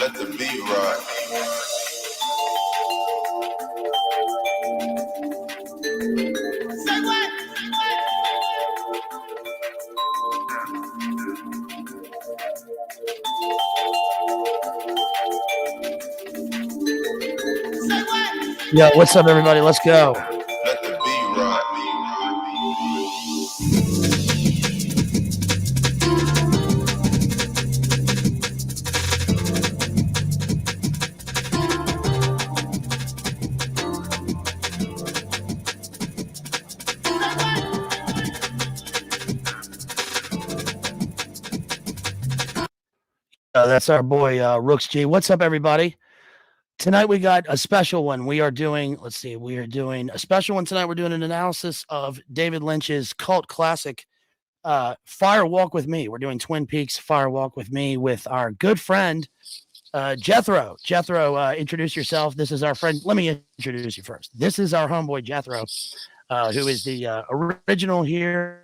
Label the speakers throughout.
Speaker 1: Let the beat rock.
Speaker 2: Say what? Say what?
Speaker 3: Yo, what's up, everybody? Let's go.
Speaker 1: Let the beat rock.
Speaker 3: That's our boy, Rooks G. What's up, everybody? Tonight we got a special one. We are doing, we are doing a special one tonight. We're doing an analysis of David Lynch's cult classic, Fire Walk with Me. We're doing Twin Peaks, Fire Walk with Me, with our good friend, Jethro. Jethro, introduce yourself. This is our friend. Let me introduce you first. This is our homeboy, Jethro, who is the original here.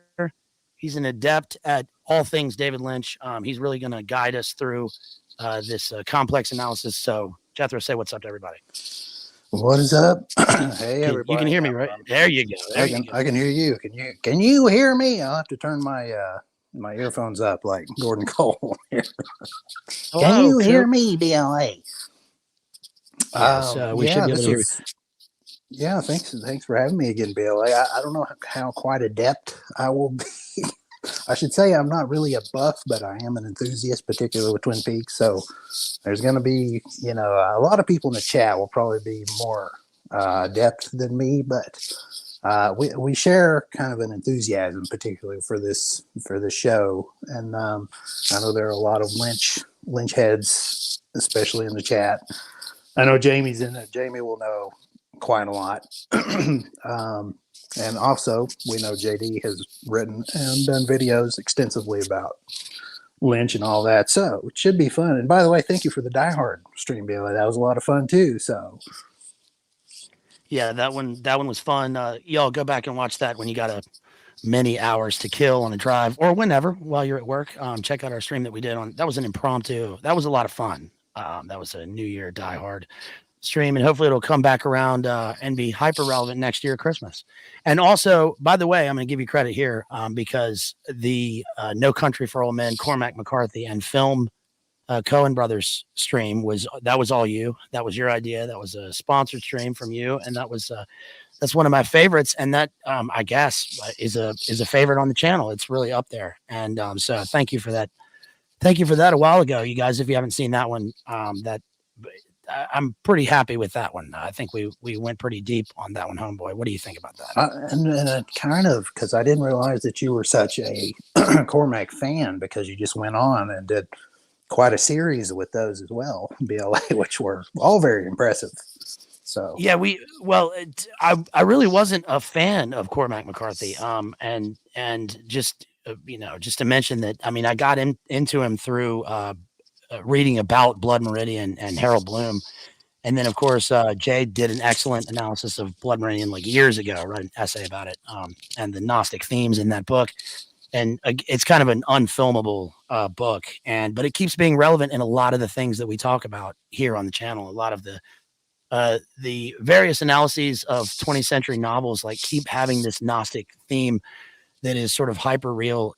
Speaker 3: He's an adept at all things David Lynch. He's really going to guide us through this complex analysis. So, Jethro, say what's up to everybody.
Speaker 2: What is up? Hey, everybody.
Speaker 3: You can hear me, right? There you go.
Speaker 2: I can hear you. Can you hear me? I'll have to turn my my earphones up like Gordon Cole. Can you hear me, BLA?
Speaker 3: Yes, we should be able to hear you.
Speaker 2: Yeah, thanks for having me again, BLA. I don't know how quite adept I will be. I should say I'm not really a buff, but I am an enthusiast, particularly with Twin Peaks. So there's going to be, a lot of people in the chat will probably be more adept than me, but we share kind of an enthusiasm, particularly for this show. And I know there are a lot of Lynch heads, especially in the chat. I know Jamie's in it. Jamie will know quite a lot. And also, we know JD has written and done videos extensively about Lynch and all that. So it should be fun. And by the way, thank you for the Die Hard stream, Billy. That was a lot of fun too. So
Speaker 3: yeah, that one was fun. Y'all go back and watch that when you got many hours to kill on a drive or whenever while you're at work. Check out our stream that we did on. That was an impromptu. That was a lot of fun. That was a New Year Die Hard stream, and hopefully it'll come back around and be hyper relevant next year Christmas. And also, by the way, I'm going to give you credit here because the No Country for Old Men, Cormac McCarthy, and film Coen Brothers stream was all you. That was your idea. That was a sponsored stream from you, and that's one of my favorites. And that I guess is a favorite on the channel. It's really up there. And so thank you for that. Thank you for that a while ago, you guys. If you haven't seen that one, I'm pretty happy with that one. I think we went pretty deep on that one, homeboy. What do you think about that?
Speaker 2: And kind of, because I didn't realize that you were such a Cormac fan, because you just went on and did quite a series with those as well, BLA, which were all very impressive. So
Speaker 3: yeah, I really wasn't a fan of Cormac McCarthy. And just just to mention that, I mean, I got into him through reading about Blood Meridian and Harold Bloom. And then, of course, Jay did an excellent analysis of Blood Meridian like years ago, wrote an essay about it and the Gnostic themes in that book. And it's kind of an unfilmable book, but it keeps being relevant in a lot of the things that we talk about here on the channel. A lot of the various analyses of 20th century novels like keep having this Gnostic theme that is sort of hyper real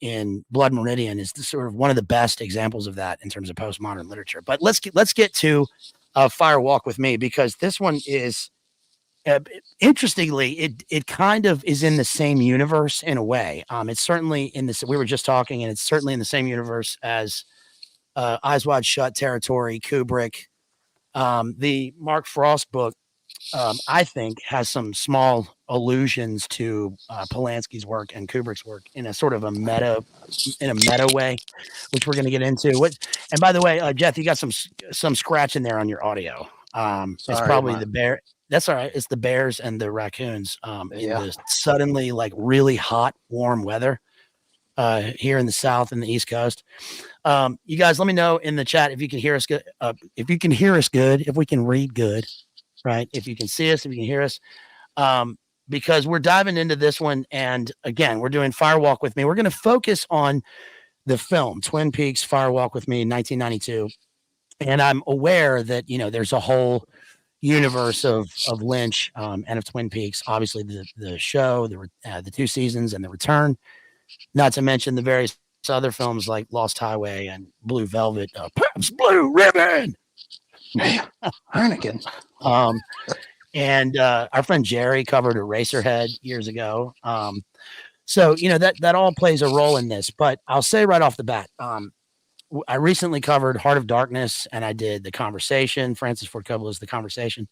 Speaker 3: in Blood Meridian is sort of one of the best examples of that in terms of postmodern literature. But let's get to Fire Walk with Me, because this one is interestingly, it kind of is in the same universe in a way. It's certainly in this, we were just talking, and it's certainly in the same universe as Eyes Wide Shut, Territory, Kubrick. The Mark Frost book, I think, has some small allusions to Polanski's work and Kubrick's work in a sort of a meta way, which we're going to get into. And by the way, Jeff, you got some scratch in there on your audio. It's probably the bear. That's all right. It's the bears and the raccoons in the suddenly like really hot, warm weather here in the South and the East Coast. You guys, let me know in the chat if you can hear us good. If you can hear us good, if we can read good, right? If you can see us, if you can hear us, because we're diving into this one. And again, we're doing Fire Walk with Me. We're going to focus on the film Twin Peaks, Fire Walk with Me in 1992. And I'm aware that, there's a whole universe of Lynch and of Twin Peaks, obviously the show, the 2 seasons and The Return, not to mention the various other films like Lost Highway and Blue Velvet, Pabst Blue Ribbon,
Speaker 2: Heineken.
Speaker 3: And our friend Jerry covered Eraserhead years ago. So, that all plays a role in this. But I'll say right off the bat, I recently covered Heart of Darkness, and I did The Conversation, Francis Ford Coppola's The Conversation.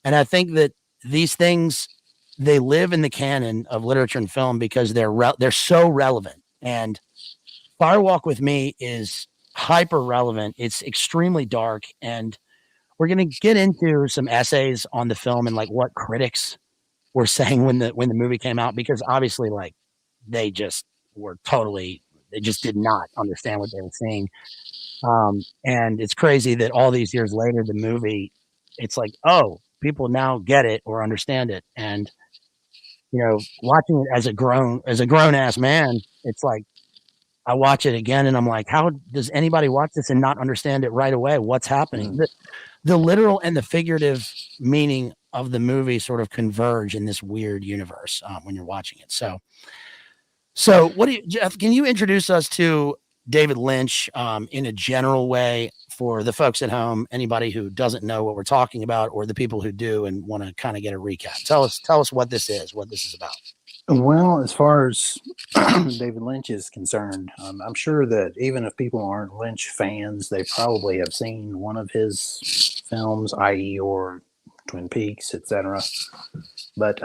Speaker 3: And I think that these things, they live in the canon of literature and film because they're so relevant. And Fire Walk with Me is hyper relevant. It's extremely dark, and we're going to get into some essays on the film and like what critics were saying when the movie came out, because obviously like they just did not understand what they were seeing. And it's crazy that all these years later, the movie, it's like, oh, people now get it or understand it. And, watching it as a grown ass man, it's like, I watch it again and I'm like, how does anybody watch this and not understand it right away? What's happening? the literal and the figurative meaning of the movie sort of converge in this weird universe when you're watching it. So what do you, Jeff, can you introduce us to David Lynch in a general way for the folks at home, anybody who doesn't know what we're talking about, or the people who do and want to kind of get a recap? Tell us what this is about.
Speaker 2: Well, as far as David Lynch is concerned, I'm sure that even if people aren't Lynch fans, they probably have seen one of his films, i.e., or Twin Peaks, etc. But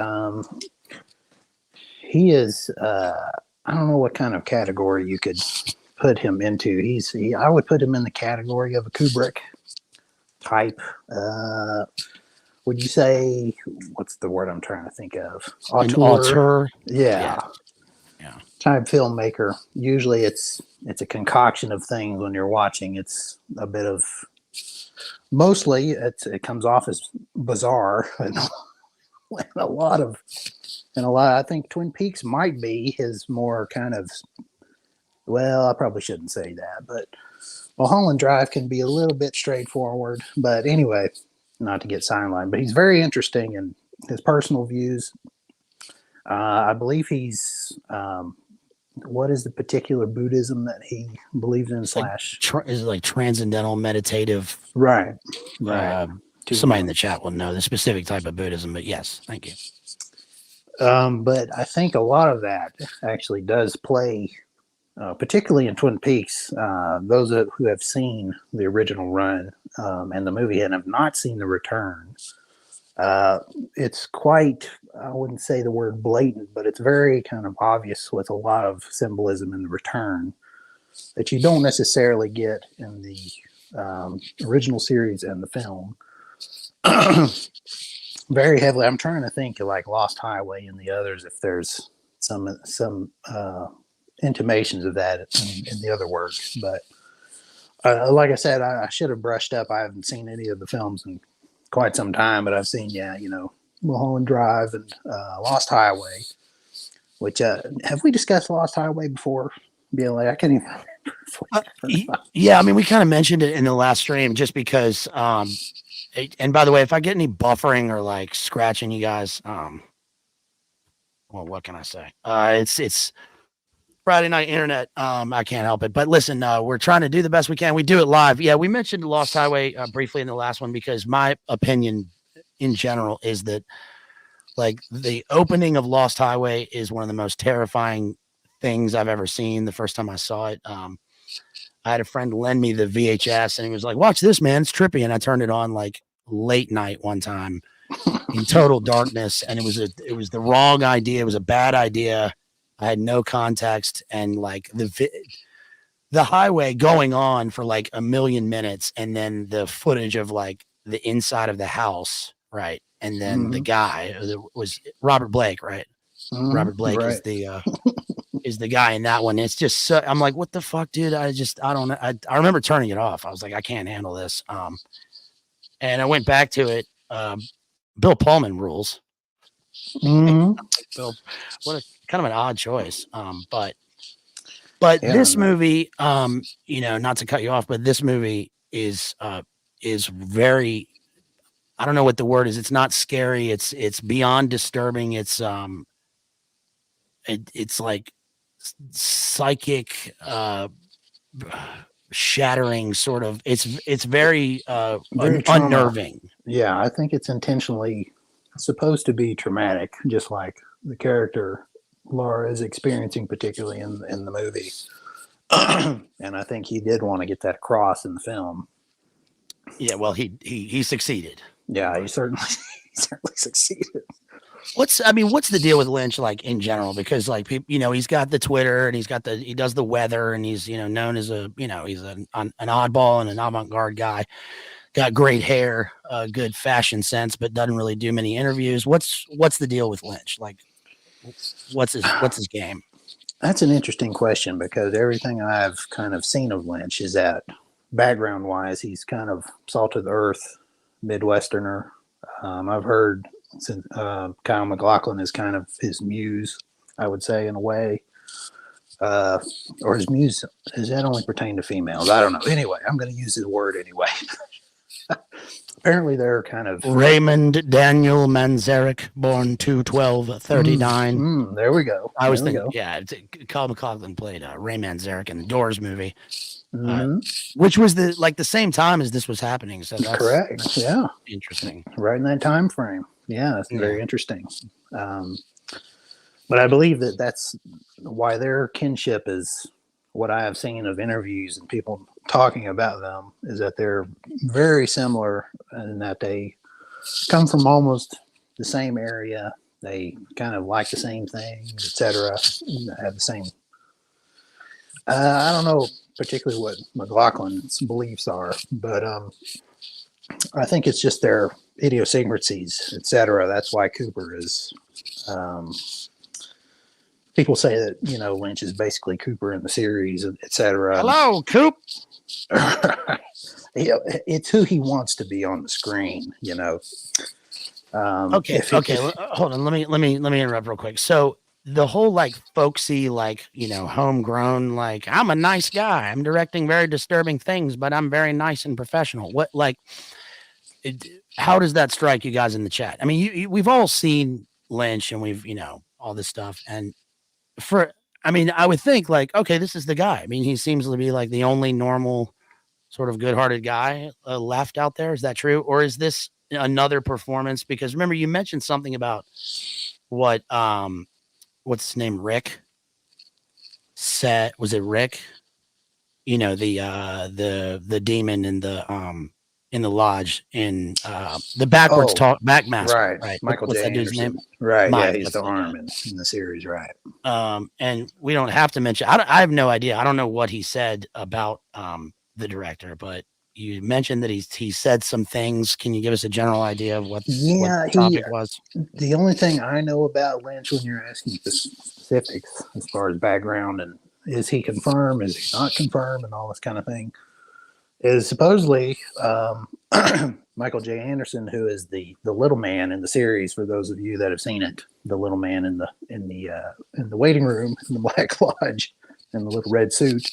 Speaker 2: he is, I don't know what kind of category you could put him into. I would put him in the category of a Kubrick type. Would you say, what's the word I'm trying to think of?
Speaker 3: An auteur.
Speaker 2: Yeah. Type filmmaker. Usually it's a concoction of things when you're watching. It's a bit of, mostly it comes off as bizarre and a lot, I think Twin Peaks might be his more kind of, well, I probably shouldn't say that, but Mulholland Drive can be a little bit straightforward. But anyway, not to get sidelined, but he's very interesting in his personal views. I believe he's, what is the particular Buddhism that he believes in?
Speaker 3: Is it like transcendental meditative?
Speaker 2: Right.
Speaker 3: Somebody in the chat will know the specific type of Buddhism, but yes, thank you.
Speaker 2: But I think a lot of that actually does play, particularly in Twin Peaks. Those who have seen the original run and the movie and have not seen the return, it's quite, I wouldn't say the word blatant, but it's very kind of obvious with a lot of symbolism in the return that you don't necessarily get in the original series and the film. Very heavily. I'm trying to think of like Lost Highway and the others, if there's some intimations of that in the other works. But like I said, I should have brushed up. I haven't seen any of the films in quite some time, but I've seen, Mulholland Drive and Lost Highway, which have we discussed Lost Highway before? BLA, I can't even
Speaker 3: yeah, I mean, we kind of mentioned it in the last stream just because and by the way, if I get any buffering or like scratching you guys, well, what can I say? It's Friday night internet. I can't help it. But listen, we're trying to do the best we can. We do it live. Yeah, we mentioned Lost Highway briefly in the last one because my opinion in general is that like the opening of Lost Highway is one of the most terrifying things I've ever seen the first time I saw it. I had a friend lend me the VHS and he was like, watch this, man. It's trippy. And I turned it on like late night one time in total darkness. And it was the wrong idea. It was a bad idea. I had no context. And like the highway going on for like a million minutes. And then the footage of like the inside of the house. Right. And then the guy was Robert Blake, right? Robert Blake is the guy in that one. It's just so, I'm like, what the fuck, dude? I don't know. I remember turning it off. I was like, I can't handle this. And I went back to it. Bill Pullman rules. Bill, what a kind of an odd choice. But this movie, not to cut you off, but this movie is very, I don't know what the word is. It's not scary. It's beyond disturbing. It's like psychic shattering sort of. It's very unnerving.
Speaker 2: Yeah, I think it's intentionally supposed to be traumatic, just like the character Laura is experiencing, particularly in the movie. And I think he did want to get that across in the film.
Speaker 3: Yeah, well, he succeeded.
Speaker 2: Yeah, he certainly succeeded.
Speaker 3: What's the deal with Lynch, like in general? Because like people, he's got the Twitter and he does the weather and he's, known as he's an oddball and an avant-garde guy, got great hair, good fashion sense, but doesn't really do many interviews. What's the deal with Lynch? Like, what's his game?
Speaker 2: That's an interesting question because everything I've kind of seen of Lynch is that background wise, he's kind of salt of the earth, Midwesterner. I've heard since Kyle MacLachlan is kind of his muse, I would say, in a way. Or his muse, does that only pertain to females? I don't know. Anyway, I'm going to use the word anyway. Apparently, they're kind of
Speaker 3: Raymond Daniel Manzarek, born 2/12/39.
Speaker 2: there we go.
Speaker 3: I was
Speaker 2: There we
Speaker 3: thinking,
Speaker 2: go.
Speaker 3: yeah, Kyle MacLachlan played Ray Manzarek in the Doors movie,
Speaker 2: Mhm.
Speaker 3: which was the same time as this was happening. So that's
Speaker 2: Correct. Yeah,
Speaker 3: interesting.
Speaker 2: right in that time frame. Yeah, that's very interesting. But I believe that's why their kinship is what I have seen of interviews and people talking about them is that they're very similar in that they come from almost the same area. They kind of like the same things, etc. Have the same. I don't know particularly what McLaughlin's beliefs are, but I think it's just their idiosyncrasies, etc. That's why Cooper is. People say that Lynch is basically Cooper in the series, etc.
Speaker 3: Hello, Coop.
Speaker 2: It's who he wants to be on the screen,
Speaker 3: Okay. Hold on. Let me interrupt real quick. So the whole like folksy, like homegrown, like I'm a nice guy. I'm directing very disturbing things, but I'm very nice and professional. What how does that strike you guys in the chat? I mean, we've all seen Lynch, and we've all this stuff, and I would think like, okay, this is the guy. I mean, he seems to be like the only normal sort of good-hearted guy left out there. Is that true? Or is this another performance? Because remember, you mentioned something about what's his name? Rick said, was it Rick? The demon in the lodge in the backwards talk backmaster, right?
Speaker 2: Michael
Speaker 3: What's
Speaker 2: J.
Speaker 3: that dude's
Speaker 2: Anderson.
Speaker 3: name?
Speaker 2: Right.
Speaker 3: Mike,
Speaker 2: yeah, he's the arm in the series, right?
Speaker 3: And we don't have to mention. I have no idea. I don't know what he said about the director, but you mentioned that he said some things. Can you give us a general idea of what the topic was?
Speaker 2: The only thing I know about Lynch, when you're asking the specifics as far as background and is he confirmed, is he not confirmed, and all this kind of thing, is supposedly Michael J. Anderson, who is the little man in the series. For those of you that have seen it, the little man in the waiting room in the Black Lodge in the little red suit.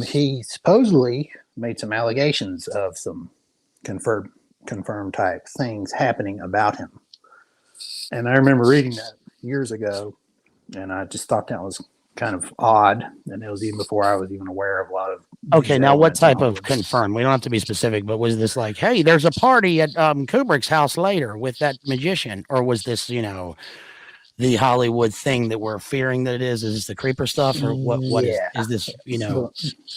Speaker 2: He supposedly made some allegations of some confirmed type things happening about him, and I remember reading that years ago, and I just thought that was kind of odd, and it was even before I was even aware of a lot of.
Speaker 3: Okay, now what type of confirm? We don't have to be specific, but was this like, hey, there's a party at Kubrick's house later with that magician, or was this the Hollywood thing that we're fearing that it is? Is this the creeper stuff, or what is this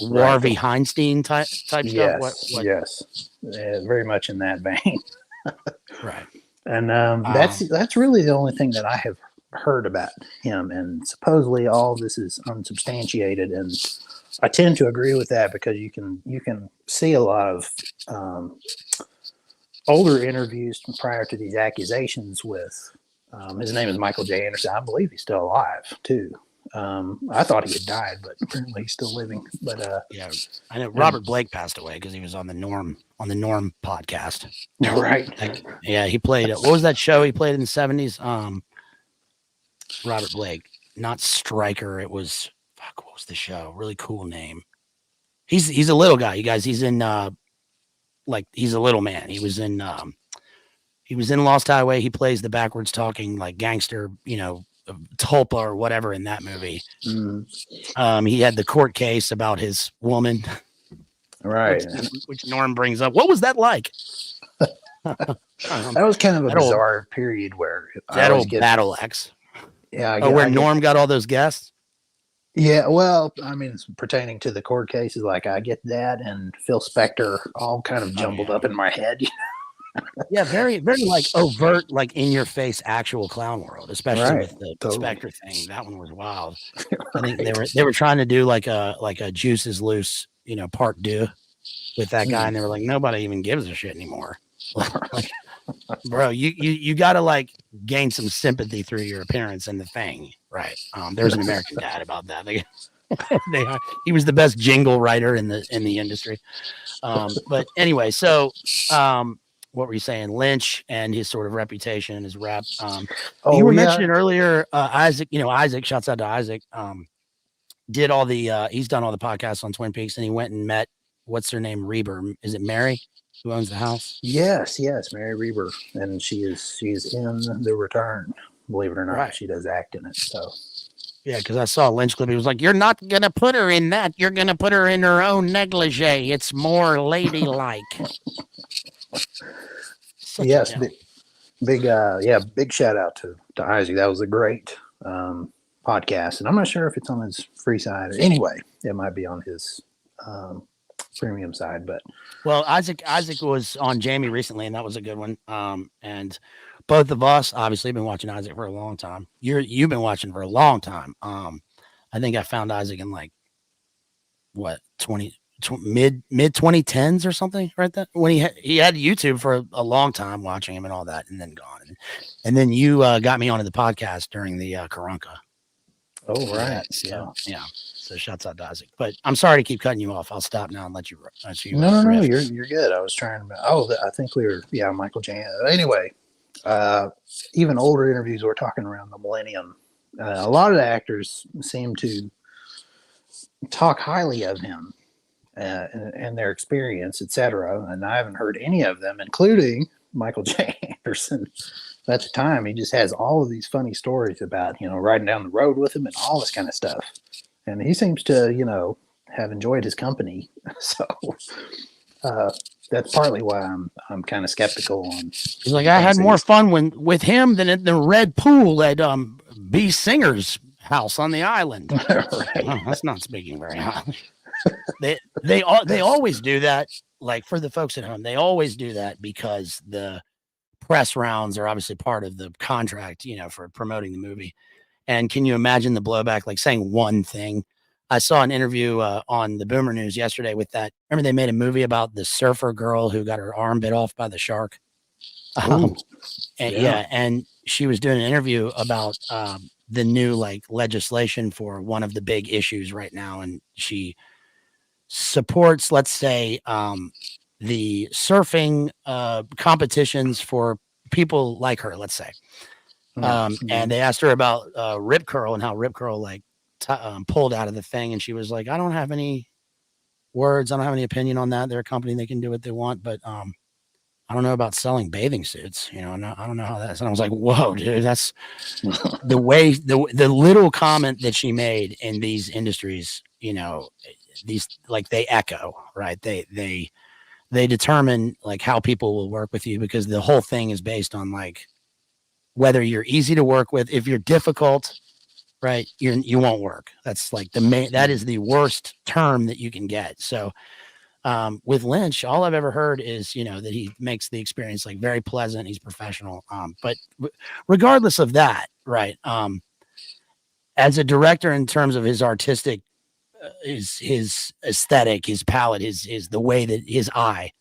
Speaker 3: Harvey Weinstein type
Speaker 2: yes,
Speaker 3: stuff?
Speaker 2: Yes, very much in that vein.
Speaker 3: Right,
Speaker 2: and that's really the only thing that I have heard about him, and supposedly all this is unsubstantiated, and I tend to agree with that because you can see a lot of older interviews prior to these accusations with his name is Michael J. Anderson. I believe he's still alive too. I thought he had died, but apparently he's still living. But
Speaker 3: yeah, I know Robert Blake passed away because he was on the Norm podcast.
Speaker 2: Right.
Speaker 3: Yeah, he played. What was that show he played in the 70s? Robert Blake, not Stryker. It was what was the show? Really cool name. He's a little guy, you guys. He's in he's a little man. He was in Lost Highway. He plays the backwards talking like gangster, Tulpa or whatever in that movie. He had the court case about his woman,
Speaker 2: right?
Speaker 3: Which Norm brings up. What was that like?
Speaker 2: That was kind of a bizarre period where
Speaker 3: that old Battle Axe.
Speaker 2: Yeah,
Speaker 3: where Norm got all those guests.
Speaker 2: Yeah, well, I mean, it's pertaining to the court cases, like I get that, and Phil Spector all kind of jumbled up in my head.
Speaker 3: Yeah, very, very like overt, like in your face, actual clown world, especially with the Spector thing. That one was wild. I think they were trying to do like a Juice is Loose, part 2 with that guy, and they were like, nobody even gives a shit anymore. Like, bro, you got to like gain some sympathy through your appearance and the thing, right? There's an American Dad about that. He was the best jingle writer in the industry. But anyway, so what were you saying? Lynch and his sort of reputation, his rap. You were mentioning earlier, Isaac. Isaac. Shouts out to Isaac. Did all the he's done all the podcasts on Twin Peaks, and he went and met what's her name? Reber. Is it Mary who owns the house?
Speaker 2: Yes, Mary Reber, and she's in The Return. Believe it or not,
Speaker 3: Right.
Speaker 2: she does act in it. So
Speaker 3: Yeah, because I saw a Lynch clip. He was like, "You're not gonna put her in that. You're gonna put her in her own negligee. It's more ladylike."
Speaker 2: yes, big shout out to Isaac. That was a great podcast, and I'm not sure if it's on his free side. Anyway, it might be on his premium side, but
Speaker 3: well, Isaac was on Jamie recently, and that was a good one. And both of us obviously have been watching Isaac for a long time. You've been watching for a long time. I think I found Isaac in like what mid 2010s or something, right? That when he had YouTube for a long time, watching him and all that, and then gone. And then you got me onto the podcast during the Karunka.
Speaker 2: Oh right,
Speaker 3: yeah. So shouts out to Isaac. But I'm sorry to keep cutting you off. I'll stop now and let you.
Speaker 2: No, you're good. I was trying to. I think we were. Yeah, Michael Jan. Anyway, even older interviews we're talking around the millennium. A lot of the actors seem to talk highly of him and their experience, etc. And I haven't heard any of them, including Michael J. Anderson. At the time, he just has all of these funny stories about riding down the road with him and all this kind of stuff. And he seems to have enjoyed his company. So that's partly why I'm kind of skeptical on.
Speaker 3: He's like, I had more fun with him than at the Red Pool at B. Singer's house on the island. Right. Oh, that's not speaking very highly. They always do that. Like for the folks at home, they always do that because the press rounds are obviously part of the contract, for promoting the movie. And can you imagine the blowback, like saying one thing? I saw an interview on the Boomer News yesterday with that. Remember they made a movie about the surfer girl who got her arm bit off by the shark? And she was doing an interview about the new legislation for one of the big issues right now. And she supports, let's say, the surfing competitions for people like her, let's say. And they asked her about Rip Curl and how Rip Curl pulled out of the thing, and she was like, I don't have any words, I don't have any opinion on that. They're a company, they can do what they want, but I don't know about selling bathing suits, I don't know how that's. And I was like, whoa, dude, that's the way the little comment that she made in these industries, these they echo, right? They determine how people will work with you, because the whole thing is based on whether you're easy to work with. If you're difficult, right, you won't work. That's that is the worst term that you can get. So with Lynch, all I've ever heard is that he makes the experience very pleasant. He's professional. But regardless of that, right, as a director, in terms of his artistic, his aesthetic, his palette, his the way that his eye.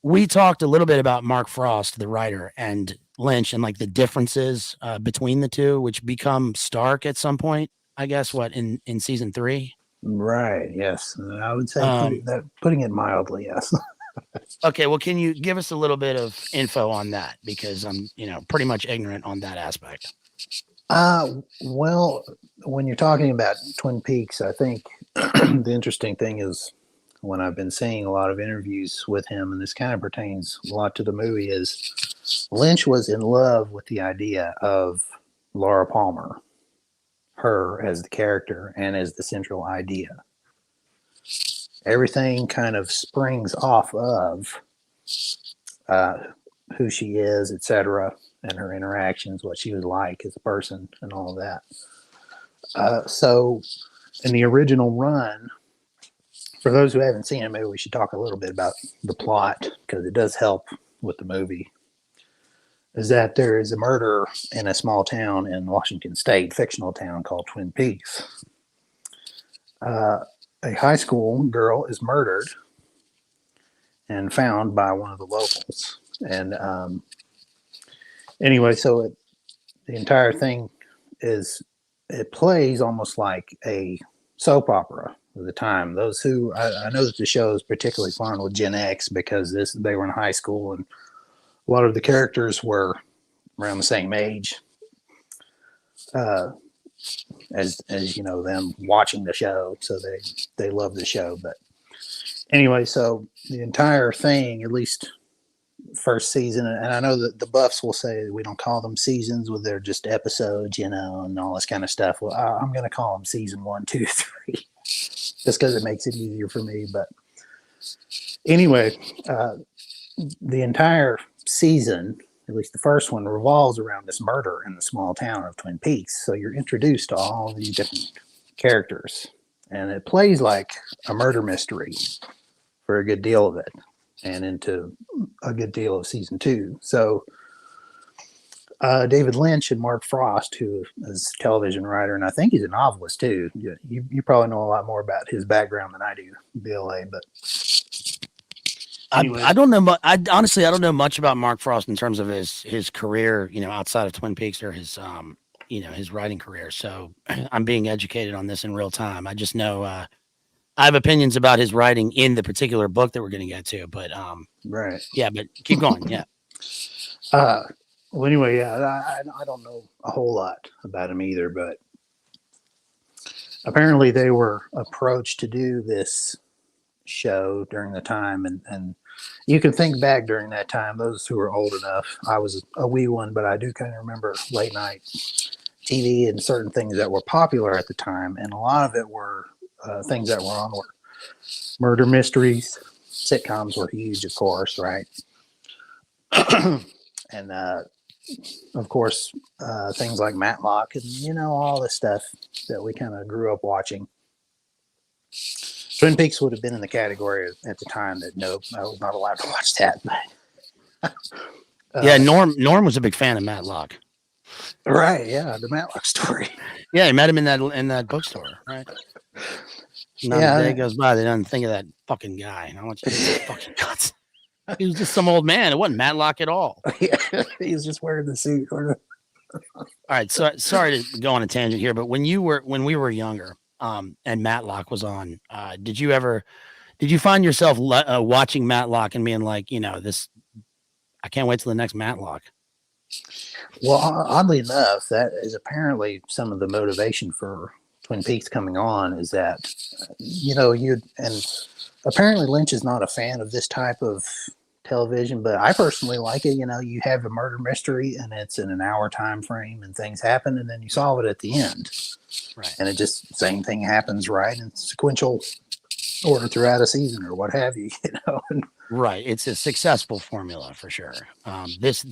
Speaker 3: We talked a little bit about Mark Frost, the writer, and Lynch, and the differences between the two, which become stark at some point, I guess, in season 3.
Speaker 2: Right. Yes. I would say putting it mildly. Yes.
Speaker 3: Okay. Well, can you give us a little bit of info on that? Because I'm, pretty much ignorant on that aspect.
Speaker 2: Well, when you're talking about Twin Peaks, I think the interesting thing is, when I've been seeing a lot of interviews with him, and this kind of pertains a lot to the movie, is Lynch was in love with the idea of Laura Palmer, her as the character and as the central idea. Everything kind of springs off of who she is, etc., and her interactions, what she was like as a person, and all of that. So in the original run, for those who haven't seen it, maybe we should talk a little bit about the plot, because it does help with the movie. Is that there is a murder in a small town in Washington State, fictional town called Twin Peaks. A high school girl is murdered and found by one of the locals. And anyway, so the entire thing it plays almost like a soap opera of the time. Those who I know that the show is particularly fun with Gen X, because they were in high school, and a lot of the characters were around the same age. as you know, them watching the show, so they love the show. But anyway, so the entire thing, at least first season, and I know that the buffs will say we don't call them seasons, well, they're just episodes, you know, and all this kind of stuff. Well, I'm going to call them season 1, 2, 3, just because it makes it easier for me. But anyway, the entire season, at least the first one, revolves around this murder in the small town of Twin Peaks. So you're introduced to all these different characters, and it plays like a murder mystery for a good deal of it, and into a good deal of season 2. So David Lynch and Mark Frost, who is a television writer, and I think he's a novelist too. You probably know a lot more about his background than I do, BLA. But anyway.
Speaker 3: I don't know. I honestly, I don't know much about Mark Frost in terms of his career, you know, outside of Twin Peaks, or his you know, his writing career. So I'm being educated on this in real time. I just know I have opinions about his writing in the particular book that we're going to get to. But
Speaker 2: right,
Speaker 3: yeah, but keep going. Yeah.
Speaker 2: Well, anyway, yeah, I don't know a whole lot about him either, but apparently they were approached to do this show during the time, and you can think back during that time, those who are old enough. I was a wee one, but I do kind of remember late night TV and certain things that were popular at the time, and a lot of it were things that were on were murder mysteries. Sitcoms were huge, of course, right? And of course, things like Matlock, and you know, all this stuff that we kind of grew up watching. Twin Peaks would have been in the category at the time that nope, I was not allowed to watch that. But,
Speaker 3: yeah, Norm was a big fan of Matlock.
Speaker 2: Right, yeah, the Matlock story.
Speaker 3: Yeah, he met him in that bookstore, right? Not a day goes by they don't think of that fucking guy. And I want you to fucking guts. He was just some old man. It wasn't Matlock at all.
Speaker 2: Yeah, he was just wearing the suit.
Speaker 3: All right, so sorry to go on a tangent here, but when we were younger, and Matlock was on, did you find yourself watching Matlock and being like, you know, this, I can't wait till the next Matlock?
Speaker 2: Well, oddly enough, that is apparently some of the motivation for Twin Peaks coming on, is that, you know, and apparently Lynch is not a fan of this type of television, but I personally like it. You know, you have a murder mystery and it's in an hour time frame and things happen and then you solve it at the end.
Speaker 3: Right. And
Speaker 2: it just, same thing happens, right? In sequential order throughout a season or what have you, you know?
Speaker 3: Right. It's a successful formula for sure. This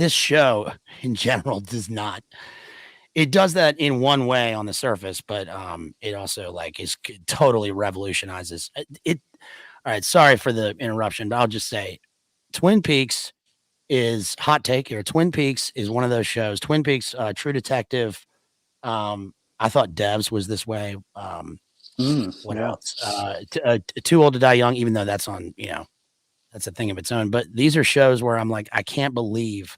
Speaker 3: show in general does not. It does that in one way on the surface, but it also like totally revolutionizes it. All right, sorry for the interruption, but I'll just say Twin Peaks is hot take here. Twin Peaks is one of those shows. Twin Peaks, True Detective. I thought Devs was this way. What else? Too Old to Die Young, even though that's on, you know, that's a thing of its own. But these are shows where I'm like, I can't believe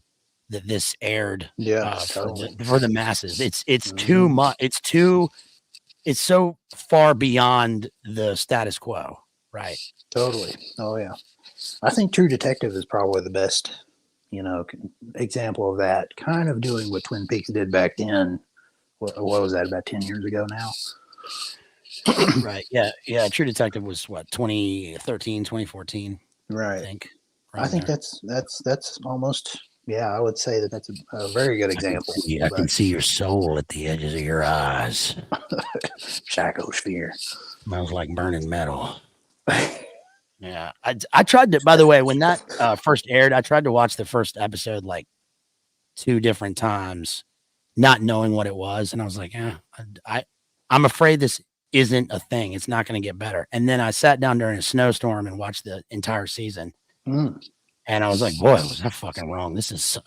Speaker 3: that this aired for the masses. It's too much. It's so far beyond the status quo. Right.
Speaker 2: Totally. Oh yeah. I think True Detective is probably the best, you know, example of that, kind of doing what Twin Peaks did back then. What was that, about 10 years ago now?
Speaker 3: Right. Yeah. Yeah. True Detective was what, 2013, 2014.
Speaker 2: Right.
Speaker 3: I
Speaker 2: think that's almost, yeah, I would say that's a very good example.
Speaker 3: I can see your soul at the edges of your eyes.
Speaker 2: Psychosphere.
Speaker 3: Smells like burning metal. Yeah, I tried to. By the way, when that first aired, I tried to watch the first episode like 2 different times, not knowing what it was, and I was like, I'm afraid this isn't a thing. It's not going to get better. And then I sat down during a snowstorm and watched the entire season, and I was like, boy, was that fucking wrong? This is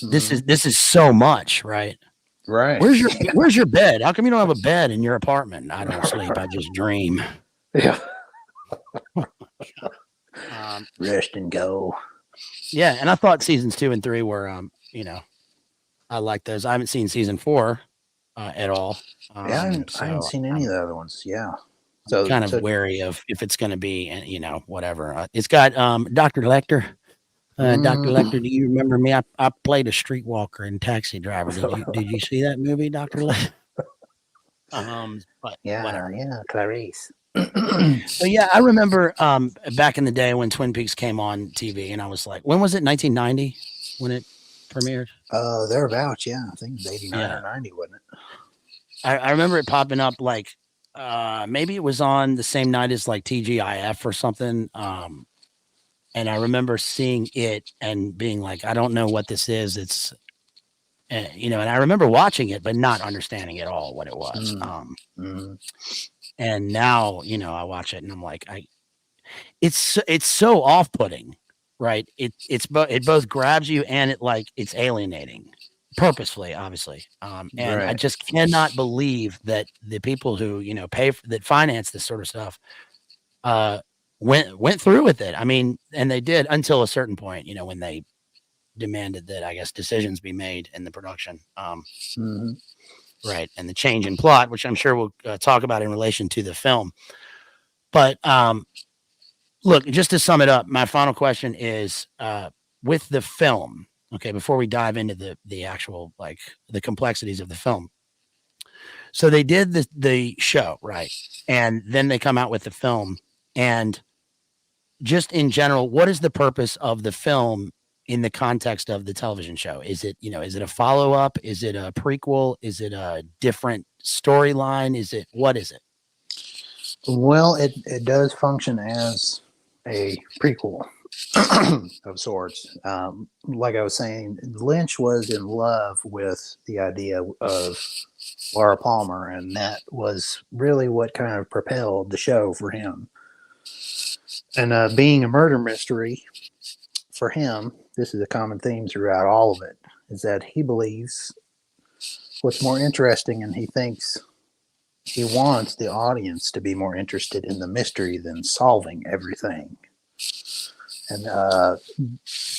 Speaker 3: this is so much, right?
Speaker 2: Right.
Speaker 3: Where's your bed? How come you don't have a bed in your apartment? I don't sleep. I just dream.
Speaker 2: Yeah. Rest and go.
Speaker 3: Yeah, and I thought seasons 2 and 3 were, you know, I like those. I haven't seen season 4 at all.
Speaker 2: Yeah, I haven't seen any of the other ones. Yeah, so
Speaker 3: kind of wary of if it's going to be, you know, whatever. It's got Dr. Lecter. Dr. Lecter, do you remember me? I played a streetwalker in Taxi Driver. Did you see that movie, Dr. Lecter? But
Speaker 2: Yeah,
Speaker 3: whatever.
Speaker 2: yeah, Clarice.
Speaker 3: But yeah, I remember back in the day when Twin Peaks came on TV, and I was like, when was it? 1990 when it premiered?
Speaker 2: Thereabouts, yeah. I think it was 89 or 90, wasn't it?
Speaker 3: I remember it popping up like maybe it was on the same night as like TGIF or something. And I remember seeing it and being like, I don't know what this is. It's and I remember watching it, but not understanding at all what it was. And now, I watch it and I'm like, it's so off-putting, right? It both grabs you and it's alienating purposefully, obviously. And
Speaker 2: Right.
Speaker 3: I just cannot believe that the people who, that finance this sort of stuff, went through with it. I mean, and they did until a certain point, when they demanded that, I guess, decisions be made in the production. Right. And the change in plot, which I'm sure we'll talk about in relation to the film. But look, just to sum it up, my final question is with the film. Okay, before we dive into the actual the complexities of the film. So they did the show, right? And then they come out with the film. And just in general, what is the purpose of the film in the context of the television show? Is it, is it a follow-up? Is it a prequel? Is it a different storyline? What is it?
Speaker 2: Well, it does function as a prequel of sorts. Like I was saying, Lynch was in love with the idea of Laura Palmer, and that was really what kind of propelled the show for him. And being a murder mystery for him, this is a common theme throughout all of it, is that he believes what's more interesting, and he wants the audience to be more interested in the mystery than solving everything. And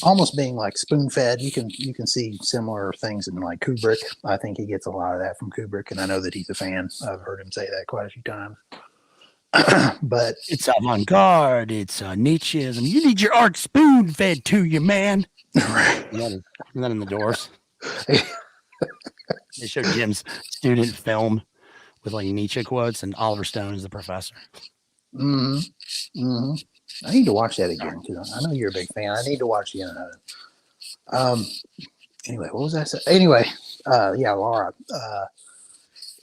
Speaker 2: almost being like spoon-fed, you can see similar things in like Kubrick. I think he gets a lot of that from Kubrick, and I know that he's a fan. I've heard him say that quite a few times. But
Speaker 3: it's avant-garde, it's Nietzscheism. You need your art spoon-fed to you, man.
Speaker 2: Right.
Speaker 3: Not in the Doors. They showed Jim's student film with like Nietzsche quotes, and Oliver Stone is the professor.
Speaker 2: I need to watch that again too. I know you're a big fan. I need to watch the other. Anyway, what was I saying? Anyway, yeah, Laura.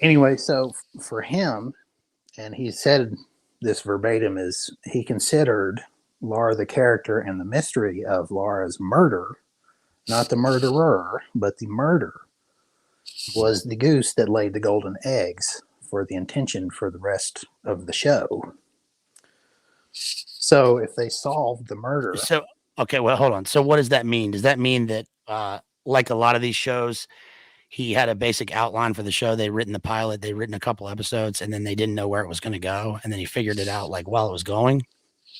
Speaker 2: Anyway, so for him, and he said this verbatim, is he considered Laura the character and the mystery of Laura's murder, not the murderer, but the murder, was the goose that laid the golden eggs for the intention for the rest of the show. So if they solved the murder.
Speaker 3: So, okay, well, hold on. So what does that mean? Does that mean that like a lot of these shows, he had a basic outline for the show? They'd written the pilot, they'd written a couple episodes, and then they didn't know where it was going to go. And then he figured it out like while it was going.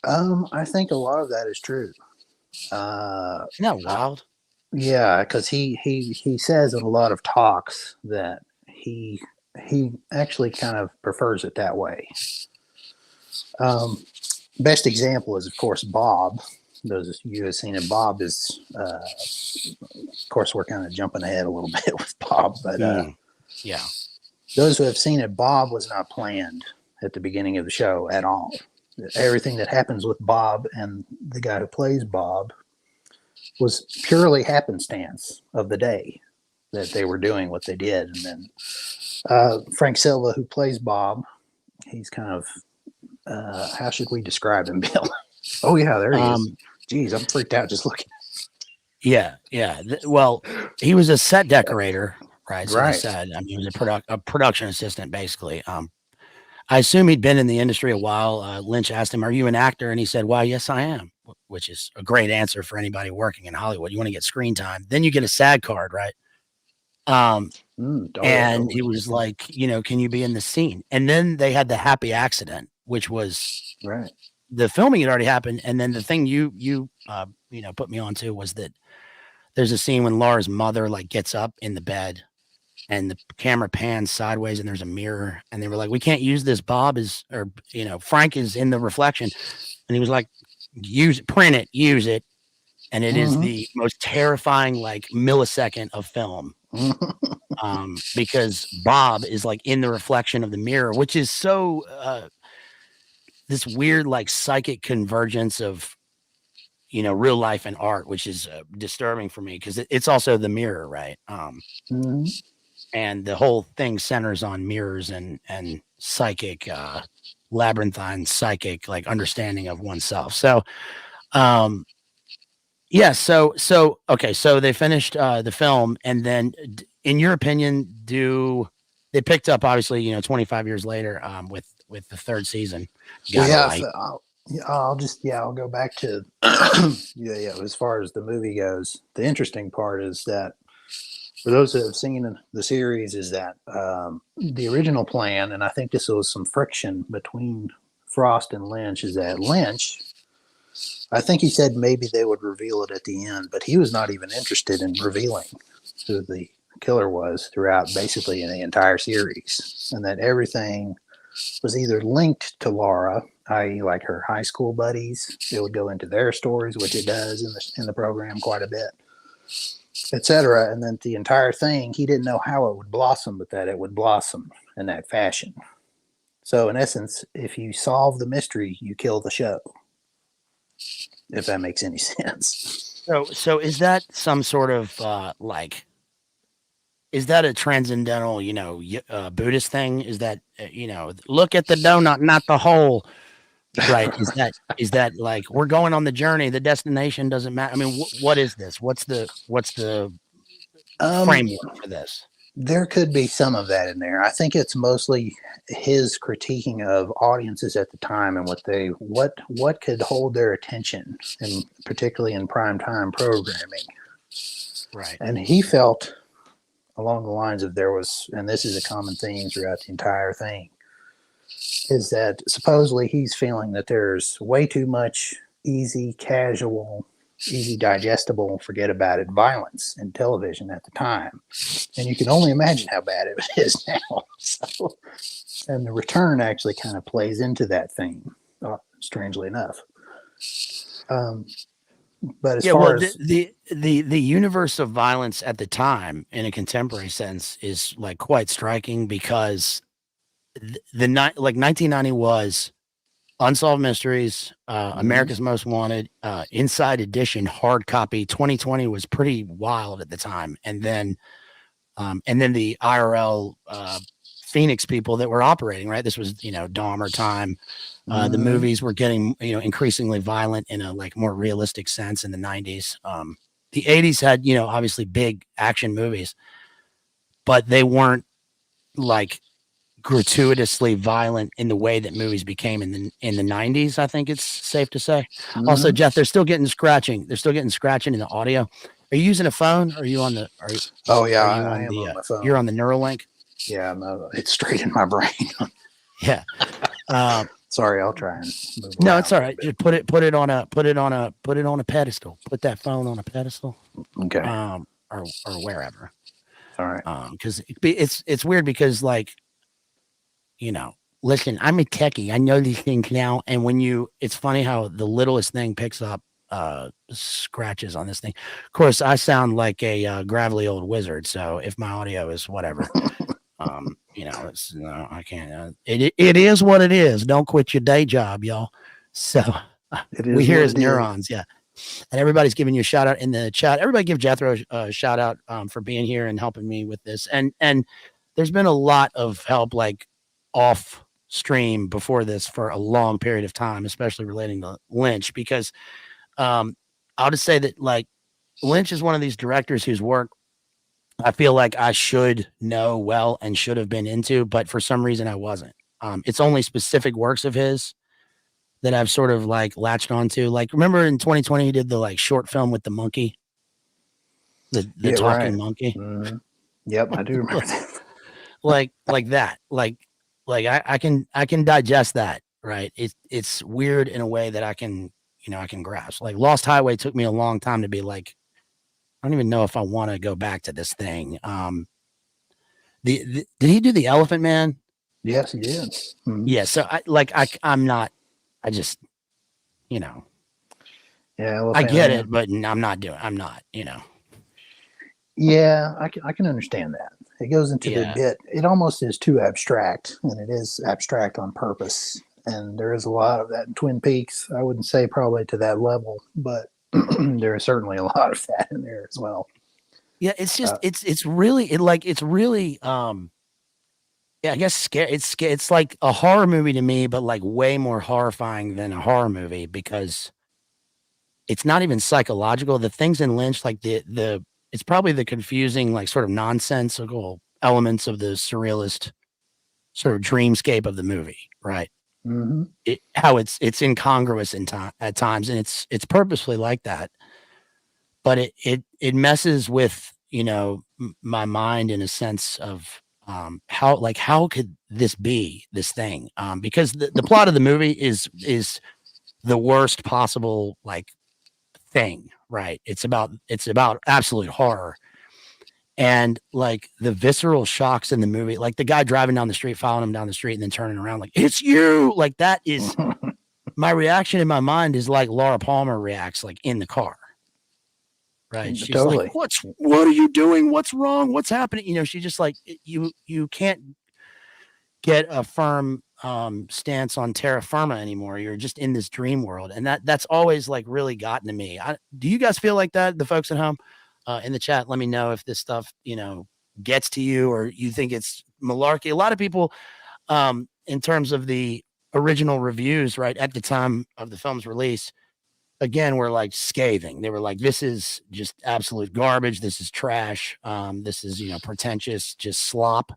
Speaker 2: I think a lot of that is true.
Speaker 3: Isn't that wild?
Speaker 2: Yeah, because he says in a lot of talks that he actually kind of prefers it that way. Best example is, of course, Bob. Those of you who have seen it, Bob is, of course, we're kind of jumping ahead a little bit with Bob, but
Speaker 3: yeah.
Speaker 2: Those who have seen it, Bob was not planned at the beginning of the show at all. Everything that happens with Bob and the guy who plays Bob was purely happenstance of the day that they were doing what they did. And then Frank Silva, who plays Bob, he's kind of, how should we describe him, Bill? Oh, yeah, there he is. Geez, I'm freaked out just looking.
Speaker 3: Yeah. Well, he was a set decorator, right? So
Speaker 2: Right.
Speaker 3: He said, I mean, he was a production assistant, basically. I assume he'd been in the industry a while. Lynch asked him, "Are you an actor?" And he said, "Well, yes, I am," which is a great answer for anybody working in Hollywood. You want to get screen time, then you get a SAG card, right? And he was like, "Can you be in the scene?" And then they had the happy accident, which was
Speaker 2: right.
Speaker 3: The filming had already happened, and then the thing you put me onto was that there's a scene when Laura's mother gets up in the bed, and the camera pans sideways, and there's a mirror, and they were like, "We can't use this. Frank is in the reflection," and he was like, "Print it, use it." and it is the most terrifying like millisecond of film. Because Bob is like in the reflection of the mirror, which is so this weird like psychic convergence of real life and art, which is disturbing for me because it's also the mirror, right? And the whole thing centers on mirrors and psychic labyrinthine psychic like understanding of oneself. So yeah, so okay, so they finished the film, and then in your opinion, they picked up obviously 25 years later with the third season?
Speaker 2: I'll go back to as far as the movie goes, the interesting part is that for those that have seen the series is that the original plan, and I think this was some friction between Frost and Lynch, is that Lynch, I think he said maybe they would reveal it at the end, but he was not even interested in revealing who the killer was throughout basically in the entire series, and that everything was either linked to Laura, i.e. like her high school buddies. It would go into their stories, which it does in the program quite a bit, etc. And then the entire thing, he didn't know how it would blossom, but that it would blossom in that fashion. So in essence, if you solve the mystery, you kill the show. If that makes any sense.
Speaker 3: So is that some sort of is that a transcendental, Buddhist thing? Is that look at the donut, not the hole, right? Is that like we're going on the journey, the destination doesn't matter? I mean, what is this? What's the framework for this?
Speaker 2: There could be some of that in there. I think it's mostly his critiquing of audiences at the time and what could hold their attention, and particularly in primetime programming.
Speaker 3: Right.
Speaker 2: And he felt along the lines of and this is a common theme throughout the entire thing, is that supposedly he's feeling that there's way too much easy, casual, easy digestible, forget about it, violence in television at the time. And you can only imagine how bad it is now. So, and the return actually kind of plays into that theme, strangely enough. But as far as
Speaker 3: the universe of violence at the time in a contemporary sense is like quite striking, because the 1990 was Unsolved Mysteries, America's Most Wanted, Inside Edition, hard copy. 2020 was pretty wild at the time, and then the IRL Phoenix people that were operating, right? This was Dahmer time. The movies were getting increasingly violent in a like more realistic sense in the 90s. The 80s had obviously big action movies, but they weren't like gratuitously violent in the way that movies became in the 90s. I think it's safe to say. Also, Jeff, they're still getting scratching in the audio. Are you using a phone? Or are you on the?
Speaker 2: I am on my phone.
Speaker 3: You're on the Neuralink.
Speaker 2: Yeah, it's straight in my brain.
Speaker 3: Yeah.
Speaker 2: Sorry, I'll try and move
Speaker 3: No,
Speaker 2: around
Speaker 3: it's all right. Just put it on a pedestal. Put that phone on a pedestal.
Speaker 2: Okay.
Speaker 3: Or wherever.
Speaker 2: All right.
Speaker 3: Because it's weird because like, listen, I'm a techie. I know these things now. And it's funny how the littlest thing picks up scratches on this thing. Of course, I sound like a gravelly old wizard. So if my audio is whatever, I can't. It is what it is. Don't quit your day job, y'all. So we hear his neurons, yeah. And everybody's giving you a shout out in the chat. Everybody give Jethro a shout out for being here and helping me with this. And there's been a lot of help like off stream before this for a long period of time, especially relating to Lynch, because I'll just say that like Lynch is one of these directors whose work I feel like I should know well and should have been into, but for some reason I wasn't. It's only specific works of his that I've sort of like latched onto. Like, remember in 2020 he did the like short film with the monkey, the talking monkey.
Speaker 2: Mm-hmm. Yep, I do remember that.
Speaker 3: like that. Like I can digest that, right? It's weird in a way that I can grasp. Like Lost Highway took me a long time to be like, I don't even know if I want to go back to this thing. Did he do the Elephant Man?
Speaker 2: Yes, he did. Mm-hmm.
Speaker 3: Yeah. So I'm not. I just,
Speaker 2: Yeah, well,
Speaker 3: I get it, but I'm not, you know.
Speaker 2: Yeah, I can understand that. It goes into the
Speaker 3: Yeah.
Speaker 2: bit. It almost is too abstract, and it is abstract on purpose. And there is a lot of that in Twin Peaks. I wouldn't say probably to that level, but there is certainly a lot of that in there as well.
Speaker 3: Yeah, it's just it's really yeah, I guess scary. It's like a horror movie to me, but like way more horrifying than a horror movie because it's not even psychological. The things in Lynch, like the it's probably the confusing, like sort of nonsensical elements of the surrealist sort of dreamscape of the movie, right?
Speaker 2: Mm-hmm.
Speaker 3: How it's incongruous in time at times, and it's purposefully like that. But it messes with, you know, my mind in a sense of how could this be this thing? Because the plot of the movie is the worst possible like thing, right? It's about absolute horror. And like the visceral shocks in the movie, like the guy driving down the street, following him down the street, and then turning around like, it's you. Like that is my reaction in my mind is like Laura Palmer reacts like in the car. Right. She's
Speaker 2: Totally.
Speaker 3: like, what are you doing? What's wrong? What's happening? You know, she just like you can't get a firm stance on terra firma anymore. You're just in this dream world. And that's always like really gotten to me. Do you guys feel like that? The folks at home in the chat, let me know if this stuff, you know, gets to you or you think it's malarkey. A lot of people in terms of the original reviews, right, at the time of the film's release, again, were like scathing. They were like, this is just absolute garbage. This is trash. This is, you know, pretentious, just slop.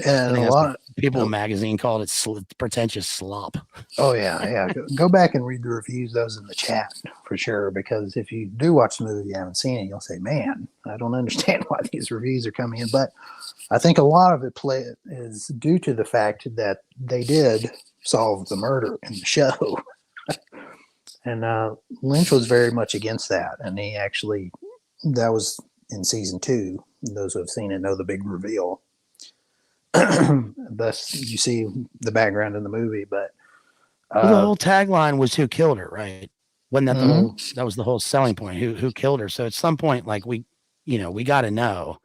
Speaker 3: I
Speaker 2: And a
Speaker 3: think that's
Speaker 2: lot
Speaker 3: what People magazine called it pretentious slop.
Speaker 2: Oh yeah. Go back and read the reviews, those in the chat for sure. Because if you do watch the movie, you haven't seen it, you'll say, "Man, I don't understand why these reviews are coming in." But I think a lot of it is due to the fact that they did solve the murder in the show, and Lynch was very much against that. And he actually, that was in season 2. Those who have seen it know the big reveal. Thus, you see the background in the movie, but
Speaker 3: well, the whole tagline was "Who killed her?" Right? Wasn't that that was the whole selling point? Who killed her? So at some point, like we got to know.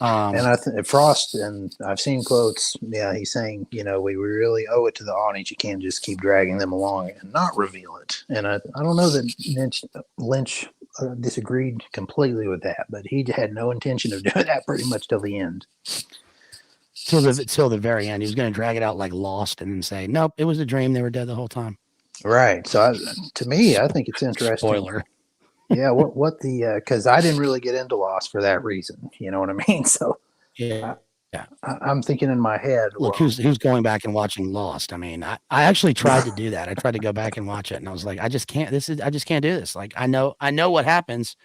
Speaker 2: And I think Frost, and I've seen quotes. Yeah, he's saying, we really owe it to the audience. You can't just keep dragging them along and not reveal it. And I don't know that Lynch disagreed completely with that, but he had no intention of doing that pretty much till the end.
Speaker 3: Till the very end, he was going to drag it out like Lost and then say, "Nope, it was a dream. They were dead the whole time."
Speaker 2: Right. So to me, I think it's interesting.
Speaker 3: Spoiler.
Speaker 2: Yeah. What because I didn't really get into Lost for that reason. You know what I mean? So
Speaker 3: yeah.
Speaker 2: I'm thinking in my head.
Speaker 3: Look, who's going back and watching Lost? I mean, I actually tried to do that. I tried to go back and watch it, and I was like, I just can't do this. Like, I know what happens.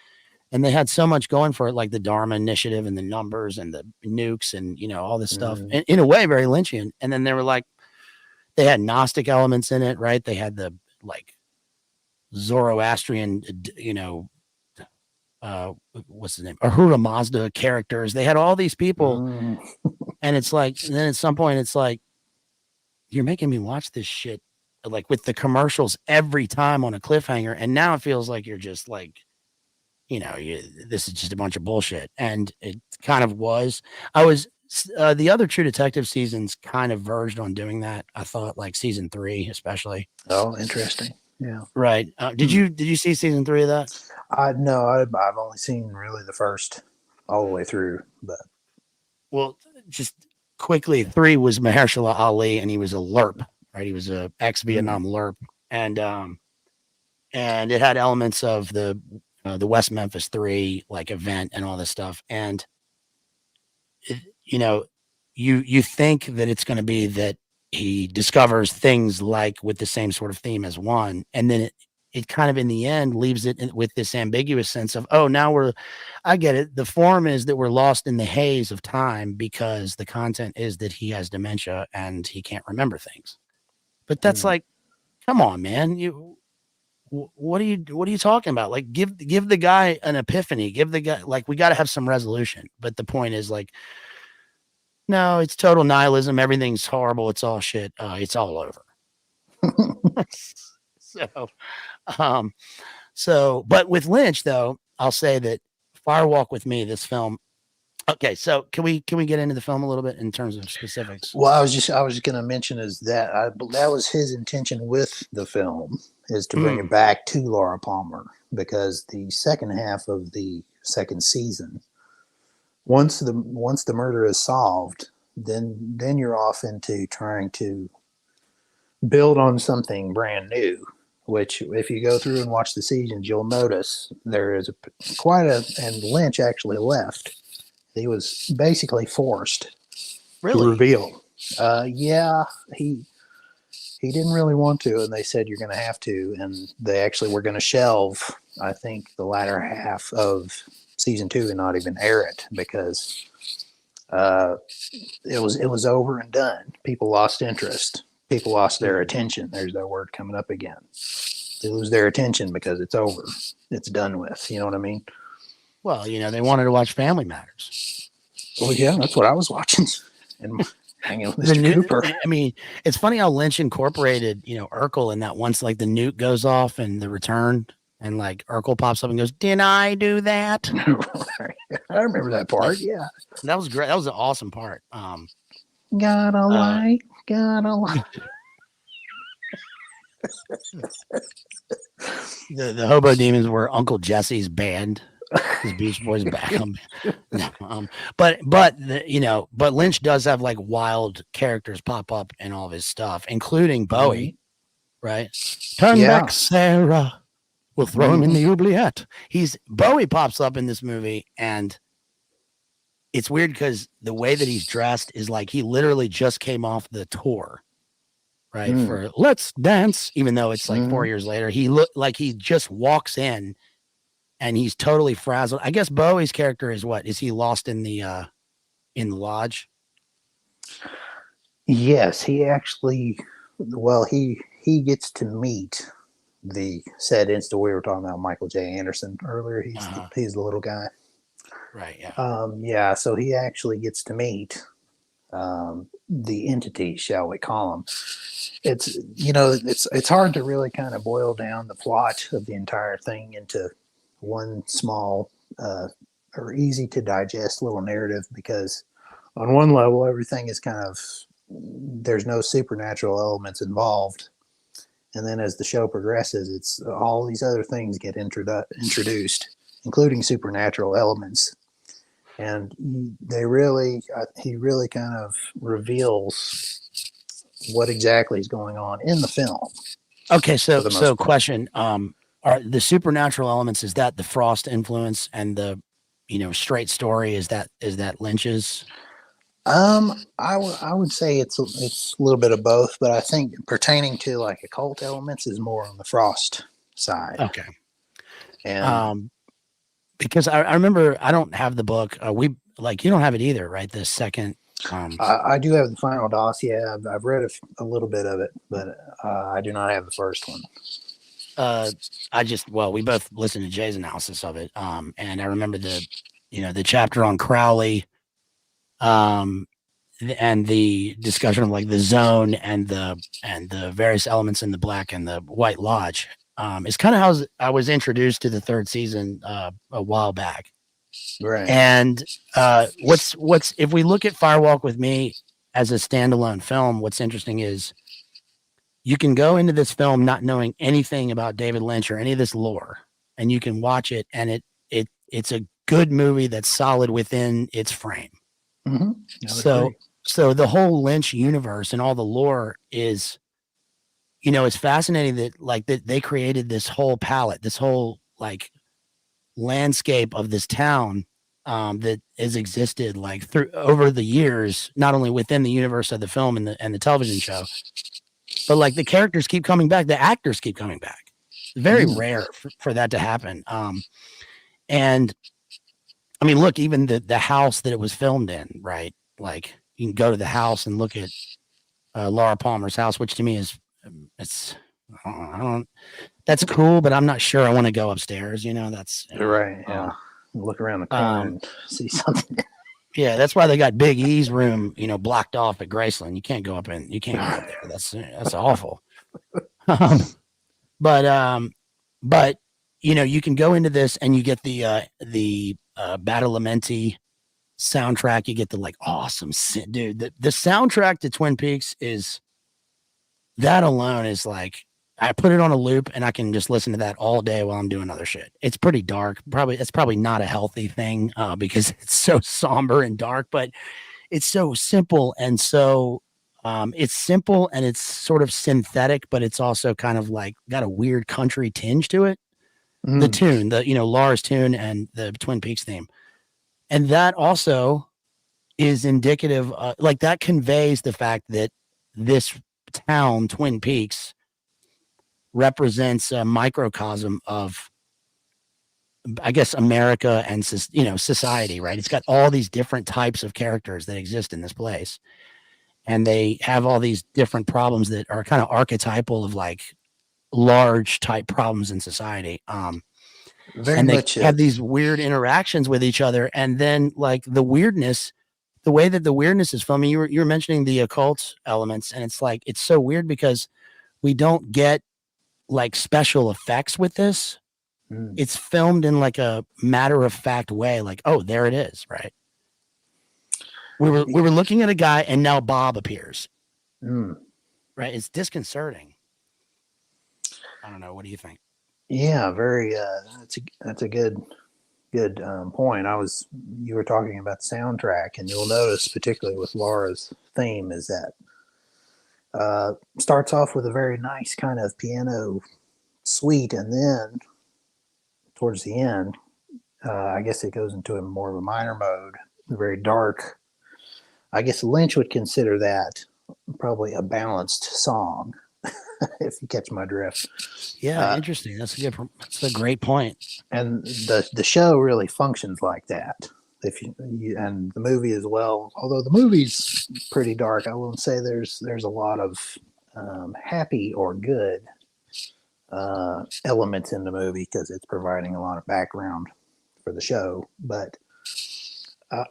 Speaker 3: And they had so much going for it, like the Dharma Initiative and the numbers and the nukes and, all this stuff. And in a way, very Lynchian. And then they were like, they had Gnostic elements in it, right? They had the like Zoroastrian, what's his name? Ahura Mazda characters. They had all these people. And it's like, and then at some point, it's like, you're making me watch this shit, like with the commercials every time on a cliffhanger. And now it feels like you're just like, this is just a bunch of bullshit. And it kind of was. The other True Detective seasons kind of verged on doing that. I thought like season 3, especially.
Speaker 2: Oh, interesting. Yeah.
Speaker 3: Right. Did you see season 3 of that?
Speaker 2: No, I've only seen really the first all the way through, but.
Speaker 3: Well, just quickly, 3 was Mahershala Ali, and he was a LERP, right? He was a ex-Vietnam LERP. And it had elements of the West Memphis 3 like event and all this stuff. And you think that it's going to be that he discovers things like with the same sort of theme as 1, and then it kind of in the end leaves it with this ambiguous sense of, oh, now I get it. The form is that we're lost in the haze of time because the content is that he has dementia and he can't remember things. But that's like, come on, man. What are you talking about? Like, give the guy an epiphany. Give the guy, like, we got to have some resolution. But the point is, like, no, it's total nihilism. Everything's horrible. It's all shit. It's all over. So, but with Lynch, though, I'll say that Fire Walk with Me, this film. Okay, so can we get into the film a little bit in terms of specifics?
Speaker 2: Well, I was going to mention is that that was his intention with the film, is to bring it back to Laura Palmer, because the second half of the second season, once the murder is solved, then you're off into trying to build on something brand new. Which, if you go through and watch the seasons, you'll notice there is and Lynch actually left. He was basically forced to reveal. Yeah, he didn't really want to, and they said you're going to have to, and they actually were going to shelve, I think, the latter half of season 2 and not even air it, because it was over and done. People lost interest. People lost their attention. There's that word coming up again. They lose their attention because it's over. It's done with. You know what I mean?
Speaker 3: Well, they wanted to watch Family Matters.
Speaker 2: Well, yeah, that's what I was watching. And hanging with Mr. Cooper.
Speaker 3: I mean, it's funny how Lynch incorporated, Urkel in that once like the nuke goes off and the return, and like Urkel pops up and goes, "Didn't I do that?"
Speaker 2: I remember that part. Yeah,
Speaker 3: that was great. That was an awesome part.
Speaker 2: Gotta light.
Speaker 3: The Hobo Demons were Uncle Jesse's band. His Beach Boys back. But Lynch does have like wild characters pop up in all of his stuff, including Bowie, right? Turn back, Sarah. We'll throw him in the oubliette. Bowie pops up in this movie, and it's weird because the way that he's dressed is like he literally just came off the tour, right? For Let's Dance, even though it's like 4 years later. He looked like he just walks in and he's totally frazzled. I guess Bowie's character is what? Is he lost in the lodge?
Speaker 2: Yes, he actually, he gets to meet the said insta. We were talking about Michael J. Anderson earlier. He's the little guy.
Speaker 3: Right. Yeah.
Speaker 2: Yeah. So he actually gets to meet the entity, shall we call him? It's hard to really kind of boil down the plot of the entire thing into one small or easy to digest little narrative, because on one level everything is kind of, there's no supernatural elements involved, and then as the show progresses, it's all these other things get introduced, including supernatural elements. And he really kind of reveals what exactly is going on in the film.
Speaker 3: Okay, so question: are the supernatural elements, is that the Frost influence, and the straight story, is that Lynch's?
Speaker 2: I would say it's a little bit of both, but I think pertaining to like occult elements is more on the Frost side.
Speaker 3: Okay,
Speaker 2: and
Speaker 3: because I remember, I don't have the book. You don't have it either, right? The second.
Speaker 2: I do have the Final Dossier. I've read a little bit of it, but I do not have the first one.
Speaker 3: We both listened to Jay's analysis of it. And I remember the chapter on Crowley, and the discussion of like the zone and the various elements in the Black and the White Lodge. It's kind of how I was introduced to the third season a while back.
Speaker 2: Right.
Speaker 3: And what's if we look at Firewalk with Me as a standalone film, what's interesting is you can go into this film not knowing anything about David Lynch or any of this lore, and you can watch it, and it's a good movie that's solid within its frame.
Speaker 2: Mm-hmm.
Speaker 3: So the whole Lynch universe and all the lore is, it's fascinating that they created this whole palette, this whole like landscape of this town that has existed like through over the years, not only within the universe of the film and the television show, but like the characters keep coming back, the actors keep coming back. Very rare for that to happen. And I mean, look, even the house that it was filmed in, right? Like you can go to the house and look at Laura Palmer's house, which to me is that's cool, but I'm not sure I want to go upstairs. That's
Speaker 2: right. Yeah. Look around the corner and see something.
Speaker 3: Yeah, that's why they got Big E's room, blocked off at Graceland. You can't go up there. That's awful. But you know, you can go into this and you get the Badalamenti soundtrack. You get the like awesome dude. The soundtrack to Twin Peaks is that alone is like I put it on a loop and I can just listen to that all day while I'm doing other shit. It's pretty dark. It's probably not a healthy thing because it's so somber and dark, but it's so simple and so it's simple and it's sort of synthetic, but it's also kind of like got a weird country tinge to it. The tune, Laura's tune and the Twin Peaks theme. And that also is indicative, like that conveys the fact that this town, Twin Peaks, represents a microcosm of, I guess, America and, society, right? It's got all these different types of characters that exist in this place. And they have all these different problems that are kind of archetypal of like large type problems in society.
Speaker 2: Very
Speaker 3: and they
Speaker 2: much
Speaker 3: have these weird interactions with each other. And then like the weirdness, the way that the weirdness is filmed, you were mentioning the occult elements, and it's like, it's so weird because we don't get like special effects with this. It's filmed in like a matter of fact way. Like, oh, there it is. Right. We were looking at a guy and now Bob appears. Right. It's disconcerting. I don't know. What do you think?
Speaker 2: Yeah, very. That's a good point. You were talking about the soundtrack, and you'll notice, particularly with Laura's theme, is that starts off with a very nice kind of piano suite, and then towards the end, I guess it goes into a more of a minor mode, very dark. I guess Lynch would consider that probably a balanced song. If you catch my drift.
Speaker 3: Yeah, interesting. That's a great point.
Speaker 2: And the show really functions like that. If you and the movie as well, although the movie's pretty dark, I won't say there's a lot of happy or good elements in the movie because it's providing a lot of background for the show. But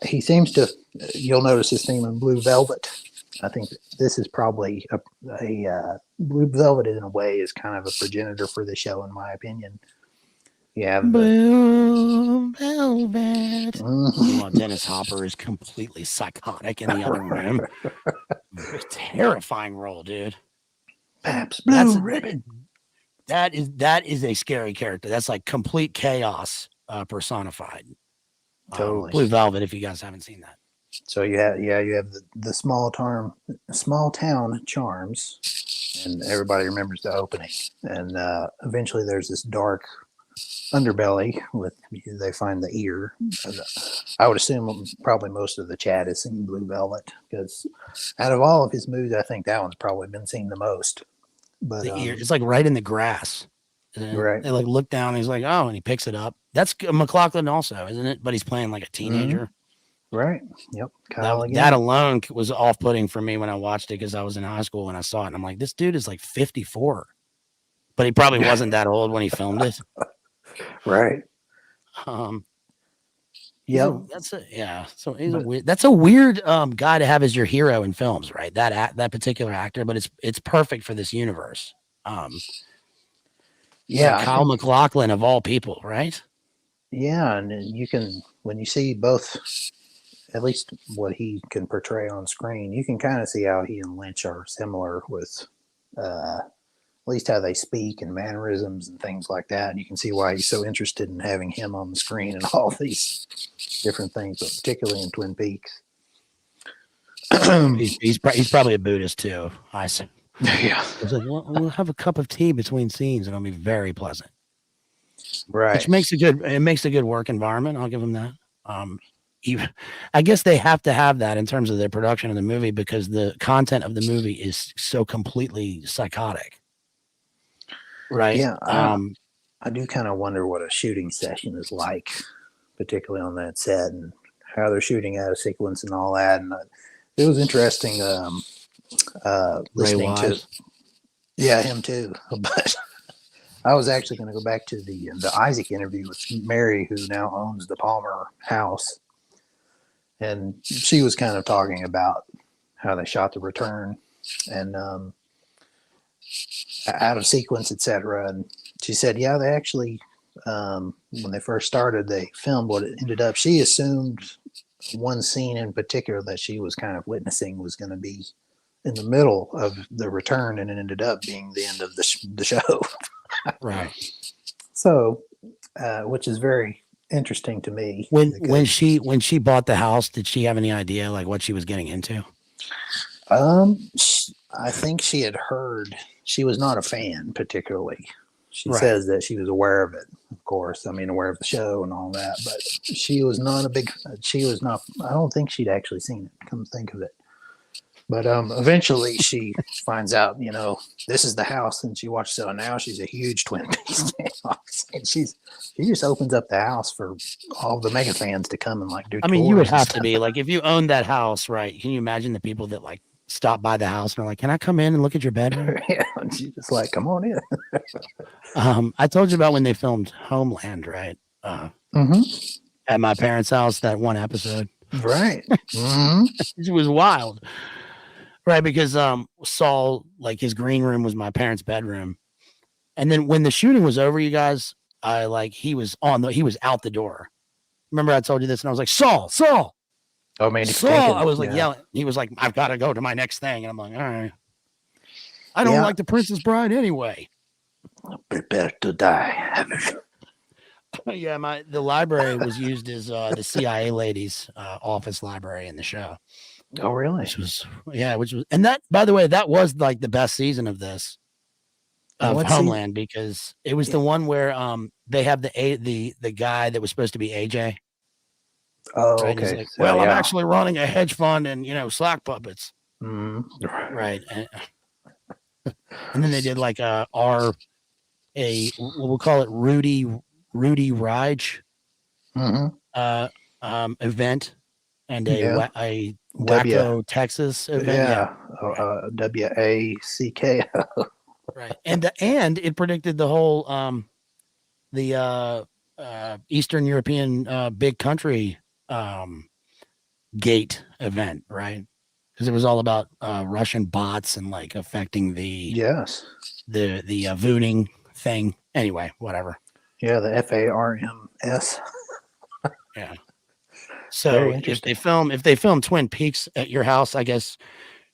Speaker 2: he seems to. You'll notice his theme in Blue Velvet. I think this is probably a Blue Velvet in a way is kind of a progenitor for the show, in my opinion. You have
Speaker 3: Blue Velvet. While Dennis Hopper is completely psychotic in the other room. Terrifying role, dude.
Speaker 2: Pabst Blue Ribbon.
Speaker 3: That is a scary character. That's like complete chaos personified.
Speaker 2: Totally.
Speaker 3: Blue Velvet, if you guys haven't seen that.
Speaker 2: So you have the small town charms, and everybody remembers the opening. And eventually, there's this dark underbelly with they find the ear. I would assume probably most of the chat has seen Blue Velvet because out of all of his movies, I think that one's probably been seen the most. But
Speaker 3: the ear, it's like right in the grass.
Speaker 2: Right.
Speaker 3: They like look down. And he's like, oh, and he picks it up. That's McLaughlin also, isn't it? But he's playing like a teenager.
Speaker 2: Right. Yep.
Speaker 3: That alone was off-putting for me when I watched it because I was in high school when I saw it. And I'm like, this dude is like 54, but he probably wasn't that old when he filmed it.
Speaker 2: Right.
Speaker 3: Yeah. So that's a weird guy to have as your hero in films, right? That particular actor, but it's perfect for this universe.
Speaker 2: Yeah.
Speaker 3: Kyle MacLachlan of all people, right?
Speaker 2: Yeah, and you can when you see both. At least what he can portray on screen, you can kind of see how he and Lynch are similar with at least how they speak and mannerisms and things like that. And you can see why he's so interested in having him on the screen and all these different things, but particularly in Twin Peaks.
Speaker 3: he's probably a Buddhist too, I see.
Speaker 2: Yeah.
Speaker 3: It's like, we'll have a cup of tea between scenes and it'll be very pleasant.
Speaker 2: Right.
Speaker 3: Which makes a good work environment. I'll give him that. I guess they have to have that in terms of their production of the movie because the content of the movie is so completely psychotic. Right.
Speaker 2: Yeah. I do kind of wonder what a shooting session is like, particularly on that set and how they're shooting out of sequence and all that. And it was interesting listening to, him too. But I was actually going to go back to the Isaac interview with Mary, who now owns the Palmer house. And she was kind of talking about how they shot The Return and out of sequence, etc. And she said, yeah, they actually when they first started, they filmed what it ended up. She assumed one scene in particular that she was kind of witnessing was going to be in the middle of the return, and it ended up being the end of the show.
Speaker 3: Right.
Speaker 2: So, which is very interesting to me.
Speaker 3: When she bought the house, did she have any idea like what she was getting into?
Speaker 2: I think she had heard. She was not a fan particularly. She
Speaker 3: Right.
Speaker 2: says that she was aware of it, of course. I mean, aware of the show and all that, but she was not a big. She was not. I don't think she'd actually seen it. Come to think of it. But eventually she finds out, this is the house, and she watches it. And now she's a huge Twin Peaks fan, and she just opens up the house for all the mega fans to come and like do.
Speaker 3: I mean, you would
Speaker 2: tours and
Speaker 3: have to
Speaker 2: stuff.
Speaker 3: be like, if you owned that house, right? Can you imagine the people that like stop by the house and are like, "Can I come in and look at your bedroom?"
Speaker 2: Yeah, and she's just like, come on in.
Speaker 3: I told you about when they filmed Homeland, right? At my parents' house, that one episode.
Speaker 2: Right.
Speaker 3: It was wild. Right, because Saul, like his green room was my parents' bedroom. And then when the shooting was over, you guys, he was out the door. Remember I told you this, and I was like, Saul.
Speaker 2: Oh man,
Speaker 3: Saul. I was like yelling. He was like, I've got to go to my next thing. And I'm like, all right. I don't like the Princess Bride anyway.
Speaker 2: Prepare to die.
Speaker 3: Yeah, the library was used as the CIA lady's office library in the show.
Speaker 2: Oh, really?
Speaker 3: Which was, and that, by the way, that was like the best season of this, of Homeland, because it was the one where they have the guy that was supposed to be AJ.
Speaker 2: Oh,
Speaker 3: right?
Speaker 2: okay.
Speaker 3: Like, well, I'm actually running a hedge fund and sock puppets. Right. And then they did like we'll call it Rudy Raj event. And a Waco, Texas event.
Speaker 2: WACKO.
Speaker 3: Right. And it predicted the whole the Eastern European big country gate event, right? Because it was all about Russian bots and like affecting the voting thing. Anyway, whatever.
Speaker 2: Yeah, the FARMS.
Speaker 3: Yeah. So if they film Twin Peaks at your house, I guess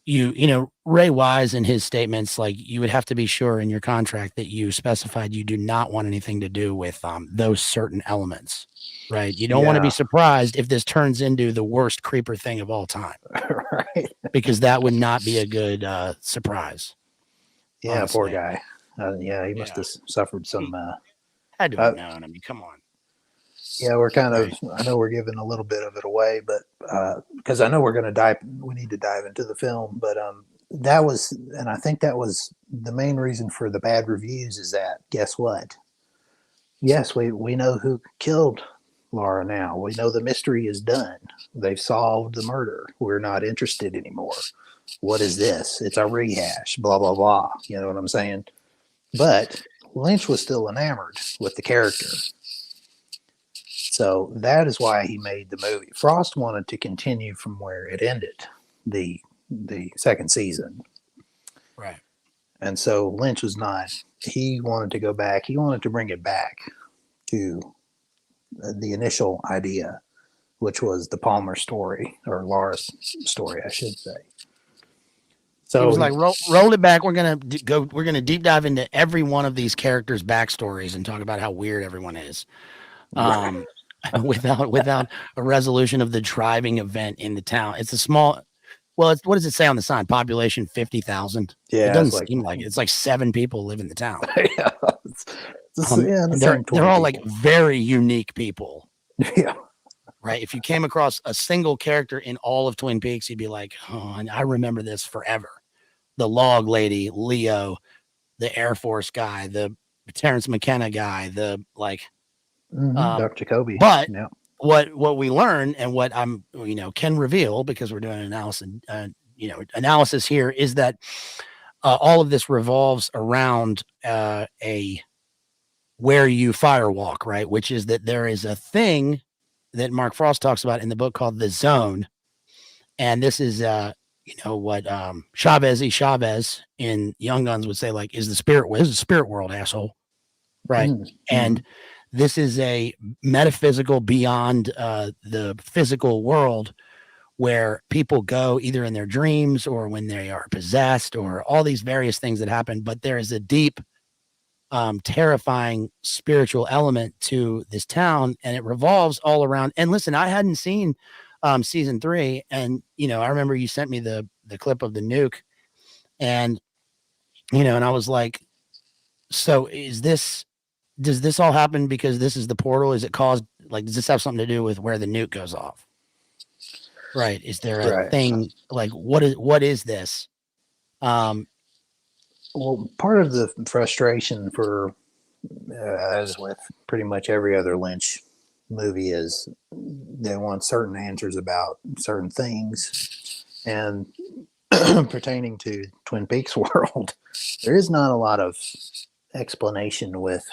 Speaker 3: Ray Wise in his statements, like you would have to be sure in your contract that you specified you do not want anything to do with those certain elements, right? You don't want to be surprised if this turns into the worst creeper thing of all time,
Speaker 2: right?
Speaker 3: Because that would not be a good surprise.
Speaker 2: Yeah,
Speaker 3: honestly.
Speaker 2: Poor guy. He must have suffered some.
Speaker 3: Had to have known. I mean, come on.
Speaker 2: Yeah, we're kind of. I know we're giving a little bit of it away, but because I know we need to dive into the film. But that was, and I think that was the main reason for the bad reviews. Is that guess what? Yes, we know who killed Laura. Now we know the mystery is done. They've solved the murder. We're not interested anymore. What is this? It's a rehash. Blah blah blah. You know what I'm saying? But Lynch was still enamored with the character. So that is why he made the movie. Frost wanted to continue from where it ended, the second season.
Speaker 3: Right.
Speaker 2: And so Lynch was not. He wanted to go back. He wanted to bring it back to the initial idea, which was the Palmer story, or Laura's story, I should say. So
Speaker 3: it was like roll it back. We're gonna deep dive into every one of these characters' backstories and talk about how weird everyone is. Without a resolution of the driving event in the town. It's a small. Well, what does it say on the sign? Population 50,000.
Speaker 2: Yeah,
Speaker 3: it doesn't seem like it. It's like 7 people live in the town. They're all like very unique people.
Speaker 2: Yeah.
Speaker 3: Right. If you came across a single character in all of Twin Peaks, you'd be like, oh, and I remember this forever. The log lady, Leo, the Air Force guy, the Terrence McKenna guy, the like.
Speaker 2: Dr. Jacoby.
Speaker 3: But what we learn and what I'm can reveal, because we're doing an analysis here, is that all of this revolves around a where you firewalk, right? Which is that there is a thing that Mark Frost talks about in the book called the zone, and this is what Chavez in Young Guns would say, like, is the spirit world, asshole, right? And This is a metaphysical beyond the physical world where people go either in their dreams or when they are possessed or all these various things that happen. But there is a deep, terrifying spiritual element to this town, and it revolves all around. And listen, I hadn't seen season 3, and I remember you sent me the clip of the nuke, and and I was like, so does this all happen because this is the portal? Is it caused, like, does this have something to do with where the nuke goes off? Right. Is there a thing, like, what is this?
Speaker 2: Well, part of the frustration for, as with pretty much every other Lynch movie, is they want certain answers about certain things. And pertaining to Twin Peaks world, there is not a lot of explanation with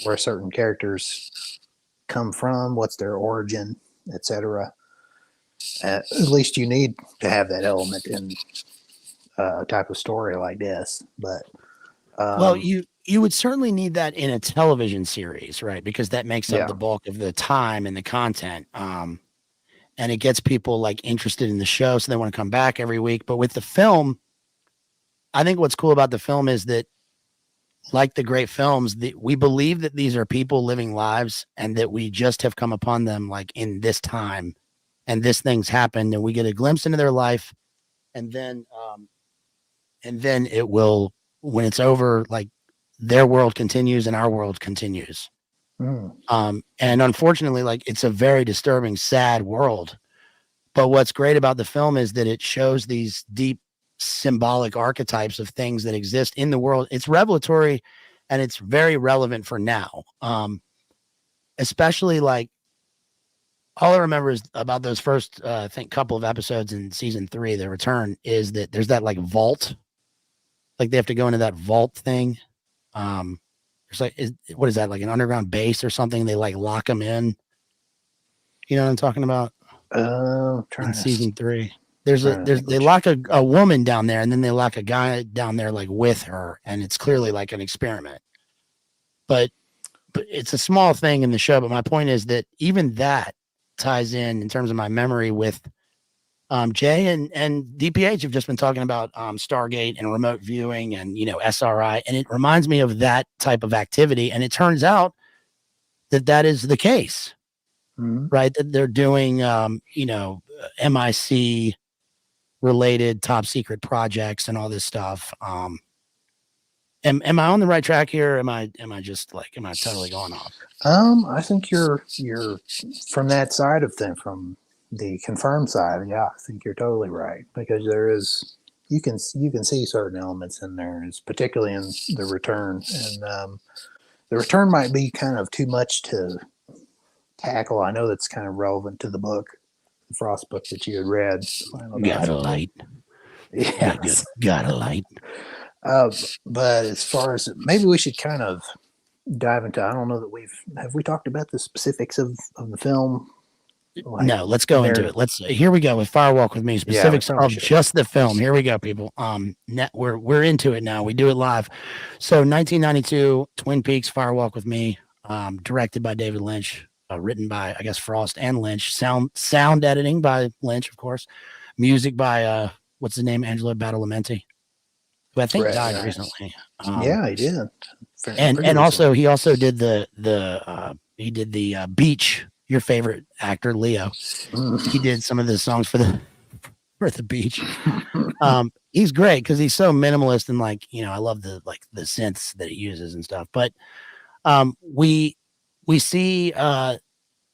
Speaker 2: where certain characters come from, what's their origin, etc. At least you need to have that element in a type of story like this. But
Speaker 3: well, you would certainly need that in a television series, right? Because that makes up the bulk of the time and the content. And it gets people like interested in the show, so they want to come back every week. But with the film, I think what's cool about the film is that, like the great films, we believe that these are people living lives and that we just have come upon them like in this time, and this thing's happened, and we get a glimpse into their life, and then it will, when it's over, like their world continues and our world continues. And unfortunately, like, it's a very disturbing, sad world. But what's great about the film is that it shows these deep symbolic archetypes of things that exist in the world. It's revelatory and it's very relevant for now. Especially, like, all I remember is about those first, I think, couple of episodes in season 3, The Return, is that there's that like vault, like they have to go into that vault thing. It's like, what is that, like an underground base or something? They like lock them in. You know what I'm talking about? In season 3, they lock a woman down there, and then they lock a guy down there like with her, and it's clearly like an experiment. But it's a small thing in the show. But my point is that even that ties in terms of my memory with Jay and DPH have just been talking about Stargate and remote viewing and SRI, and it reminds me of that type of activity. And it turns out that is the case, right? That they're doing MIC related top secret projects and all this stuff. Am I on the right track here? Am I just like, am I totally going off?
Speaker 2: I think you're from that side of things, from the confirmed side. Yeah, I think you're totally right, because there is, you can see certain elements in there, particularly in The Return, and The Return might be kind of too much to tackle. I know that's kind of relevant to the book, the Frost book that you had read.
Speaker 3: Got a light.
Speaker 2: Yeah,
Speaker 3: got a light.
Speaker 2: But as far as, maybe we should kind of dive into, I don't know that have we talked about the specifics of the film? Like,
Speaker 3: no, let's go into it. Here we go with Firewalk with Me. Specifics of just the film. Here we go, people. We're into it now. We do it live. So 1992, Twin Peaks, Firewalk with Me, directed by David Lynch, written by, I guess, Frost and Lynch. Sound editing by Lynch, of course. Music by what's his name? Angelo Badalamenti, who I think died recently.
Speaker 2: Yeah, he did.
Speaker 3: And also he also did the Beach. Your favorite actor, Leo. He did some of the songs for the Beach. He's great because he's so minimalist, and like, I love the synths that he uses and stuff. But we see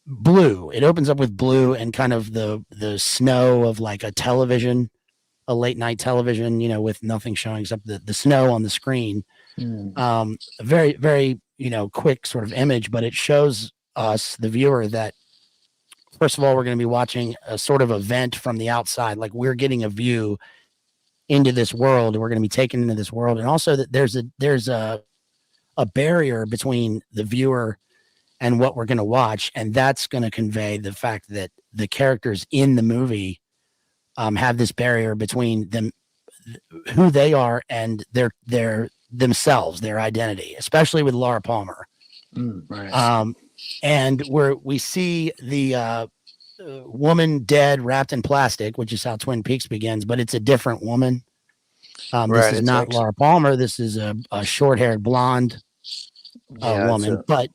Speaker 3: blue. It opens up with blue and kind of the snow of like a late night television, with nothing showing except the snow on the screen. A very, very, quick sort of image, but it shows us, the viewer, that first of all, we're going to be watching a sort of event from the outside. Like, we're getting a view into this world, and we're going to be taken into this world. And also that there's a barrier between the viewer and what we're going to watch. And that's going to convey the fact that the characters in the movie have this barrier between them, who they are, and their themselves, their identity, especially with Laura Palmer.
Speaker 2: Right.
Speaker 3: And where we see the woman dead wrapped in plastic, which is how Twin Peaks begins, but it's a different woman. This
Speaker 2: Right,
Speaker 3: is
Speaker 2: it's
Speaker 3: not
Speaker 2: actually-
Speaker 3: Laura Palmer. This is a short-haired blonde
Speaker 2: Yeah, it's
Speaker 3: woman.
Speaker 2: a-
Speaker 3: But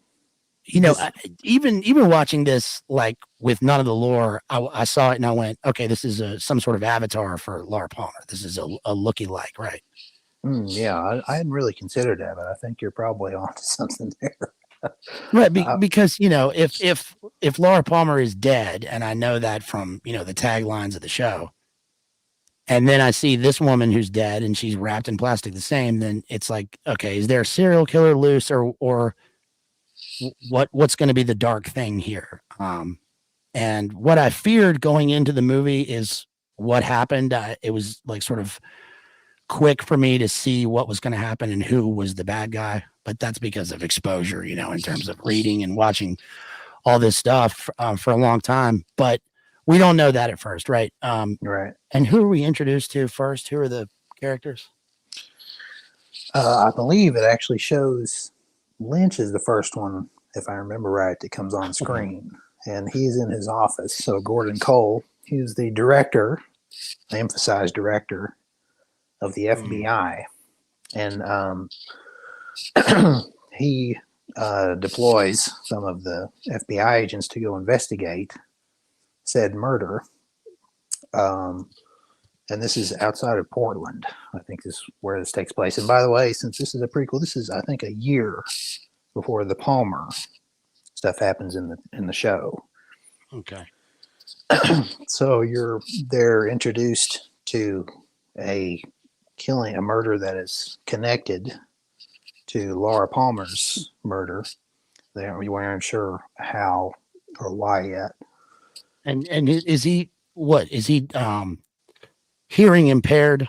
Speaker 3: you know,
Speaker 2: this-
Speaker 3: even watching this, like with none of the lore, I saw it and I went, okay, this is some sort of avatar for Laura Palmer. This is a looky like, right?
Speaker 2: yeah, I hadn't really considered that, but I think you're probably onto something there.
Speaker 3: Right, because you know, if Laura Palmer is dead, and I know that from, you know, the taglines of the show, and then I see this woman who's dead and she's wrapped in plastic the same, then it's like, okay, is there a serial killer loose, or what's going to be the dark thing here? And what I feared going into the movie is what happened. It was like sort of quick for me to see what was going to happen and who was the bad guy, but that's because of exposure, you know, in terms of reading and watching all this stuff for a long time. But we don't know that at first, right?
Speaker 2: Right.
Speaker 3: And who are we introduced to first? Who are the characters?
Speaker 2: I believe it actually shows Lynch is the first one, if I remember right, that comes on screen. And he's in his office. So Gordon Cole, he's the director, I emphasize director, of the FBI. And he deploys some of the FBI agents to go investigate said murder. And this is outside of Portland. I think this is where this takes place. And by the way, since this is a prequel, this is, I think, a year before the Palmer stuff happens in the show.
Speaker 3: Okay.
Speaker 2: So they're introduced to a murder that is connected to Laura Palmer's murder. We weren't sure how or why yet.
Speaker 3: And is he hearing impaired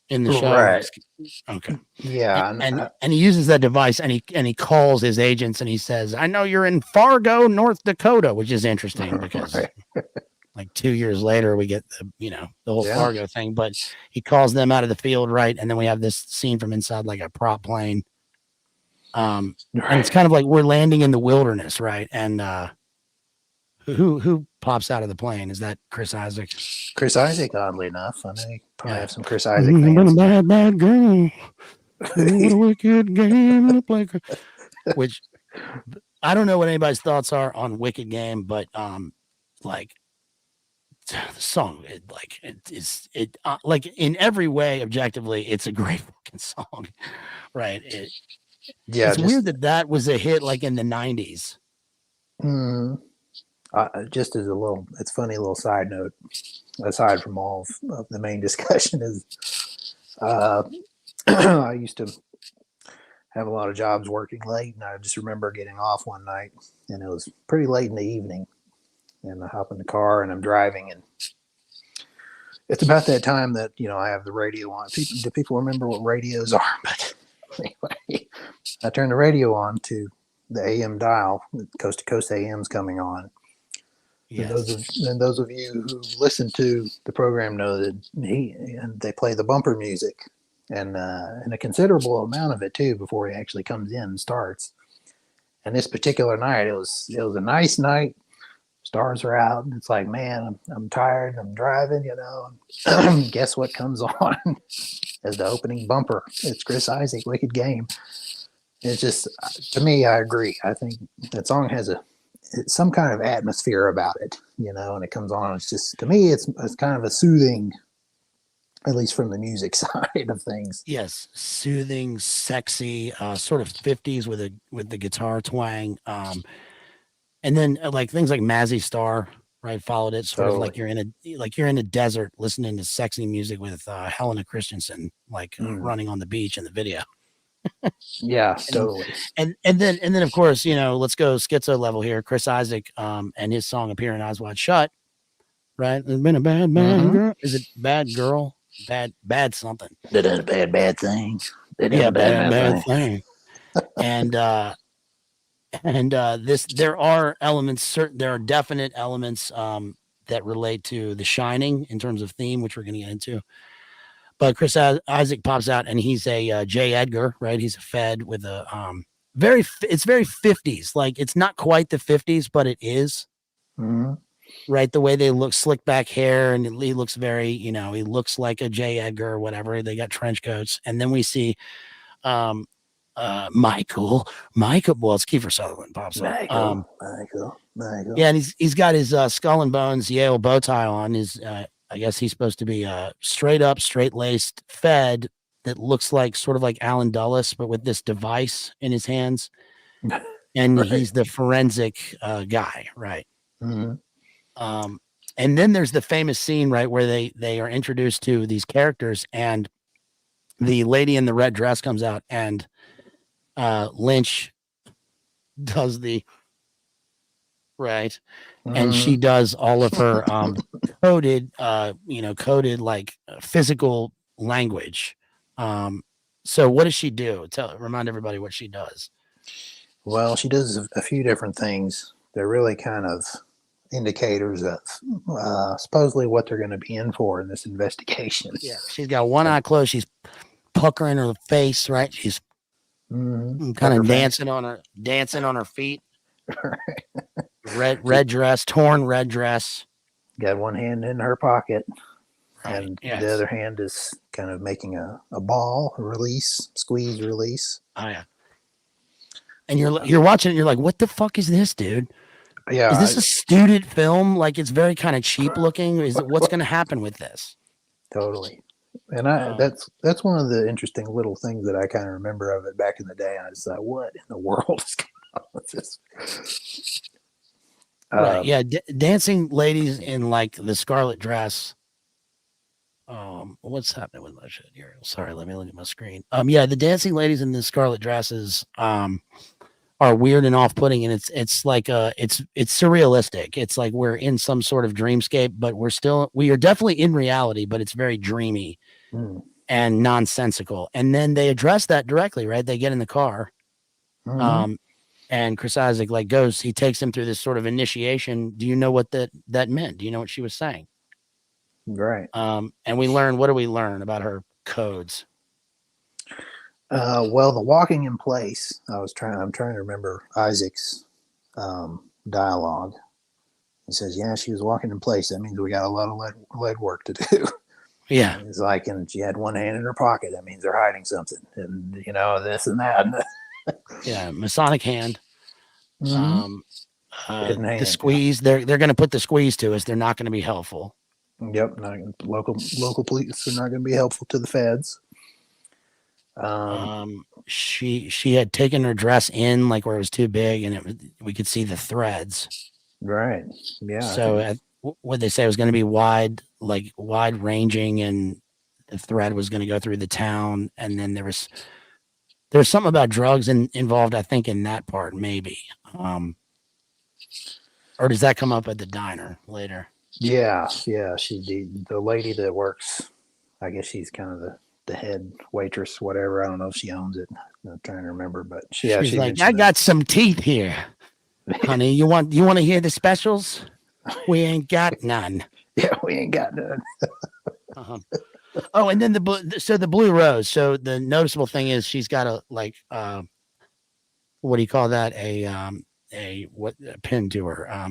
Speaker 3: in the show?
Speaker 2: Right.
Speaker 3: Okay.
Speaker 2: Yeah.
Speaker 3: And he uses that device and he calls his agents and he says, I know you're in Fargo, North Dakota, which is interesting because
Speaker 2: right.
Speaker 3: like 2 years later we get the whole Fargo thing, but he calls them out of the field, right? And then we have this scene from inside like a prop plane. And it's kind of like we're landing in the wilderness, right? And who pops out of the plane? Is that Chris Isaac?
Speaker 2: Chris Isaac, oddly enough. I know you probably have some Chris Isaac fans.
Speaker 3: Been a bad girl. What a wicked game to play. Which I don't know what anybody's thoughts are on Wicked Game, but like the song, like in every way, objectively, it's a great fucking song, right? It's weird that was a hit like in the 90s.
Speaker 2: Just as it's funny little side note, aside from all of the main discussion, is I used to have a lot of jobs working late, and I just remember getting off one night, and it was pretty late in the evening, and I hop in the car and I'm driving, and it's about that time that I have the radio on. Do people remember what radios are? But anyway, I turn the radio on to the AM dial, coast to coast AM's coming on. Yes. And those of you who listen to the program know that they play the bumper music, and a considerable amount of it too before he actually comes in and starts. And this particular night, it was a nice night. Stars are out. It's like, man, I'm tired. I'm driving. Guess what comes on as the opening bumper? It's Chris Isaac, Wicked Game. It's just, to me, I agree. I think that song has some kind of atmosphere about it, and it comes on. It's just, to me, it's kind of a soothing, at least from the music side of things.
Speaker 3: Yes, soothing, sexy, sort of 50s with the guitar twang, and then like things like Mazzy Star, right, followed it. Sort of like you're in a desert listening to sexy music with Helena Christensen, like running on the beach in the video.
Speaker 2: Yeah, totally.
Speaker 3: And then of course, let's go schizo level here. Chris Isaac and his song Appear in Eyes Wide Shut, right? There's been a bad girl. Is it bad girl? Bad something.
Speaker 2: They done a bad thing. They done
Speaker 3: yeah,
Speaker 2: a bad
Speaker 3: thing. And there are elements, there are definite elements that relate to The Shining in terms of theme, which we're going to get into. But Chris Isaac pops out, and he's a J. Edgar, right? He's a Fed with a it's very 50s. Like it's not quite the 50s, but it is.
Speaker 2: Mhm.
Speaker 3: Right, the way they look, slick back hair, and he looks very, he looks like a J. Edgar or whatever. They got trench coats, and then we see Michael. Well, it's Kiefer Sutherland pops up.
Speaker 2: Michael.
Speaker 3: Yeah, and he's got his skull and bones Yale bow tie on. His I guess he's supposed to be straight up, straight laced, fed that looks like sort of like Alan Dulles, but with this device in his hands. And
Speaker 2: Right.
Speaker 3: he's the forensic guy, right?
Speaker 2: Mhm.
Speaker 3: And then there's the famous scene, right, where they are introduced to these characters, and the lady in the red dress comes out, and Lynch does the right, and she
Speaker 2: Mhm.
Speaker 3: does all of her coded, like physical language. So what does she do? Remind everybody what she does.
Speaker 2: Well, she does a few different things. They're really kind of indicators of supposedly what they're going to be in for in this investigation.
Speaker 3: Yeah, she's got one eye closed. She's puckering her face, right? She's kind of dancing on her feet. red dress, torn red dress.
Speaker 2: Got one hand in her pocket,
Speaker 3: Right.
Speaker 2: and
Speaker 3: Yes.
Speaker 2: the other hand is kind of making a ball, squeeze, release.
Speaker 3: Oh yeah. And you're watching it, you're like, what the fuck is this, dude?
Speaker 2: Yeah.
Speaker 3: Is this a student film? Like it's very kind of cheap looking. What's going to happen with this?
Speaker 2: Totally. And that's one of the interesting little things that I kind of remember of it back in the day. I was like, what in the world is going on with this?
Speaker 3: Right. Yeah. Dancing ladies in like the scarlet dress. What's happening with my shit here? Sorry, let me look at my screen. Yeah, the dancing ladies in the scarlet dresses are weird and off-putting, and it's like it's surrealistic. It's like we're in some sort of dreamscape, but we are definitely in reality, but it's very dreamy and nonsensical. And then they address that directly, right? They get in the car. And Chris Isaac he takes him through this sort of initiation. Do you know what that meant? Do you know what she was saying?
Speaker 2: Right.
Speaker 3: And what do we learn about her codes?
Speaker 2: Well, the walking in place, I'm trying to remember Isaac's dialogue. He says, yeah, she was walking in place. That means we got a lot of lead work to do.
Speaker 3: Yeah.
Speaker 2: It's like, and she had one hand in her pocket. That means they're hiding something. And, this and that.
Speaker 3: Yeah. Masonic hand. The squeeze, they're going to put the squeeze to us. They're not going to be helpful.
Speaker 2: Yep. Local police are not going to be helpful to the feds.
Speaker 3: She had taken her dress in like where it was too big, and we could see the threads.
Speaker 2: Right. Yeah.
Speaker 3: So what they say it was going to be wide ranging, and the thread was going to go through the town. And then there's something about drugs involved, I think, in that part, maybe. Or does that come up at the diner later?
Speaker 2: Yeah. The lady that works, I guess she's kind of the head waitress, whatever. I don't know if she owns it. I'm trying to remember, but she's
Speaker 3: like, I got some teeth here, honey. You want to hear the specials? We ain't got none.
Speaker 2: Yeah, we ain't got none.
Speaker 3: Oh, and then the blue rose. So the noticeable thing is she's got a what do you call that? A pin to her?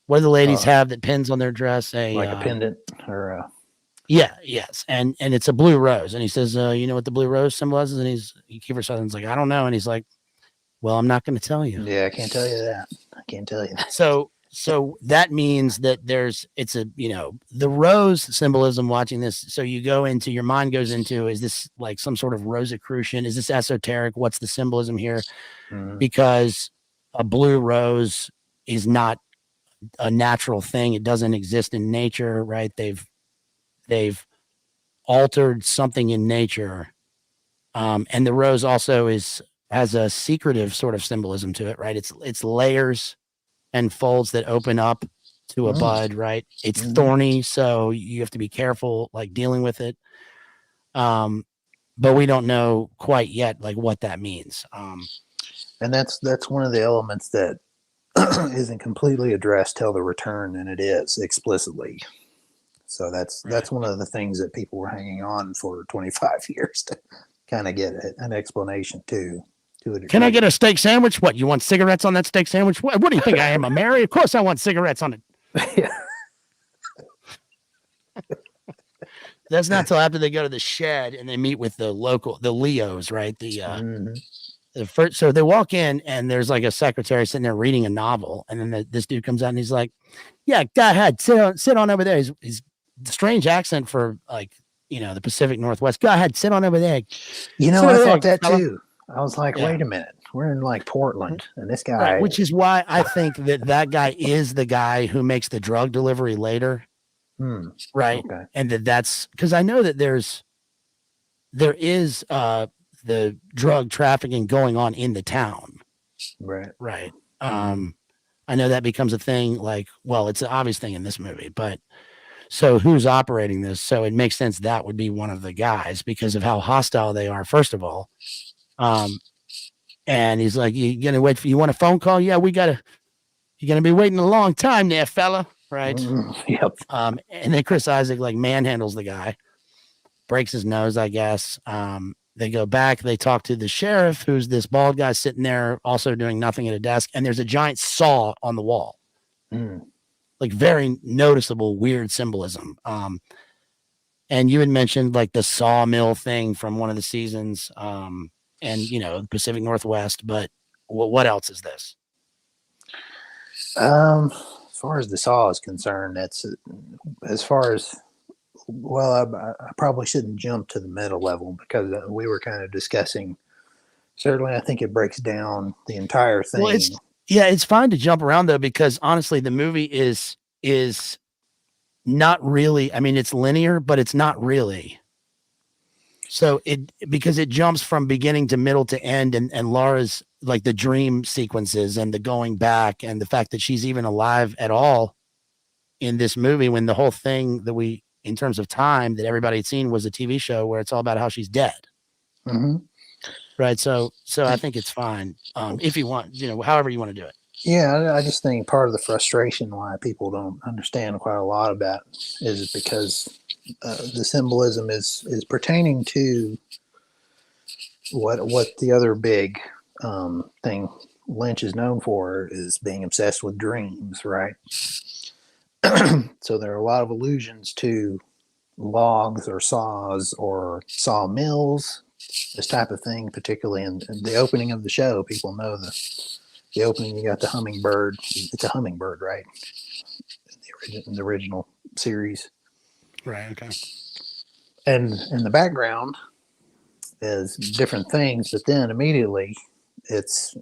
Speaker 3: What do the ladies have that pins on their dress?
Speaker 2: A pendant or a.
Speaker 3: Yeah, yes. And it's a blue rose. And he says, you know what the blue rose symbolizes? And Kiefer Sutherland's like, I don't know. And he's like, well, I'm not going to tell you.
Speaker 2: Yeah, I can't tell you that. I can't tell you that.
Speaker 3: So that means that the rose symbolism watching this. So your mind goes into, is this like some sort of Rosicrucian? Is this esoteric? What's the symbolism here? Because a blue rose is not a natural thing. It doesn't exist in nature, right? They've altered something in nature. And the rose also has a secretive sort of symbolism to it, right? It's layers and folds that open up to a bud, right? It's thorny, so you have to be careful, like dealing with it. But we don't know quite yet, like what that means.
Speaker 2: And that's one of the elements that isn't completely addressed till the return, and it is explicitly. So that's one of the things that people were hanging on for 25 years to kind of get an explanation too. to a degree.
Speaker 3: Can I get a steak sandwich? What, you want cigarettes on that steak sandwich? What do you think I am, a Mary? Of course I want cigarettes on it.
Speaker 2: Yeah.
Speaker 3: That's not till after they go to the shed and they meet with the Leos, right?
Speaker 2: Mhm.
Speaker 3: The first, so they walk in and there's like a secretary sitting there reading a novel, and then this dude comes out and he's like, "Yeah, go ahead, sit on over there." He's strange accent for, like, the Pacific Northwest. Go ahead, sit on over there.
Speaker 2: You know,
Speaker 3: Sit
Speaker 2: I
Speaker 3: over
Speaker 2: thought
Speaker 3: there,
Speaker 2: that
Speaker 3: fella.
Speaker 2: too. I was like,
Speaker 3: Yeah.
Speaker 2: wait a minute, we're in like Portland, and this guy,
Speaker 3: Right, which is why I think that guy is the guy who makes the drug delivery later, right?
Speaker 2: okay,
Speaker 3: And that's because I know that there is the drug trafficking going on in the town.
Speaker 2: right.
Speaker 3: Right. I know that becomes a thing, like, well, it's an obvious thing in this movie, but so who's operating this? So it makes sense that would be one of the guys because of how hostile they are, first of all. And he's like, you want a phone call? Yeah, you're gonna be waiting a long time there, fella. Right.
Speaker 2: Yep.
Speaker 3: And then Chris Isaac like manhandles the guy, breaks his nose, I guess. They go back, they talk to the sheriff, who's this bald guy sitting there also doing nothing at a desk, and there's a giant saw on the wall. Like very noticeable, weird symbolism. And you had mentioned like the sawmill thing from one of the seasons, and the Pacific Northwest, but what else is this?
Speaker 2: As far as the saw is concerned, that's as far as I probably shouldn't jump to the meta level because we were kind of discussing. Certainly, I think it breaks down the entire thing.
Speaker 3: Well, it's fine to jump around though, because honestly, the movie is not really. I mean, it's linear, but it's not really. So because it jumps from beginning to middle to end, and Laura's like the dream sequences and the going back and the fact that she's even alive at all in this movie when the whole thing that in terms of time that everybody had seen was a TV show where it's all about how she's dead. Right. So I think it's fine. If you want, however you want to do it.
Speaker 2: Yeah, I just think part of the frustration why people don't understand quite a lot about is because the symbolism is pertaining to what the other big thing Lynch is known for is being obsessed with dreams, right? So there are a lot of allusions to logs or saws or sawmills, this type of thing, particularly in the opening of the show. People know the opening. You got the hummingbird. It's a hummingbird, right? In the original series.
Speaker 3: Right. Okay.
Speaker 2: And in the background is different things, but then immediately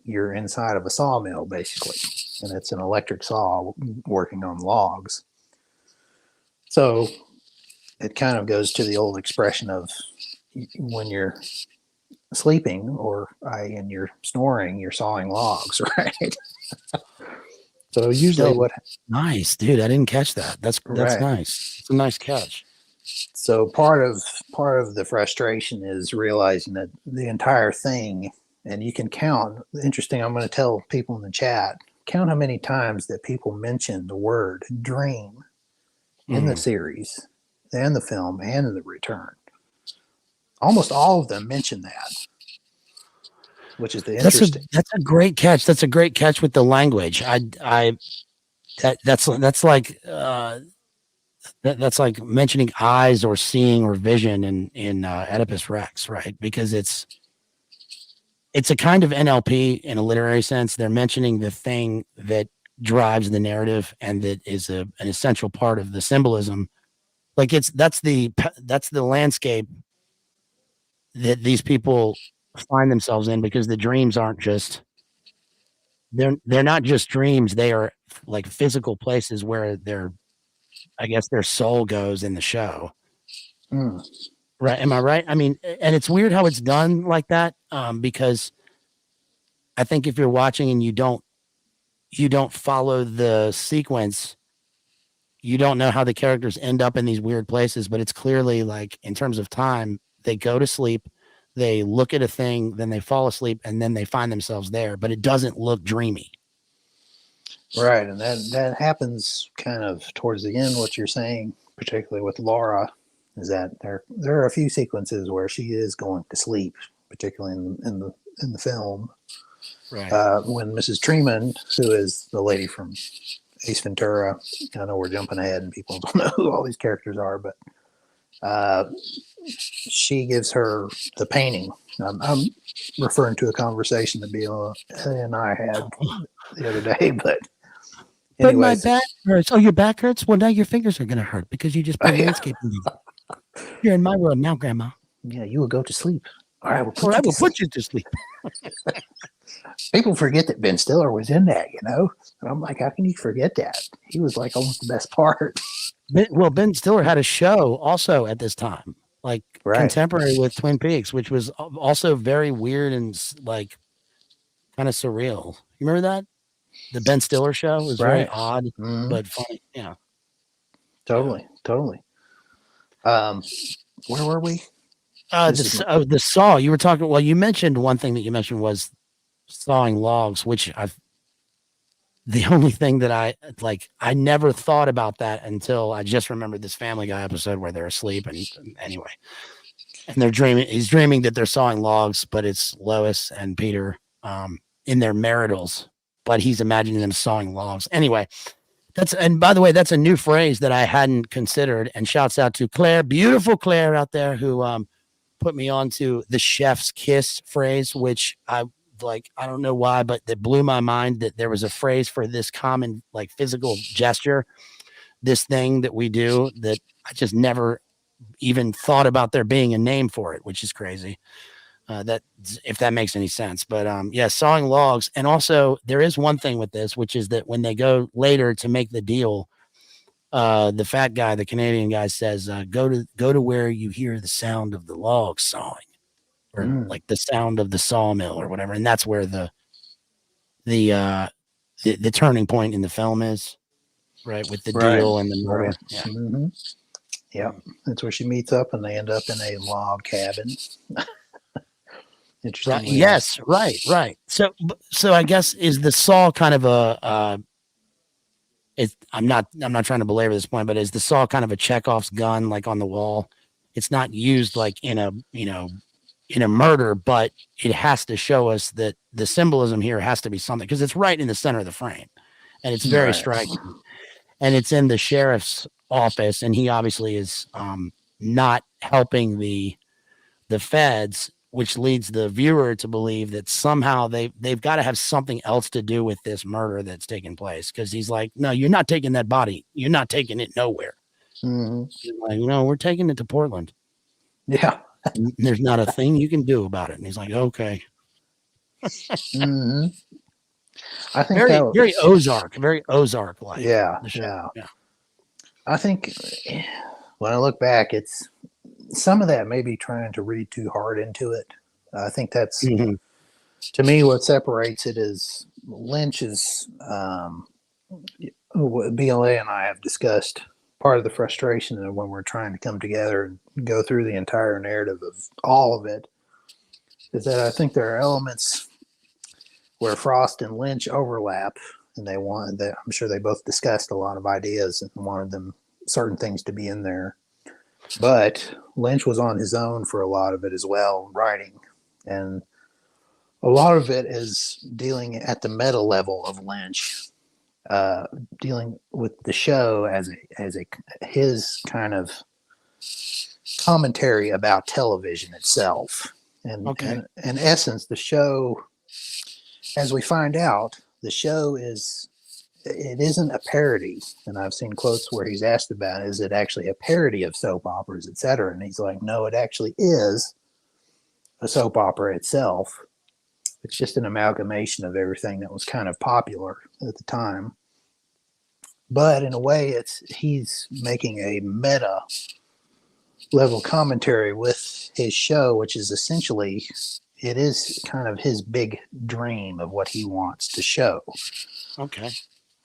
Speaker 2: you're inside of a sawmill basically, and it's an electric saw working on logs. So it kind of goes to the old expression of when you're sleeping and you're snoring, you're sawing logs, right? So usually
Speaker 3: nice, dude. I didn't catch that. That's
Speaker 2: right.
Speaker 3: Nice. It's a nice catch.
Speaker 2: So part of the frustration is realizing that the entire thing, and you can count. Interesting. I'm going to tell people in the chat, count how many times that people mention the word dream in the series and the film and in the return. Almost all of them mention that, which is the interesting.
Speaker 3: That's a great catch. That's a great catch with the language. That's like mentioning eyes or seeing or vision in Oedipus Rex, right? Because it's a kind of NLP in a literary sense. They're mentioning the thing that drives the narrative and that is an essential part of the symbolism. Like that's the landscape that these people find themselves in, because the dreams aren't just they're not just dreams. They are like physical places where I guess their soul goes in the show. Right. Am I right? I mean, and it's weird how it's done like that. Because I think if you're watching and you don't follow the sequence, you don't know how the characters end up in these weird places, but it's clearly like in terms of time, they go to sleep, they look at a thing, then they fall asleep, and then they find themselves there, but it doesn't look dreamy.
Speaker 2: Right. And that happens kind of towards the end. What you're saying, particularly with Laura, is that there are a few sequences where she is going to sleep, particularly in in the film.
Speaker 3: Right.
Speaker 2: When Mrs. Treeman, who is the lady from Ace Ventura, I know we're jumping ahead and people don't know who all these characters are, but she gives her the painting. I'm referring to a conversation that Bill and I had the other day, but
Speaker 3: But my
Speaker 2: anyways,
Speaker 3: back hurts. Oh, your back hurts? Well, now your fingers are going to hurt because you just put landscaping down. You're in my world now, Grandma.
Speaker 2: yeah, you will go to sleep. All right, we'll put
Speaker 3: Or
Speaker 2: you
Speaker 3: I
Speaker 2: to
Speaker 3: will
Speaker 2: sleep.
Speaker 3: put you to sleep.
Speaker 2: People forget that Ben Stiller was in that, And I'm like, how can you forget that? He was like almost the best part.
Speaker 3: Ben Stiller had a show also at this time, like contemporary with Twin Peaks, which was also very weird and like kind of surreal. You remember that? The Ben Stiller show was very odd, but funny. Yeah.
Speaker 2: Totally. Where were we?
Speaker 3: The saw you were talking. Well, you mentioned one thing that you mentioned was sawing logs, which the only thing that I never thought about that until I just remembered this Family Guy episode where they're asleep. And anyway, and he's dreaming that they're sawing logs, but it's Lois and Peter in their maritals, but he's imagining them sawing logs. Anyway, and by the way, that's a new phrase that I hadn't considered, and shouts out to Claire, beautiful Claire out there who put me on to the chef's kiss phrase, which I don't know why, but that blew my mind that there was a phrase for this common like physical gesture, this thing that we do that I just never even thought about there being a name for it, which is crazy. That if that makes any sense, but yeah, sawing logs. And also there is one thing with this, which is that when they go later to make the deal, the fat guy, the Canadian guy says, go to where you hear the sound of the logs sawing, or like the sound of the sawmill or whatever. And that's where the turning point in the film is, right? With the deal and the murder. Yeah.
Speaker 2: Mm-hmm. Yeah. That's where she meets up and they end up in a log cabin. Interesting.
Speaker 3: Right. Yes. Right. So I guess is the saw kind of I'm not trying to belabor this point, but is the saw kind of a Chekhov's gun, like on the wall? It's not used like in a murder, but it has to show us that the symbolism here has to be something, because it's right in the center of the frame and it's very striking, and it's in the sheriff's office, and he obviously is not helping the feds, which leads the viewer to believe that somehow they've got to have something else to do with this murder that's taking place. Because he's like, no, you're not taking that body. You're not taking it nowhere. He's like, no, we're taking it to Portland.
Speaker 2: Yeah.
Speaker 3: There's not a thing you can do about it. And he's like, okay.
Speaker 2: I think
Speaker 3: very Ozark like.
Speaker 2: Yeah. I think when I look back, it's some of that may be trying to read too hard into it. I think that's to me what separates it is Lynch is BLA and I have discussed part of the frustration of when we're trying to come together and go through the entire narrative of all of it is that I think there are elements where Frost and Lynch overlap, and I'm sure they both discussed a lot of ideas and wanted certain things to be in there. But Lynch was on his own for a lot of it as well, writing. And a lot of it is dealing at the meta level of Lynch, dealing with the show as his kind of commentary about television itself. And in essence, the show, as we find out, the show it isn't a parody. And I've seen quotes where he's asked about, is it actually a parody of soap operas, etc.? And he's like, no, it actually is a soap opera itself. It's just an amalgamation of everything that was kind of popular at the time. But in a way, he's making a meta level commentary with his show, which is essentially, it is kind of his big dream of what he wants to show.
Speaker 3: Okay.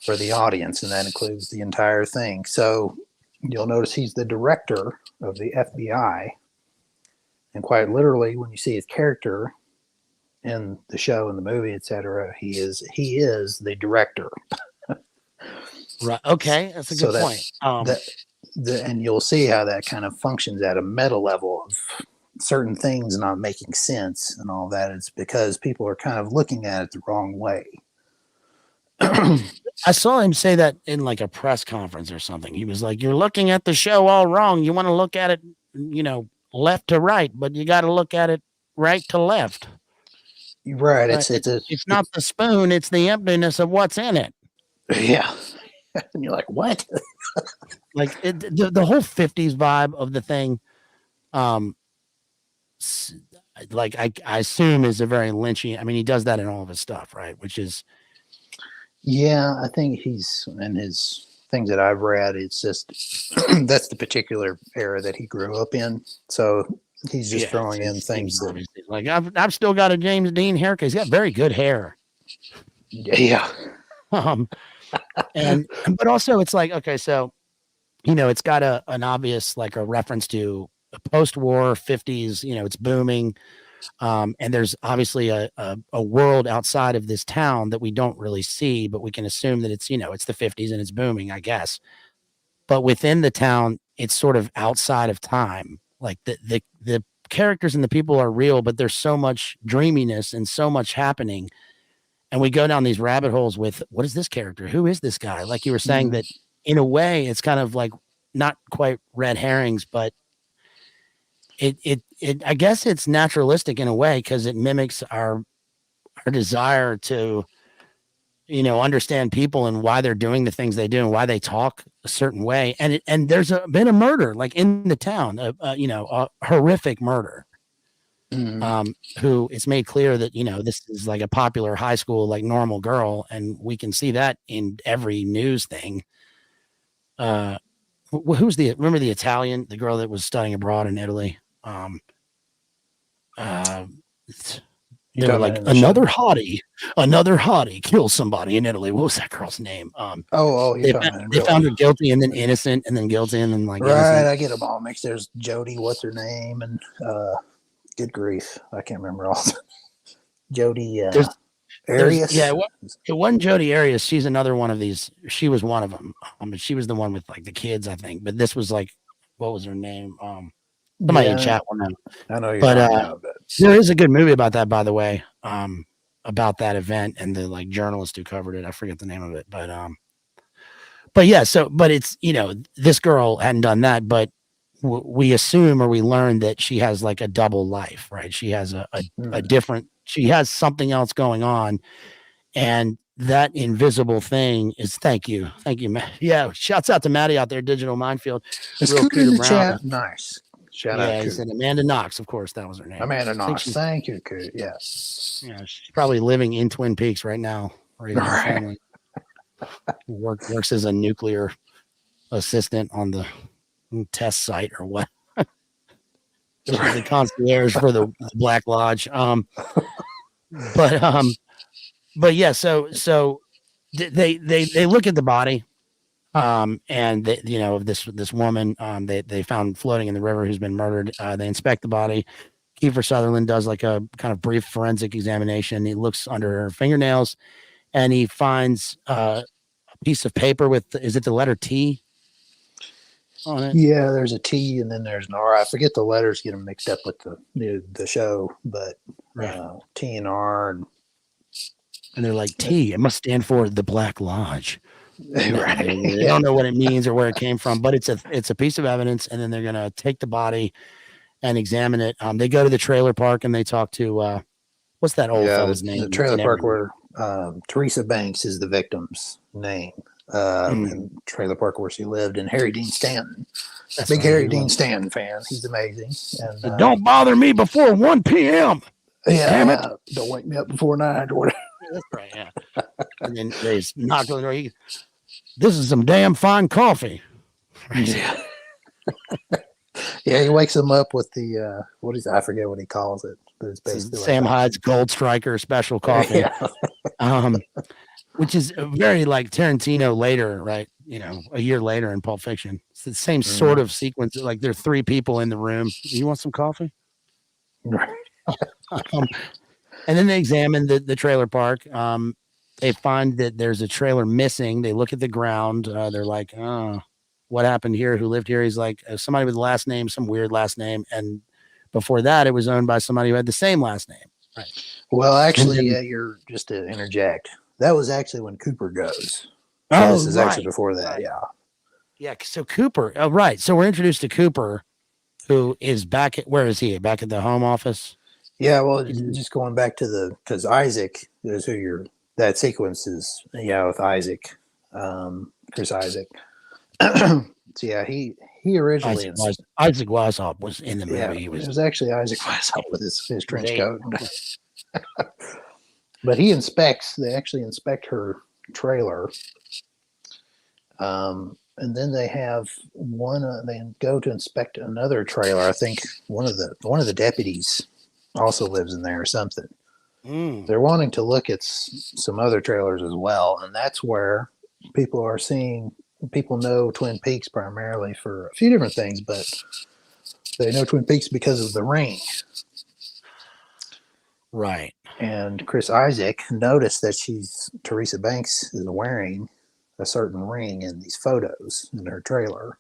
Speaker 2: For the audience, and that includes the entire thing. So you'll notice he's the director of the FBI, and quite literally, when you see his character in the show, in the movie, etc., he is the director.
Speaker 3: Right. Okay, that's a good point.
Speaker 2: And you'll see how that kind of functions at a meta level of certain things not making sense and all that, it's because people are kind of looking at it the wrong way.
Speaker 3: I saw him say that in like a press conference or something. He was like, "You're looking at the show all wrong. You want to look at it, left to right, but you got to look at it right to left.
Speaker 2: Right. It's
Speaker 3: It's not the spoon; it's the emptiness of what's in it."
Speaker 2: yeah. And you're like, what?
Speaker 3: Like the whole '50s vibe of the thing. Like I assume is a very Lynchy. I mean, he does that in all of his stuff, right? Which is,
Speaker 2: yeah, I think he's in his things that I've read. It's just that's the particular era that he grew up in. So he's just throwing in things that,
Speaker 3: like I've still got a James Dean haircut. He's got very good hair.
Speaker 2: yeah.
Speaker 3: But also it's like, okay, so it's got an obvious like a reference to a post-war 50s, it's booming. And there's obviously a world outside of this town that we don't really see, but we can assume that it's, it's the 50s and it's booming, I guess. But within the town, it's sort of outside of time. Like the characters and the people are real, but there's so much dreaminess and so much happening. And we go down these rabbit holes with, what is this character? Who is this guy? Like you were saying, that in a way, it's kind of like not quite red herrings, but it I guess it's naturalistic in a way, because it mimics our desire to, understand people and why they're doing the things they do and why they talk a certain way. And there's been a murder like in the town, a horrific murder. Who it's made clear that, this is like a popular high school, like normal girl. And we can see that in every news thing. Remember the Italian, the girl that was studying abroad in Italy? They were like, another hottie kills somebody in Italy. What was that girl's name? They found her guilty and then innocent and then guilty and then like
Speaker 2: right.
Speaker 3: Innocent.
Speaker 2: I get them all mixed. There's Jody, what's her name, and good grief, I can't remember all. Jody Arias.
Speaker 3: Yeah, it wasn't Jody Arias. She's another one of these. She was one of them. But she was the one with like the kids, I think. But this was like, what was her name? Somebody in chat will know.
Speaker 2: I know you're talking about, but
Speaker 3: there is a good movie about that, by the way, about that event and the like journalist who covered it. I forget the name of it, but yeah. So, but it's this girl hadn't done that, but we assume or we learn that she has like a double life, right? She has a different. She has something else going on, and that invisible thing is. Thank you, Matt. Yeah, shouts out to Maddie out there, Digital Minefield.
Speaker 2: It's real cool in the chat. Nice. Shout out.
Speaker 3: He said Amanda Knox, of course, that was her name.
Speaker 2: Amanda Knox. Thank you, Coot. Yes.
Speaker 3: Yeah, she's probably living in Twin Peaks right now. Right. Works as a nuclear assistant on the test site or what? She's the concierge for the Black Lodge. But yeah. So they look at the body. And they, this woman, they found floating in the river who's been murdered. They inspect the body. Kiefer Sutherland does like a kind of brief forensic examination. He looks under her fingernails and he finds a piece of paper with, is it the letter T on it?
Speaker 2: Yeah, there's a T and then there's an R. I forget the letters, get them mixed up with the show, but T and R.
Speaker 3: And they're like, T, it must stand for the Black Lodge.
Speaker 2: Right.
Speaker 3: They don't know what it means or where it came from, but it's a piece of evidence. And then they're gonna take the body and examine it. They go to the trailer park and they talk to what's that old fellow's name?
Speaker 2: The trailer park where Teresa Banks is the victim's name. And trailer park where she lived, and Harry Dean Stanton. That's big Harry Dean Stanton fan. He's amazing. And
Speaker 3: don't bother me before 1 p.m.
Speaker 2: Yeah, damn it. Don't wake me up before 9 or whatever.
Speaker 3: That's right, yeah. And then they knock on the door. This is some damn fine coffee.
Speaker 2: Yeah. Yeah, he wakes him up with the I forget what he calls it, but it's basically
Speaker 3: Sam Hyde's Gold Striker special coffee. Yeah. Which is very like Tarantino later, right? A year later in Pulp Fiction. It's the same sort of sequence. Like there are 3 people in the room. You want some coffee?
Speaker 2: Right.
Speaker 3: And then they examine the trailer park. They find that there's a trailer missing. They look at the ground. They're like, oh, what happened here? Who lived here? He's like, somebody with the last name, some weird last name. before that, it was owned by somebody who had the same last name. Right.
Speaker 2: Well, actually,
Speaker 3: then-
Speaker 2: you're just to interject. That was actually when Cooper goes. So
Speaker 3: Oh,
Speaker 2: this is actually
Speaker 3: right.
Speaker 2: before that.
Speaker 3: Right.
Speaker 2: Yeah.
Speaker 3: Yeah. So Cooper. Oh, right. So we're introduced to Cooper, who is back at, where is he? Back at the home office?
Speaker 2: Yeah. Well,
Speaker 3: Mhm.
Speaker 2: just going back to because Isaac is who that sequence is, yeah, with Isaac, Chris Isaac. So yeah, he originally,
Speaker 3: Isaac Weishaupt was in the movie.
Speaker 2: yeah,
Speaker 3: He
Speaker 2: it
Speaker 3: was
Speaker 2: was actually Isaac Weishaupt with his trench
Speaker 3: They-
Speaker 2: coat. But he inspects, they actually inspect her trailer. And then they have they go to inspect another trailer. I think one of the deputies also lives in there or something. They're wanting to look at some other trailers as well. And that's where people know Twin Peaks primarily for a few different things, but they know Twin Peaks because of the ring.
Speaker 3: right.
Speaker 2: And Chris Isaac noticed that Teresa Banks is wearing a certain ring in these photos in her trailer.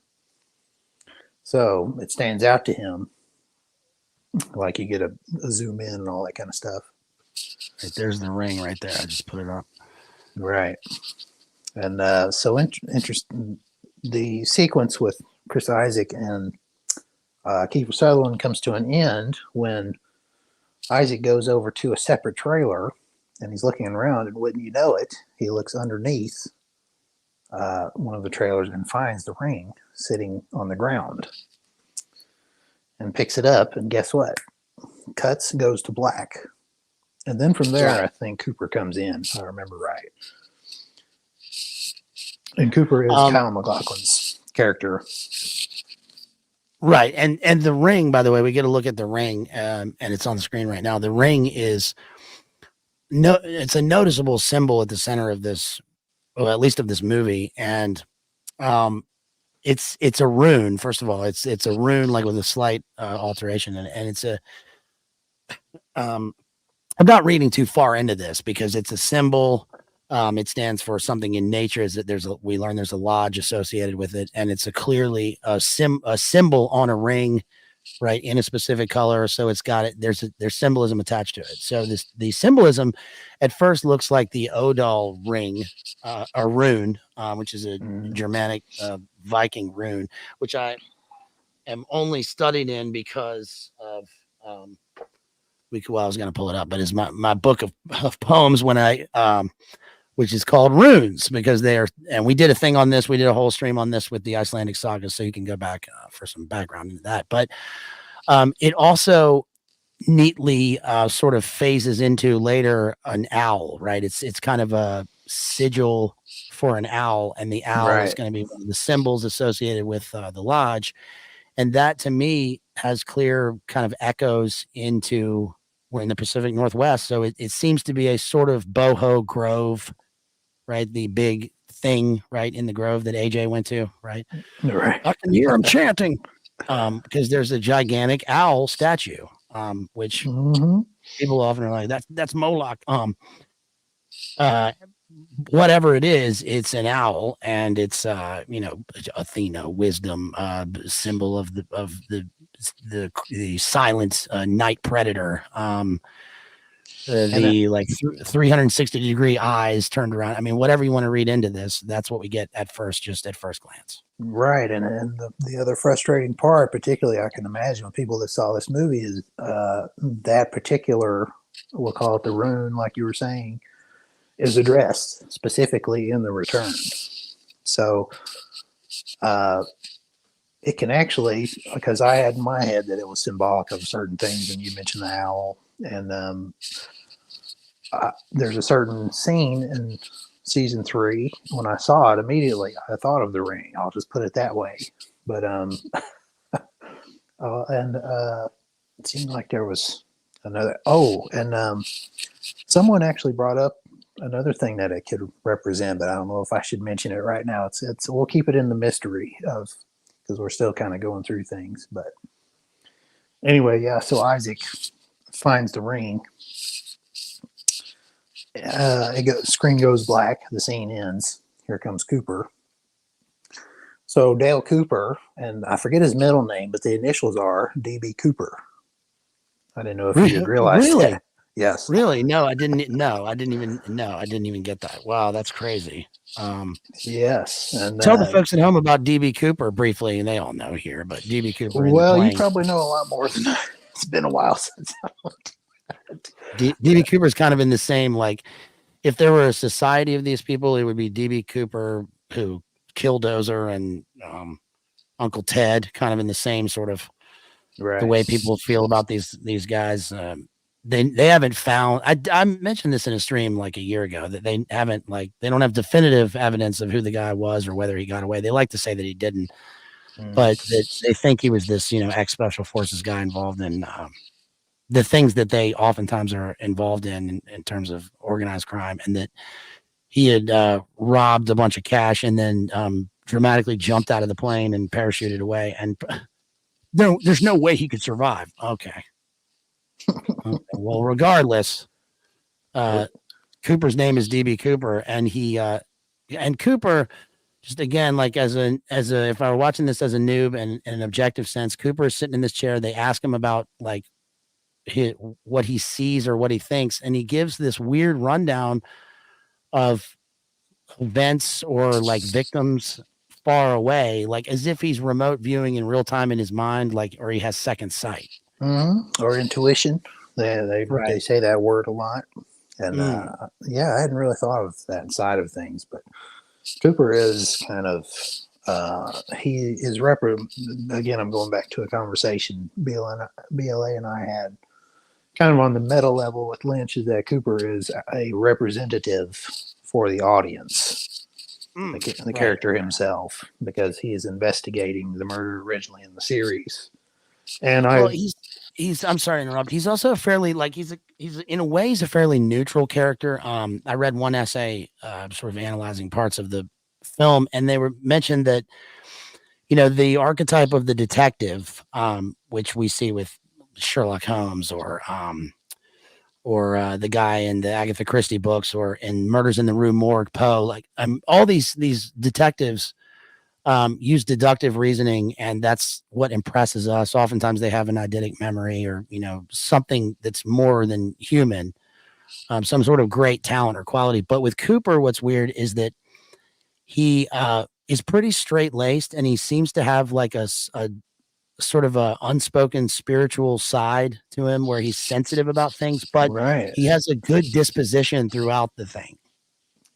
Speaker 2: So it stands out to him. Like you get a zoom in and all that kind of stuff.
Speaker 3: Right, there's the ring right there. I just put it up.
Speaker 2: Right. And so interesting. The sequence with Chris Isaac and Kiefer Sutherland comes to an end when Isaac goes over to a separate trailer and he's looking around, and wouldn't you know it, he looks underneath one of the trailers and finds the ring sitting on the ground and picks it up, and guess what? Cuts, goes to black. And then from there,
Speaker 3: Right.
Speaker 2: I think Cooper comes in, if I remember right. And Cooper is Kyle MacLachlan's character.
Speaker 3: Right. And the ring, by the way, we get a look at the ring, and it's on the screen right now. The ring is it's a noticeable symbol at the center of this, well, at least of this movie. And it's a rune. First of all, it's a rune, like with a slight alteration in it. And it's I'm not reading too far into this because it's a symbol. It stands for something in nature. Is that we learn there's a lodge associated with it, and it's clearly a symbol on a ring, right, in a specific color. So it's got it. There's symbolism attached to it. So the symbolism at first looks like the Odal ring, a rune, which is a Germanic Viking rune, which I am only studied in because of well, I was going to pull it up, but it's my book of poems when I which is called Runes, because and we did a thing on this. We did a whole stream on this with the Icelandic saga. So you can go back for some background into that. But it also neatly sort of phases into later an owl, right? It's kind of a sigil for an owl, and the owl is going to be one of the symbols associated with the lodge. And that to me has clear kind of echoes into, we're in the Pacific Northwest. So it seems to be a sort of boho grove, right? The big thing, right, in the grove that AJ went to, right?
Speaker 2: Right.
Speaker 3: I can hear him chanting because there's a gigantic owl statue, which people often are like, that's Moloch. Whatever it is, it's an owl, and it's Athena, wisdom, symbol of the silent night predator. Like 360-degree eyes turned around. I mean, whatever you want to read into this, that's what we get at first glance.
Speaker 2: Right. And the other frustrating part, particularly I can imagine with people that saw this movie, is that particular, we'll call it the rune, like you were saying, is addressed specifically in the return. So it can actually, because I had in my head that it was symbolic of certain things, and you mentioned the owl, and there's a certain scene in season 3 when I saw it immediately, I thought of the ring. I'll just put it that way. But it seemed like there was another. Someone actually brought up another thing that it could represent, but I don't know if I should mention it right now. It's we'll keep it in the mystery of, because we're still kind of going through things. But anyway, yeah. So Isaac finds the ring. Screen goes black. The scene ends. Here comes Cooper. So Dale Cooper, and I forget his middle name, but the initials are DB Cooper. I didn't know if you had realized
Speaker 3: Really?
Speaker 2: that. Yes.
Speaker 3: Really? No, I didn't. No, I didn't even. No, I didn't even get that. Wow, that's crazy.
Speaker 2: Yes. And
Speaker 3: Tell the folks at home about DB Cooper briefly, and they all know here. But DB Cooper in the
Speaker 2: well, you
Speaker 3: plane.
Speaker 2: probably know a lot more than I. It's been a while since I looked.
Speaker 3: DB Cooper is kind of in the same, like, if there were a society of these people, it would be DB Cooper, who Killdozer, and Uncle Ted, kind of in the same sort of
Speaker 2: Right.
Speaker 3: the way people feel about these guys. They haven't found. I mentioned this in a stream like a year ago, that they haven't, like, they don't have definitive evidence of who the guy was or whether he got away. They like to say that he didn't, but that they think he was this, ex special forces guy involved in the things that they oftentimes are involved in terms of organized crime, and that he had robbed a bunch of cash and then dramatically jumped out of the plane and parachuted away. And no, there's no way he could survive. Okay. Well, regardless, Cooper's name is DB Cooper, and he and Cooper, just again, like as a if I were watching this as a noob and in an objective sense, Cooper is sitting in this chair. They ask him about, like, what he sees or what he thinks, and he gives this weird rundown of events or, like, victims far away, like as if he's remote viewing in real time in his mind, like, or he has second sight.
Speaker 2: Or intuition. They say that word a lot. And yeah, I hadn't really thought of that side of things, but Cooper is kind of he is again, I'm going back to a conversation BLA and I had kind of on the meta level with Lynch, is that Cooper is a representative for the audience, the character himself, because he is investigating the murder originally in the series. And
Speaker 3: he's I'm sorry to interrupt. He's also a fairly, like, he's in a way, he's a fairly neutral character. I read one essay sort of analyzing parts of the film, and they were mentioned that, the archetype of the detective, which we see with Sherlock Holmes or the guy in the Agatha Christie books or in Murders in the Rue Morgue, Poe, like, all these detectives use deductive reasoning, and that's what impresses us. Oftentimes they have an eidetic memory, or something that's more than human, some sort of great talent or quality. But with Cooper, what's weird is that he is pretty straight-laced, and he seems to have like a sort of a unspoken spiritual side to him, where he's sensitive about things, but he has a good disposition throughout the thing.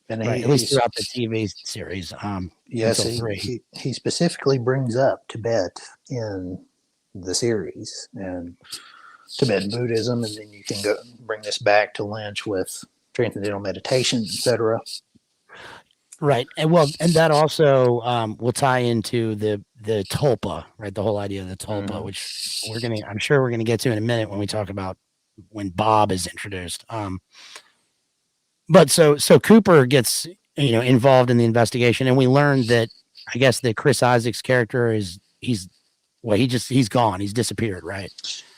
Speaker 3: And at least throughout the TV series.
Speaker 2: Yes, he specifically brings up Tibet in the series, and Tibetan Buddhism, and then you can bring this back to Lynch with transcendental meditation, etc.
Speaker 3: Right, and that also will tie into the tulpa, right? The whole idea of the tulpa, which I'm sure we're gonna get to in a minute when we talk about when Bob is introduced. But so Cooper gets involved in the investigation, and we learned that, I guess, that Chris Isaac's character he's gone, he's disappeared, right?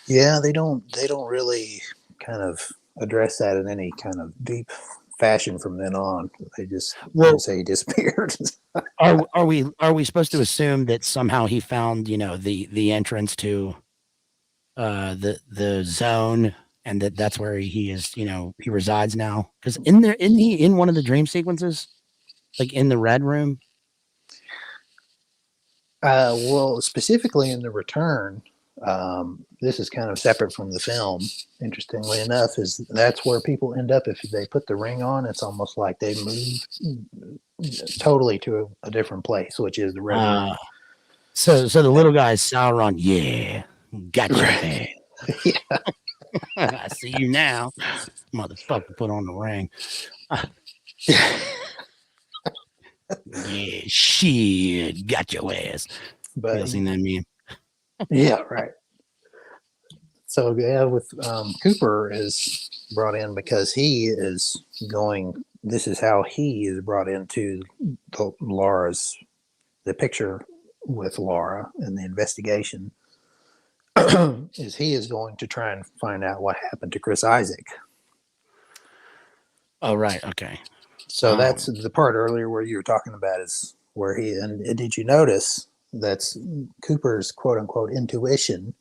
Speaker 2: Yeah, they don't really kind of address that in any kind of deep fashion from then on. They just say he disappeared.
Speaker 3: are we supposed to assume that somehow he found the entrance to the zone, and that's where he is, he resides now? Because isn't he in one of the dream sequences, like in the Red Room?
Speaker 2: Well, specifically in The Return, this is kind of separate from the film. Interestingly enough, that's where people end up if they put the ring on. It's almost like they move totally to a different place, which is the Red Room.
Speaker 3: So the little guy is Sauron. Yeah, gotcha.
Speaker 2: Right. Yeah.
Speaker 3: I see you now, motherfucker. Put on the ring. Yeah, shit, got your ass.
Speaker 2: But
Speaker 3: you seen that meme?
Speaker 2: Yeah, right. So yeah, with Cooper is brought in because he is going. This is how he is brought into the picture with Laura and the investigation. Is he is going to try and find out what happened to Chris Isaac.
Speaker 3: Oh, right. Okay.
Speaker 2: So that's the part earlier where you were talking about is where and did you notice that's Cooper's quote unquote intuition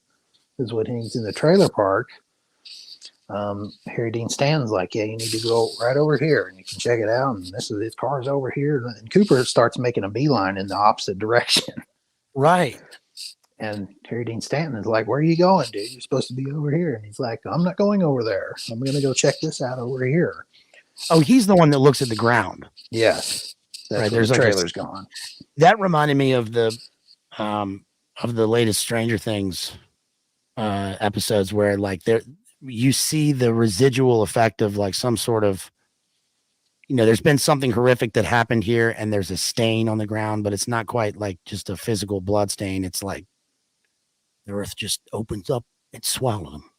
Speaker 2: is when he's in the trailer park Harry Dean Stanton's like, yeah, you need to go right over here and you can check it out. And his car's over here. And Cooper starts making a beeline in the opposite direction.
Speaker 3: Right.
Speaker 2: And Harry Dean Stanton is like, where are you going, dude? You're supposed to be over here. And he's like, I'm not going over there. I'm going to go check this out over here.
Speaker 3: Oh, he's the one that looks at the ground.
Speaker 2: Yes. That's
Speaker 3: Right.
Speaker 2: where
Speaker 3: There's
Speaker 2: the
Speaker 3: like
Speaker 2: trailer's gone.
Speaker 3: That reminded me of the latest Stranger Things episodes where like you see the residual effect of like some sort of, there's been something horrific that happened here and there's a stain on the ground, but it's not quite like just a physical blood stain. It's like the earth just opens up and swallows them.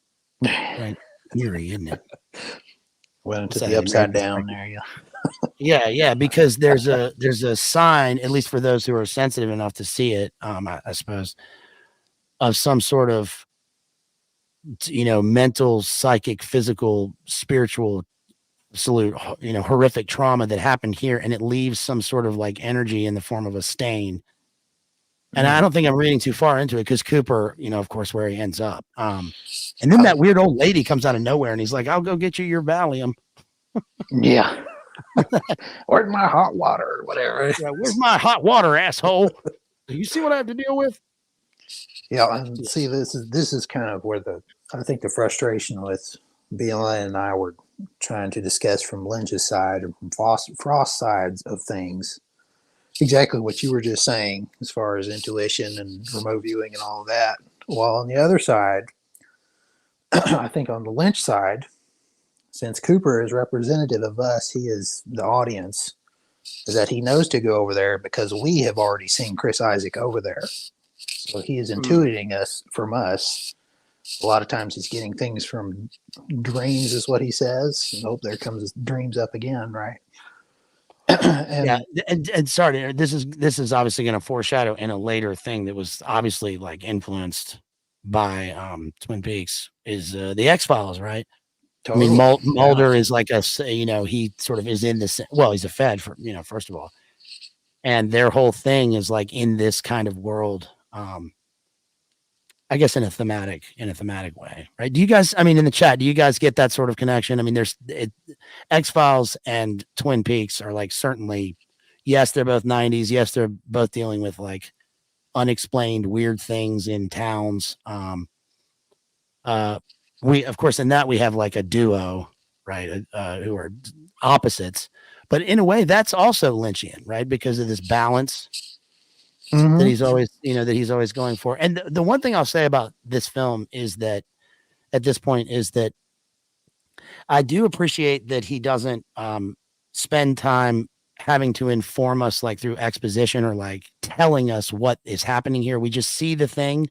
Speaker 3: Right. Eerie, isn't it?
Speaker 2: Went into the upside down there, yeah.
Speaker 3: Yeah, because there's a sign, at least for those who are sensitive enough to see it, I suppose, of some sort of mental, psychic, physical, spiritual, absolute, horrific trauma that happened here, and it leaves some sort of like energy in the form of a stain. And I don't think I'm reading too far into it because Cooper, of course, where he ends up. And then that weird old lady comes out of nowhere and he's like, I'll go get you your Valium.
Speaker 2: Yeah. Where's my hot water or whatever?
Speaker 3: Yeah, where's my hot water, asshole? Do you see what I have to deal with?
Speaker 2: Yeah, and see, this is kind of where I think the frustration with BLA and I were trying to discuss from Lynch's side and from Frost's sides of things. Exactly what you were just saying as far as intuition and remote viewing and all of that. While on the other side, I think on the Lynch side, since Cooper is representative of us, he is the audience, is that he knows to go over there because we have already seen Chris Isaac over there. So he is intuiting us from us. A lot of times he's getting things from dreams is what he says. I hope there comes dreams up again, right?
Speaker 3: and sorry, this is obviously going to foreshadow in a later thing that was obviously like influenced by Twin Peaks is the X-Files, right? Totally. I mean, Mulder is like he sort of is in this. Well, he's a Fed for first of all, and their whole thing is like in this kind of world. I guess in a thematic way, right? Do you guys? I mean, in the chat, do you guys get that sort of connection? I mean, there's X-Files and Twin Peaks are like certainly, yes, they're both 90s. Yes, they're both dealing with like unexplained weird things in towns. We, of course, in that we have like a duo, right? Who are opposites, but in a way that's also Lynchian, right? Because of this balance that he's always going for. And the one thing I'll say about this film is that at this point is that I do appreciate that he doesn't spend time having to inform us like through exposition or like telling us what is happening here. We just see the thing.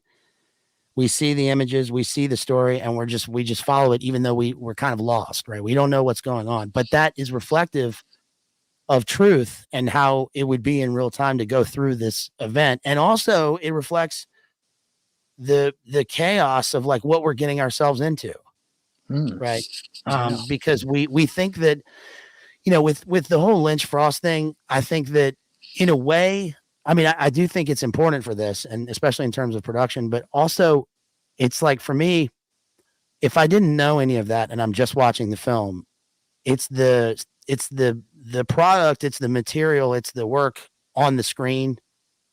Speaker 3: We see the images, we see the story, and we just follow it, even though we're kind of lost, right? We don't know what's going on, but that is reflective of truth and how it would be in real time to go through this event. And also it reflects the chaos of like what we're getting ourselves into. Right. Because we think that, with the whole Lynch Frost thing, I think that in a way, I mean, I do think it's important for this, and especially in terms of production, but also it's like, for me, if I didn't know any of that and I'm just watching the film, it's the product, it's the material, it's the work on the screen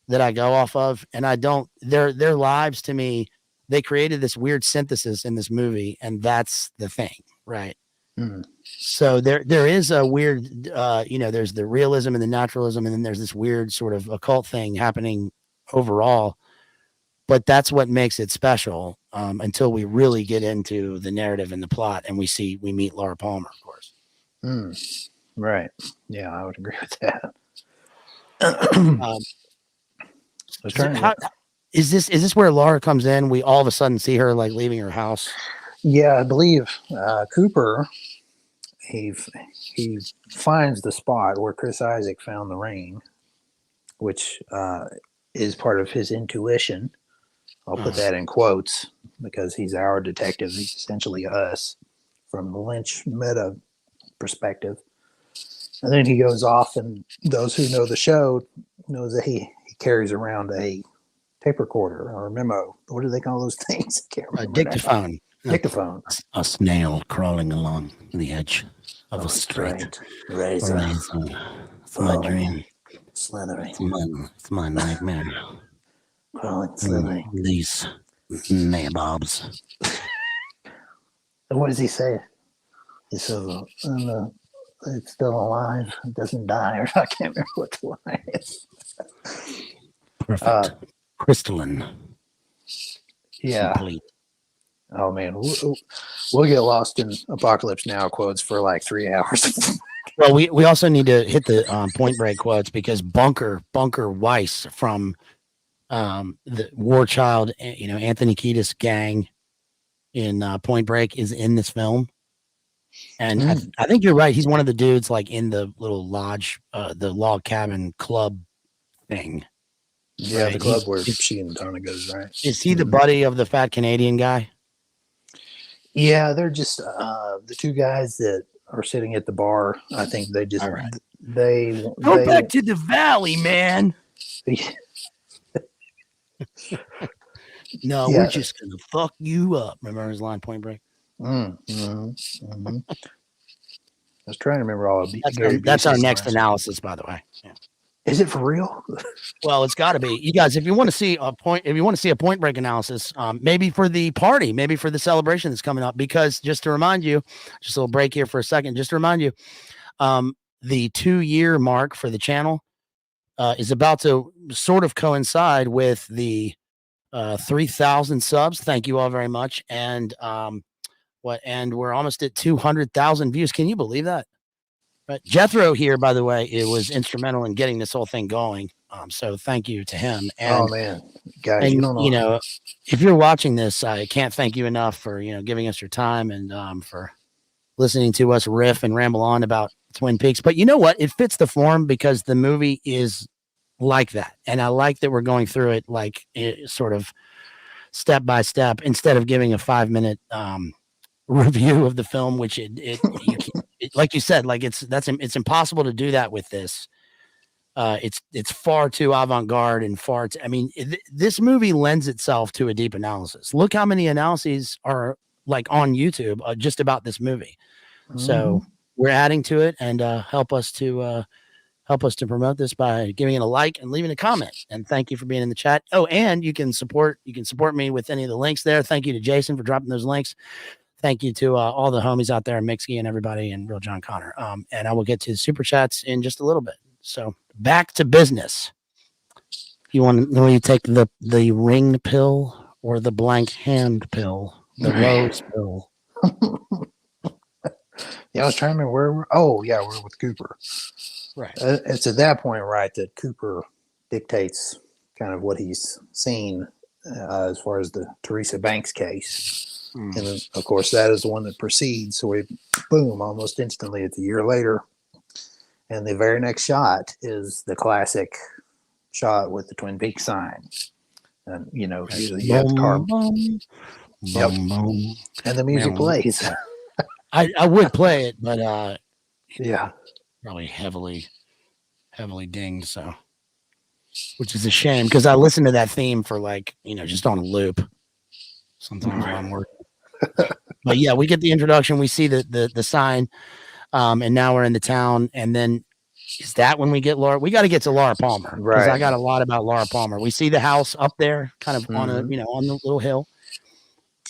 Speaker 3: that I go off of. And I don't, their lives to me, they created this weird synthesis in this movie, and that's the thing. Right. So there is a weird, there's the realism and the naturalism, and then there's this weird sort of occult thing happening overall. But that's what makes it special until we really get into the narrative and the plot, and we meet Laura Palmer, of course.
Speaker 2: Right. Yeah, I would agree with that.
Speaker 3: Is this where Laura comes in? We all of a sudden see her like leaving her house.
Speaker 2: Yeah, I believe Cooper. He finds the spot where Chris Isaac found the ring, which is part of his intuition. I'll put that in quotes because he's our detective. He's essentially us from the Lynch meta perspective. And then he goes off, and those who know the show knows that he carries around a tape recorder or a memo. What do they call those things? I can't remember.
Speaker 3: A dictaphone.
Speaker 2: Dictaphone.
Speaker 3: A snail crawling along the edge of
Speaker 2: Oh,
Speaker 3: a street.
Speaker 2: Razor.
Speaker 3: It's my dream.
Speaker 2: Slithering.
Speaker 3: It's my nightmare.
Speaker 2: Crawling, slithering.
Speaker 3: These nabobs.
Speaker 2: And what does he say? He says, it's still alive. It doesn't die. Or I can't remember what the line is.
Speaker 3: Perfect. Crystalline.
Speaker 2: Yeah.
Speaker 3: Complete.
Speaker 2: Oh, man. We'll get lost in Apocalypse Now quotes for like 3 hours.
Speaker 3: Well, we also need to hit the Point Break quotes because Bunker Weiss from the War Child, Anthony Kiedis gang in Point Break is in this film. And I think you're right. He's one of the dudes like in the little lodge, the log cabin club thing.
Speaker 2: Yeah,
Speaker 3: right?
Speaker 2: the club where she and Donna goes, right?
Speaker 3: Is he the buddy of the fat Canadian guy?
Speaker 2: Yeah, they're just the two guys that are sitting at the bar. I think they just they
Speaker 3: go back to the valley, man. No, we're just gonna fuck you up. Remember his line, Point Break? I
Speaker 2: was trying to remember all of
Speaker 3: that's our next analysis, by the way. Yeah.
Speaker 2: Is it for real?
Speaker 3: Well, it's got to be. You guys, if you want to see a Point Break analysis, maybe for the party, maybe for the celebration that's coming up, because just to remind you, just a little break here for a second, just to remind you, the 2-year mark for the channel is about to sort of coincide with the 3,000 subs. Thank you all very much. And and we're almost at 200,000 views. Can you believe that? But Jethro here, by the way, it was instrumental in getting this whole thing going. So thank you to him. And,
Speaker 2: oh man, guys,
Speaker 3: and, if you're watching this, I can't thank you enough for giving us your time and for listening to us riff and ramble on about Twin Peaks. But you know what? It fits the form because the movie is like that, and I like that we're going through it like sort of step by step instead of giving a 5-minute review of the film, which it like you said, like it's impossible to do that with this. It's far too avant-garde and this movie lends itself to a deep analysis. Look how many analyses are like on YouTube just about this movie. So we're adding to it, and help us to promote this by giving it a like and leaving a comment. And thank you for being in the chat. Oh, and you can support me with any of the links there. Thank you to Jason for dropping those links. Thank you to all the homies out there, Mixky and everybody, and Real John Connor. And I will get to the super chats in just a little bit. So back to business. You want to take the ring pill or the blank hand pill, the rose pill?
Speaker 2: Yeah, I was trying to remember where we're with Cooper.
Speaker 3: Right.
Speaker 2: It's at that point, right, that Cooper dictates kind of what he's seen as far as the Teresa Banks case. And of course, that is the one that precedes. So boom, almost instantly, it's a year later. And the very next shot is the classic shot with the Twin Peaks sign. And, usually you have the car. Yep. And the music plays.
Speaker 3: I would play it, but
Speaker 2: yeah,
Speaker 3: probably heavily dinged. So, which is a shame because I listen to that theme for just on a loop. Sometimes when I'm working. But yeah, we get the introduction. We see the sign, and now we're in the town. And then is that when we get Laura? We got to get to Laura Palmer because I got a lot about Laura Palmer. We see the house up there, kind of on on the little hill.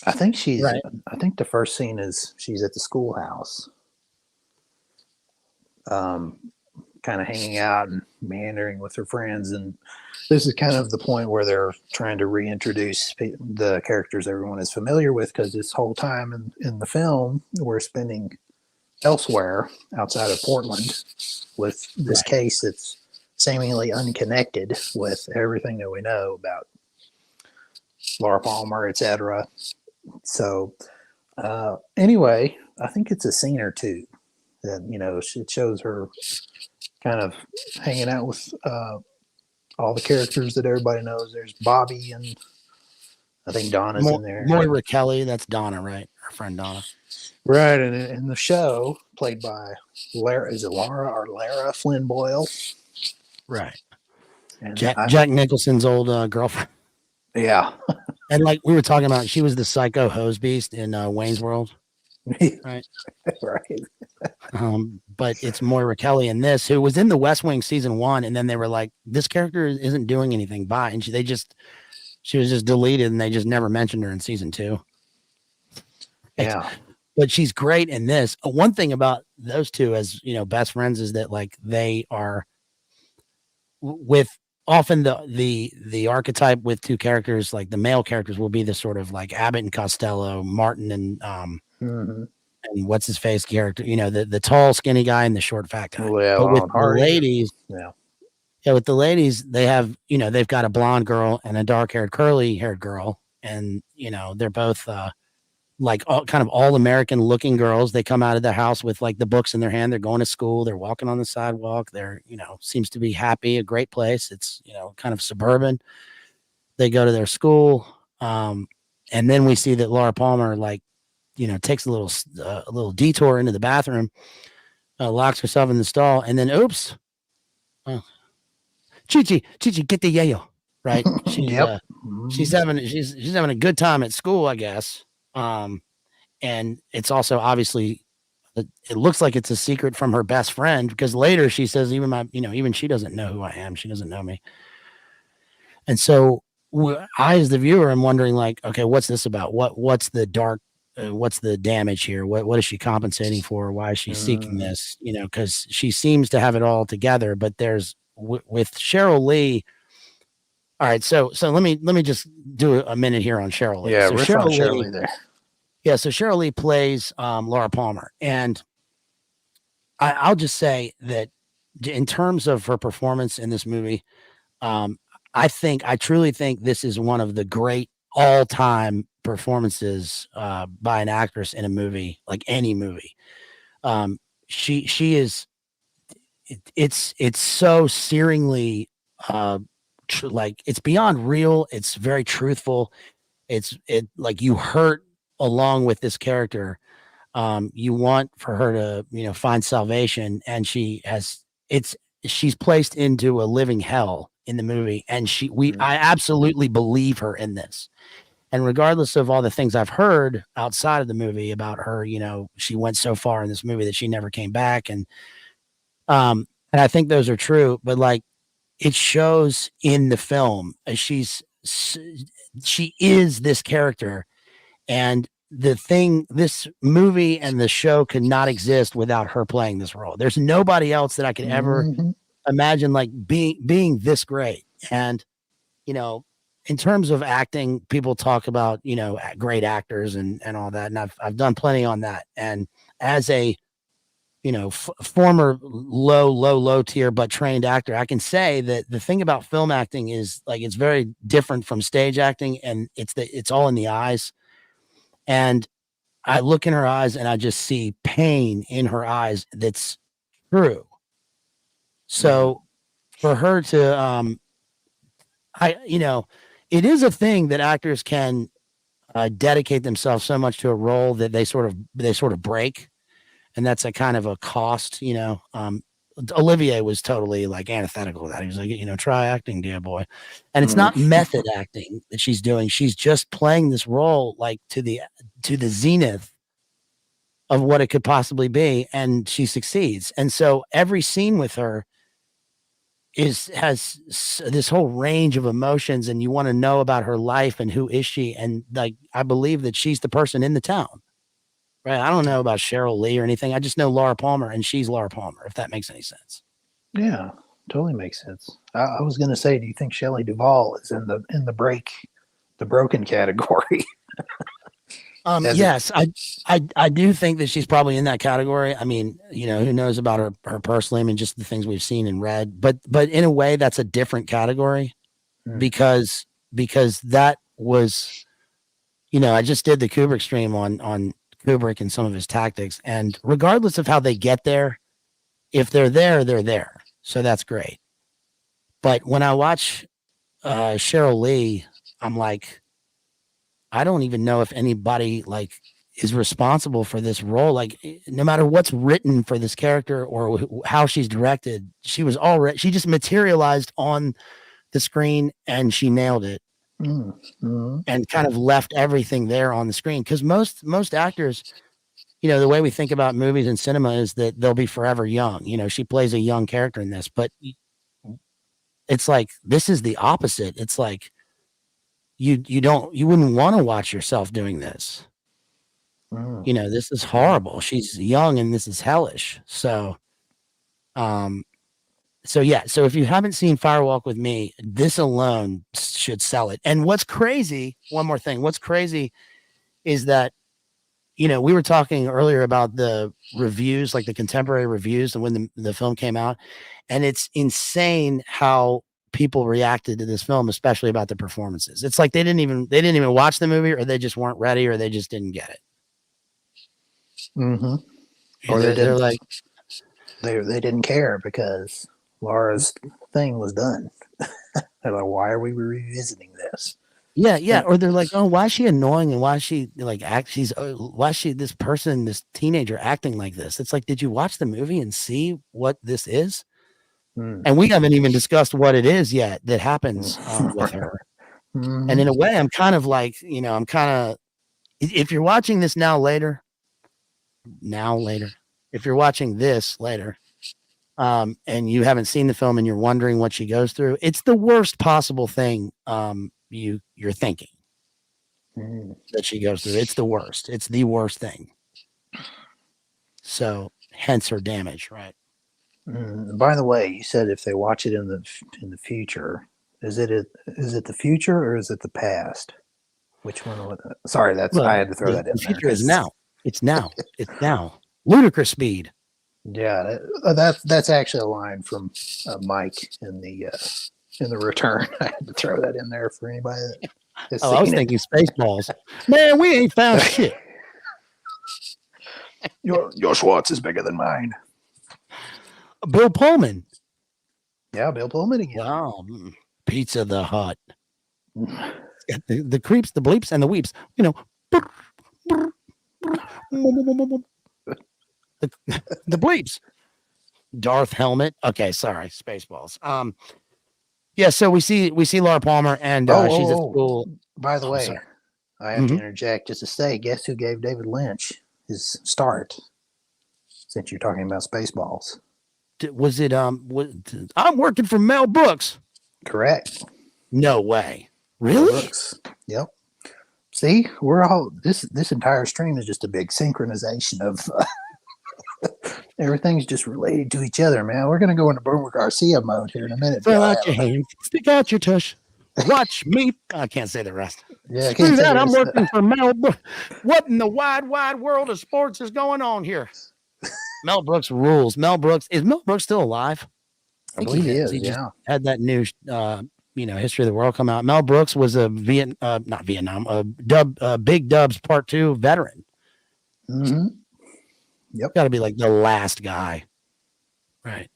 Speaker 2: I think she's. Right. I think the first scene is she's at the schoolhouse, kind of hanging out and meandering with her friends, and this is kind of the point where they're trying to reintroduce the characters everyone is familiar with, because this whole time in the film we're spending elsewhere outside of Portland with this case that's seemingly unconnected with everything that we know about Laura Palmer, etc. So anyway, I think it's a scene or two that it shows her kind of hanging out with all the characters that everybody knows. There's Bobby, and I think Donna's in there.
Speaker 3: Moira Kelly, that's Donna, right? Her friend Donna.
Speaker 2: Right, and in the show, played by Lara Flynn Boyle.
Speaker 3: Right. And Jack Nicholson's old girlfriend.
Speaker 2: Yeah.
Speaker 3: And like we were talking about, she was the psycho hose beast in Wayne's World, right?
Speaker 2: Right.
Speaker 3: But it's Moira Kelly in this, who was in the West Wing season 1, and then they were like, this character isn't doing anything. Bye, and she was just deleted, and they just never mentioned her in season 2.
Speaker 2: Yeah.
Speaker 3: But she's great in this. One thing about those two, as you know, best friends, is that like they are with often the archetype with two characters, like the male characters will be the sort of like Abbott and Costello, Martin and and what's his face character, you know, the tall skinny guy and the short fat guy.
Speaker 2: Well,
Speaker 3: But with the ladies, with the ladies, they have, you know, they've got a blonde girl and a dark haired curly haired girl, and you know they're both like kind of all American looking girls. They come out of the house with like the books in their hand. They're going to school. They're walking on the sidewalk. They're, you know, seems to be happy, a great place. It's, you know, kind of suburban. They go to their school. And then we see that Laura Palmer, like, you know, takes a little detour into the bathroom, locks herself in the stall, and then, oops. Chi-Chi, get the yayo. Right. She's having a good time at school, I guess. And it's also obviously, it looks like it's a secret from her best friend, because later she says, even she doesn't know who I am. She doesn't know me. And so I, as the viewer, am wondering like, okay, what's this about? What's the dark, what's the damage here? What is she compensating for? Why is she seeking this? You know, cause she seems to have it all together, but there's with Sheryl Lee. All right. So let me just do a minute here on Sheryl Lee.
Speaker 2: Yeah.
Speaker 3: So
Speaker 2: Sheryl Lee there.
Speaker 3: Yeah, so Sheryl Lee plays Laura Palmer, and I'll just say that in terms of her performance in this movie, I truly think this is one of the great all-time performances by an actress in a movie, like any movie. She is, it's so searingly like it's beyond real. It's very truthful. It like you hurt along with this character. You want for her to, you know, find salvation, and she's placed into a living hell in the movie, and I absolutely believe her in this. And regardless of all the things I've heard outside of the movie about her, you know, she went so far in this movie that she never came back, and I think those are true, but like it shows in the film, she is this character. And this movie and the show could not exist without her playing this role. There's nobody else that I could ever imagine like being this great. And, you know, in terms of acting, people talk about, you know, great actors and all that. And I've done plenty on that. And as a, you know, former low tier, but trained actor, I can say that the thing about film acting is like, it's very different from stage acting, and it's all in the eyes. And I look in her eyes and I just see pain in her eyes. That's true. So for her to, it is a thing that actors can dedicate themselves so much to a role that they sort of break. And that's a kind of a cost, you know. Olivier was totally like antithetical to that. He was like, you know, try acting, dear boy. And it's not method acting that she's doing. She's just playing this role like to the zenith of what it could possibly be, and she succeeds. And so every scene with her has this whole range of emotions, and you want to know about her life and who is she. And like, I believe that she's the person in the town. Right. I don't know about Sheryl Lee or anything. I just know Laura Palmer, and she's Laura Palmer, if that makes any sense.
Speaker 2: Yeah, totally makes sense. I was going to say, do you think Shelley Duvall is in the broken category?
Speaker 3: Yes, I do think that she's probably in that category. I mean, you know, who knows about her personally? I mean, just the things we've seen and read, but in a way that's a different category because that was, you know, I just did the Kubrick stream on Kubrick and some of his tactics, and regardless of how they get there, if they're there, they're there. So that's great. But when I watch Sheryl Lee, I'm like, I don't even know if anybody like is responsible for this role. Like, no matter what's written for this character or how she's directed, she just materialized on the screen and she nailed it.
Speaker 2: Mm-hmm.
Speaker 3: and kind of left everything there on the screen. Because most actors, the way we think about movies and cinema is that they'll be forever young. She plays a young character in this, but it's like this is the opposite. It's like you wouldn't want to watch yourself doing this. This is horrible. She's young and this is hellish. So yeah. So if you haven't seen Firewalk with Me, this alone should sell it. And what's crazy, one more thing, what's crazy is that, we were talking earlier about the reviews, like the contemporary reviews and when the film came out, and it's insane how people reacted to this film, especially about the performances. It's like they didn't even watch the movie, or they just weren't ready, or they just didn't get it.
Speaker 2: Mm-hmm. Or they're like, they didn't care because Laura's thing was done. They're like, why are we revisiting this?
Speaker 3: Yeah. Or they're like, oh, why is she annoying? And why is she like why is she this teenager acting like this? It's like, did you watch the movie and see what this is? And we haven't even discussed what it is yet that happens with her. And in a way, I'm kind of like, if you're watching this later, if you're watching this later, and you haven't seen the film and you're wondering what she goes through, it's the worst possible thing you're thinking that she goes through. It's the worst. It's the worst thing. So hence her damage, right?
Speaker 2: By the way, you said if they watch it in the future, is it the future or is it the past? Which one? Sorry, I had to throw that in.
Speaker 3: The future is now. It's now. It's now. Ludicrous speed.
Speaker 2: Yeah, that's actually a line from Mike in the Return. I had to throw that in there for anybody that's
Speaker 3: I was thinking Spaceballs. Man, we ain't found shit.
Speaker 2: Your Schwartz is bigger than mine.
Speaker 3: Bill Pullman.
Speaker 2: Yeah, Bill Pullman again.
Speaker 3: Wow. Pizza the Hut. The creeps, the bleeps, and the weeps. The bleeps. Darth helmet. Okay, sorry. Spaceballs. Yeah, so we see Laura Palmer, and she's at school.
Speaker 2: By the way, I have to interject just to say, guess who gave David Lynch his start? Since you're talking about Spaceballs.
Speaker 3: Was it I'm working for Mel Brooks.
Speaker 2: Correct.
Speaker 3: No way. Really?
Speaker 2: Brooks. Yep. See, we're all this entire stream is just a big synchronization of everything's just related to each other, man. We're gonna go into Boomer Garcia mode here in a minute.
Speaker 3: Throw out your hand, stick out your tush. Watch me. I can't say the rest.
Speaker 2: Yeah,
Speaker 3: screw that. I'm working for Mel Brooks. What in the wide world of sports is going on here? Mel Brooks rules. Mel Brooks still alive?
Speaker 2: I believe he is.
Speaker 3: He just had that new, History of the World come out. Mel Brooks was a Big Dubs Part 2 veteran.
Speaker 2: Mm-hmm. Yep.
Speaker 3: Got to be like the last guy, right?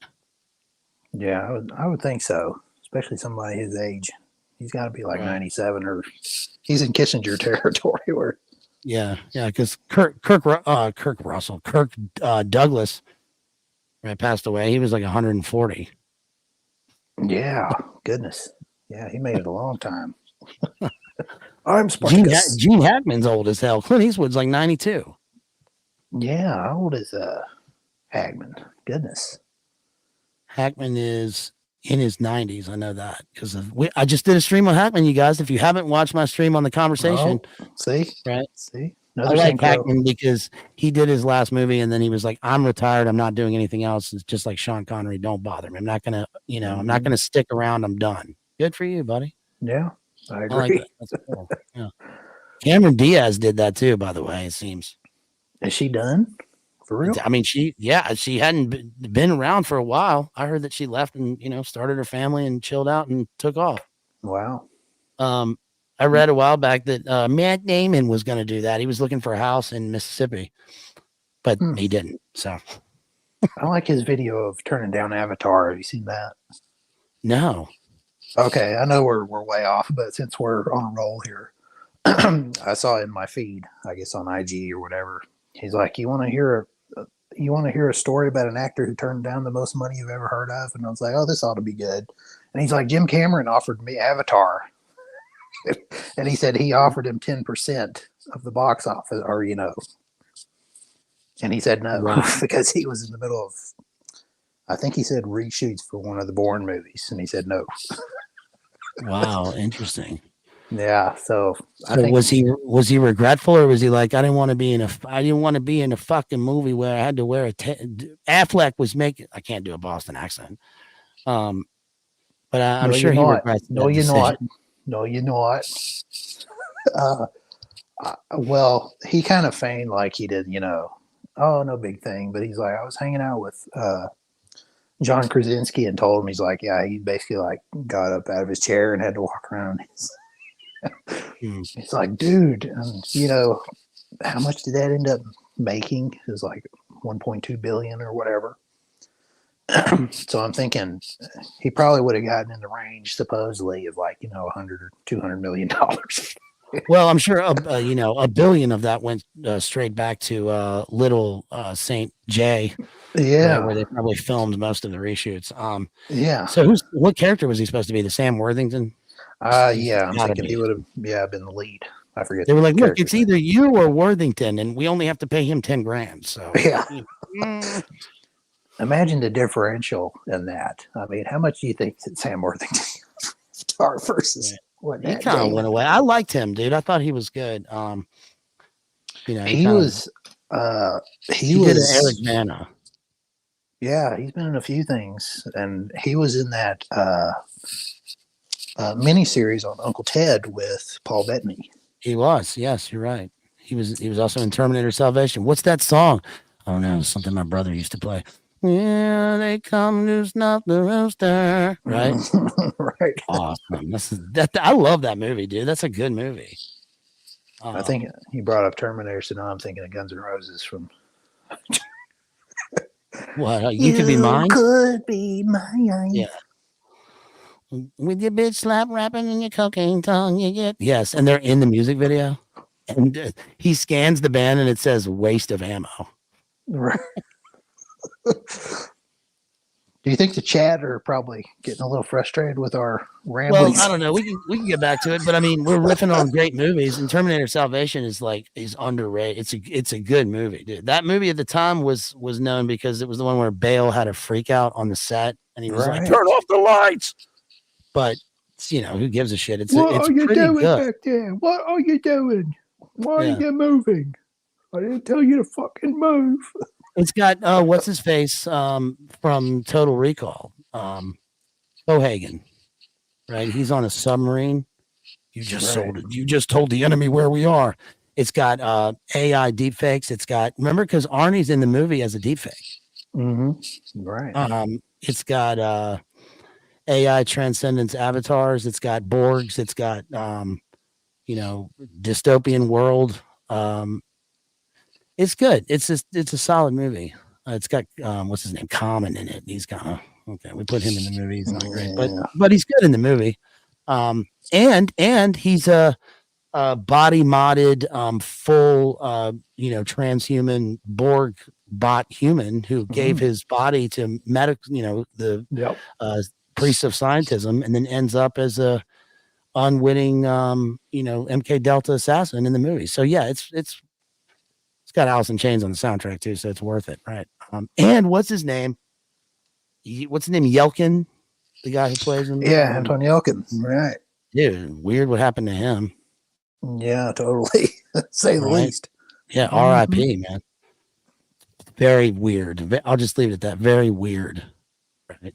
Speaker 2: Yeah, I would think so. Especially somebody his age. He's got to be like 97, or he's in Kissinger territory. Where
Speaker 3: yeah, because Kirk Douglas passed away. He was like 140.
Speaker 2: Yeah, goodness. Yeah, he made it a long time. I'm Spartacus.
Speaker 3: Gene Hackman's old as hell. Clint Eastwood's like 92.
Speaker 2: Yeah, how old is Hackman? Goodness.
Speaker 3: Hackman is in his 90s. I know that because I just did a stream on Hackman, you guys. If you haven't watched my stream on The Conversation,
Speaker 2: see?
Speaker 3: I like Hackman because he did his last movie and then he was like, I'm retired. I'm not doing anything else. It's just like Sean Connery. Don't bother me. I'm not going to, I'm not going to stick around. I'm done. Good for you, buddy.
Speaker 2: Yeah, I agree.
Speaker 3: I like that. That's cool. Yeah. Cameron Diaz did that too, by the way, it seems.
Speaker 2: Is she done? For real?
Speaker 3: I mean, she hadn't been around for a while. I heard that she left and, started her family and chilled out and took off.
Speaker 2: Wow.
Speaker 3: I read a while back that Matt Damon was going to do that. He was looking for a house in Mississippi, but he didn't. So
Speaker 2: I like his video of turning down Avatar. Have you seen that?
Speaker 3: No.
Speaker 2: Okay, I know we're way off, but since we're on a roll here, I saw in my feed, I guess on IG or whatever. He's like, "You want to hear a story about an actor who turned down the most money you've ever heard of?" And I was like, "Oh, this ought to be good." And he's like, "Jim Cameron offered me Avatar." And he said he offered him 10% of the box office, or and he said no.
Speaker 3: Wow.
Speaker 2: Because he was in the middle of, I think he said reshoots for one of the Bourne movies, and he said no.
Speaker 3: Wow, interesting.
Speaker 2: Yeah, so I
Speaker 3: So
Speaker 2: think
Speaker 3: was he regretful, or was he like, I didn't want to be in a fucking movie where I had to wear Affleck was making, I can't do a Boston accent. But I'm
Speaker 2: no,
Speaker 3: sure
Speaker 2: you're
Speaker 3: he
Speaker 2: not.
Speaker 3: regrets
Speaker 2: No,
Speaker 3: that
Speaker 2: you're
Speaker 3: decision.
Speaker 2: not. No, you're not. Well, he kind of feigned like he did, oh, no big thing. But he's like, I was hanging out with John Krasinski and told him, he's like, yeah, he basically like got up out of his chair and had to walk around. It's like, dude, how much did that end up making? It was like 1.2 billion or whatever. So I'm thinking he probably would have gotten in the range, supposedly, of like, 100 or 200 million dollars.
Speaker 3: Well, I'm sure a billion of that went straight back to Little Saint J,
Speaker 2: Yeah,
Speaker 3: right, where they probably filmed most of the reshoots.
Speaker 2: yeah,
Speaker 3: So what character was he supposed to be? The Sam Worthington?
Speaker 2: yeah. I'm
Speaker 3: Gotta
Speaker 2: thinking he
Speaker 3: be.
Speaker 2: would have, been the lead. I forget.
Speaker 3: They were like, look,
Speaker 2: character's
Speaker 3: it's
Speaker 2: name.
Speaker 3: either you or Worthington, and we only have to pay him 10 grand. So
Speaker 2: Yeah.
Speaker 3: Mm.
Speaker 2: Imagine the differential in that. I mean, how much do you think that Sam Worthington star versus what
Speaker 3: He
Speaker 2: that
Speaker 3: kind of
Speaker 2: Dave?
Speaker 3: went away. I liked him, dude. I thought he was good.
Speaker 2: He
Speaker 3: he
Speaker 2: was.
Speaker 3: he did an Eric Bana.
Speaker 2: Yeah, he's been in a few things, and he was in that miniseries on Uncle Ted with Paul Bettany.
Speaker 3: He was. Yes, you're right. He was also in Terminator Salvation. What's that song? I don't know. It's something my brother used to play. Yeah, they come to snuff the rooster. Right.
Speaker 2: Right.
Speaker 3: Awesome. I love that movie, dude. That's a good movie.
Speaker 2: I think he brought up Terminator, so now I'm thinking of Guns N' Roses from.
Speaker 3: What? You could be mine.
Speaker 2: Could be mine.
Speaker 3: Yeah. With your bitch slap rapping and your cocaine tongue, you get. Yes, and they're in the music video, and he scans the band, and it says "waste of ammo."
Speaker 2: Right. Do you think the chat are probably getting a little frustrated with our ramblings?
Speaker 3: Well, I don't know. We can get back to it, but I mean, we're riffing on great movies, and Terminator Salvation is underrated. It's a good movie, dude. That movie at the time was known because it was the one where Bale had a freak out on the set, and he was like, "Turn off the lights." But who gives a shit? It's
Speaker 2: are you
Speaker 3: pretty
Speaker 2: doing
Speaker 3: good.
Speaker 2: back there? What are you doing? Why are you moving? I didn't tell you to fucking move.
Speaker 3: It's got what's his face from Total Recall, Cohagen, right? He's on a submarine. You just sold it. You just told the enemy where we are. It's got AI deepfakes. It's got, remember, because Arnie's in the movie as a deepfake.
Speaker 2: Mm-hmm. Right.
Speaker 3: It's got AI transcendence avatars. It's got Borgs. It's got dystopian world. It's good. It's a solid movie. It's got what's his name, Common, in it. He's kind of okay. We put him in the movie. He's not great, but he's good in the movie. And he's a body modded, full transhuman Borg bot human who gave his body to the priest of scientism, and then ends up as a unwitting MK Delta assassin in the movie. So yeah, it's got Alice in Chains on the soundtrack too, so it's worth it, right? And what's his name? Yelkin, the guy who plays him.
Speaker 2: Yeah, Anton Yelkin. Right.
Speaker 3: Dude, weird what happened to him.
Speaker 2: Yeah, totally. Say the least.
Speaker 3: Yeah, R.I.P. Man. Very weird. I'll just leave it at that. Very weird. Right.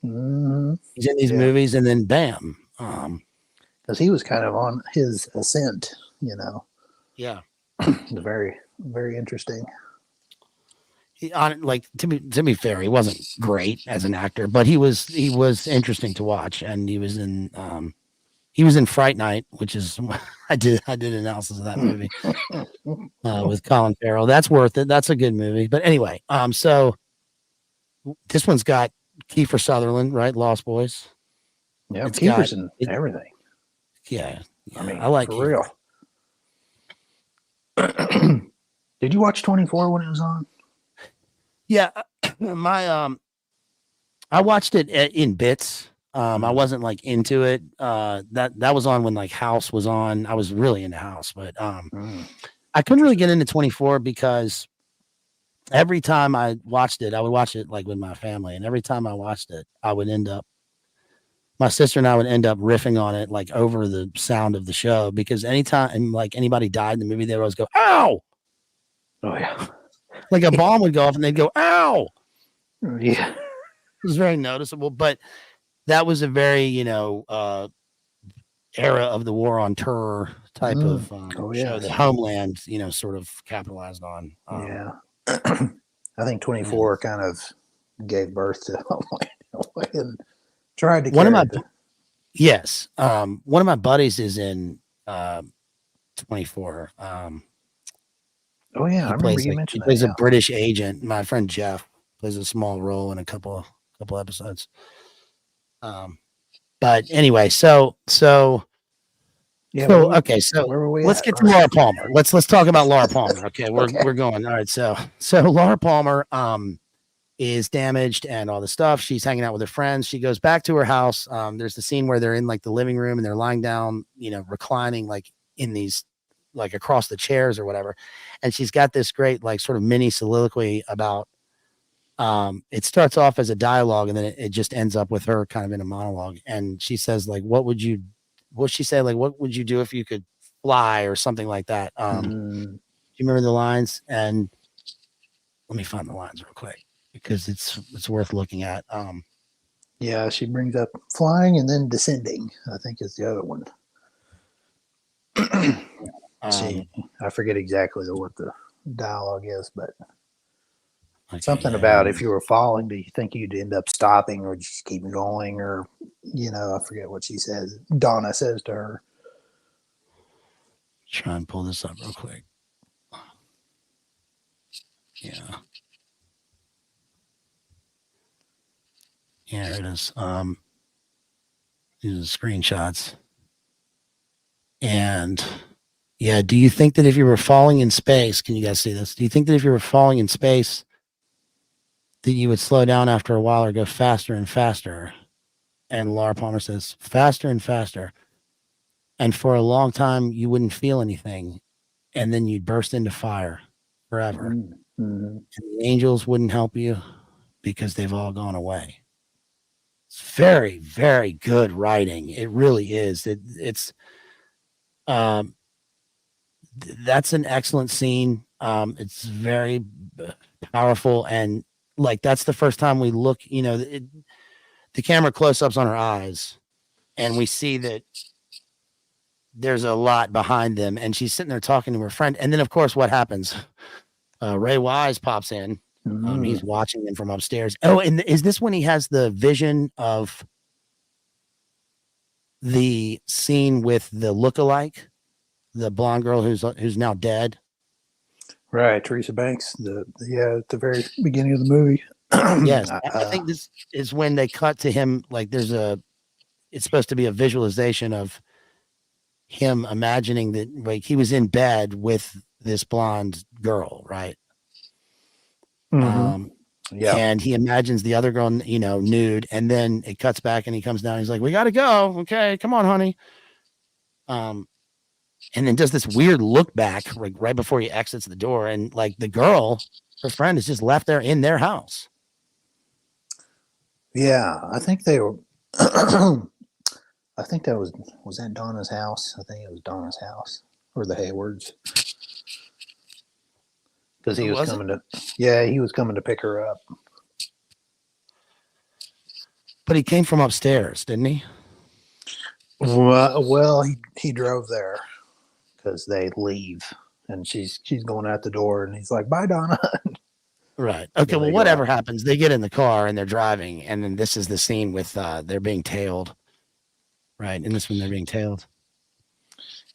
Speaker 2: Mm-hmm.
Speaker 3: He's in these movies, and then bam.
Speaker 2: Because he was kind of on his ascent,
Speaker 3: Yeah.
Speaker 2: Very, very interesting.
Speaker 3: To be fair, he wasn't great as an actor, but he was interesting to watch, and he was in Fright Night, which is I did analysis of that movie with Colin Farrell. That's worth it. That's a good movie. But anyway, so this one's got Kiefer Sutherland, right? Lost Boys.
Speaker 2: Yeah, Kiefer's in everything.
Speaker 3: Yeah,
Speaker 2: I mean,
Speaker 3: I like
Speaker 2: for real. Did you watch 24 when it was on?
Speaker 3: Yeah, I watched it in bits. I wasn't like into it. That was on when like House was on. I was really into House, but I couldn't really get into 24 because every time I watched it, I would watch it like with my family, and every time I watched it, my sister and I would end up riffing on it like over the sound of the show, because anytime like anybody died in the movie, they would always go, "Ow!"
Speaker 2: Oh yeah.
Speaker 3: Like a bomb would go off and they'd go, "Ow!"
Speaker 2: Yeah.
Speaker 3: It was very noticeable, but that was a very, era of the war on terror type of
Speaker 2: Oh,
Speaker 3: show
Speaker 2: yes.
Speaker 3: that Homeland, sort of capitalized on.
Speaker 2: Yeah. I think 24 kind of gave birth to Homeland in a way and tried to
Speaker 3: One of
Speaker 2: carry
Speaker 3: my yes, one of my buddies is in 24.
Speaker 2: Oh yeah, I remember you
Speaker 3: He
Speaker 2: mentioned that.
Speaker 3: plays a
Speaker 2: Yeah.
Speaker 3: British agent. My friend Jeff plays a small role in a couple episodes. But anyway, so
Speaker 2: Yeah.
Speaker 3: okay, so
Speaker 2: where were we
Speaker 3: let's
Speaker 2: at,
Speaker 3: get to
Speaker 2: Ryan?
Speaker 3: Laura Palmer. Let's talk about Laura Palmer. Okay, we're going. All right, so Laura Palmer is damaged and all the stuff. She's hanging out with her friends. She goes back to her house. There's the scene where they're in like the living room and they're lying down, reclining like in these like across the chairs or whatever. And she's got this great like sort of mini soliloquy about it starts off as a dialogue and then it just ends up with her kind of in a monologue. And she says like, what she say? Like, what would you do if you could fly or something like that? Do you remember the lines? And let me find the lines real quick because it's worth looking at.
Speaker 2: Yeah, she brings up flying and then descending, I think is the other one. I forget exactly what the dialogue is, but something about if you were falling, do you think you'd end up stopping or just keep going? Or, I forget what she says. Donna says to her.
Speaker 3: Try and pull this up real quick. Yeah. Yeah, it is. These are screenshots. And yeah, do you think that if you were falling in space, can you guys see this? Do you think that if you were falling in space, that you would slow down after a while or go faster and faster? And Laura Palmer says, faster and faster. And for a long time, you wouldn't feel anything. And then you'd burst into fire forever.
Speaker 2: Mm-hmm.
Speaker 3: And the angels wouldn't help you because they've all gone away. It's very, very good writing. It really is. That's an excellent scene. It's very powerful. And like, that's the first time we look, the camera close-ups on her eyes and we see that there's a lot behind them and she's sitting there talking to her friend. And then of course, what happens? Ray Wise pops in. He's watching them from upstairs. Oh, and is this when he has the vision of the scene with the lookalike, the blonde girl who's now dead?
Speaker 2: Right, Teresa Banks. At the very beginning of the movie.
Speaker 3: Yes, I think this is when they cut to him. Like, it's supposed to be a visualization of him imagining that like he was in bed with this blonde girl, right?
Speaker 2: Yeah.
Speaker 3: And he imagines the other girl, nude, and then it cuts back and he comes down. He's like, "We got to go. Okay, come on, honey." And then does this weird look back like right before he exits the door, and like the girl, her friend, is just left there in their house.
Speaker 2: Yeah, I think they were. I think that was that Donna's house. I think it was Donna's house or the Haywards. Because he was coming to, he was coming to pick her up.
Speaker 3: But he came from upstairs, didn't he?
Speaker 2: Well, he drove there because they leave, and she's going out the door, and he's like, "Bye, Donna."
Speaker 3: Right. Okay. Well, whatever happens, they get in the car and they're driving, and then this is the scene with they're being tailed. Right, and this one they're being tailed.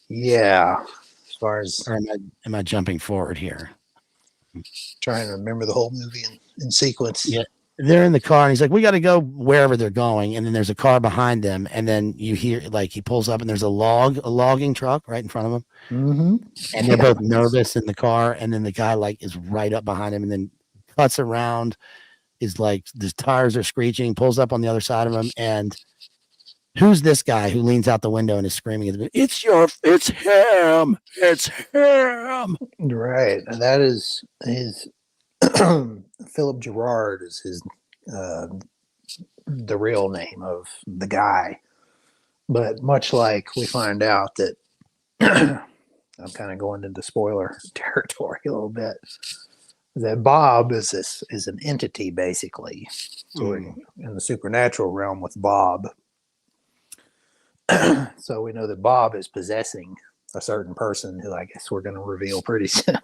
Speaker 2: Yeah. As far as,
Speaker 3: or am I jumping forward here?
Speaker 2: Trying to remember the whole movie in sequence.
Speaker 3: Yeah, they're in the car and he's like, "We got to go wherever they're going." And then there's a car behind them, and then you hear like he pulls up and there's a logging truck right in front of him. And they're both nervous in the car, and then the guy like is right up behind him, and then cuts around. is like the tires are screeching, pulls up on the other side of him, and who's this guy who leans out the window and is screaming at the it's him.
Speaker 2: Right. And that is his Philip Gerard is his the real name of the guy. But much like we find out that I'm kind of going into spoiler territory a little bit, that Bob is an entity basically. So we're in the supernatural realm with Bob. So we know that Bob is possessing a certain person who I guess we're going to reveal pretty soon.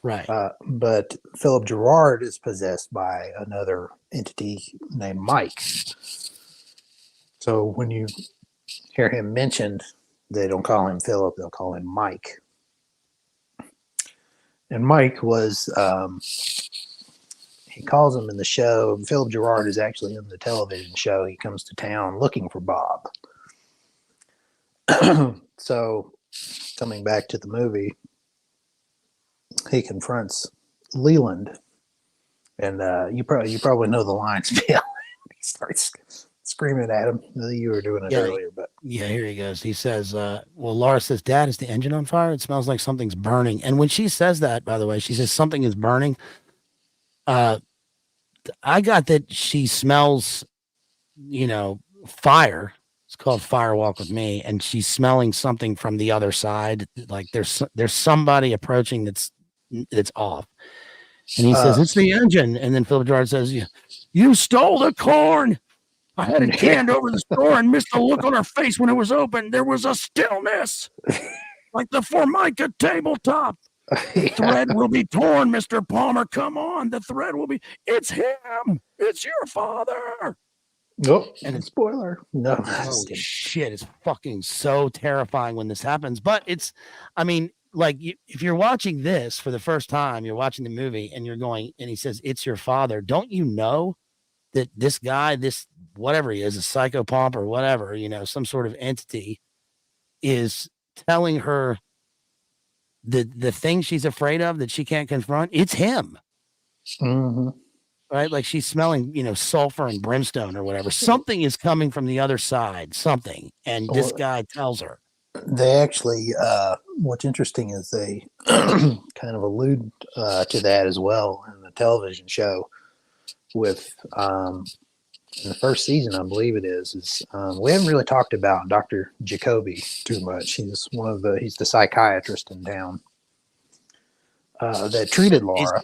Speaker 3: Right.
Speaker 2: But Philip Gerard is possessed by another entity named Mike. So when you hear him mentioned, they don't call him Philip, they'll call him Mike. And Mike was, he calls him in the show, Philip Gerard is actually in the television show. He comes to town looking for Bob. So coming back to the movie, he confronts Leland, and you probably know the lines. Bill. He starts screaming at him. You were doing it earlier, but
Speaker 3: yeah, here he goes. He says, "Well, Laura says, Dad, is the engine on fire? It smells like something's burning." And when she says that, by the way, she says something is burning. I got that she smells, fire. It's called Firewalk with Me, and she's smelling something from the other side. Like there's somebody approaching that's off. And he says, "It's the engine." And then Philip Gerard says, "You stole the corn. I had it canned over the store and missed the look on her face when it was open. There was a stillness, like the Formica tabletop. The thread will be torn, Mr. Palmer. Come on, the thread will be. It's him. It's your father."
Speaker 2: Nope. And it's spoiler. No.
Speaker 3: Holy shit. It's fucking so terrifying when this happens. But it's, if you're watching this for the first time, you're watching the movie and you're going, and he says, "It's your father." Don't you know that this guy, this, whatever he is, a psychopomp or whatever, some sort of entity is telling her the thing she's afraid of that she can't confront? It's him.
Speaker 2: Mm-hmm.
Speaker 3: Right? Like she's smelling, sulfur and brimstone or whatever. Something is coming from the other side, something. And this guy tells her.
Speaker 2: They actually, what's interesting is they kind of allude to that as well in the television show with, in the first season, I believe it is we haven't really talked about Dr. Jacoby too much. He's he's the psychiatrist in town that treated Laura.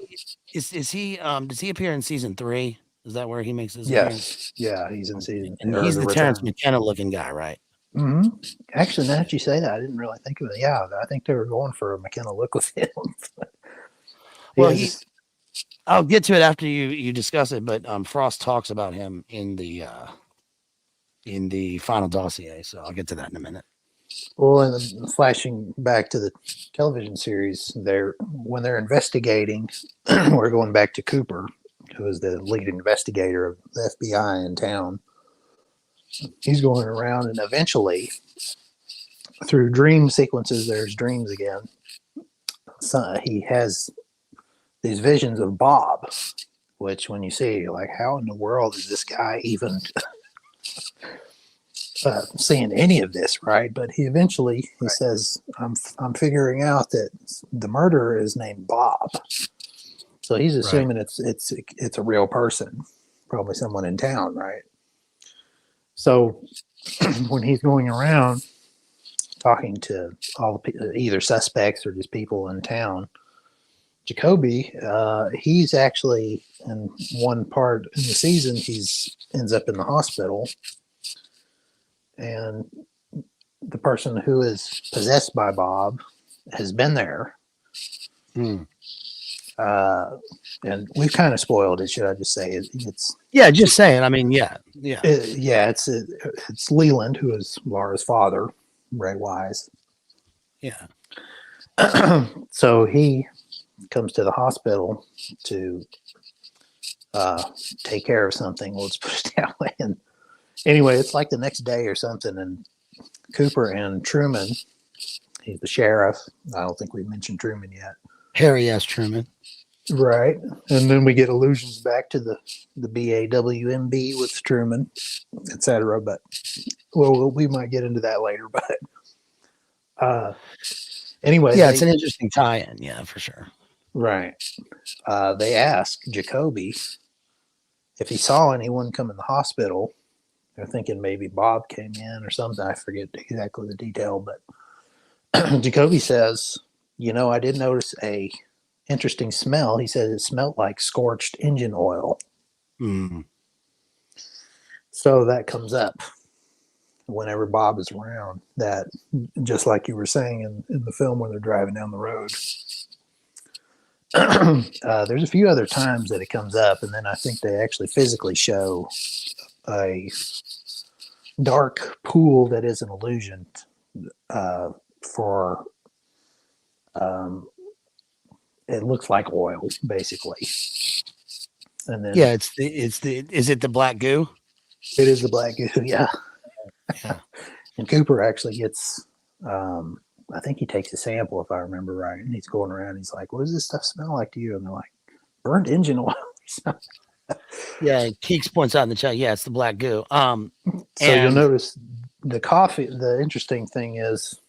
Speaker 3: Is he, does he appear in season 3? Is that where he makes his
Speaker 2: appearance? Yeah, he's in season.
Speaker 3: And he's the Terrence McKenna looking guy, right?
Speaker 2: Mm-hmm. Actually, now that you say that, I didn't really think of it. Yeah, I think they were going for a McKenna look with him.
Speaker 3: Well, I'll get to it after you discuss it, but Frost talks about him in the final dossier, so I'll get to that in a minute.
Speaker 2: Well, and flashing back to the television series, when they're investigating, we're going back to Cooper, who is the lead investigator of the FBI in town. He's going around, and eventually, through dream sequences, there's dreams again. So he has these visions of Bob, which when you see, you're like, how in the world is this guy even seeing any of this, right? But he eventually says, I'm figuring out that the murderer is named Bob. So he's assuming it's a real person, probably someone in town, right? So when he's going around talking to all the either suspects or just people in town, Jacoby, he's actually in one part in the season, ends up in the hospital, and the person who is possessed by Bob has been there. And we've kind of spoiled it. Should I just say it's?
Speaker 3: Yeah, just saying. I mean, yeah.
Speaker 2: It's Leland, who is Laura's father, Ray Wise.
Speaker 3: Yeah.
Speaker 2: So he comes to the hospital to take care of something. Let's put it that way. And anyway, it's like the next day or something, and Cooper and Truman, he's the sheriff. I don't think we mentioned Truman yet.
Speaker 3: Harry S. Truman.
Speaker 2: Right. And then we get allusions back to the BAWMB with Truman, etc. But well, we might get into that later. But anyway,
Speaker 3: Yeah, it's an interesting tie-in. Yeah, for sure.
Speaker 2: right. They asked Jacoby if he saw anyone come in the hospital. They're thinking maybe Bob came in or something. I forget exactly the detail, but Jacoby says, I did notice a interesting smell. He says it smelled like scorched engine oil.
Speaker 3: Mm.
Speaker 2: So that comes up whenever Bob is around, that just like you were saying in the film when they're driving down the road. There's a few other times that it comes up, and then I think they actually physically show a dark pool that is an illusion for it looks like oil basically. And then
Speaker 3: is it the black goo?
Speaker 2: It is the black goo. Yeah. And Cooper actually gets I think he takes a sample if I remember right, and he's going around, he's like, what does this stuff smell like to you? And they're like, burnt engine oil.
Speaker 3: Yeah, Keeks points out in the chat, yeah, it's the black goo.
Speaker 2: So you'll notice the coffee, the interesting thing is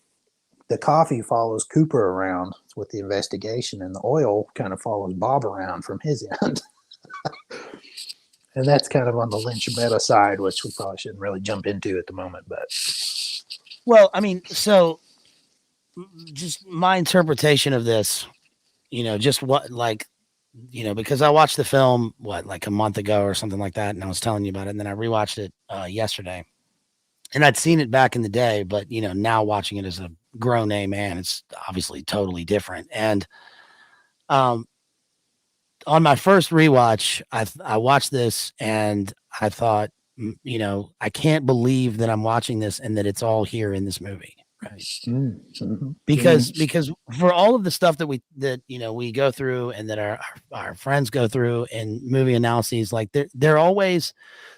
Speaker 2: the coffee follows Cooper around with the investigation, and the oil kind of follows Bob around from his end. And that's kind of on the Lynch meta side, which we probably shouldn't really jump into at the moment. But
Speaker 3: well, I mean, so just my interpretation of this, just what, like, because I watched the film, like a month ago or something like that, and I was telling you about it, and then I rewatched it yesterday. And I'd seen it back in the day, but, now watching it as a grown-a man, it's obviously totally different. And on my first rewatch, I watched this and I thought, I can't believe that I'm watching this and that it's all here in this movie, right?
Speaker 2: Mm-hmm.
Speaker 3: Because for all of the stuff that we go through and that our friends go through in movie analyses, like they're always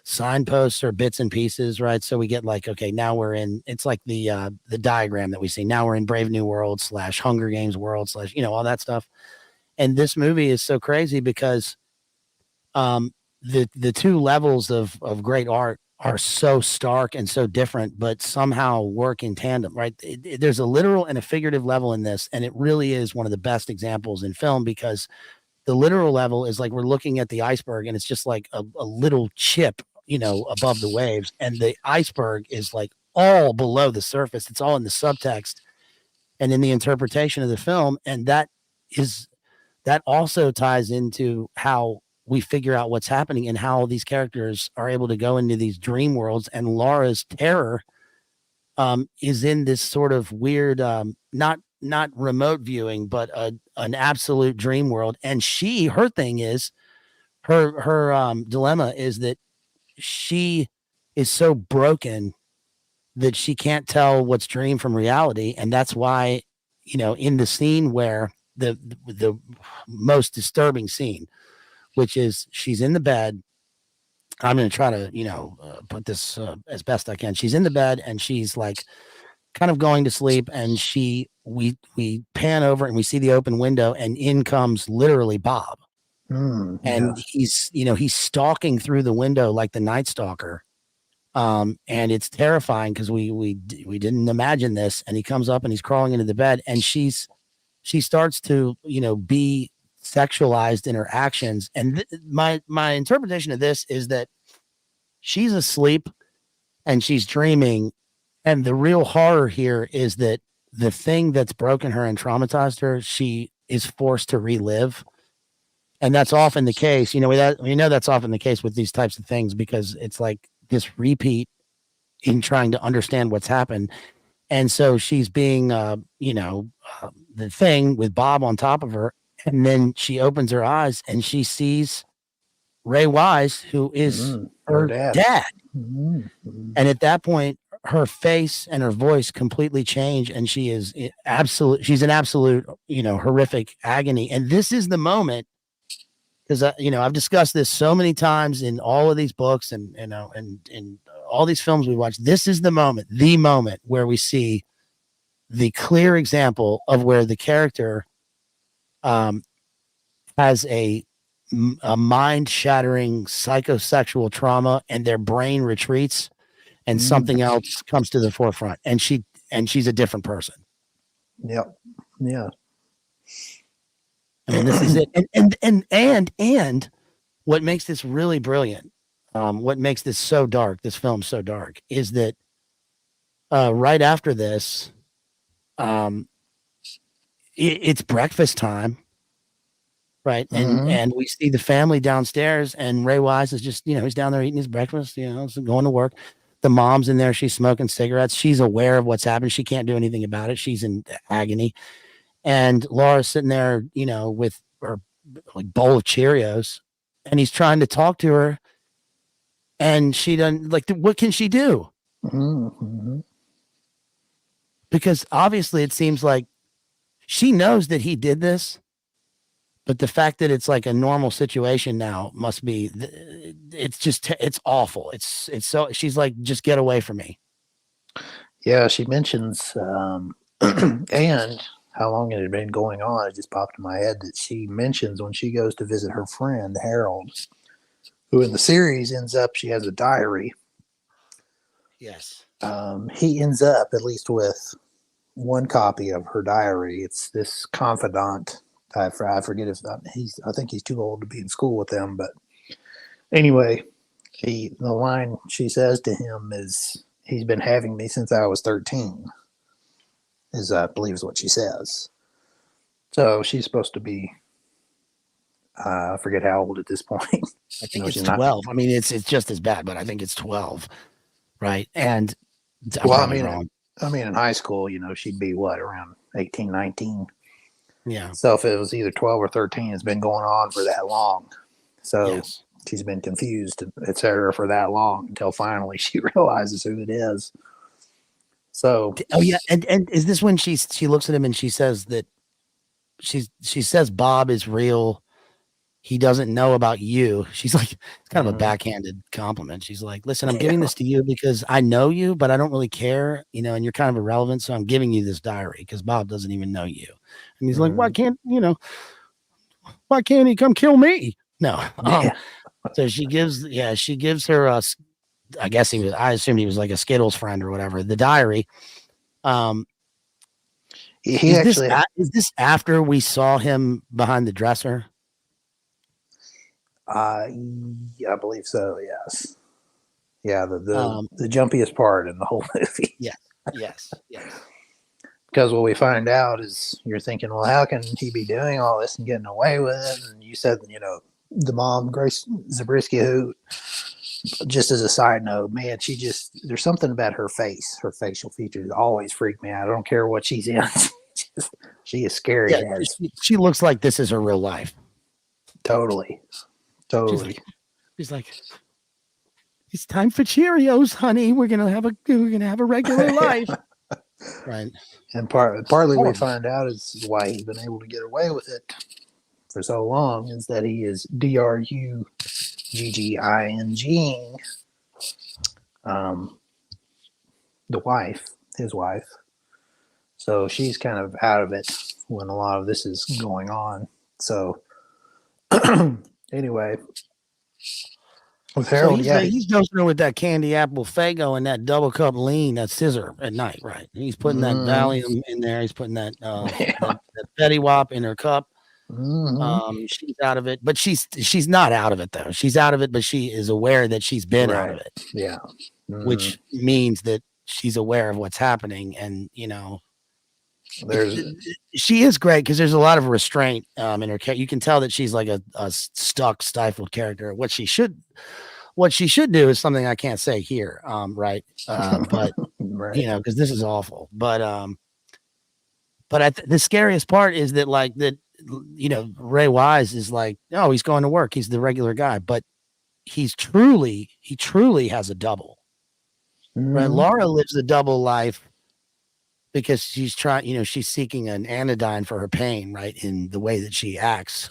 Speaker 3: signposts or bits and pieces, right? So we get like, okay, now we're in, it's like the diagram that we see. Now we're in Brave New World / Hunger Games world / all that stuff. And this movie is so crazy because the two levels of great art are so stark and so different, but somehow work in tandem, right? There's a literal and a figurative level in this, and it really is one of the best examples in film, because the literal level is like we're looking at the iceberg, and it's just like a little chip, above the waves, and the iceberg is like all below the surface. It's all in the subtext and in the interpretation of the film, and that also ties into how we figure out what's happening and how these characters are able to go into these dream worlds. And Laura's terror is in this sort of weird, not remote viewing, but an absolute dream world. And her thing is, her dilemma is that she is so broken that she can't tell what's dream from reality. And that's why, in the scene where the most disturbing scene, which is she's in the bed. I'm going to try to, put this as best I can. She's in the bed and she's like kind of going to sleep, and we pan over and we see the open window, and in comes literally Bob. And he's stalking through the window like the Night Stalker. And it's terrifying because we didn't imagine this. And he comes up and he's crawling into the bed, and she starts to, be sexualized in her actions. And my interpretation of this is that she's asleep and she's dreaming. And the real horror here is that the thing that's broken her and traumatized her, she is forced to relive. And that's often the case. We know that's often the case with these types of things, because it's like this repeat in trying to understand what's happened. And so she's being, the thing with Bob on top of her. And then she opens her eyes and she sees Ray Wise, who is her dad. And at that point, her face and her voice completely change, and she's in absolute, horrific agony. And this is the moment, because I've discussed this so many times in all of these books and all these films we watch. This is the moment where we see the clear example of where the character has a mind-shattering psychosexual trauma, and their brain retreats, and something else comes to the forefront, and she's a different person.
Speaker 2: Yep. Yeah.
Speaker 3: I mean, this is it. And what makes this really brilliant, what makes this so dark, this film so dark, is that right after this, it's breakfast time, right? And we see the family downstairs, and Ray Wise is just, he's down there eating his breakfast, going to work. The mom's in there, she's smoking cigarettes. She's aware of what's happening. She can't do anything about it. She's in agony. And Laura's sitting there, with her like bowl of Cheerios, and he's trying to talk to her, and she doesn't, like, what can she do? Because obviously it seems like she knows that he did this, but the fact that it's like a normal situation now must be, it's just, it's awful. It's so, she's like, just get away from me.
Speaker 2: Yeah, she mentions, and how long it had been going on. It just popped in my head that she mentions when she goes to visit her friend, Harold, who in the series ends up, she has a diary.
Speaker 3: Yes.
Speaker 2: He ends up at least with one copy of her diary. It's this confidant. I forget if I think he's too old to be in school with them. But anyway, the line she says to him is, "He's been having me since I was 13." I believe is what she says. So she's supposed to be, I forget how old at this point.
Speaker 3: I think it's 12. I mean, it's just as bad, but I think it's 12, right? And I'm probably wrong.
Speaker 2: I mean, in high school, she'd be what, around 18, 19.
Speaker 3: Yeah.
Speaker 2: So if it was either 12 or 13, it's been going on for that long. So
Speaker 3: yes.
Speaker 2: She's been confused, etc., for that long until finally she realizes who it is. So,
Speaker 3: oh yeah, and is this when she looks at him and she says that she says Bob is real. He doesn't know about you. She's like, it's kind of a backhanded compliment. She's like, listen, I'm giving this to you because I know you, but I don't really care, and you're kind of irrelevant. So I'm giving you this diary because Bob doesn't even know you. And he's like, why can't he come kill me? No. So she gives her, I guess I assumed he was like a Skittles friend or whatever, the diary. Is this after we saw him behind the dresser?
Speaker 2: I believe so. Yes. Yeah. The jumpiest part in the whole movie.
Speaker 3: Yes.
Speaker 2: Because what we find out is you're thinking, well, how can he be doing all this and getting away with it? And you said, the mom, Grace Zabriskie, who, just as a side note, man, there's something about her face, her facial features always freak me out. I don't care what she's in. She is scary.
Speaker 3: Yeah, she looks like this is her real life.
Speaker 2: Totally.
Speaker 3: She's like, it's time for Cheerios, honey. We're gonna have a regular life. Right.
Speaker 2: And partly we find out is why he's been able to get away with it for so long is that he is drugging his wife. So she's kind of out of it when a lot of this is going on. So anyway, with Harold,
Speaker 3: he's dosing her with that candy apple Faygo and that double cup lean, that scissor at night, right? He's putting that Valium in there. He's putting that that Fetty Wap in her cup. She's out of it, but she's not out of it though. She's out of it, but she is aware that she's been out of it.
Speaker 2: Yeah.
Speaker 3: Which means that she's aware of what's happening, and she is great because there's a lot of restraint in her character. You can tell that she's like a stuck, stifled character. What she should do is something I can't say here, right? But because this is awful. But the scariest part is that Ray Wise is like, oh, he's going to work. He's the regular guy, but he truly has a double. Right? Laura lives a double life because she's trying, she's seeking an anodyne for her pain, right? In the way that she acts,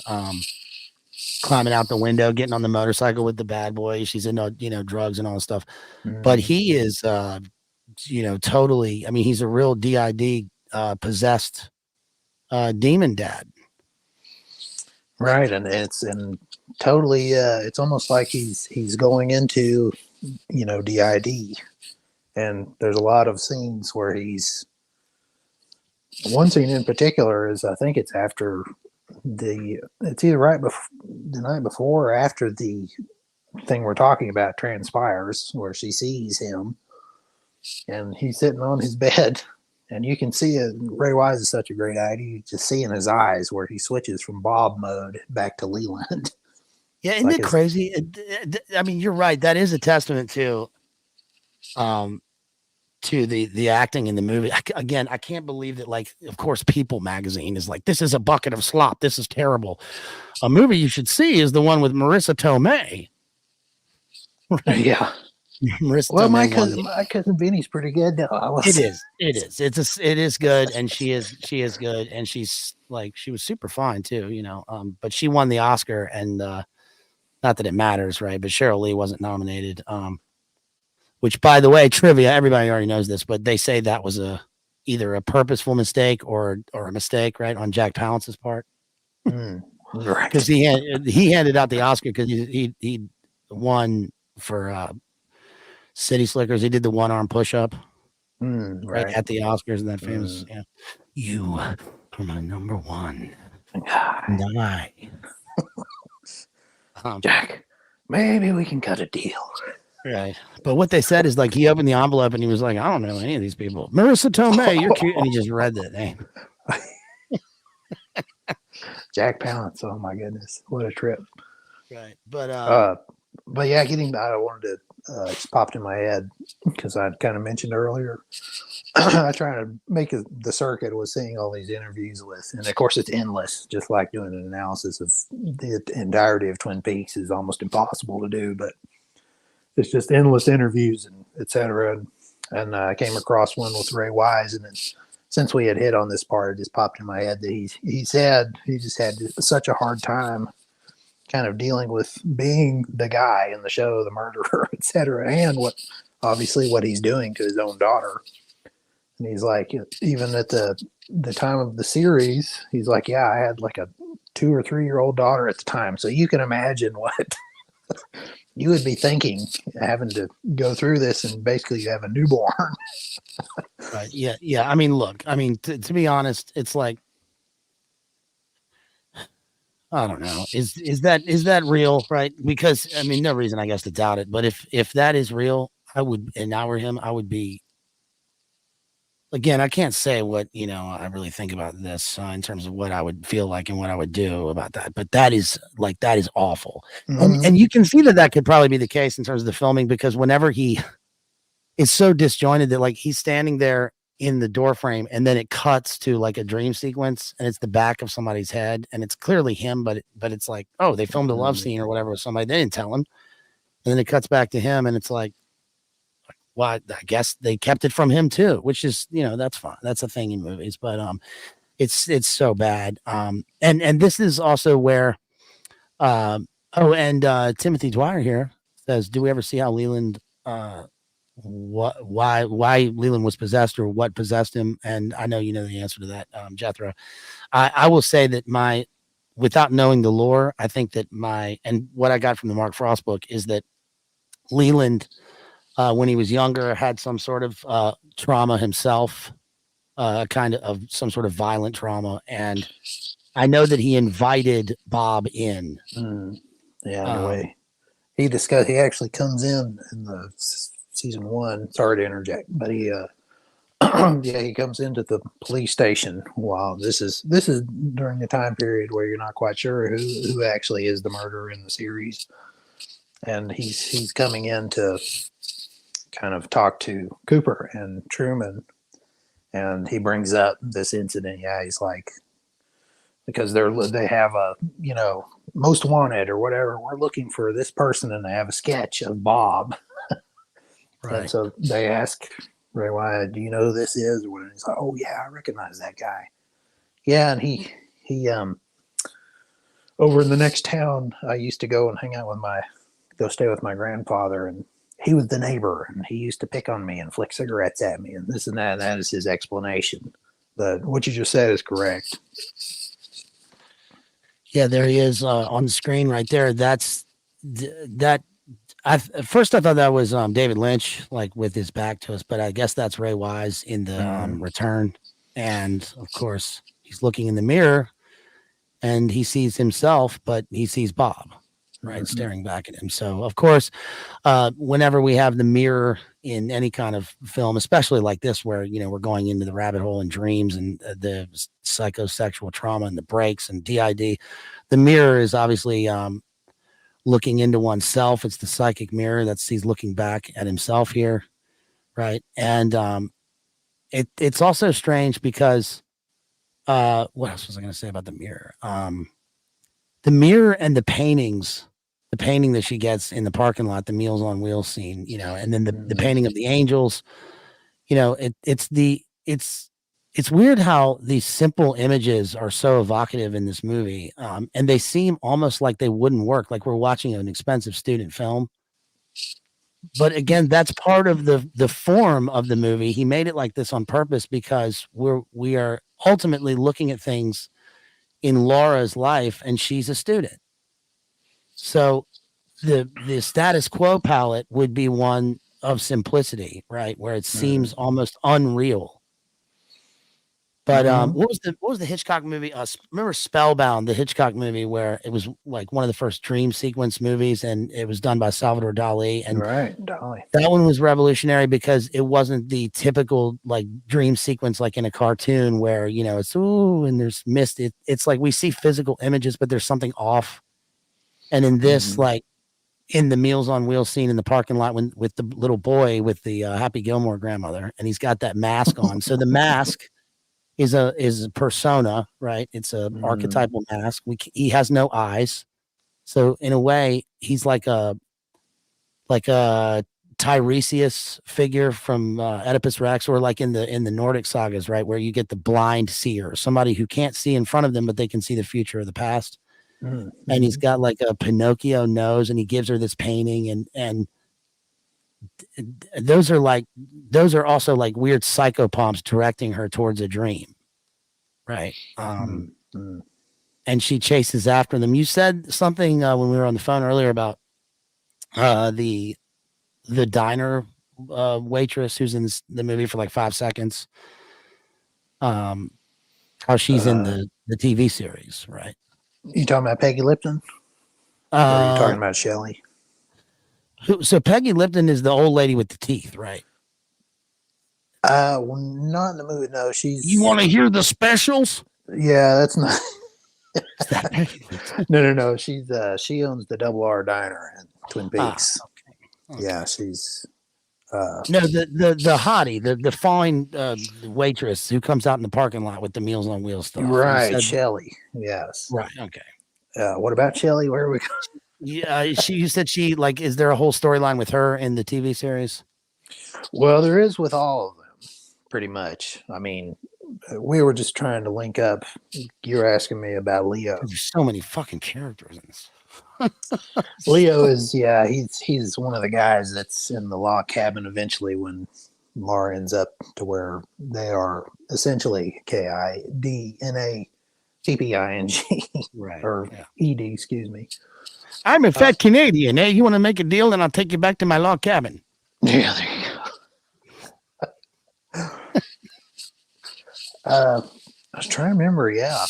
Speaker 3: climbing out the window, getting on the motorcycle with the bad boy. She's into, drugs and all this stuff. But he is, totally, I mean, he's a real DID possessed demon dad.
Speaker 2: Right, and totally, it's almost like he's going into, DID, and there's a lot of scenes where he's. One scene in particular is, I think it's after it's either right before the night before or after the thing we're talking about transpires, where she sees him, and he's sitting on his bed. And you can see it. Ray Wise is such a great actor. You just see in his eyes where he switches from Bob mode back to Leland.
Speaker 3: Yeah, isn't it crazy? I mean, you're right. That is a testament to the acting in the movie. Again, I can't believe that. Like, of course, People magazine is like, this is a bucket of slop. This is terrible. A movie you should see is the one with Marissa Tomei.
Speaker 2: Right? Yeah. Well, my cousin Vinny's pretty good now.
Speaker 3: It is good, and she is good, and she was super fine too, but she won the Oscar, and not that it matters, right? But Sheryl Lee wasn't nominated, which, by the way, trivia, everybody already knows this, but they say that was either a purposeful mistake or a mistake, right, on Jack Palance's part.
Speaker 2: Right,
Speaker 3: because he handed out the Oscar because he won for City Slickers. He did the one-arm push-up right at the Oscars, and that famous you are my number one guy.
Speaker 2: Jack, maybe we can cut a deal.
Speaker 3: Right. But what they said is, like, he opened the envelope and he was like, I don't know any of these people. Marissa Tomei, you're cute. And he just read that name.
Speaker 2: Jack Palance. Oh my goodness. What a trip.
Speaker 3: Right. But
Speaker 2: yeah, I wanted to, it's popped in my head because I'd kind of mentioned earlier. I try to make the circuit was seeing all these interviews with, and of course it's endless, just like doing an analysis of the entirety of Twin Peaks is almost impossible to do, but it's just endless interviews and etc. And I came across one with Ray Wise, and since we had hit on this part, it just popped in my head that he said he just had such a hard time kind of dealing with being the guy in the show, the murderer, etc., and what he's doing to his own daughter. And he's like, even at the time of the series, he's like, yeah, I had like a 2 or 3 year old daughter at the time, so you can imagine what you would be thinking having to go through this, and basically you have a newborn.
Speaker 3: Right. Yeah. I mean, look, to be honest, it's like, I don't know. Is that real? Right. Because no reason, I guess, to doubt it. But if that is real, I would, and I were him, I would be, again, I can't say what, I really think about this in terms of what I would feel like and what I would do about that. But that is awful. Mm-hmm. And you can see that could probably be the case in terms of the filming, because whenever he is so disjointed that, like, he's standing there in the door frame and then it cuts to like a dream sequence and it's the back of somebody's head and it's clearly him, but it's like, oh, they filmed a love scene or whatever with somebody. They didn't tell him. And then it cuts back to him and it's like, well, I guess they kept it from him too, which is, that's fine. That's a thing in movies, but it's so bad. And this is also where Timothy Dwyer here says, do we ever see how Leland why Leland was possessed or what possessed him? And I know you know the answer to that, Jethro. I will say that without knowing the lore, I think that and what I got from the Mark Frost book is that Leland, when he was younger, had some sort of trauma himself, kind of some sort of violent trauma. And I know that he invited Bob in.
Speaker 2: Yeah, in a way. He actually comes in the season 1. Sorry to interject, but he he comes into the police station while this is during the time period where you're not quite sure who actually is the murderer in the series. And he's coming in to kind of talk to Cooper and Truman, and he brings up this incident. Yeah, he's like, because they have a most wanted or whatever. We're looking for this person, and they have a sketch of Bob. Right. And so they ask Ray Wyatt, "Do you know who this is?" Or he's like, "Oh yeah, I recognize that guy." Yeah, and he over in the next town, I used to go and hang out go stay with my grandfather, and he was the neighbor, and he used to pick on me and flick cigarettes at me, and this and that. And that is his explanation. But what you just said is correct.
Speaker 3: Yeah, there he is on the screen right there. That. At first I thought that was David Lynch, like with his back to us, but I guess that's Ray Wise in the Return. And of course, he's looking in the mirror and he sees himself, but he sees Bob, right, staring back at him. So of course, whenever we have the mirror in any kind of film, especially like this, where we're going into the rabbit hole and dreams and the psychosexual trauma and the breaks and DID, the mirror is obviously looking into oneself. It's the psychic mirror he's looking back at himself here, right? And it's also strange because what else was I going to say about the mirror? The mirror and the paintings, the painting that she gets in the parking lot, the Meals on Wheels scene, and then the painting of the angels, it's weird how these simple images are so evocative in this movie. And they seem almost like they wouldn't work, like we're watching an expensive student film. But again, that's part of the form of the movie. He made it like this on purpose because we are ultimately looking at things in Laura's life, and she's a student. So the status quo palette would be one of simplicity, right? Where it seems almost unreal. But what was the Hitchcock movie? Remember Spellbound, the Hitchcock movie, where it was like one of the first dream sequence movies, and it was done by Salvador Dali. And
Speaker 2: Dali.
Speaker 3: That one was revolutionary because it wasn't the typical like dream sequence like in a cartoon where it's ooh and there's mist. It's like we see physical images, but there's something off. And in this, like in the Meals on Wheels scene in the parking lot with the little boy with the Happy Gilmore grandmother, and he's got that mask on. So the mask is a persona, right? It's a archetypal mask. He has no eyes, so in a way, he's like a Tiresias figure from Oedipus Rex, or like in the Nordic sagas, right, where you get the blind seer, somebody who can't see in front of them, but they can see the future or the past. And he's got like a Pinocchio nose, and he gives her this painting, and those are also like weird psychopomps directing her towards a dream, right? And she chases after them. You said something when we were on the phone earlier about the diner waitress who's in the movie for like 5 seconds. How she's in the TV series, right?
Speaker 2: You talking about Peggy Lipton? Or are you talking about Shelley?
Speaker 3: So Peggy Lipton is the old lady with the teeth, right?
Speaker 2: Well, not in the movie. No, she's.
Speaker 3: You want to hear the specials?
Speaker 2: Yeah, that's not. No. She's she owns the Double R Diner in Twin Peaks. Okay. Yeah, she's.
Speaker 3: No, the hottie, the fine waitress who comes out in the parking lot with the Meals on Wheels stuff.
Speaker 2: Right, Shelley. Yes.
Speaker 3: Right. Okay.
Speaker 2: What about Shelley? Where are we going?
Speaker 3: Yeah, you said she like. Is there a whole storyline with her in the TV series?
Speaker 2: Well, there is with all of them, pretty much. I mean, we were just trying to link up. You're asking me about Leo.
Speaker 3: There's so many fucking characters in this.
Speaker 2: Leo is, he's one of the guys that's in the log cabin eventually when Laura ends up to where they are essentially KIDNA TPING,
Speaker 3: right?
Speaker 2: Or ED, excuse me.
Speaker 3: I'm a fat Canadian. Hey, you want to make a deal, and I'll take you back to my log cabin.
Speaker 2: Yeah, there you go. I was trying to remember. Yeah,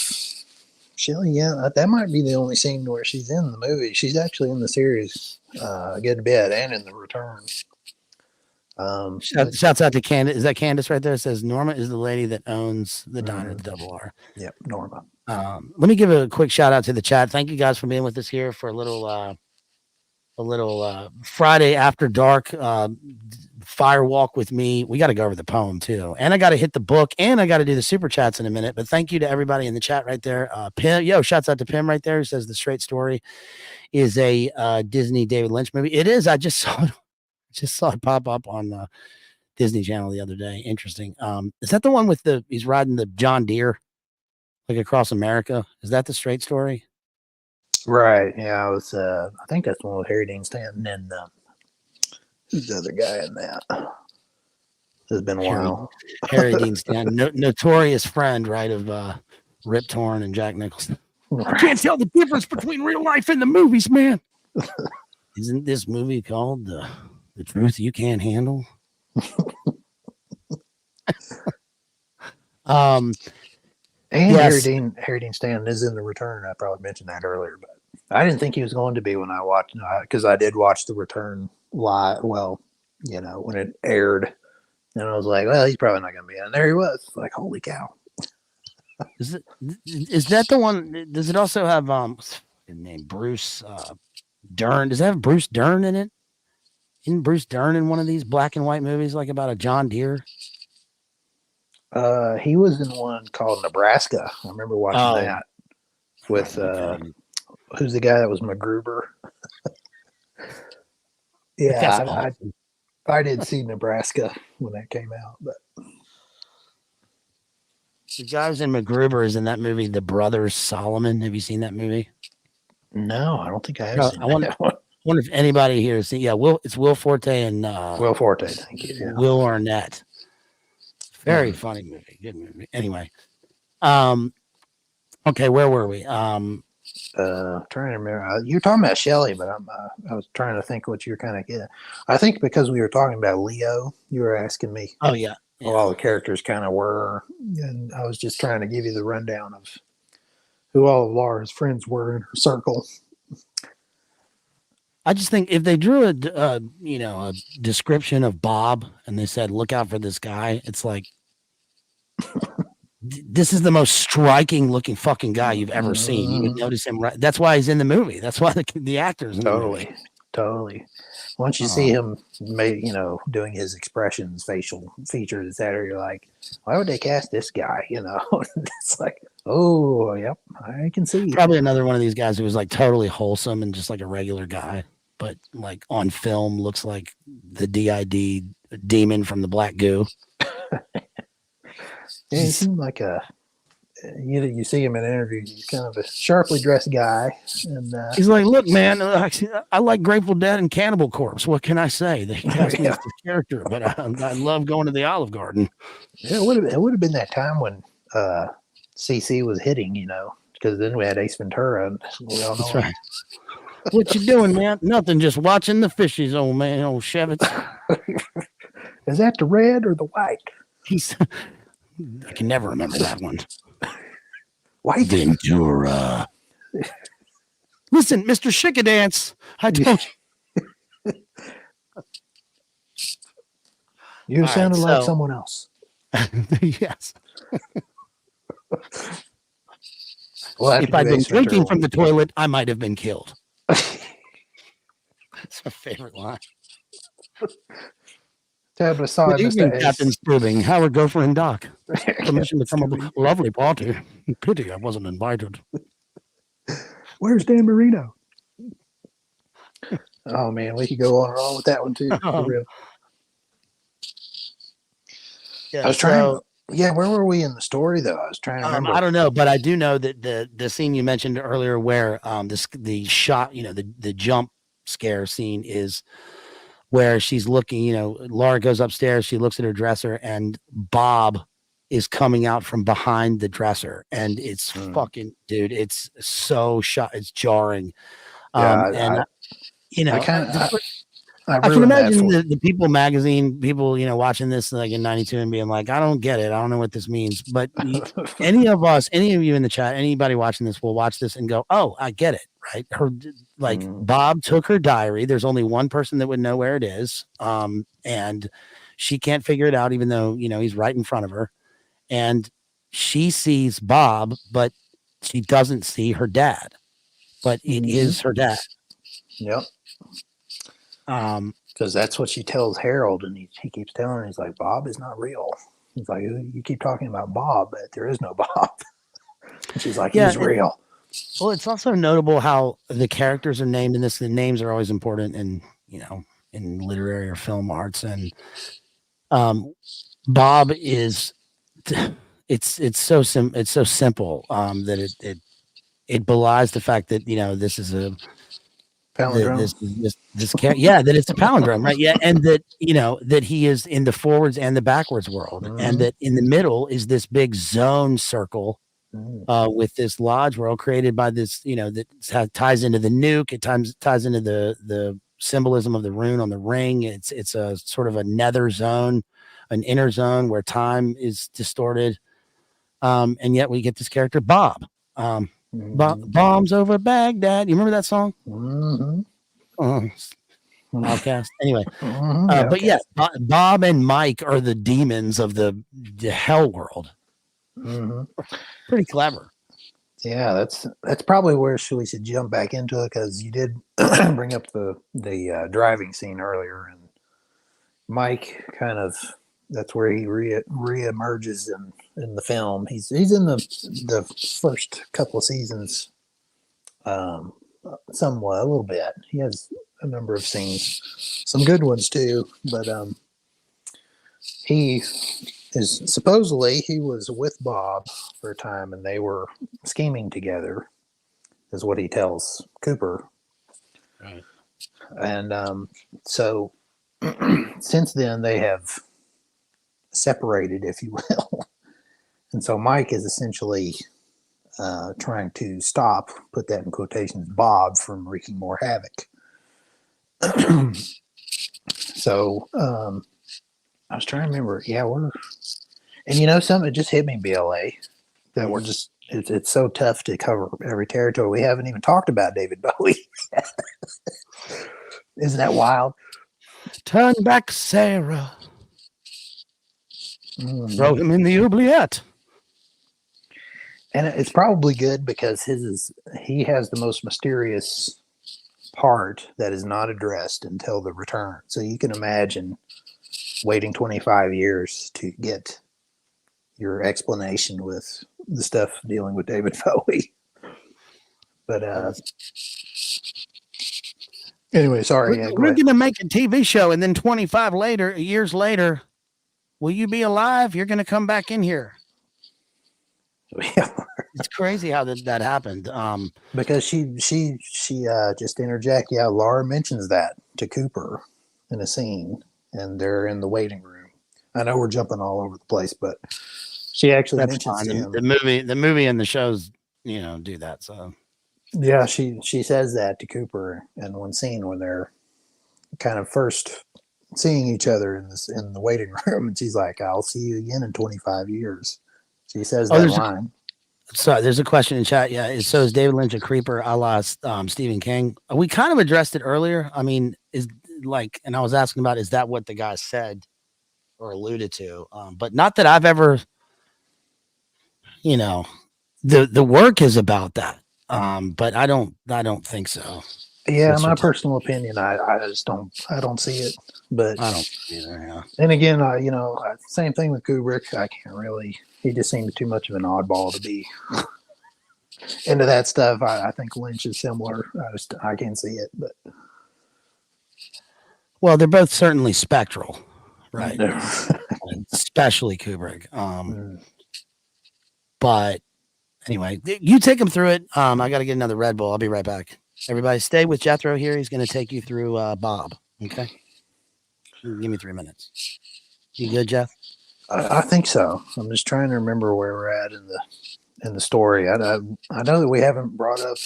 Speaker 2: Shelley. Yeah, that might be the only scene where she's in the movie. She's actually in the series a good bit, and in the Return.
Speaker 3: Shouts out to Candace. Is that Candace right there? It says Norma is the lady that owns the diner, the Double R.
Speaker 2: Yep, Norma.
Speaker 3: Let me give a quick shout out to the chat. Thank you guys for being with us here for a little Friday after dark fire walk with me. We got to go over the poem too, and I got to hit the book, and I got to do the super chats in a minute. But thank you to everybody in the chat right there. Pim, shouts out to Pim right there, who says The Straight Story is a Disney David Lynch movie. It is. I just saw it pop up on Disney Channel the other day. Interesting. Is that the one with he's riding the John Deere like across America? Is that The Straight Story?
Speaker 2: Right. Yeah, I was. I think that's the one with Harry Dean Stanton and who's the other guy in that? It's been a while.
Speaker 3: Harry Dean Stanton, notorious friend, right, of Rip Torn and Jack Nicholson. I can't tell the difference between real life and the movies, man. Isn't this movie called The Truth You Can't Handle?
Speaker 2: And
Speaker 3: Yes.
Speaker 2: Harry Dean Stanton is in The Return. I probably mentioned that earlier, but I didn't think he was going to be when I watched, because I did watch The Return live. Well, when it aired, and I was like, well, he's probably not going to be. And there he was. Like, holy cow!
Speaker 3: Is that the one? Does it also have what's his name, Bruce Dern? Does it have Bruce Dern in it? Isn't Bruce Dern in one of these black and white movies, like about a John Deere?
Speaker 2: He was in one called Nebraska. I remember watching that with who's the guy that was MacGruber? Yeah, I did see Nebraska when that came out, but
Speaker 3: the guy who's in MacGruber is in that movie, The Brothers Solomon. Have you seen that movie?
Speaker 2: No, I don't think I have seen that one.
Speaker 3: I wonder if anybody here has seen. Yeah, it's Will Forte and
Speaker 2: Will Forte. Thank you. Yeah.
Speaker 3: Will Arnett. Very funny movie. Good movie. Anyway, okay, where were we?
Speaker 2: Trying to remember. You're talking about Shelley, but I was trying to think what you're kind of getting. I think because we were talking about Leo, you were asking me.
Speaker 3: Oh yeah.
Speaker 2: Who all the characters kind of were, and I was just trying to give you the rundown of who all of Laura's friends were in her circle.
Speaker 3: I just think if they drew a description of Bob and they said, look out for this guy, it's like, this is the most striking looking fucking guy you've ever seen. You would notice him. Right. That's why he's in the movie. That's why the actor's in the movie.
Speaker 2: Totally. Once you see him, doing his expressions, facial features, etc., you're like, why would they cast this guy? It's like, oh, yep, I can see.
Speaker 3: Probably another one of these guys who was like totally wholesome and just like a regular guy, but like on film looks like the DID demon from the Black Goo.
Speaker 2: Yeah, he seemed like you see him in interviews, he's kind of a sharply dressed guy. And
Speaker 3: he's like, look, man, I like Grateful Dead and Cannibal Corpse. What can I say? They cast me as the character, but I love going to the Olive Garden.
Speaker 2: Yeah, it would have been that time when CC was hitting, because then we had Ace Ventura. And
Speaker 3: that's right. What you doing, man? Nothing, just watching the fishies, old man, old Shevitz.
Speaker 2: Is that the red or the white?
Speaker 3: I can never remember that one.
Speaker 2: White
Speaker 3: Ventura. Listen, Mr. Shickadance, I told you.
Speaker 2: You sounded like someone else.
Speaker 3: Yes.
Speaker 2: Well,
Speaker 3: if I'd been drinking from the toilet, I might have been killed. That's my favorite line.
Speaker 2: Good
Speaker 3: evening, Captain Spribbing. Howard Gopher and Doc. Permission to come up. Lovely party. Pity I wasn't invited.
Speaker 2: Where's Dan Marino? Oh man, we could go on and on with that one too. For real.
Speaker 3: Yeah,
Speaker 2: I was trying. Yeah, where were we in the story though? I was trying to remember.
Speaker 3: I don't know, but I do know that the scene you mentioned earlier, where the shot, the jump scare scene is where she's looking. Laura goes upstairs, she looks at her dresser, and Bob is coming out from behind the dresser, and it's fucking dude. It's so it's jarring. I can imagine the People magazine people, watching this like in '92 and being like, I don't get it. I don't know what this means. But any of you in the chat, anybody watching this will watch this and go, oh, I get it. Right. Bob took her diary. There's only one person that would know where it is. And she can't figure it out, even though, he's right in front of her. And she sees Bob, but she doesn't see her dad. But it is her dad.
Speaker 2: Yep. Because that's what she tells Harold, and he keeps telling her, he's like, Bob is not real. He's like, you keep talking about Bob, but there is no Bob. And she's like, he's real.
Speaker 3: Well, it's also notable how the characters are named in this. The names are always important in literary or film arts. And Bob is it's so simple that it belies the fact that this is a
Speaker 2: palindrome.
Speaker 3: That it's a palindrome, right? Yeah, and that that he is in the forwards and the backwards world, and that in the middle is this big zone circle with this lodge world created by this, that ties into the nuke. It ties into the symbolism of the rune on the ring. It's a sort of a nether zone, an inner zone where time is distorted. And yet we get this character, Bob. Bombs over Baghdad. You remember that song? Outcast. Anyway, but yeah, Bob and Mike are the demons of the hell world. Pretty clever.
Speaker 2: Yeah, that's probably where we should jump back into it, because you did bring up the driving scene earlier, and Mike kind of, that's where he reemerges in the film. He's in the first couple of seasons, somewhat, a little bit. He has a number of scenes, some good ones too, but he was with Bob for a time, and they were scheming together, is what he tells Cooper.
Speaker 3: Right.
Speaker 2: And so since then they have separated, if you will. And so Mike is essentially trying to put that in quotations, Bob from wreaking more havoc. So I was trying to remember. Yeah, and something that just hit me, BLA, that we're just, it's so tough to cover every territory. We haven't even talked about David Bowie. Isn't that wild?
Speaker 3: Turn back, Sarah. Throw him in the oubliette.
Speaker 2: And it's probably good, because he has the most mysterious part that is not addressed until the return. So you can imagine waiting 25 years to get your explanation with the stuff dealing with David Bowie. But anyway, sorry.
Speaker 3: We're going to make a TV show, and then 25 years later, will you be alive? You're going to come back in here.
Speaker 2: Yeah.
Speaker 3: It's crazy how that happened.
Speaker 2: Because she just interject. Yeah, Laura mentions that to Cooper in a scene, and they're in the waiting room. I know we're jumping all over the place, but she actually mentions to him.
Speaker 3: The movie and the shows, do that. So
Speaker 2: yeah, she says that to Cooper in one scene when they're kind of first seeing each other in the waiting room, and she's like, "I'll see you again in 25 years." She says that line.
Speaker 3: So there's a question in chat. Yeah. So is David Lynch a creeper a la Stephen King? We kind of addressed it earlier. I mean, and I was asking about, is that what the guy said or alluded to? But not that I've ever, the work is about that. But I don't think so.
Speaker 2: Yeah, my personal opinion, I don't see it. But
Speaker 3: I don't either. Yeah.
Speaker 2: And again, same thing with Kubrick. I can't really. He just seemed too much of an oddball to be into that stuff. I think Lynch is similar. I can't see it, but
Speaker 3: well, they're both certainly spectral, right? Especially Kubrick. But anyway, you take them through it. I got to get another Red Bull. I'll be right back. Everybody, stay with Jethro here. He's going to take you through Bob. Okay, give me 3 minutes. You good, Jeff?
Speaker 2: I think so. I'm just trying to remember where we're at in the story. I know that we haven't brought up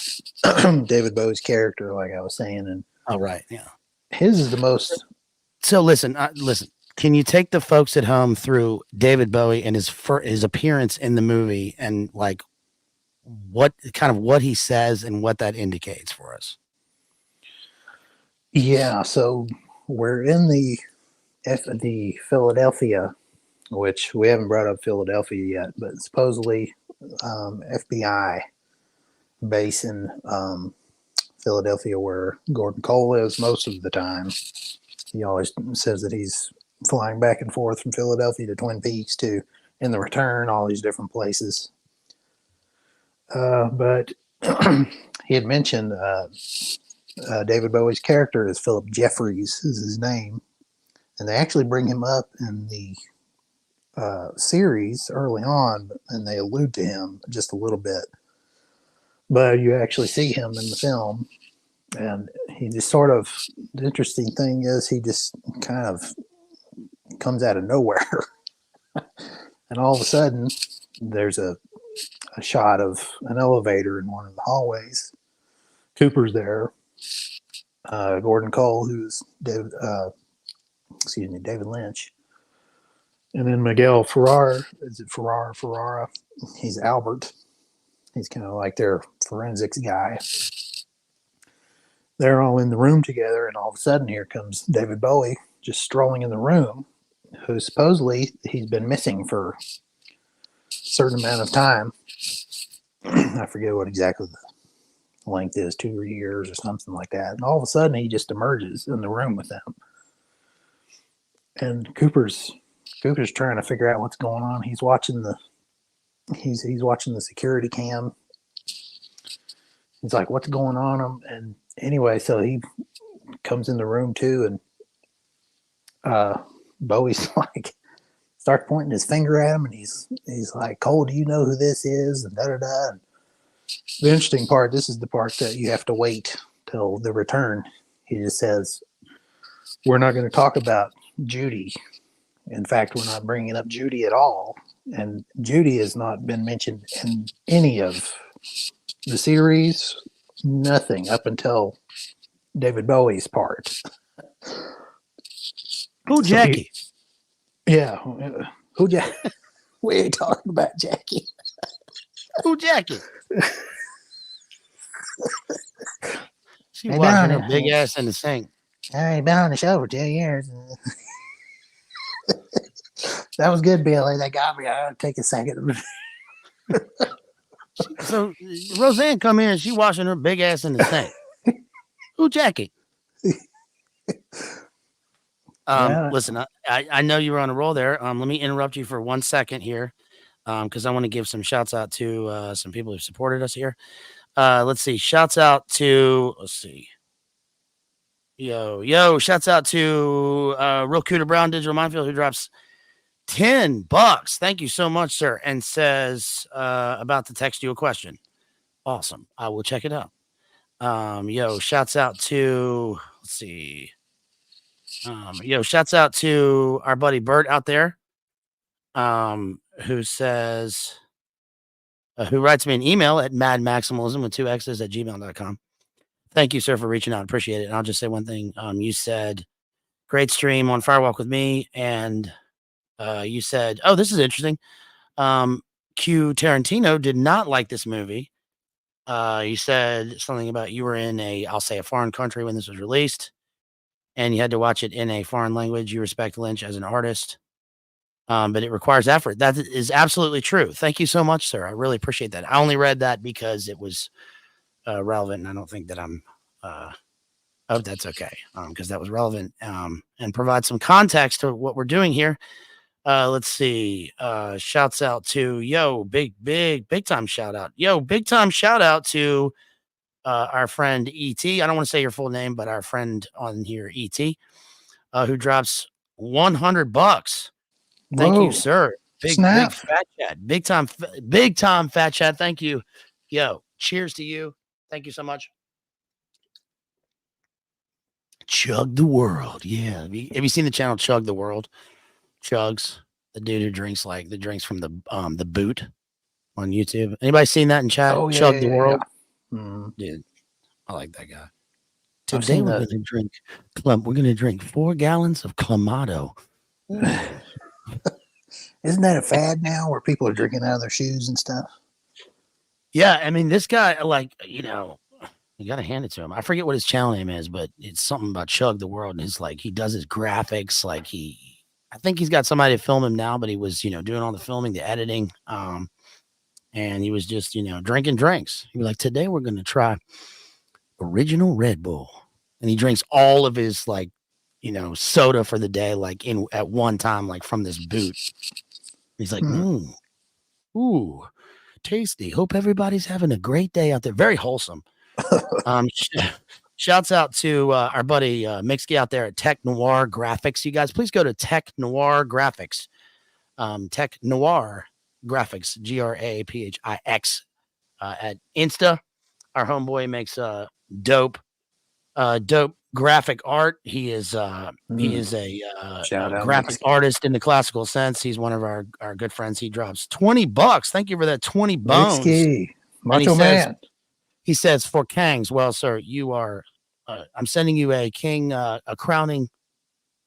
Speaker 2: David Bowie's character, like I was saying, and
Speaker 3: right, yeah,
Speaker 2: his is the most.
Speaker 3: So listen. Can you take the folks at home through David Bowie and his appearance in the movie, and like what he says and what that indicates for us?
Speaker 2: Yeah, so we're in the Philadelphia, which we haven't brought up Philadelphia yet, but supposedly FBI base in Philadelphia, where Gordon Cole lives most of the time. He always says that he's flying back and forth from Philadelphia to Twin Peaks to, in the return, all these different places. But he had mentioned David Bowie's character is Philip Jeffries, is his name. And they actually bring him up in the series early on, and they allude to him just a little bit. But you actually see him in the film. And he just sort of, the interesting thing is he just kind of comes out of nowhere. And all of a sudden, there's a a shot of an elevator in one of the hallways. Cooper's there. Gordon Cole, who's David Lynch. And then Miguel Ferrara, is it Ferrara? He's Albert. He's kind of like their forensics guy. They're all in the room together, and all of a sudden here comes David Bowie just strolling in the room, who supposedly he's been missing for a certain amount of time. I forget what exactly the length is, 2 years or something like that. And all of a sudden he just emerges in the room with them. And Cooper's trying to figure out what's going on. He's watching the security cam. He's like, what's going on? And anyway, so he comes in the room too, and Bowie's like, starts pointing his finger at him, and he's like, Cole, do you know who this is? And da-da-da. And the interesting part, this is the part that you have to wait till the return. He just says, we're not going to talk about Judy. In fact, we're not bringing up Judy at all. And Judy has not been mentioned in any of the series, nothing up until David Bowie's part.
Speaker 3: Who, Jackie?
Speaker 2: Yeah. Who, Jackie? We ain't talking about Jackie.
Speaker 3: Who, Jackie? She washing her big ass in the sink.
Speaker 2: I ain't been on the show for 2 years. That was good, Billy. That got me. I'll take a second.
Speaker 3: So Roseanne come in and she washing her big ass in the sink. Who, Jackie? Listen, I know you were on a roll there. Let me interrupt you for 1 second here, because I want to give some shouts out to some people who supported us here. Let's see. Shouts out to, shouts out to Real Cooter Brown Digital Minefield, who drops $10. Thank you so much, sir. And says about to text you a question. Awesome. I will check it out. Shouts out to, let's see. Shouts out to our buddy Bert out there. Who says, who writes me an email at madmaximalism with 2 X's at gmail.com. Thank you, sir, for reaching out. Appreciate it. And I'll just say one thing. You said, great stream on Firewalk with me. And you said, oh, this is interesting. Q Tarantino did not like this movie. You said something about you were in a foreign country when this was released, and you had to watch it in a foreign language. You respect Lynch as an artist, but it requires effort. That is absolutely true. Thank you so much, sir. I really appreciate that. I only read that because it was relevant, and I don't think that I'm oh, that's okay, because that was relevant, and provide some context to what we're doing here. Let's see. Shouts out to big time shout out. Big time shout out to our friend E.T. I don't want to say your full name, but our friend on here, E.T., who drops $100. Thank you, sir. Big fat chat. Big time fat chat. Thank you. Cheers to you. Thank you so much. Chug the World. Yeah. Have you seen the channel Chug the World? Chugs, the dude who drinks like the drinks from the boot on YouTube. Anybody seen that in chat?
Speaker 2: Oh, yeah,
Speaker 3: Chug the World.
Speaker 2: Yeah. Mm.
Speaker 3: Dude, I like that guy. Today we're gonna drink 4 gallons of Clamato.
Speaker 2: Isn't that a fad now where people are drinking out of their shoes and stuff?
Speaker 3: Yeah, I mean, this guy, you gotta hand it to him. I forget what his channel name is, but it's something about Chug the World. And it's like he does his graphics, I think he's got somebody to film him now, but he was, doing all the filming, the editing. And he was just, drinking drinks. He was like, today we're going to try original Red Bull. And he drinks all of his soda for the day, at one time, from this boot. He's like, ooh, tasty. Hope everybody's having a great day out there. Very wholesome. Shouts out to our buddy Mixky out there at Tech Noir Graphics. You guys, please go to Tech Noir Graphics. Tech Noir Graphics, Graphiix, at Insta. Our homeboy makes dope dope graphic art. He is a
Speaker 2: Shout out
Speaker 3: graphic
Speaker 2: Mixie.
Speaker 3: artist in the classical sense. He's one of our good friends. He drops $20. Thank you for that 20 bones.
Speaker 2: Mixie,
Speaker 3: And he
Speaker 2: Macho
Speaker 3: says,
Speaker 2: Man.
Speaker 3: he says, for Kangs, well, sir, you are. I'm sending you a king, a crowning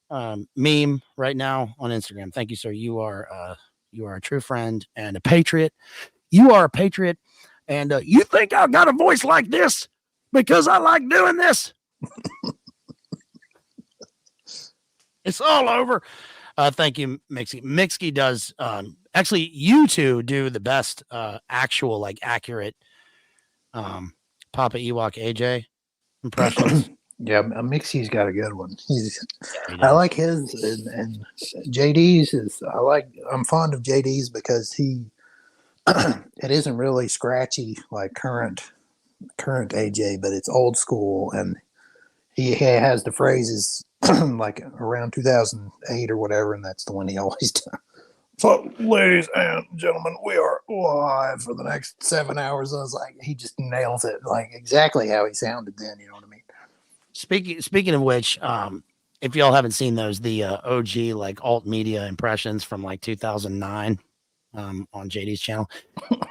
Speaker 3: meme right now on Instagram. Thank you, sir. You are a true friend and a patriot. You are a patriot, and you think I've got a voice like this because I like doing this? It's all over. Thank you, Mixie. Mixie does actually, you two do the best actual, like, accurate Papa Ewok AJ impressions.
Speaker 2: Yeah, Mixie's got a good one.
Speaker 3: Yeah,
Speaker 2: I like his, and JD's is. I'm fond of JD's because he it isn't really scratchy like current AJ, but it's old school, and he has the phrases like around 2008 or whatever, and that's the one he always does. So, ladies and gentlemen, we are live for the next 7 hours. I was like, he just nails it, like exactly how he sounded then. You know what I mean?
Speaker 3: Speaking of which, if y'all haven't seen those, the OG like alt media impressions from like 2009 on JD's channel,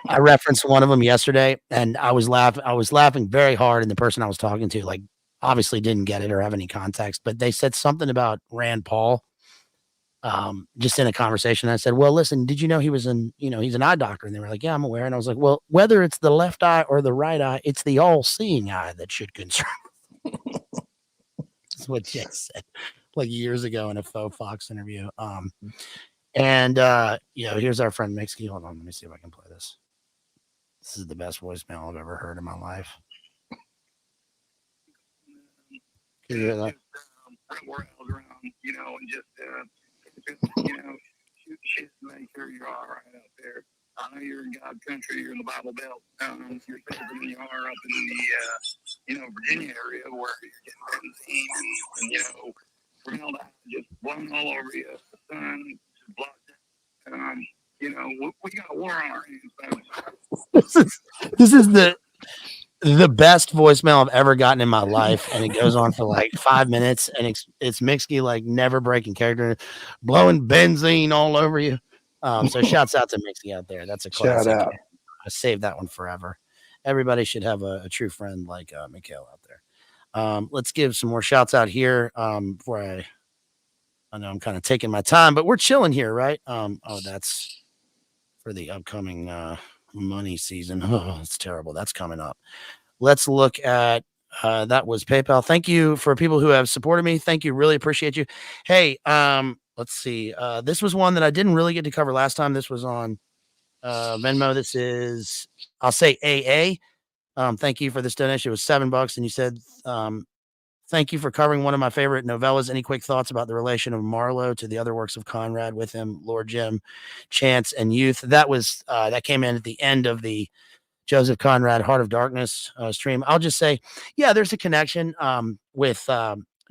Speaker 3: I referenced one of them yesterday, and I was laughing very hard, and the person I was talking to like obviously didn't get it or have any context, but they said something about Rand Paul just in a conversation. I said, well, listen, did you know he's an eye doctor? And they were like, yeah, I'm aware. And I was like, well, whether it's the left eye or the right eye, it's the all-seeing eye that should concern. That's what Jay said like years ago in a faux Fox interview. And here's our friend Mixie. Hold on, let me see if I can play this. This is the best voicemail I've ever heard in my life. Can you hear that?
Speaker 4: And just shoot shit to make sure you're all right out there. I know you're in God country, you're in the Bible Belt. You're safer than you are up in the Virginia area where you're getting benzene and formaldehyde just blowing all over you. The sun just blocked out. We got a war on our hands.
Speaker 3: This is the best voicemail I've ever gotten in my life, and it goes on for like 5 minutes, and it's Mixie like never breaking character, blowing benzene all over you. So shouts out to Mixie out there. That's a classic.
Speaker 2: Shout out.
Speaker 3: I saved that one forever. Everybody should have a true friend like Mikhail out there. Let's give some more shouts out here before I know I'm kind of taking my time, but we're chilling here, right? That's for the upcoming money season. Oh, it's terrible. That's coming up. Let's look at that was PayPal. Thank you for people who have supported me. Thank you. Really appreciate you. Hey, let's see. This was one that I didn't really get to cover last time. This was on Venmo. This is, I'll say AA. Thank you for this donation. It was $7. And you said, thank you for covering one of my favorite novellas. Any quick thoughts about the relation of Marlowe to the other works of Conrad with him, Lord Jim, Chance, and Youth? That was that came in at the end of the Joseph Conrad Heart of Darkness stream. I'll just say, yeah, there's a connection with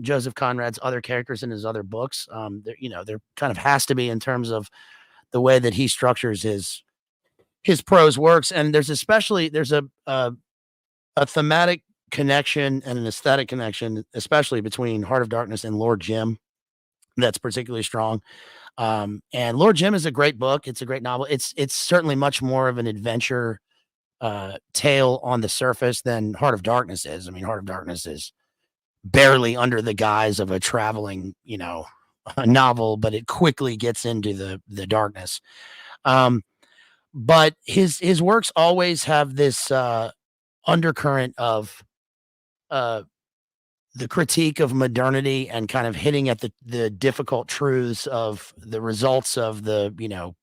Speaker 3: Joseph Conrad's other characters in his other books. There kind of has to be in terms of the way that he structures his prose works. And there's a thematic connection and an aesthetic connection, especially between Heart of Darkness and Lord Jim, that's particularly strong. And Lord Jim is a great book. It's a great novel. It's certainly much more of an adventure tale on the surface than Heart of Darkness is. I mean, Heart of Darkness is barely under the guise of a traveling, a novel, but it quickly gets into the darkness. But his works always have this undercurrent of the critique of modernity and kind of hitting at the difficult truths of the results of the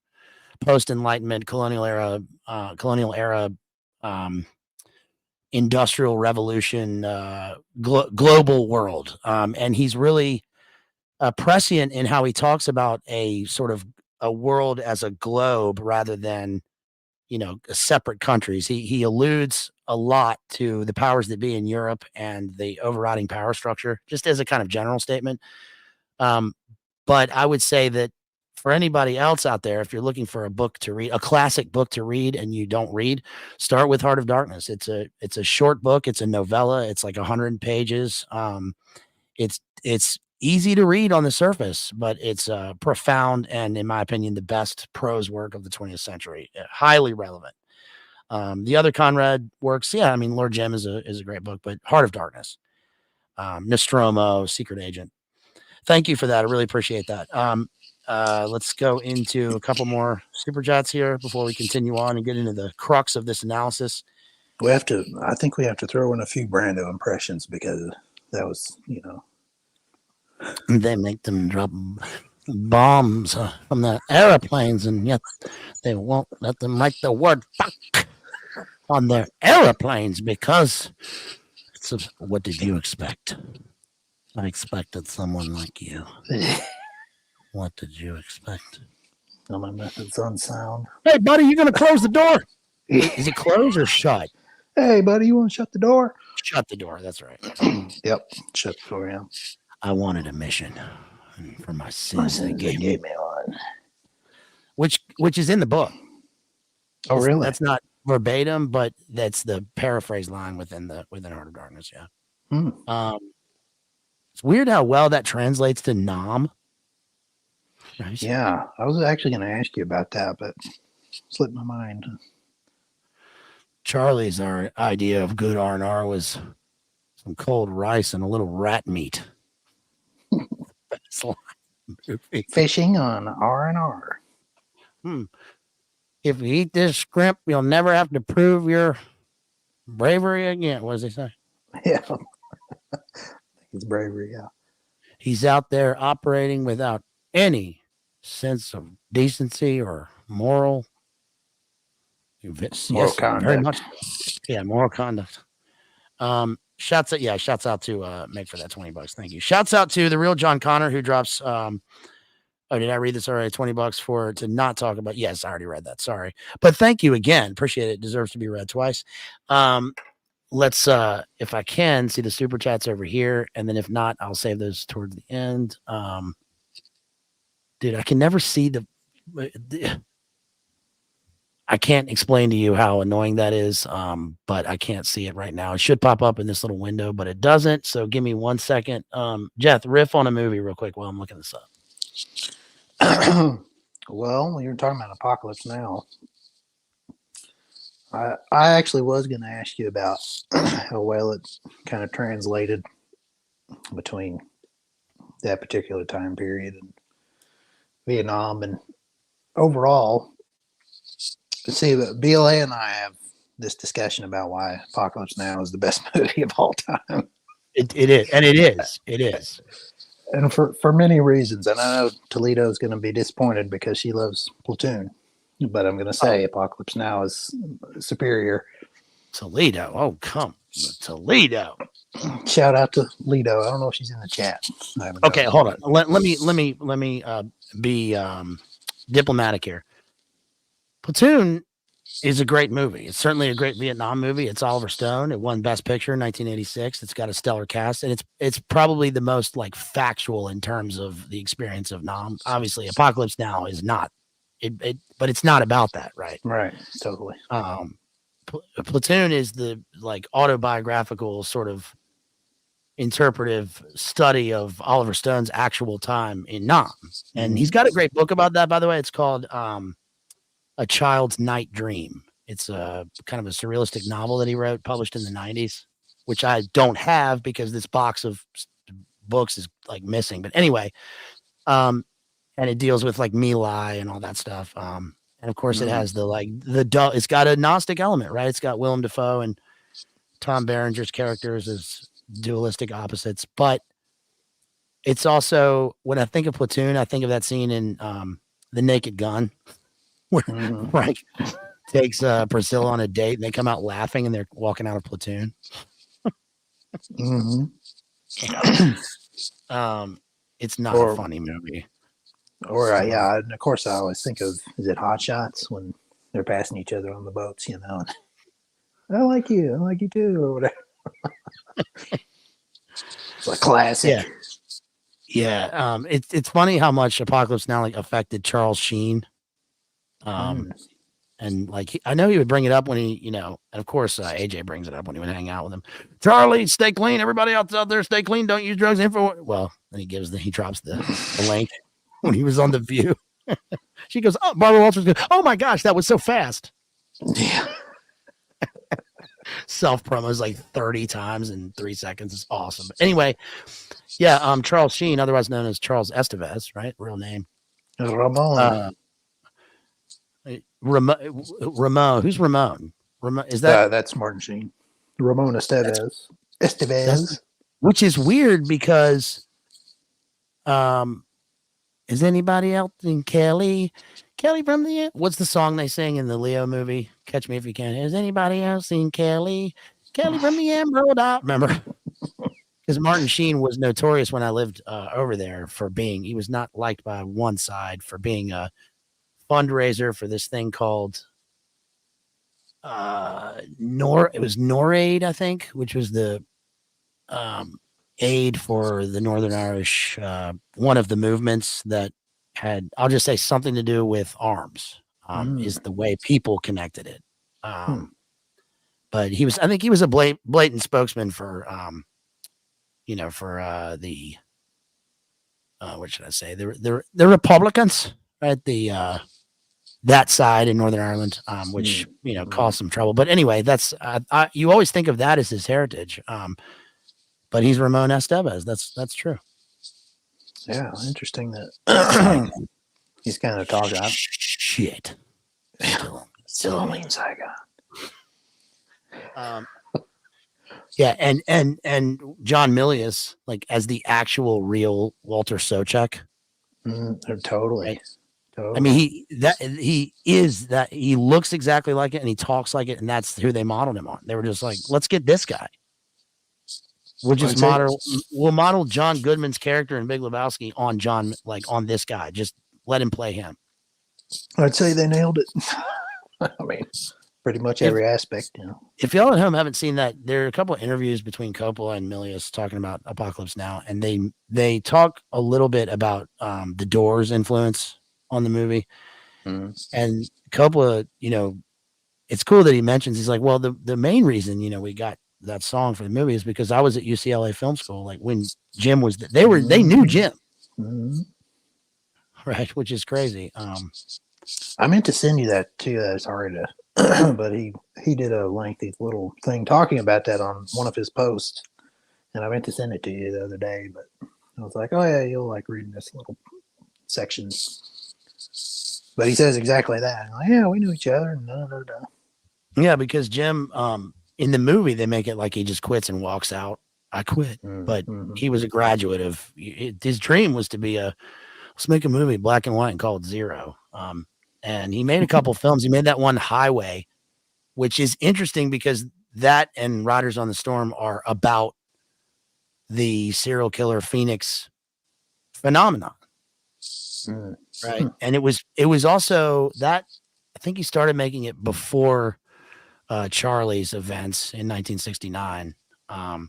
Speaker 3: post-Enlightenment colonial era industrial revolution global world, and he's really prescient in how he talks about a sort of a world as a globe rather than separate countries. He alludes a lot to the powers that be in Europe and the overriding power structure, just as a kind of general statement. But I would say that for anybody else out there, if you're looking for a book to read, a classic book to read, and you don't read, start with Heart of Darkness. It's a short book. It's a novella. It's like 100 pages. It's easy to read on the surface, but it's profound and, in my opinion, the best prose work of the 20th century. Highly relevant. The other Conrad works, yeah, I mean, Lord Jim is a great book, but Heart of Darkness, Nostromo, Secret Agent. Thank you for that. I really appreciate that. Let's go into a couple more super chats here before we continue on and get into the crux of this analysis.
Speaker 2: I think we have to throw in a few Brando impressions because that was,
Speaker 3: They make them drop bombs from the airplanes, and yet they won't let them write the word fuck on their airplanes because what did you expect? I expected someone like you. What did you expect?
Speaker 2: Well, my method's unsound.
Speaker 3: Hey, buddy, you gonna close the door? Is it closed or shut?
Speaker 2: Hey, buddy, you want to shut the door?
Speaker 3: Shut the door. That's right.
Speaker 2: Yep, shut the door. Yeah.
Speaker 3: I wanted a mission, and for my sins, they gave me
Speaker 2: one.
Speaker 3: which is in the book.
Speaker 2: Oh, really?
Speaker 3: That's not verbatim, but that's the paraphrase line within Heart of Darkness. Yeah. It's weird how well that translates to Nam. Right?
Speaker 2: Yeah, I was actually going to ask you about that, but slipped my mind.
Speaker 3: Charlie's our idea of good R&R was some cold rice and a little rat meat.
Speaker 2: Fishing on R&R.
Speaker 3: If you eat this shrimp, you'll never have to prove your bravery again. What does he say?
Speaker 2: Yeah. I think it's bravery, yeah.
Speaker 3: He's out there operating without any sense of decency or moral
Speaker 2: conduct.
Speaker 3: Very much. Yeah, moral conduct. Shouts out to Mick for that $20. Thank you. Shouts out to the real John Connor who drops oh, did I read this already? $20 to not talk about. Yes, I already read that. Sorry. But thank you again. Appreciate it. Deserves to be read twice. Let's if I can see the super chats over here, and then if not, I'll save those towards the end. Dude, I can never see I can't explain to you how annoying that is, but I can't see it right now. It should pop up in this little window, but it doesn't. So give me 1 second. Jeth, riff on a movie real quick while I'm looking this up.
Speaker 2: Well, you're talking about Apocalypse Now. I actually was going to ask you about how well it kind of translated between that particular time period and Vietnam and overall. See, BLA and I have this discussion about why Apocalypse Now is the best movie of all time.
Speaker 3: It is, and it is. It is.
Speaker 2: And for many reasons. And I know Toledo's going to be disappointed because she loves Platoon. But I'm going to say Apocalypse Now is superior.
Speaker 3: Toledo. Oh, come. Toledo.
Speaker 2: Shout out to Lido. I don't know if she's in the chat.
Speaker 3: Okay, hold on. Let me be diplomatic here. Platoon is a great movie. It's certainly a great Vietnam movie. It's Oliver Stone. It won Best Picture in 1986. It's got a stellar cast, and it's probably the most like factual in terms of the experience of Nam. Obviously, Apocalypse Now is not. But it's not about that, right?
Speaker 2: Right, totally.
Speaker 3: Platoon is the like autobiographical sort of interpretive study of Oliver Stone's actual time in Nam, and he's got a great book about that. By the way, it's called A Child's Night Dream. It's a kind of a surrealistic novel that he wrote, published in the 90s, which I don't have because this box of books is like missing. But anyway, and it deals with like My Lai and all that stuff. And of course it has it's got a Gnostic element, right? It's got Willem Dafoe and Tom Berenger's characters as dualistic opposites, but it's also, when I think of Platoon, I think of that scene in The Naked Gun where Frank takes Priscilla on a date and they come out laughing and they're walking out of Platoon. It's not a funny movie.
Speaker 2: And of course I always think of, is it Hot Shots when they're passing each other on the boats, and I like you too, or whatever. It's a classic.
Speaker 3: Yeah, it's funny how much Apocalypse Now like affected Charles Sheen. And like I know he would bring it up when he, and of course AJ brings it up when he would hang out with him. Charlie, stay clean. Everybody else out there, stay clean. Don't use drugs. Well, then he drops the link when he was on The View. She goes, "Oh, Barbara Walters goes, oh my gosh, that was so fast."
Speaker 2: Yeah.
Speaker 3: Self promos like 30 times in 3 seconds. It's awesome. But anyway, yeah, Charles Sheen, otherwise known as Charles Estevez, right? Real name.
Speaker 2: Ramon.
Speaker 3: Ramon. Who's Ramon? Is that
Speaker 2: that's Martin Sheen. Ramon Estevez. Which
Speaker 3: is weird because is anybody else in Kelly from the what's the song they sing in the Leo movie? Catch Me If You Can. Is anybody else seen Kelly from the Emerald Isle? Remember? Because Martin Sheen was notorious when I lived over there for being, he was not liked by one side for being a fundraiser for this thing called it was NORAID, I think, which was the aid for the Northern Irish, one of the movements that had, I'll just say, something to do with arms, is the way people connected it. But I think he was a blatant spokesman for, for the, what should I say? The Republicans, right? That side in Northern Ireland, which, caused some trouble. But anyway, that's, you always think of that as his heritage. But he's Ramon Estevez. That's true.
Speaker 2: Yeah, interesting that he's kind of talking.
Speaker 3: Shit.
Speaker 2: Still a lean side
Speaker 3: guy. Yeah, and John Milius, like as the actual real Walter Sobchak.
Speaker 2: Totally.
Speaker 3: Right? I mean, he looks exactly like it and he talks like it, and that's who they modeled him on. They were just like, let's get this guy. We'll model John Goodman's character in Big Lebowski on this guy. Just let him play him.
Speaker 2: I'd say they nailed it. I mean, pretty much every aspect,
Speaker 3: If y'all at home haven't seen that, there are a couple of interviews between Coppola and Milius talking about Apocalypse Now, and they talk a little bit about the Doors' influence on the movie. And Coppola, it's cool that he mentions, he's like, well, the main reason, we got that song for the movie is because I was at UCLA Film School. Like when Jim was, they knew Jim, right? Which is crazy.
Speaker 2: I meant to send you that too. Sorry to, but he did a lengthy little thing talking about that on one of his posts, and I meant to send it to you the other day, but I was like, oh yeah, you'll like reading this little section. But he says exactly that. Like, yeah, we knew each other.
Speaker 3: Yeah, because Jim, in the movie, they make it like he just quits and walks out. I quit. But he was a graduate of, his dream was to be let's make a movie, black and white, and call it Zero. And he made a couple films. He made that one, Highway, which is interesting because that and Riders on the Storm are about the serial killer Phoenix phenomenon. Right. And it was also that, I think he started making it before Charlie's events in 1969. And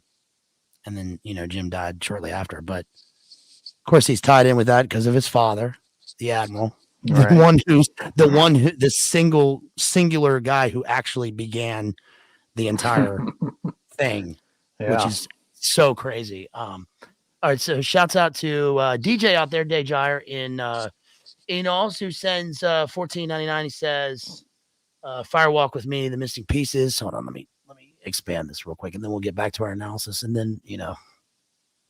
Speaker 3: then, Jim died shortly after, but of course he's tied in with that because of his father, the Admiral, right. the singular guy who actually began the entire thing, which is so crazy. All right. So shouts out to DJ out there, Day Gyre in also sends $14.99. He says, Firewalk with Me, The Missing Pieces. Hold on, let me expand this real quick, and then we'll get back to our analysis. And then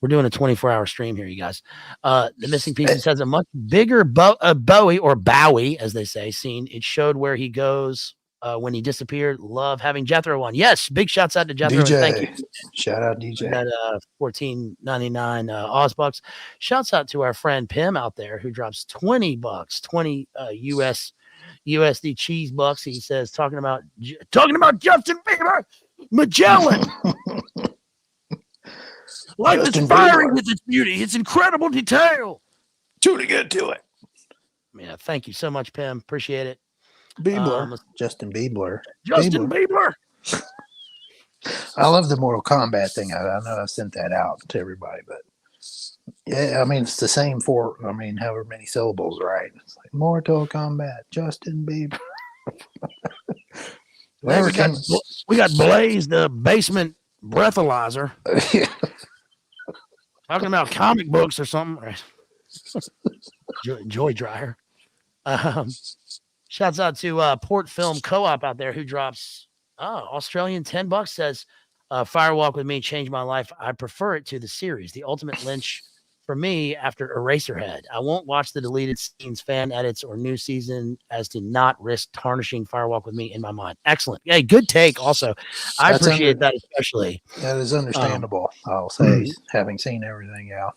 Speaker 3: we're doing a 24-hour stream here, you guys. The Missing Pieces has a much bigger Bowie, or Bowie, as they say, scene. It showed where he goes when he disappeared. Love having Jethro on. Yes, big shouts out to Jethro.
Speaker 2: DJ.
Speaker 3: Thank you.
Speaker 2: Shout out DJ.
Speaker 3: That $14.99 Ozbucks. Shouts out to our friend Pim out there who drops $20, 20 USD cheese bucks. He says, talking about Justin Bieber, Magellan. Life is inspiring with its beauty, its incredible detail.
Speaker 2: Too to get to it.
Speaker 3: Yeah, thank you so much, Pim. Appreciate it.
Speaker 2: Bieber. Justin Bieber.
Speaker 3: Bieber.
Speaker 2: I love the Mortal Kombat thing. I know I sent that out to everybody, but Yeah, I mean it's the same for however many syllables, right? It's like Mortal Kombat, Justin Bieber.
Speaker 3: Hey,
Speaker 2: Whoever came.
Speaker 3: we got Blaze, the basement breathalyzer, talking about comic books or something. Right. Joy dryer. Um, Shouts out to Port Film Co-op out there who drops Australian $10 says Firewalk with Me changed my life. I prefer it to the series. The ultimate Lynch for me after Eraserhead. I won't watch the deleted scenes, fan edits, or new season as to not risk tarnishing Firewalk with Me in my mind. Excellent. Hey, good take. Also, I appreciate that especially.
Speaker 2: That is understandable. I'll say, having seen everything. Yeah.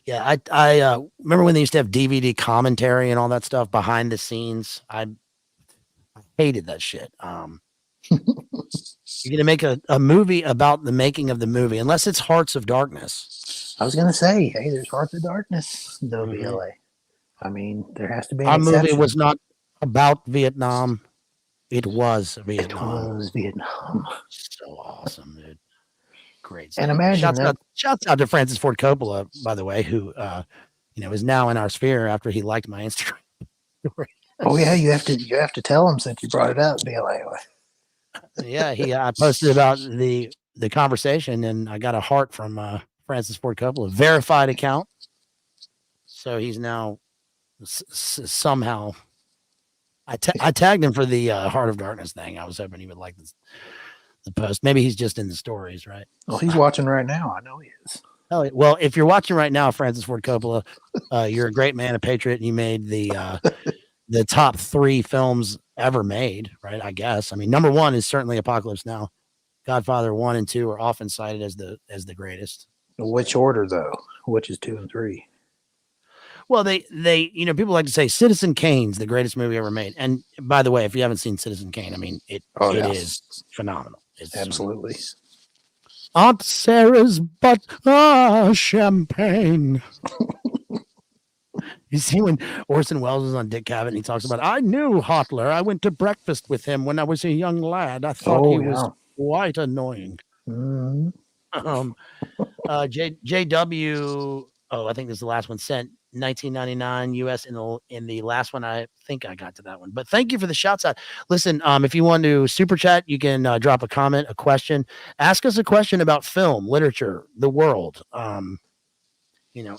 Speaker 3: Yeah, I remember when they used to have DVD commentary and all that stuff behind the scenes. I hated that shit. You're gonna make a movie about the making of the movie, unless it's Hearts of Darkness.
Speaker 2: I was gonna say, hey, there's Hearts of Darkness, though, BLA. I mean, there has to be an
Speaker 3: Our
Speaker 2: exception.
Speaker 3: movie was not about Vietnam. It was Vietnam.
Speaker 2: It was Vietnam.
Speaker 3: So awesome, dude. Great stuff.
Speaker 2: And imagine
Speaker 3: shouts out to Francis Ford Coppola, by the way, who is now in our sphere after he liked my Instagram story.
Speaker 2: Oh yeah, you have to tell him since you brought it up, BLA.
Speaker 3: Yeah, I posted about the conversation, and I got a heart from Francis Ford Coppola, verified account. So he's now somehow. I tagged him for the Heart of Darkness thing. I was hoping he would like the post. Maybe he's just in the stories, right?
Speaker 2: Well, he's watching right now. I know he is.
Speaker 3: Oh, well, if you're watching right now, Francis Ford Coppola, you're a great man, a patriot, and you made the top 3 films ever made, right? I guess. I mean, number 1 is certainly Apocalypse Now. Godfather 1 and 2 are often cited as the greatest.
Speaker 2: Which order though? Which is 2 and 3?
Speaker 3: Well, they people like to say Citizen Kane's the greatest movie ever made. And by the way, if you haven't seen Citizen Kane, I mean it is phenomenal. It's
Speaker 2: absolutely.
Speaker 3: Aunt Sarah's but champagne. You see when Orson Welles was on Dick Cavett and he talks about, I knew Hotler. I went to breakfast with him when I was a young lad. I thought he was quite annoying.
Speaker 2: Mm-hmm.
Speaker 3: JW, I think this is the last one, sent 1999 US in the last one. I think I got to that one, but thank you for the shouts out. Listen, if you want to super chat, you can drop a comment, a question, ask us a question about film, literature, the world.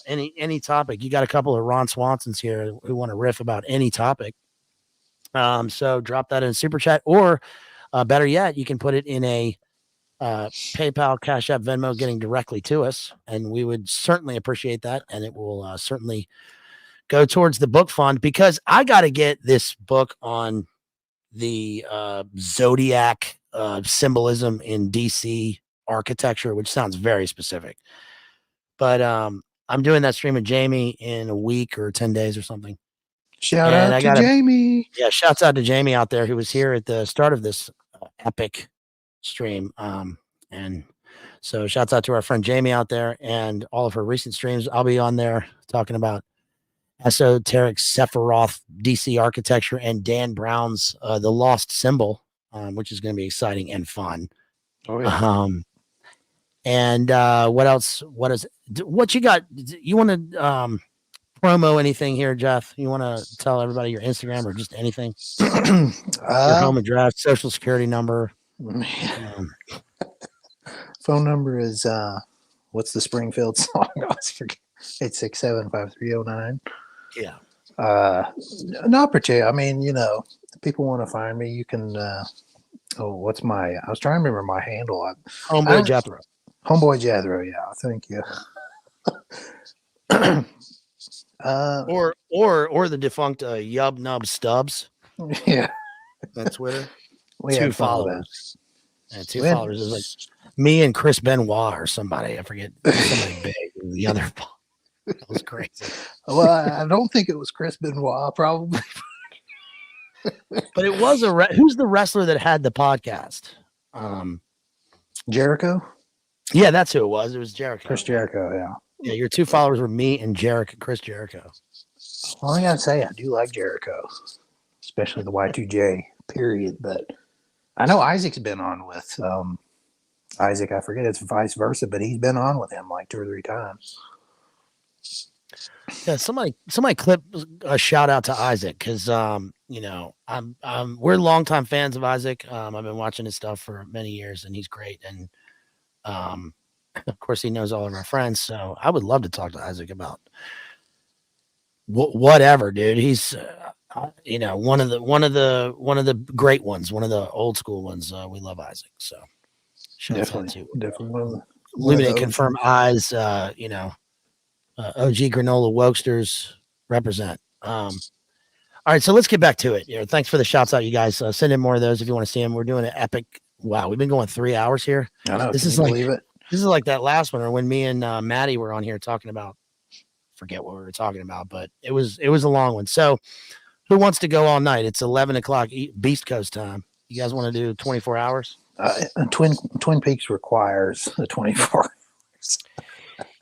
Speaker 3: Any topic. You got a couple of Ron Swansons here who want to riff about any topic. So drop that in a super chat, or better yet, you can put it in a PayPal, Cash App, Venmo, getting directly to us, and we would certainly appreciate that. And it will certainly go towards the book fund, because I got to get this book on the zodiac symbolism in DC architecture, which sounds very specific. But I'm doing that stream with Jamie in a week or 10 days or something.
Speaker 2: Shout out to Jamie.
Speaker 3: Yeah, shouts out to Jamie out there who was here at the start of this epic stream. And so shouts out to our friend Jamie out there and all of her recent streams. I'll be on there talking about esoteric Sephiroth DC architecture and Dan Brown's The Lost Symbol, which is going to be exciting and fun.
Speaker 2: Oh yeah.
Speaker 3: And what else? What you got? You want to promo anything here, Jeff? You want to tell everybody your Instagram or just anything? Your home address, social security number.
Speaker 2: Phone number is what's the Springfield song? I forget. 867-5309.
Speaker 3: Yeah.
Speaker 2: Not particular. I mean, if people want to find me, you can. What's my? I was trying to remember my handle.
Speaker 3: Homeboy Jethro.
Speaker 2: Homeboy Jethro. Yeah, thank you.
Speaker 3: Or the defunct Yub Nub Stubbs.
Speaker 2: Yeah.
Speaker 3: On Twitter.
Speaker 2: We
Speaker 3: 2
Speaker 2: had
Speaker 3: followers. And 2 followers is like me and Chris Benoit or somebody. I forget. Somebody big. The other. That was crazy.
Speaker 2: Well, I don't think it was Chris Benoit, probably.
Speaker 3: But it was who's the wrestler that had the podcast?
Speaker 2: Jericho?
Speaker 3: Yeah, that's who it was. It was Jericho.
Speaker 2: Chris Jericho, yeah.
Speaker 3: Yeah, your 2 followers were me and Chris Jericho.
Speaker 2: Well, I gotta say, I do like Jericho, especially the Y2J period. But I know Isaac's been on with Isaac. I forget it's vice versa, but he's been on with him like 2 or 3 times.
Speaker 3: Yeah, somebody clip a shout out to Isaac because you know we're longtime fans of Isaac. I've been watching his stuff for many years, and he's great. And of course, he knows all of our friends. So I would love to talk to Isaac about whatever, dude. He's you know one of the great ones, one of the old school ones. We love Isaac. So shout out to
Speaker 2: Definitely one of the
Speaker 3: Illuminate Confirm Eyes. You know. OG Granola Wokesters represent. All right, so let's get back to it. You know, thanks for the shouts out, you guys. Send in more of those if you want to see them. We're doing an epic. Wow, we've been going 3 hours here.
Speaker 2: I know.
Speaker 3: This is like that last one, or when me and Maddie were on here talking about. Forget what we were talking about, but it was a long one. So, who wants to go all night? It's 11 o'clock Beast Coast time. You guys want to do 24 hours?
Speaker 2: Twin Peaks requires a 24 hours.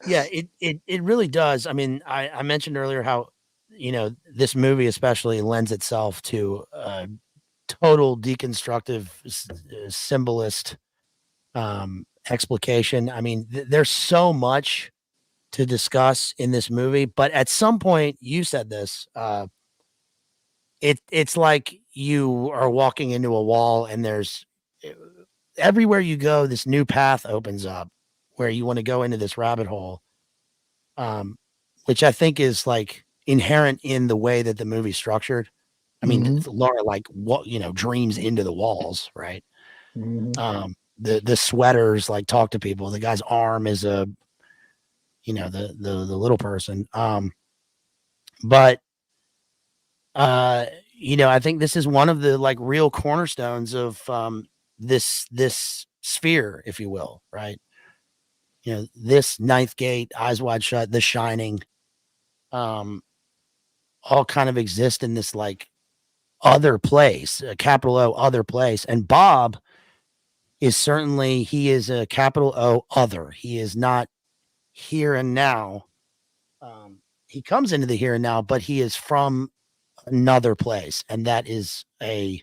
Speaker 3: Yeah, it really does. I mean, I mentioned earlier how, you know, this movie especially lends itself to total deconstructive symbolist explication. I mean, there's so much to discuss in this movie, but at some point, you said this, it's like you are walking into a wall and there's everywhere you go, this new path opens up where you want to go into this rabbit hole, which I think is like inherent in the way that the movie's structured. I mean, Laura, like what, you know, dreams into the walls, right? The sweaters like talk to people. The guy's arm is a, you know, the little person. But you know, I think this is one of the like real cornerstones of this sphere, if you will, right? You know, this Ninth Gate, Eyes Wide Shut, The Shining, all kind of exist in this like other place, a capital O other place. And Bob is certainly, he is a capital O other. He is not here and now. He comes into the here and now, but he is from another place. And that is a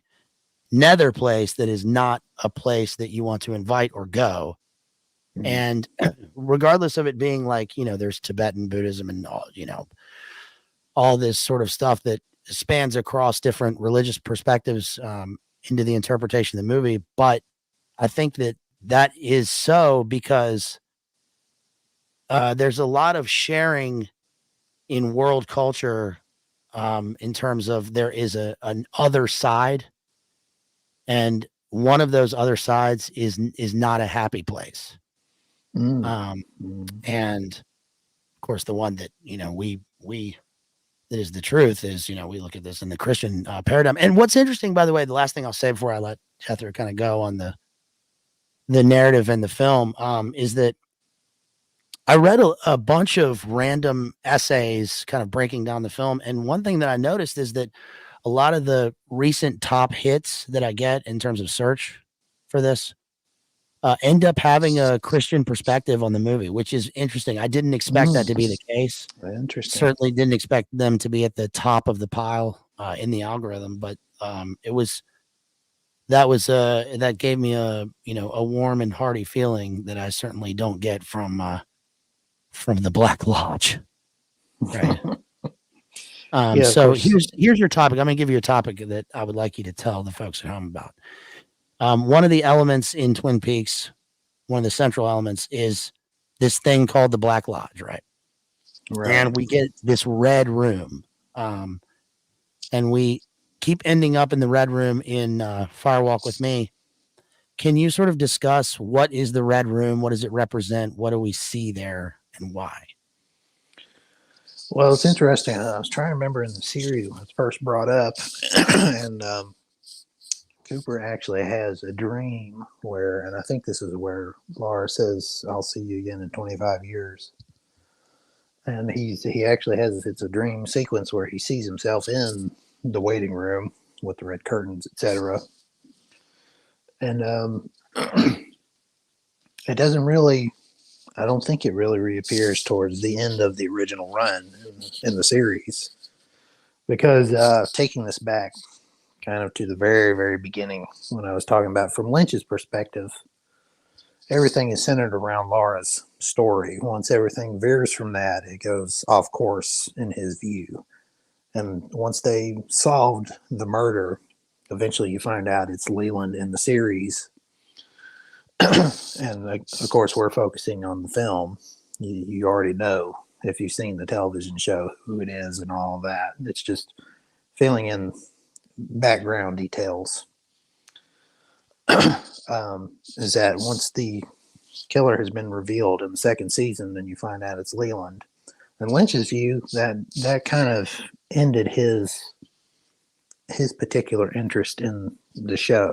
Speaker 3: nether place that is not a place that you want to invite or go. And regardless of it being like, you know, there's Tibetan Buddhism and all, you know, all this sort of stuff that spans across different religious perspectives into the interpretation of the movie. But I think that is so because there's a lot of sharing in world culture in terms of there is an other side. And one of those other sides is not a happy place. And of course, the one that, you know, we that is the truth is, you know, we look at this in the Christian paradigm. And what's interesting, by the way, the last thing I'll say before I let Jethro kind of go on the narrative and the film is that I read a bunch of random essays kind of breaking down the film. And one thing that I noticed is that a lot of the recent top hits that I get in terms of search for this end up having a Christian perspective on the movie, which is interesting. I didn't expect that to be the case.
Speaker 2: Interesting.
Speaker 3: Certainly didn't expect them to be at the top of the pile in the algorithm, but that gave me a, you know, a warm and hearty feeling that I certainly don't get from the Black Lodge. Right. So here's your topic. I'm going to give you a topic that I would like you to tell the folks at home about. One of the elements in Twin Peaks, one of the central elements is this thing called the Black Lodge, right? And we get this red room. And we keep ending up in the red room in Firewalk with Me. Can you sort of discuss what is the red room? What does it represent? What do we see there and why?
Speaker 2: Well, it's interesting. I was trying to remember in the series when it's first brought up, and Cooper actually has a dream where, and I think this is where Laura says, "I'll see you again in 25 years." And he actually has, it's a dream sequence where he sees himself in the waiting room with the red curtains, etc. And it doesn't really, I don't think it really reappears towards the end of the original run in the series, because taking this back kind of to the very, very beginning when I was talking about from Lynch's perspective, everything is centered around Laura's story. Once everything veers from that, it goes off course in his view. And once they solved the murder, eventually you find out it's Leland in the series. And of course, we're focusing on the film. You already know, if you've seen the television show, who it is and all of that. It's just filling in background details. Is that once the killer has been revealed in the second season, then you find out it's Leland. In Lynch's view, that kind of ended his particular interest in the show.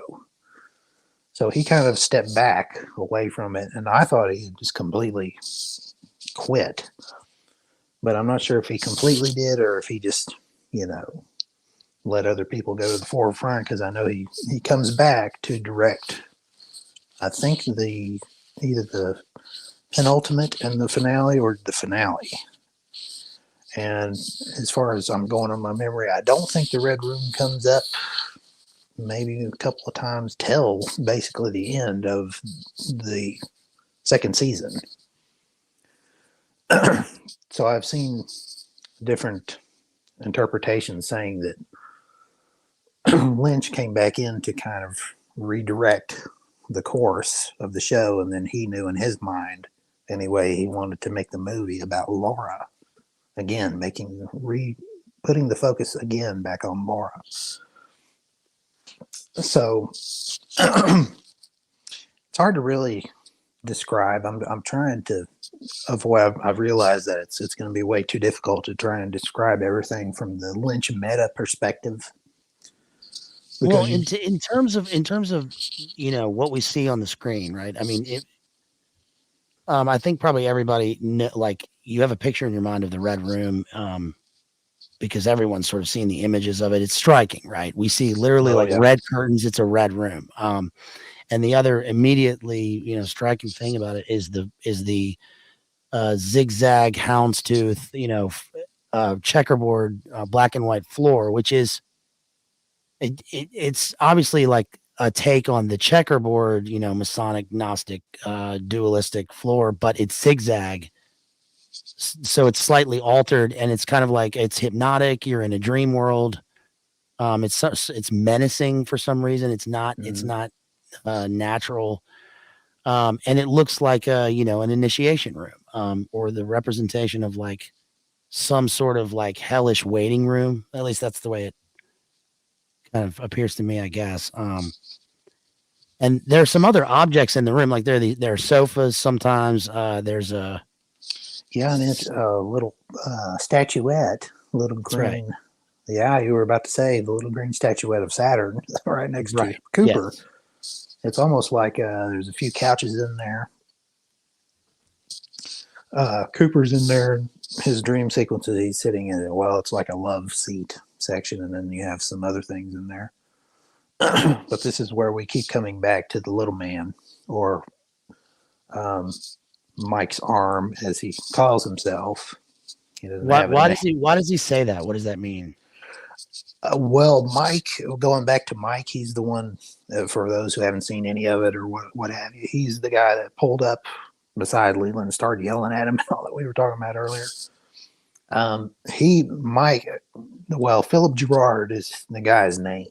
Speaker 2: So he kind of stepped back away from it, and I thought he had just completely quit. But I'm not sure if he completely did or if he just, let other people go to the forefront, because I know he comes back to direct, I think, either the penultimate and the finale or the finale. And as far as I'm going on my memory, I don't think the Red Room comes up maybe a couple of times till basically the end of the second season. So I've seen different interpretations saying that Lynch came back in to kind of redirect the course of the show, and then he knew in his mind, anyway, he wanted to make the movie about Laura again, putting the focus again back on Laura. So it's hard to really describe. I'm trying to avoid. I've realized that it's going to be way too difficult to try and describe everything from the Lynch meta perspective.
Speaker 3: Well, in terms of what we see on the screen, right? I mean, I think probably everybody you have a picture in your mind of the Red Room, because everyone's sort of seen the images of it. It's striking, right? We see literally red curtains. It's a red room. And the other immediately, striking thing about it is the zigzag houndstooth, checkerboard, black and white floor, which is, it's obviously like a take on the checkerboard, Masonic, Gnostic, dualistic floor, but it's zigzag. So it's slightly altered, and it's kind of like it's hypnotic. You're in a dream world. It's menacing for some reason. It's not natural. And it looks like an initiation room, or the representation of like some sort of like hellish waiting room. At least that's the way it kind of appears to me, I guess. And there are some other objects in the room, like there are sofas sometimes. There's a
Speaker 2: and it's a little statuette, little green. Right. Yeah, you were about to say the little green statuette of Saturn right next to Cooper. Yes. It's almost like there's a few couches in there. Cooper's in there. His dream sequences, he's sitting in it. Well, it's like a love seat section, and then you have some other things in there. But this is where we keep coming back to the little man, or Mike's arm, as he calls himself.
Speaker 3: Why does he say that? What does that mean?
Speaker 2: Well, Mike, going back to Mike, he's the one, for those who haven't seen any of it or what have you, he's the guy that pulled up beside Leland and started yelling at him, all that we were talking about earlier. Philip Gerard is the guy's name,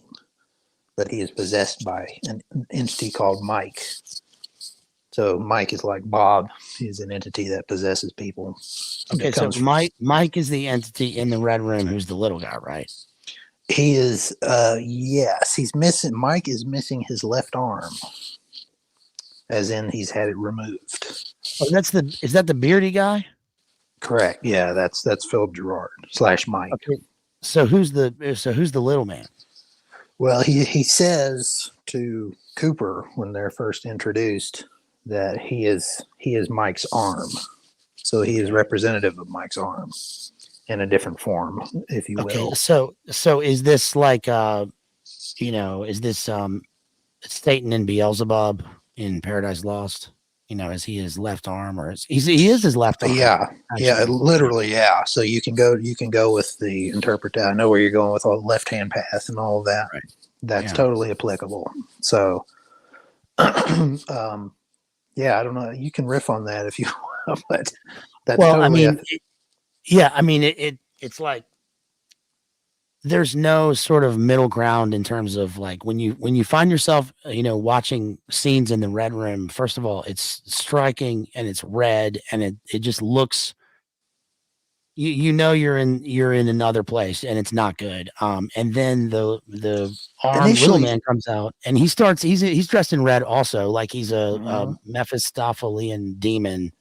Speaker 2: but he is possessed by an entity called Mike. So Mike is like Bob. He's an entity that possesses people.
Speaker 3: Okay, so Mike is the entity in the Red Room who's the little guy, right?
Speaker 2: He is, yes. He's missing. Mike is missing his left arm, as in he's had it removed.
Speaker 3: Oh, is that the beardy guy?
Speaker 2: Correct. Yeah, that's Philip Gerard / Mike. Okay.
Speaker 3: So who's the little man?
Speaker 2: Well, he says to Cooper when they're first introduced that he is Mike's arm. So he is representative of Mike's arm in a different form, if you will.
Speaker 3: Okay, so is this like is this Satan and Beelzebub in Paradise Lost? Is he his left arm, or he is his left arm?
Speaker 2: Yeah, actually. Yeah, literally, yeah. So you can go with the interpreter. I know where you're going with all the left hand path and all of that. Right. That's totally applicable. So Yeah, I don't know. You can riff on that if you want, but that's
Speaker 3: Well, I
Speaker 2: totally.
Speaker 3: mean, yeah, I mean, it's like there's no sort of middle ground in terms of like when you find yourself, watching scenes in the red room. First of all, it's striking and it's red and it just looks. You're in another place and it's not good. And then the armed little
Speaker 2: Initially,
Speaker 3: man comes out and he's dressed in red also, like he's a
Speaker 2: Mhm.
Speaker 3: Mephistophelian demon.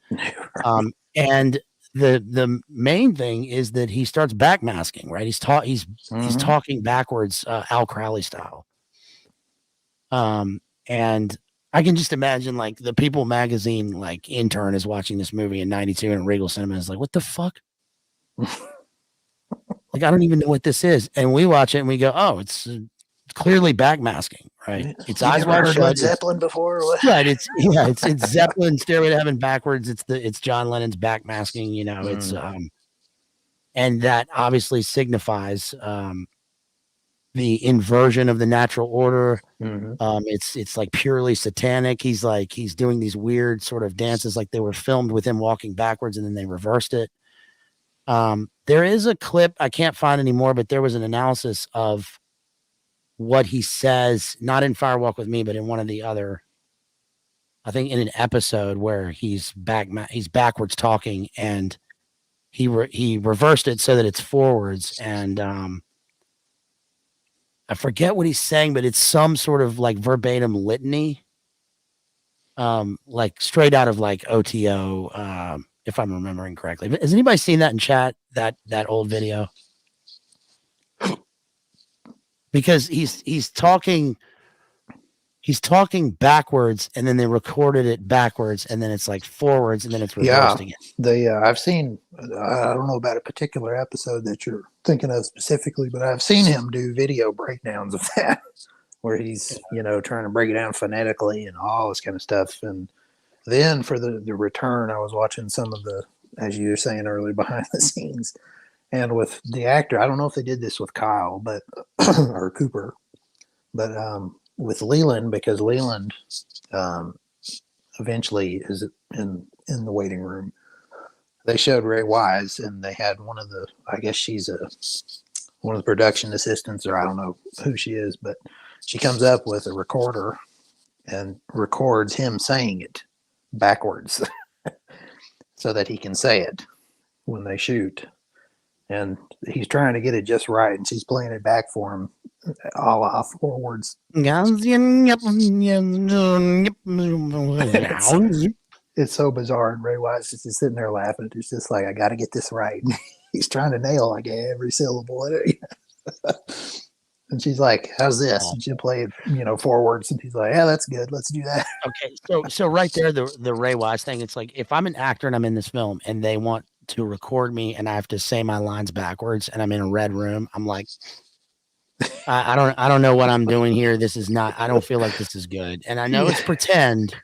Speaker 3: And the main thing is that he starts backmasking, right? He's
Speaker 2: Mhm.
Speaker 3: talking backwards, Al Crowley style. And I can just imagine like the People magazine like intern is watching this movie in '92 in Regal Cinema is like, what the fuck? Like, I don't even know what this is. And we watch it and we go, oh, it's clearly backmasking, right? It's
Speaker 2: You
Speaker 3: eyes
Speaker 2: never
Speaker 3: wide
Speaker 2: heard
Speaker 3: shut.
Speaker 2: Led Zeppelin before? Or what?
Speaker 3: Right. It's Zeppelin Stairway to Heaven backwards. It's John Lennon's backmasking, it's and that obviously signifies the inversion of the natural order.
Speaker 2: Mhm.
Speaker 3: It's like purely satanic. He's doing these weird sort of dances like they were filmed with him walking backwards and then they reversed it. There is a clip I can't find anymore, but there was an analysis of what he says, not in Fire Walk with Me, but in one of the other, I think in an episode where he's backwards talking and he reversed it so that it's forwards. And I forget what he's saying, but it's some sort of like verbatim litany, like straight out of like OTO, if I'm remembering correctly. Has anybody seen that in chat? That old video? Because he's talking backwards and then they recorded it backwards and then it's like forwards and then it's reversed again.
Speaker 2: I've seen. I don't know about a particular episode that you're thinking of specifically, but I've seen him do video breakdowns of that, where he's trying to break it down phonetically and all this kind of stuff. And then for the return, I was watching some of the, as you were saying earlier, behind the scenes, and with the actor. I don't know if they did this with Kyle, but or Cooper, but with Leland, because Leland eventually is in the waiting room. They showed Ray Wise, and they had one of the, I guess she's one of the production assistants, or I don't know who she is, but she comes up with a recorder and records him saying it backwards so that he can say it when they shoot. And he's trying to get it just right, and she's playing it back for him, all off forwards. It's so bizarre. And Ray Wise is just sitting there laughing. It's just like, I got to get this right. He's trying to nail like every syllable. And she's like, how's this? And she'll play it, forwards. And he's like, yeah, that's good. Let's do that.
Speaker 3: Okay. So right there, the Ray Wise thing, it's like, if I'm an actor and I'm in this film and they want to record me and I have to say my lines backwards and I'm in a red room, I'm like, I don't know what I'm doing here. This is not, I don't feel like this is good. And I know it's pretend,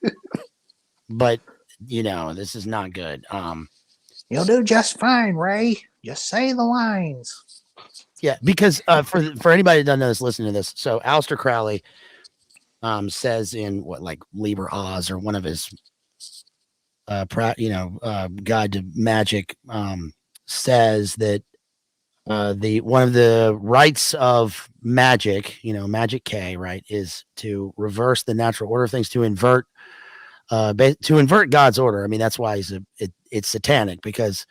Speaker 3: but this is not good.
Speaker 2: You'll do just fine, Ray. Just say the lines.
Speaker 3: Yeah, because for anybody that doesn't know this, listen to this. So Aleister Crowley says in Liber Oz, or one of his Guide to Magic, says that one of the rights of magic, magic K, right, is to reverse the natural order of things, to invert God's order. I mean, that's why it's satanic, because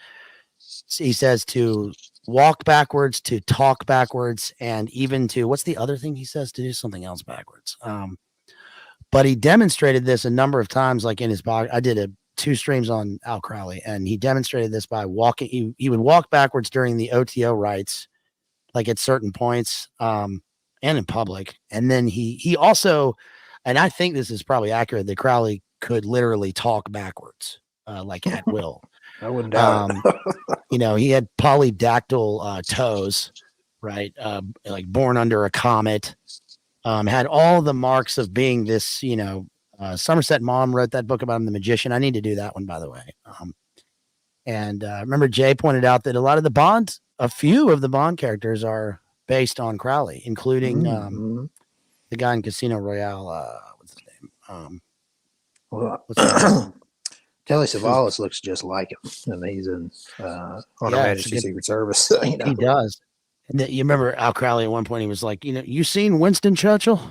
Speaker 3: he says to walk backwards, to talk backwards, and even to, what's the other thing he says? To do something else backwards. But he demonstrated this a number of times, like in his blog. I did 2 streams on Al Crowley, and he demonstrated this by walking. He would walk backwards during the OTO rites, like at certain points, and in public. And then he also, and I think this is probably accurate, that Crowley could literally talk backwards, like at will.
Speaker 2: I wouldn't doubt it.
Speaker 3: He had polydactyl toes, right? Like born under a comet. Had all the marks of being this, Somerset Maugham wrote that book about him, The Magician. I need to do that one, by the way. And remember Jay pointed out that a few of the Bond characters are based on Crowley, including the guy in Casino Royale. What's his name?
Speaker 2: Well,
Speaker 3: What's that?
Speaker 2: Telly Savalas looks just like him, and he's in on Her
Speaker 3: Yeah,
Speaker 2: Majesty's
Speaker 3: it's
Speaker 2: Secret Service. So, you know.
Speaker 3: He does. And you remember Al Crowley at one point, he was like, you seen Winston Churchill?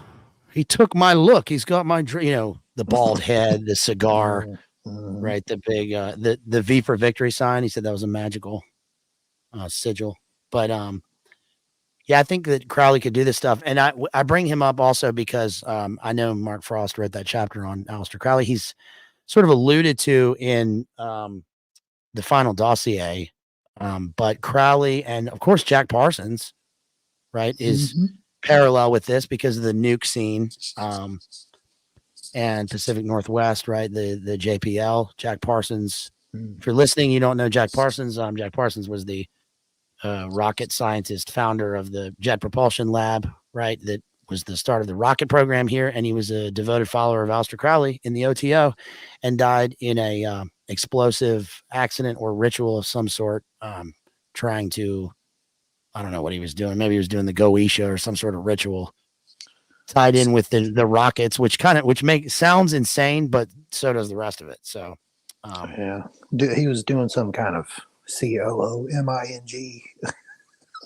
Speaker 3: He took my look. He's got my, the bald head, the cigar,
Speaker 2: Mhm.
Speaker 3: right? The big, the V for victory sign. He said that was a magical sigil. But yeah, I think that Crowley could do this stuff. And I bring him up also because I know Mark Frost wrote that chapter on Aleister Crowley. He's sort of alluded to in the Final Dossier. But Crowley and of course Jack Parsons, right, is parallel with this because of the nuke scene and Pacific Northwest, right? The JPL, Jack Parsons. If you're listening, you don't know Jack Parsons. Jack Parsons was the rocket scientist, founder of the Jet Propulsion Lab, right? That was the start of the rocket program here, and he was a devoted follower of Aleister Crowley in the OTO, and died in a explosive accident or ritual of some sort, trying to, I don't know what he was doing. Maybe he was doing the Goetia or some sort of ritual tied in with the rockets, which sounds insane, but so does the rest of it. So,
Speaker 2: yeah, he was doing some kind of COOMING.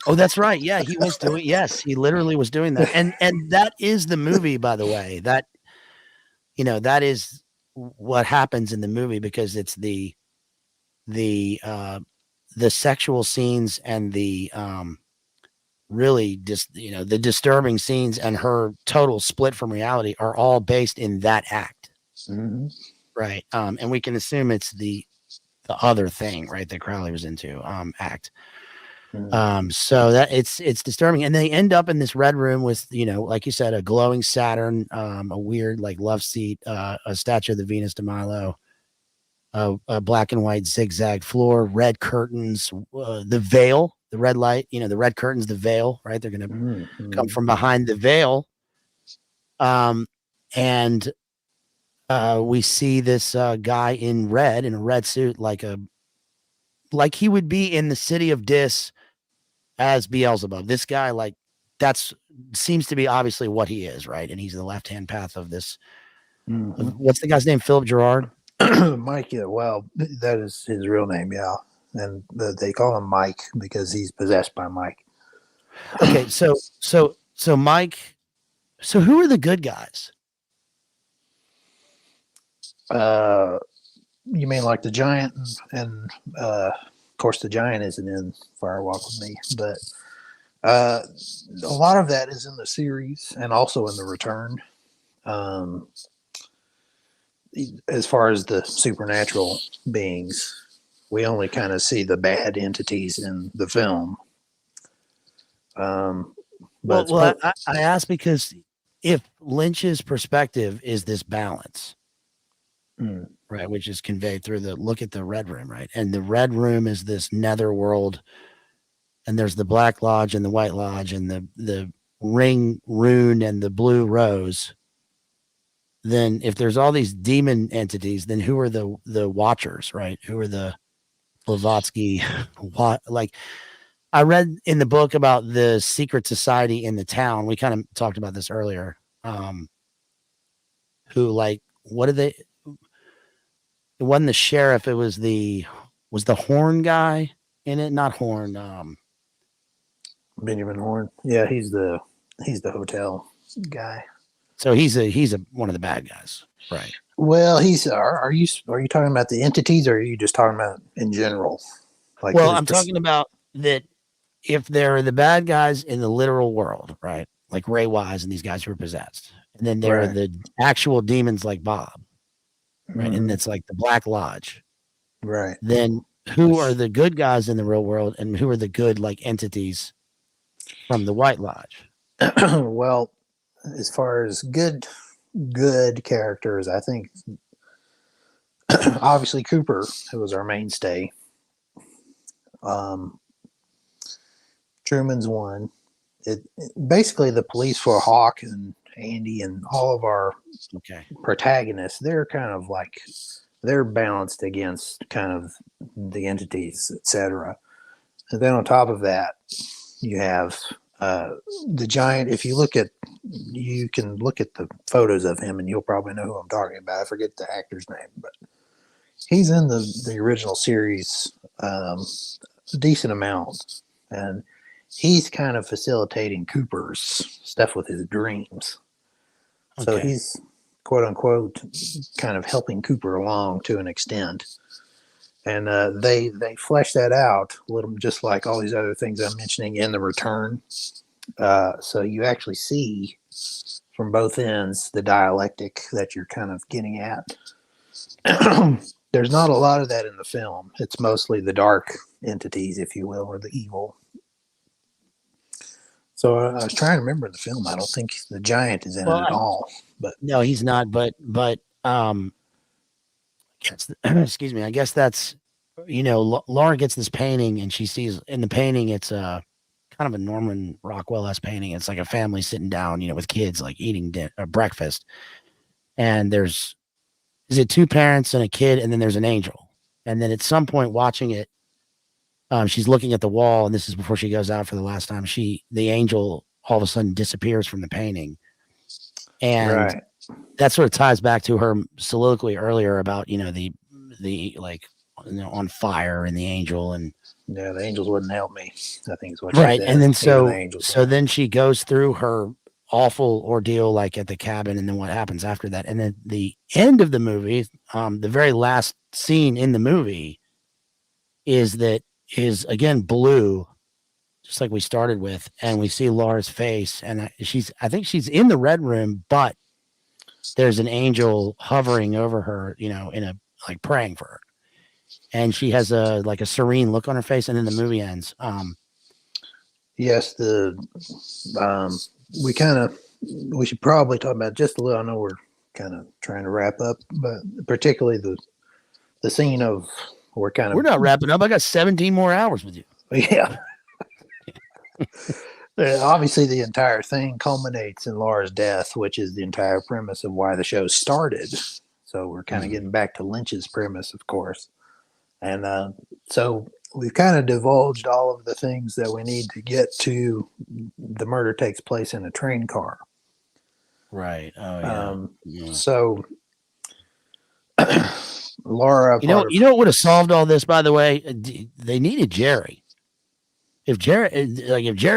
Speaker 3: Oh, that's right. Yeah, he was doing. Yes, he literally was doing that, and that is the movie, by the way. That that is what happens in the movie because it's the sexual scenes and the really just the disturbing scenes and her total split from reality are all based in that act, right? And we can assume it's the other thing, right, that Crowley was into, act. So that it's disturbing, and they end up in this red room with like you said, a glowing Saturn, a weird like love seat, a statue of the Venus de Milo, a black and white zigzag floor, red curtains, the veil, the red light, the red curtains, the veil, right? They're gonna come from behind the veil, and we see this guy in red, in a red suit, like he would be in the city of Dis as Beelzebub. This guy, like, that's seems to be obviously what he is, right? And he's the left-hand path of this. What's the guy's name? Philip Gerard?
Speaker 2: Mike, yeah, well, that is his real name, yeah. And they call him Mike because he's possessed by Mike.
Speaker 3: Okay, so Mike, so who are the good guys?
Speaker 2: You mean like the giant, and of course the giant isn't in Fire Walk with Me, but a lot of that is in the series and also in the Return. As far as the supernatural beings, we only kind of see the bad entities in the film. But
Speaker 3: I ask because if Lynch's perspective is this balance, right, which is conveyed through look at the red room, right? And the red room is this nether world, and there's the Black Lodge and the White Lodge and the ring rune and the blue rose. Then if there's all these demon entities, then who are the watchers, right? Who are the Blavatsky? Like, I read in the book about the secret society in the town. We kind of talked about this earlier. Who, like, what are they? It wasn't the sheriff. It was the Horn guy in it. Not Horn.
Speaker 2: Benjamin Horn. Yeah, he's the hotel guy.
Speaker 3: So he's one of the bad guys, right?
Speaker 2: Well, are you talking about the entities, or are you just talking about in general? Like,
Speaker 3: well, I'm talking about that. If they're the bad guys in the literal world, right? Like Ray Wise and these guys who are possessed, and then there are the actual demons like Bob, right? And it's like the Black Lodge,
Speaker 2: right?
Speaker 3: Then who are the good guys in the real world, and who are the good like entities from the White Lodge?
Speaker 2: Well, as far as good characters, I think obviously Cooper, who was our mainstay. Truman's one. Basically the police for Hawk and Andy and all of our protagonists, they're kind of like they're balanced against kind of the entities, etc. And then on top of that, you have the giant, if you look at, you can look at the photos of him and you'll probably know who I'm talking about. I forget the actor's name, but he's in the original series a decent amount. And he's kind of facilitating Cooper's stuff with his dreams. So
Speaker 3: Okay.
Speaker 2: he's, quote unquote, kind of helping Cooper along to an extent. And they flesh that out a little, just like all these other things I'm mentioning in The Return. So you actually see from both ends the dialectic that you're kind of getting at. There's not a lot of that in the film. It's mostly the dark entities, if you will, or the evil. So I was trying to remember the film. I don't think the giant is in it at all. But
Speaker 3: no, he's not. But excuse me. I guess that's, Laura gets this painting and she sees in the painting it's kind of a Norman Rockwell-esque painting. It's like a family sitting down, with kids like eating breakfast, and is it two parents and a kid, and then there's an angel, and then at some point watching it, she's looking at the wall, and this is before she goes out for the last time. The angel all of a sudden disappears from the painting, and that sort of ties back to her soliloquy earlier about the like on fire and the angel, and
Speaker 2: yeah, the angels wouldn't help me, I think is what
Speaker 3: right.
Speaker 2: she said.
Speaker 3: And then
Speaker 2: so
Speaker 3: then she goes through her awful ordeal like at the cabin, and then what happens after that, and then the end of the movie, the very last scene in the movie is again blue, just like we started with, and we see Laura's face, and I think she's in the red room, but there's an angel hovering over her, in a like praying for her, and she has a serene look on her face, and then the movie ends.
Speaker 2: Yes, we should probably talk about just a little. I know we're kind of trying to wrap up, but particularly the scene of we're
Speaker 3: not wrapping up. I got 17 more hours with you.
Speaker 2: Yeah. Obviously, the entire thing culminates in Laura's death, which is the entire premise of why the show started. So we're kind of getting back to Lynch's premise, of course. And so we've kind of divulged all of the things that we need to get to. The murder takes place in a train car.
Speaker 3: Right. Oh, yeah.
Speaker 2: So Laura,
Speaker 3: you know what would have solved all this, by the way? They needed Jerry. If Jerry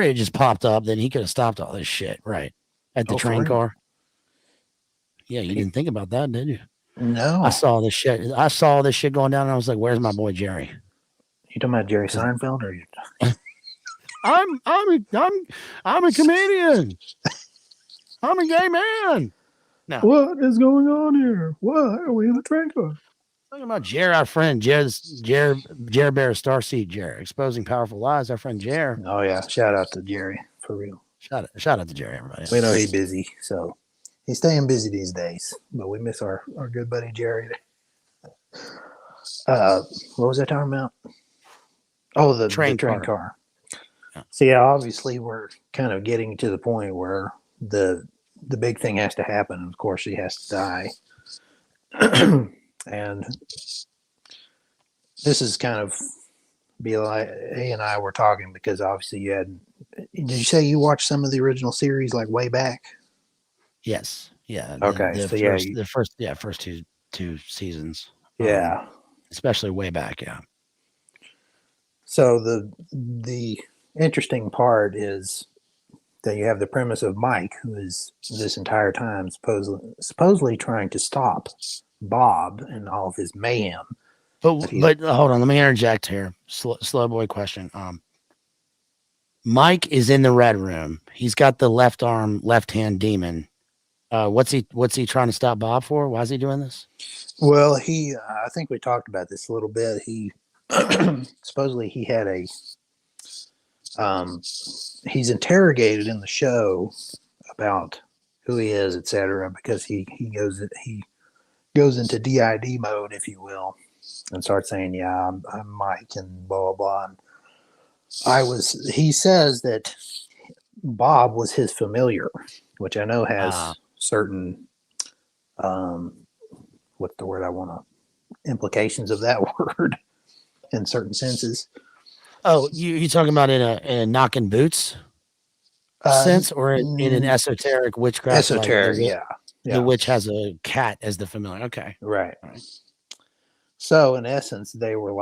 Speaker 3: had just popped up, then he could have stopped all this shit, right? At the train car. Yeah, you didn't think about that, did you?
Speaker 2: No.
Speaker 3: I saw this shit going down, and I was like, "Where's my boy Jerry?"
Speaker 2: You talking about Jerry Seinfeld, or you?
Speaker 3: I'm a comedian. I'm a gay man. No.
Speaker 2: What is going on here? Why are we in the train car?
Speaker 3: Talking about Jer, our friend Jer Bear Starseed Jer, exposing powerful lies. Our friend Jer.
Speaker 2: Oh yeah, shout out to Jerry for real.
Speaker 3: Shout out to Jerry, everybody.
Speaker 2: We know he's busy, so he's staying busy these days. But we miss our good buddy Jerry. What was I talking about? Oh, the train car. Yeah. So yeah, obviously we're kind of getting to the point where the big thing has to happen. Of course, she has to die. And this is kind of A and I were talking because obviously did you say you watched some of the original series like way back?
Speaker 3: Yes. Yeah.
Speaker 2: Okay.
Speaker 3: The first two seasons.
Speaker 2: Yeah.
Speaker 3: Especially way back. Yeah.
Speaker 2: So the interesting part is that you have the premise of Mike, who is this entire time supposedly trying to stop Bob and all of his mayhem.
Speaker 3: But hold on, let me interject here. Slow boy question. Mike is in the red room. He's got the left arm, left hand demon. What's he trying to stop Bob for? Why is he doing this?
Speaker 2: Well, I think we talked about this a little bit. He supposedly he had he's interrogated in the show about who he is, etc., because he goes into DID mode, if you will, and starts saying, "Yeah, I'm Mike," and blah blah blah. He says that Bob was his familiar, which I know has certain what's the word I want to implications of that word in certain senses.
Speaker 3: Oh, you talking about in a knocking boots? sense, or in an esoteric witchcraft,
Speaker 2: esoteric,
Speaker 3: like
Speaker 2: yeah.
Speaker 3: the witch has a cat as the familiar. Okay.
Speaker 2: Right.
Speaker 3: All right.
Speaker 2: So in essence, they were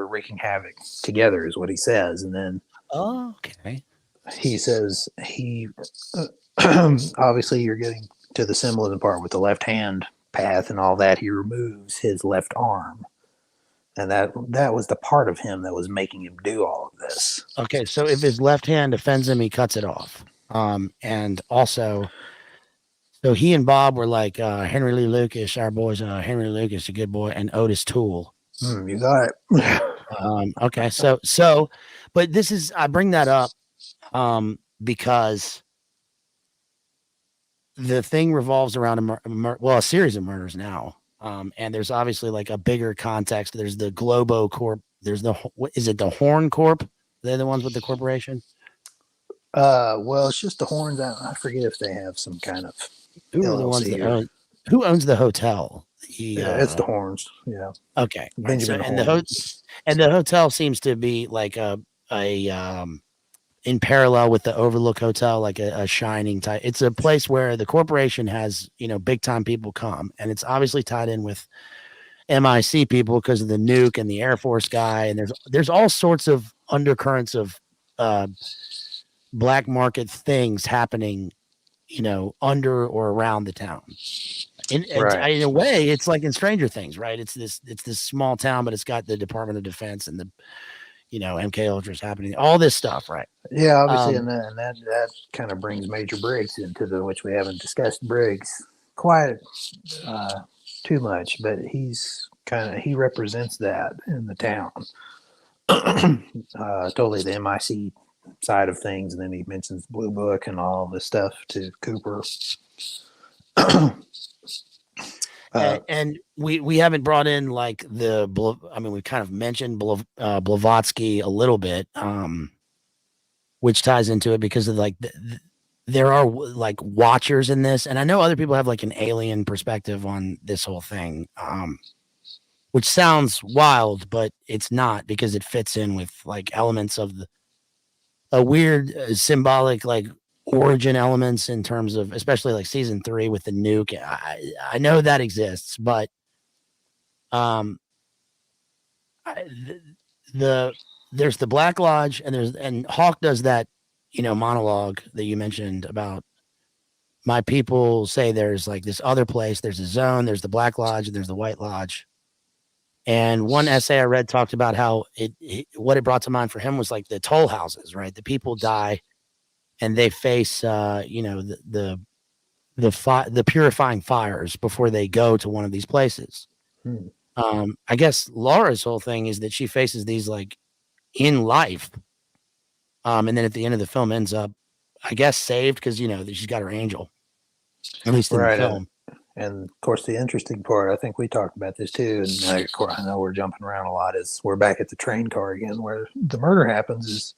Speaker 2: wreaking havoc together, is what he says. And then
Speaker 3: Oh, okay.
Speaker 2: he says obviously you're getting to the symbolism part with the left hand path and all that. He removes his left arm, and that was the part of him that was making him do all of this.
Speaker 3: Okay, so if his left hand offends him, he cuts it off. And also, so he and Bob were like Henry Lee Lucas, our boys, Henry Lucas, a good boy, and Otis Toole.
Speaker 2: You got it.
Speaker 3: Okay, so, but this is, I bring that up because the thing revolves around a series of murders now. And there's obviously like a bigger context. There's the Globo Corp. There's is it the Horn Corp? They're the ones with the corporation.
Speaker 2: Well, it's just the Horns. I forget if they have some kind of
Speaker 3: Who are the ones that own? Who owns the hotel?
Speaker 2: It's the Horns. Yeah.
Speaker 3: Okay.
Speaker 2: Benjamin
Speaker 3: and
Speaker 2: Horns.
Speaker 3: the hotel seems to be like a in parallel with the Overlook Hotel, like a shining type. It's a place where the corporation has, big time people come, and it's obviously tied in with MIC people because of the nuke and the Air Force guy. And there's all sorts of undercurrents of black market things happening, under or around the town. In a way, it's like in Stranger Things, right? It's this small town, but it's got the Department of Defense and the MK Ultra's happening, all this stuff, right?
Speaker 2: Yeah, obviously, and that kind of brings Major Briggs into which we haven't discussed Briggs quite too much, but he represents that in the town. Totally the MIC side of things, and then he mentions Blue Book and all this stuff to Cooper.
Speaker 3: And we haven't brought in like we kind of mentioned Blavatsky a little bit, which ties into it because of like there are like watchers in this, and I know other people have like an alien perspective on this whole thing, which sounds wild, but it's not, because it fits in with like elements of a weird symbolic like origin elements in terms of, especially like season 3 with the nuke. I know that exists, but there's the Black Lodge, and Hawk does that monologue that you mentioned about my people say there's like this other place, there's a zone, there's the Black Lodge, and there's the White Lodge. And one essay I read talked about how what it brought to mind for him was like the toll houses, right? The people die and they face the purifying fires before they go to one of these places. I guess Laura's whole thing is that she faces these like in life, and then at the end of the film ends up, I guess, saved because she's got her angel, at least in the film.
Speaker 2: And of course, the interesting part, I think we talked about this too, and of course I know we're jumping around a lot, is we're back at the train car again, where the murder happens. Is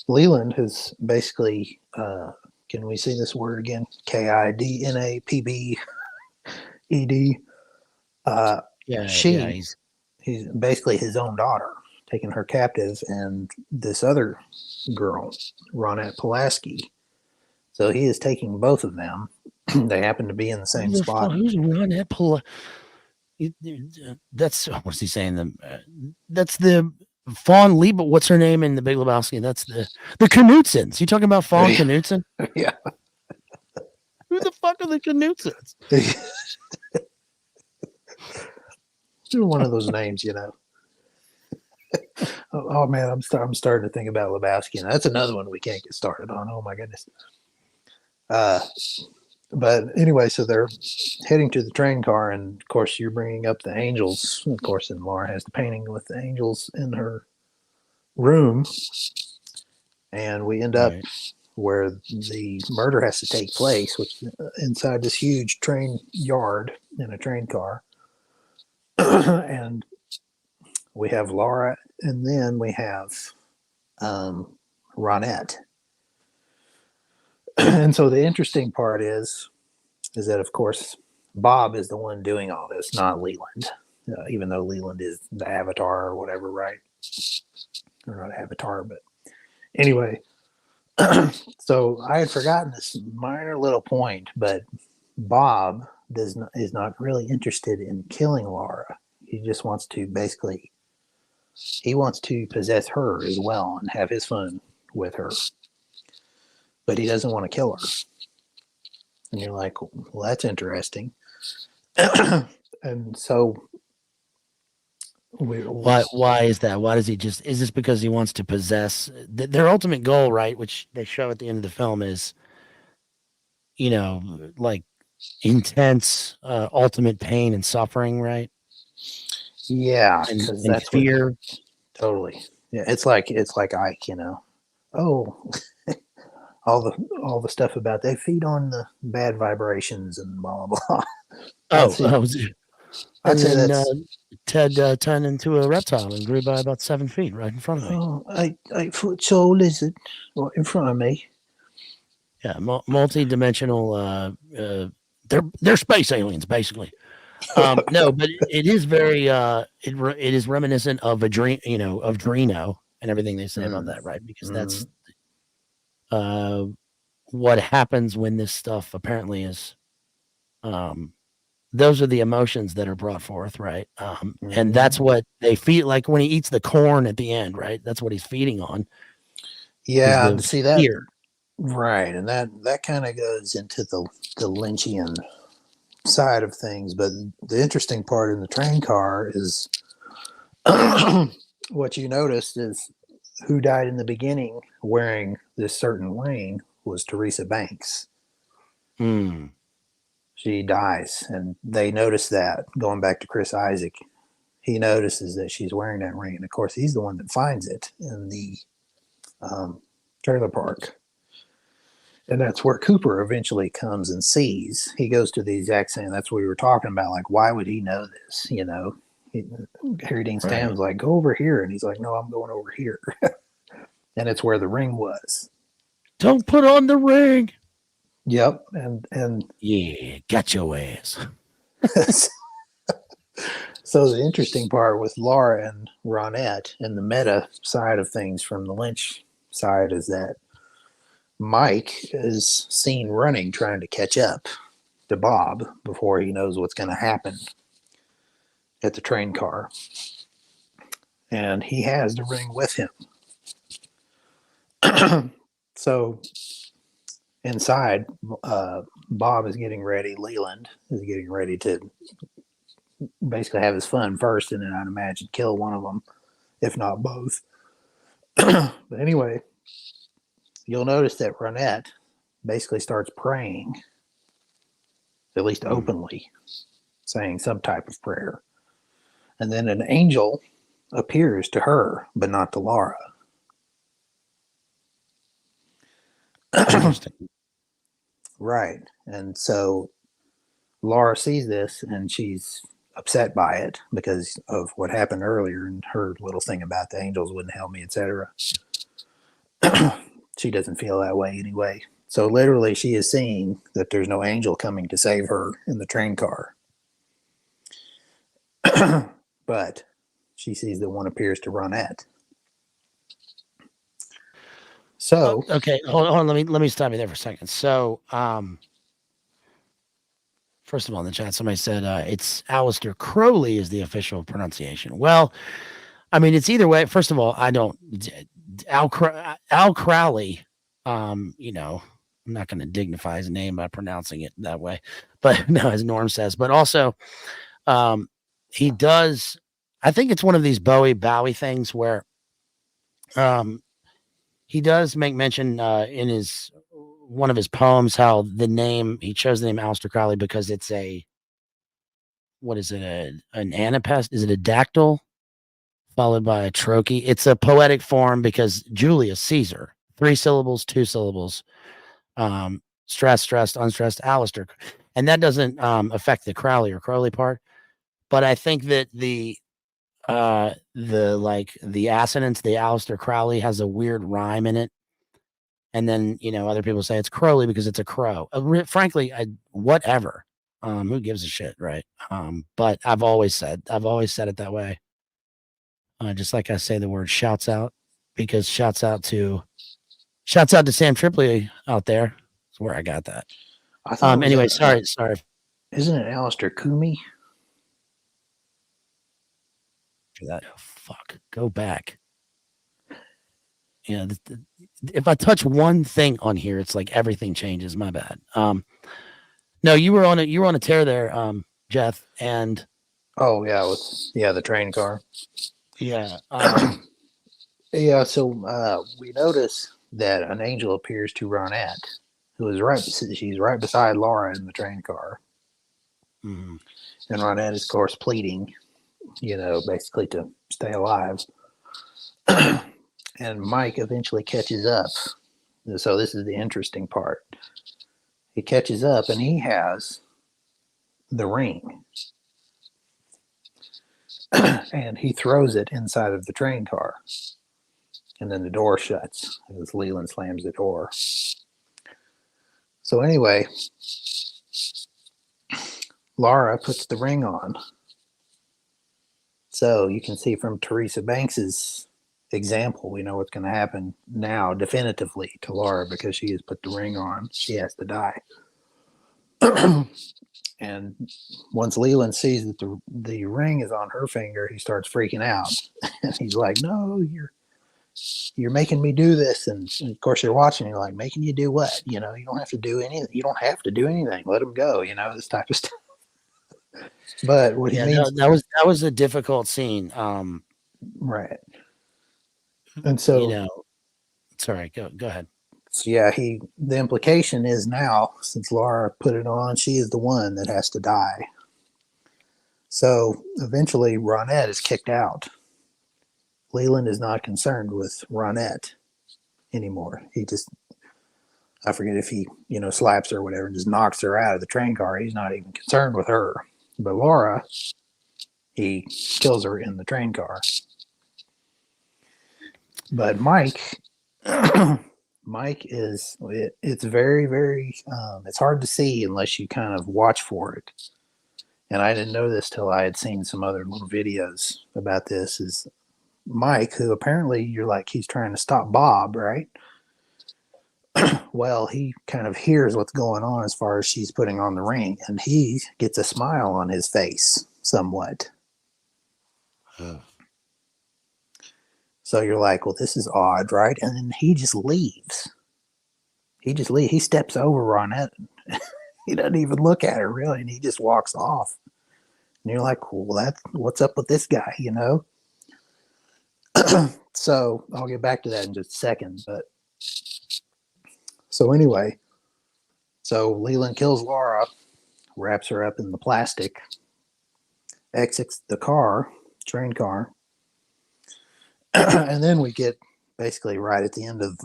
Speaker 2: Leland has basically, can we see this word again? KIDNAPBED. He's basically his own daughter, taking her captive, and this other girl, Ronette Pulaski. So he is taking both of them. They happen to be in the same spot.
Speaker 3: Who's Ronette Pulaski? That's, what's he saying? That's the Fawn Lee, but what's her name in The Big Lebowski? That's the Knutsons. You talking about Fawn Knutson?
Speaker 2: Yeah.
Speaker 3: Who the fuck are the Knutsons?
Speaker 2: Still one of those names, Oh man, I'm starting to think about Lebowski, and that's another one we can't get started on. Oh my goodness. But anyway, so they're heading to the train car, and of course you're bringing up the angels. Of course, and Laura has the painting with the angels in her room, and we end up where the murder has to take place, which inside this huge train yard in a train car. And we have Laura, and then we have Ronette. And so the interesting part is that, of course, Bob is the one doing all this, not Leland, even though Leland is the avatar or whatever, right? Or not avatar, but anyway, So I had forgotten this minor little point, but Bob is not really interested in killing Laura. He just wants to basically he wants to possess her as well and have his fun with her, but he doesn't want to kill her. And you're like, well, that's interesting. And so
Speaker 3: Why is that? Why does he just? Is this because he wants to possess their ultimate goal, right? Which they show at the end of the film is, like intense, ultimate pain and suffering, right?
Speaker 2: yeah,
Speaker 3: And,
Speaker 2: because
Speaker 3: and
Speaker 2: that's
Speaker 3: fear.
Speaker 2: totally. Yeah, it's like Ike, Oh, all the stuff about they feed on the bad vibrations and blah blah blah.
Speaker 3: Oh,
Speaker 2: I'd
Speaker 3: and
Speaker 2: say
Speaker 3: then
Speaker 2: that's
Speaker 3: Ted turned into a reptile and grew by about 7 feet right in front of me.
Speaker 2: oh, 8 foot tall lizard right in front of me.
Speaker 3: Yeah, multi-dimensional. They're space aliens, basically. No, but it is very. It is reminiscent of of Drino and everything they say about that, right? Because that's what happens when this stuff apparently is. Those are the emotions that are brought forth, right? And that's what they feed. Like when he eats the corn at the end, right? That's what he's feeding on.
Speaker 2: Yeah,
Speaker 3: The
Speaker 2: see that
Speaker 3: fear.
Speaker 2: right, and that kind of goes into the Lynchian side of things. But the interesting part in the train car is what you noticed is who died in the beginning wearing this certain ring was Teresa Banks.
Speaker 3: Hmm.
Speaker 2: She dies, and they notice that. Going back to Chris Isaac, he notices that she's wearing that ring, and of course, he's the one that finds it in the trailer park. And that's where Cooper eventually comes and sees. He goes to the exact same. That's what we were talking about. Like, why would he know this? Harry Dean Stanton's like, go over here, and he's like, no, I'm going over here. And it's where the ring was.
Speaker 3: Don't put on the ring.
Speaker 2: Yep, and
Speaker 3: yeah, got your ass.
Speaker 2: So the interesting part with Laura and Ronette and the meta side of things from the Lynch side is that Mike is seen running, trying to catch up to Bob before he knows what's going to happen at the train car. And he has the ring with him. So inside, Bob is getting ready. Leland is getting ready to basically have his fun first, and then I'd imagine kill one of them, if not both. But anyway, you'll notice that Ronette basically starts praying, at least openly, saying some type of prayer. And then an angel appears to her, but not to Laura.
Speaker 3: Interesting.
Speaker 2: Right. And so Laura sees this and she's upset by it because of what happened earlier and her little thing about the angels wouldn't help me, etc. She doesn't feel that way anyway. So literally she is seeing that there's no angel coming to save her in the train car. But she sees that one appears to Ronette. So
Speaker 3: okay, hold on. Let me stop you there for a second. So, first of all, in the chat, somebody said it's Aleister Crowley is the official pronunciation. Well, I mean, it's either way. First of all, I don't Al Crowley. I'm not going to dignify his name by pronouncing it that way, but no, as Norm says. But also, he does. I think it's one of these Bowie things where, he does make mention in one of his poems how he chose the name Aleister Crowley because it's an anapest? Is it a dactyl followed by a trochee? It's a poetic form because Julius Caesar, 3 syllables, 2 syllables, stressed, unstressed, Aleister, and that doesn't affect the Crowley or Crowley part. But I think that the assonance, the Aleister Crowley has a weird rhyme in it. And then, other people say it's Crowley because it's a crow. Frankly, whatever. Who gives a shit, right? But I've always said it that way. Just like I say the word shouts out, because shouts out to Shouts out to Sam Tripoli out there. That's where I got that.
Speaker 2: I thought.
Speaker 3: Anyway, sorry.
Speaker 2: Isn't it Alistair Coomey?
Speaker 3: For that. Oh, fuck. Go back. Yeah. If I touch one thing on here, it's like everything changes. My bad. No, you were on a tear there, Jeff, and
Speaker 2: Oh yeah, the train car.
Speaker 3: yeah.
Speaker 2: Yeah, so we notice that an angel appears to Ronette, who is she's right beside Laura in the train car.
Speaker 3: Mhm.
Speaker 2: And Ronette is, of course, pleading, basically to stay alive. And Mike eventually catches up. So this is the interesting part. He catches up and he has the ring. And he throws it inside of the train car. And then the door shuts as Leland slams the door. So anyway, Laura puts the ring on. So you can see from Teresa Banks's example, we know what's going to happen now definitively to Laura because she has put the ring on. She has to die. And once Leland sees that the ring is on her finger, he starts freaking out. And he's like, "No, you're making me do this." And of course you're watching, you're like, "Making you do what? You don't have to do anything. You don't have to do anything. Let him go." This type of stuff. But what he means,
Speaker 3: that was a difficult scene.
Speaker 2: right. And so,
Speaker 3: sorry, go ahead.
Speaker 2: So yeah, the implication is now, since Laura put it on, she is the one that has to die. So eventually Ronette is kicked out. Leland is not concerned with Ronette anymore. He just, I forget if he, slaps her or whatever and just knocks her out of the train car. He's not even concerned with her. But Laura, he kills her in the train car. But Mike, it's very, very, it's hard to see unless you kind of watch for it. And I didn't know this till I had seen some other little videos about this, is Mike, who apparently you're like, he's trying to stop Bob, right? Well, he kind of hears what's going on as far as she's putting on the ring, and he gets a smile on his face somewhat. So you're like, well, this is odd, right? And then he just leaves. He steps over Ronette. He doesn't even look at her really, and he just walks off. And you're like, well, what's up with this guy, So I'll get back to that in just a second. But so anyway, so Leland kills Laura, wraps her up in the plastic, exits the train car. And then we get basically right at the end of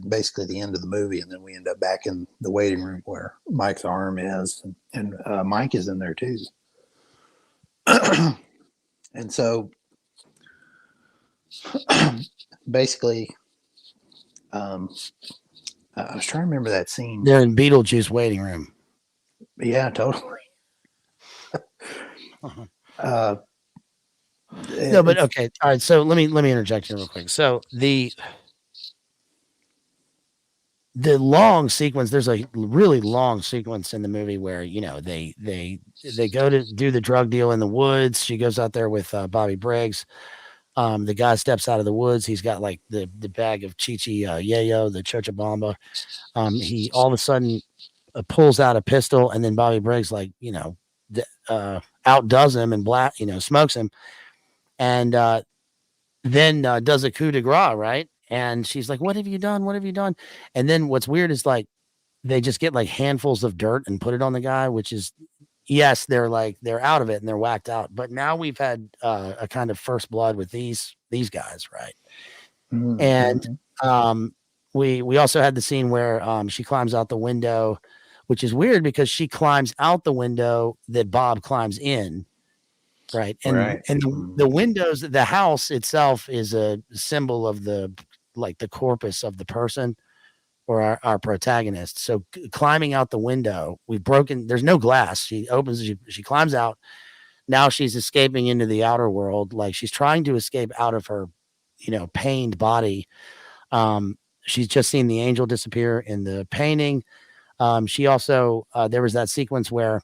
Speaker 2: basically the end of the movie, and then we end up back in the waiting room where Mike's arm is, and Mike is in there too. And so basically, I was trying to remember that scene.
Speaker 3: They're in Beetlejuice waiting room.
Speaker 2: Yeah, totally.
Speaker 3: No, but okay. All right. So let me interject here real quick. So the long sequence, there's a really long sequence in the movie where, they go to do the drug deal in the woods. She goes out there with Bobby Briggs. The guy steps out of the woods. He's got like the bag of Chi-Chi Yayo, the Chochabamba. He all of a sudden pulls out a pistol, and then Bobby Briggs outdoes him and smokes him. And then does a coup de grace, right? And she's like, "What have you done? What have you done?" And then what's weird is like they just get like handfuls of dirt and put it on the guy, which is, yes, they're out of it and they're whacked out. But now we've had a kind of first blood with these guys, right? Mm-hmm. And we also had the scene where she climbs out the window, which is weird because she climbs out the window that Bob climbs in. Right. And the windows, the house itself is a symbol of the corpus of the person or our protagonist. So climbing out the window, there's no glass. She climbs out. Now she's escaping into the outer world. Like she's trying to escape out of her, pained body. she's just seen the angel disappear in the painting. She also there was that sequence where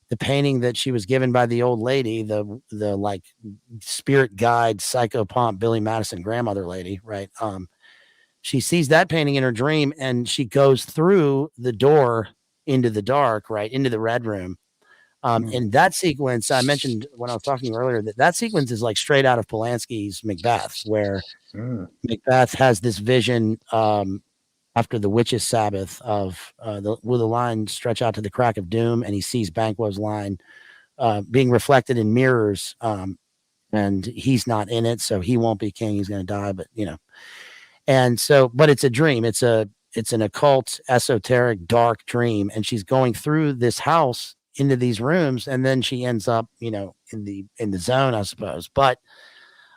Speaker 3: the painting that she was given by the old lady, the like spirit guide, psychopomp Billy Madison grandmother lady, right? She sees that painting in her dream, and she goes through the door into the dark, right into the red room. And that sequence I mentioned when I was talking to you earlier, that sequence is like straight out of Polanski's Macbeth, where Macbeth has this vision after the witch's Sabbath of will the line stretch out to the crack of doom, and he sees Banquo's line being reflected in mirrors, and he's not in it, so he won't be king. He's going to die, but and so, but it's a dream. It's an occult, esoteric, dark dream, and she's going through this house into these rooms, and then she ends up, in the zone, I suppose. But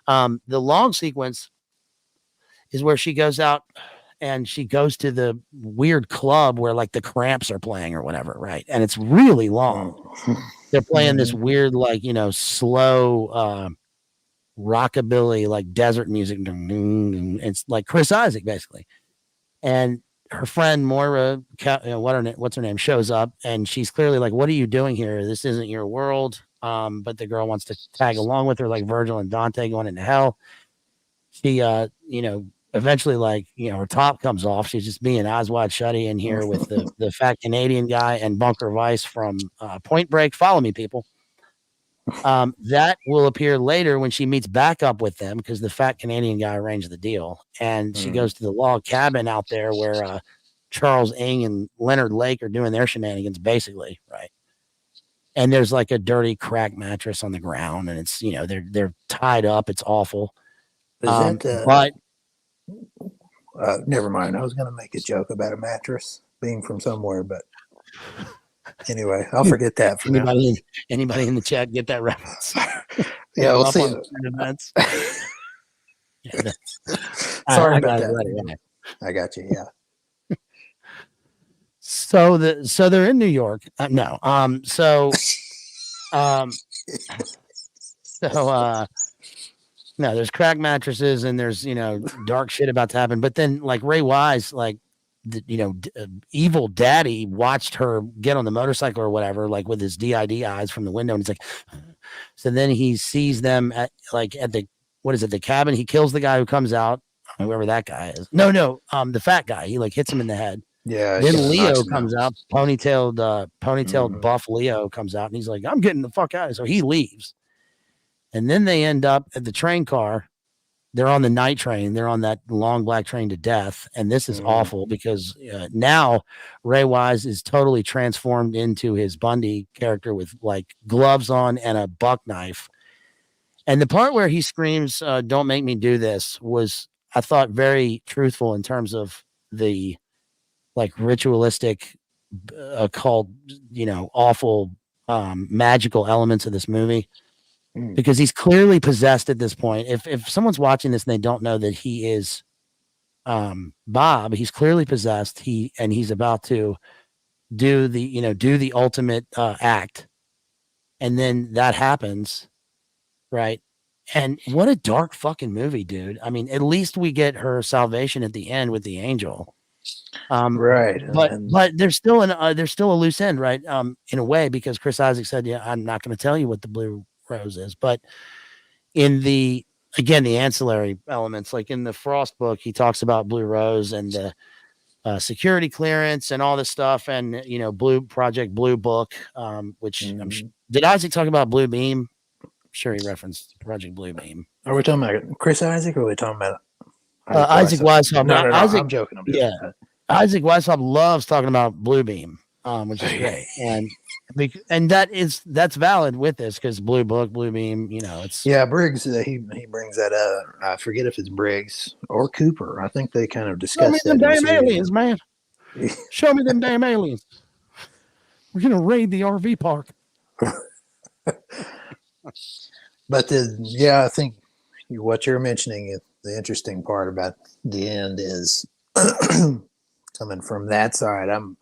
Speaker 3: the long sequence is where she goes out and she goes to the weird club where like the Cramps are playing or whatever, right? And it's really long. They're playing this weird, like, slow rockabilly, like desert music. It's like Chris Isaac, basically. And her friend Moira, what's her name, shows up, and she's clearly like, "What are you doing here? This isn't your world." But the girl wants to tag along with her, like Virgil and Dante going into hell. She, eventually, like, her top comes off. She's just being eyes wide shutty in here with the fat Canadian guy and Bunker Vice from Point Break. Follow me, people. That will appear later when she meets back up with them, because the fat Canadian guy arranged the deal, and she goes to the log cabin out there where Charles Ng and Leonard Lake are doing their shenanigans, basically, right? And there's like a dirty crack mattress on the ground, and it's they're tied up. It's awful.
Speaker 2: Is
Speaker 3: but
Speaker 2: never mind. I was going to make a joke about a mattress being from somewhere, but anyway, I'll forget that for now.
Speaker 3: Anybody in the chat get that reference?
Speaker 2: Yeah, we'll see. Sorry about that. I got you. Yeah.
Speaker 3: So they're in New York. No, there's crack mattresses and there's dark shit about to happen. But then, like, Ray Wise, like, evil daddy watched her get on the motorcycle or whatever, like with his DID eyes from the window, and he's like, so then he sees them at the cabin. He kills the guy who comes out, whoever that guy is. No, the fat guy. He like hits him in the head.
Speaker 2: Yeah.
Speaker 3: Then Leo comes out, ponytailed buff Leo comes out, and he's like, I'm getting the fuck out of here. So he leaves. And then they end up at the train car. They're on the night train. They're on that long black train to death. And this is awful because now Ray Wise is totally transformed into his Bundy character with like gloves on and a buck knife. And the part where he screams, "Don't make me do this," was, I thought, very truthful in terms of the like ritualistic, occult, awful, magical elements of this movie. Because he's clearly possessed at this point. If someone's watching this and they don't know that he is Bob, he's clearly possessed. He's about to do the ultimate act, and then that happens, right? And what a dark fucking movie, dude. I mean, at least we get her salvation at the end with the angel,
Speaker 2: right?
Speaker 3: But there's still a loose end, right? In a way, because Chris Isaac said, "Yeah, I'm not going to tell you what the blue rose is," but in the ancillary elements, like in the Frost book, he talks about Blue Rose and the security clearance and all this stuff, and Project Blue Book, which did Isaac talk about Blue Beam? I'm sure he referenced Project Blue Beam.
Speaker 2: Are we talking about Chris Isaac, or are we talking about
Speaker 3: Isaac Weishaupt?
Speaker 2: No, I'm joking.
Speaker 3: Yeah, Isaac Weishaupt loves talking about Blue Beam, which is great, and that's valid with this, because Blue Book, Blue Beam, it's
Speaker 2: Briggs. He brings that up. I forget if it's Briggs or Cooper. I think they kind of discussed that.
Speaker 3: Show me them damn aliens, man. Show me them damn aliens. We're gonna raid the RV park.
Speaker 2: But I think what you're mentioning, the interesting part about the end is coming from that side. I'm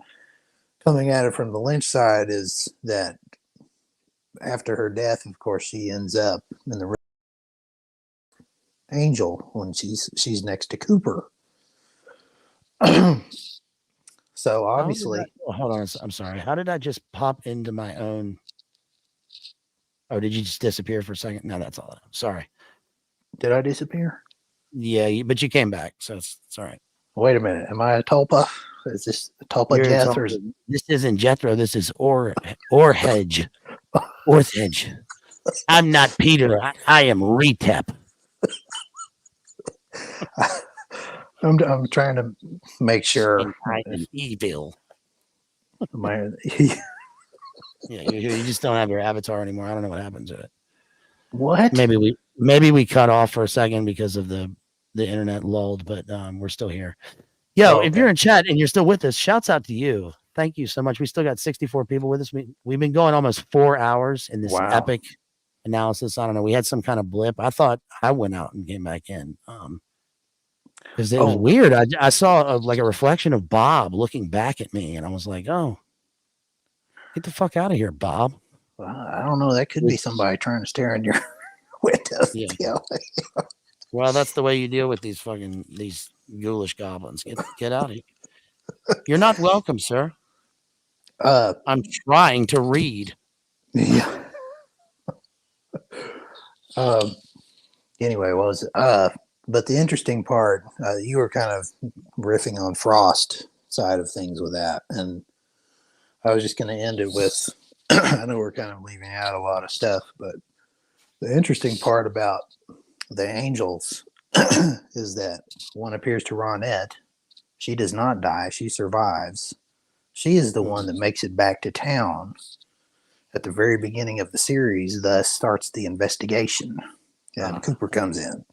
Speaker 2: coming at it from the Lynch side, is that after her death, of course, she ends up in the angel when she's next to Cooper. So
Speaker 3: How did
Speaker 2: obviously,
Speaker 3: that- oh, hold on. I'm sorry. How did I just pop into my own? Oh, did you just disappear for a second? No, that's all. Sorry.
Speaker 2: did I disappear?
Speaker 3: Yeah, but you came back, so it's all right.
Speaker 2: Wait a minute. Am I a tulpa? Is this a tulpa
Speaker 3: You're
Speaker 2: Jeth? Or
Speaker 3: talking- This isn't Jethro. This is Orhedge. Orthedge. I'm not Peter. I am Retep.
Speaker 2: I'm trying to make sure.
Speaker 3: And I am evil.
Speaker 2: My,
Speaker 3: Yeah, you just don't have your avatar anymore. I don't know what happened to it.
Speaker 2: what?
Speaker 3: Maybe we cut off for a second because of the internet lulled, but we're still here. Yo, if you're in chat and you're still with us, shouts out to you. Thank you so much. We still got 64 people with us. We've been going almost 4 hours in this epic analysis. I don't know. We had some kind of blip. I thought I went out and came back in. Because it was weird. I saw like a reflection of Bob looking back at me, and I was like, "Oh, get the fuck out of here, Bob."
Speaker 2: Well, I don't know. That could be somebody trying to stare in your window.
Speaker 3: Yeah. Well, that's the way you deal with these ghoulish goblins. Get out of here. You're not welcome, sir. I'm trying to read.
Speaker 2: Yeah. Anyway, but the interesting part, you were kind of riffing on Frost side of things with that, and I was just going to end it with. I know we're kind of leaving out a lot of stuff, but the interesting part about the angels is that one appears to Ronette. She does not die. She survives. She is the one that makes it back to town at the very beginning of the series, thus starts the investigation. And Cooper comes in.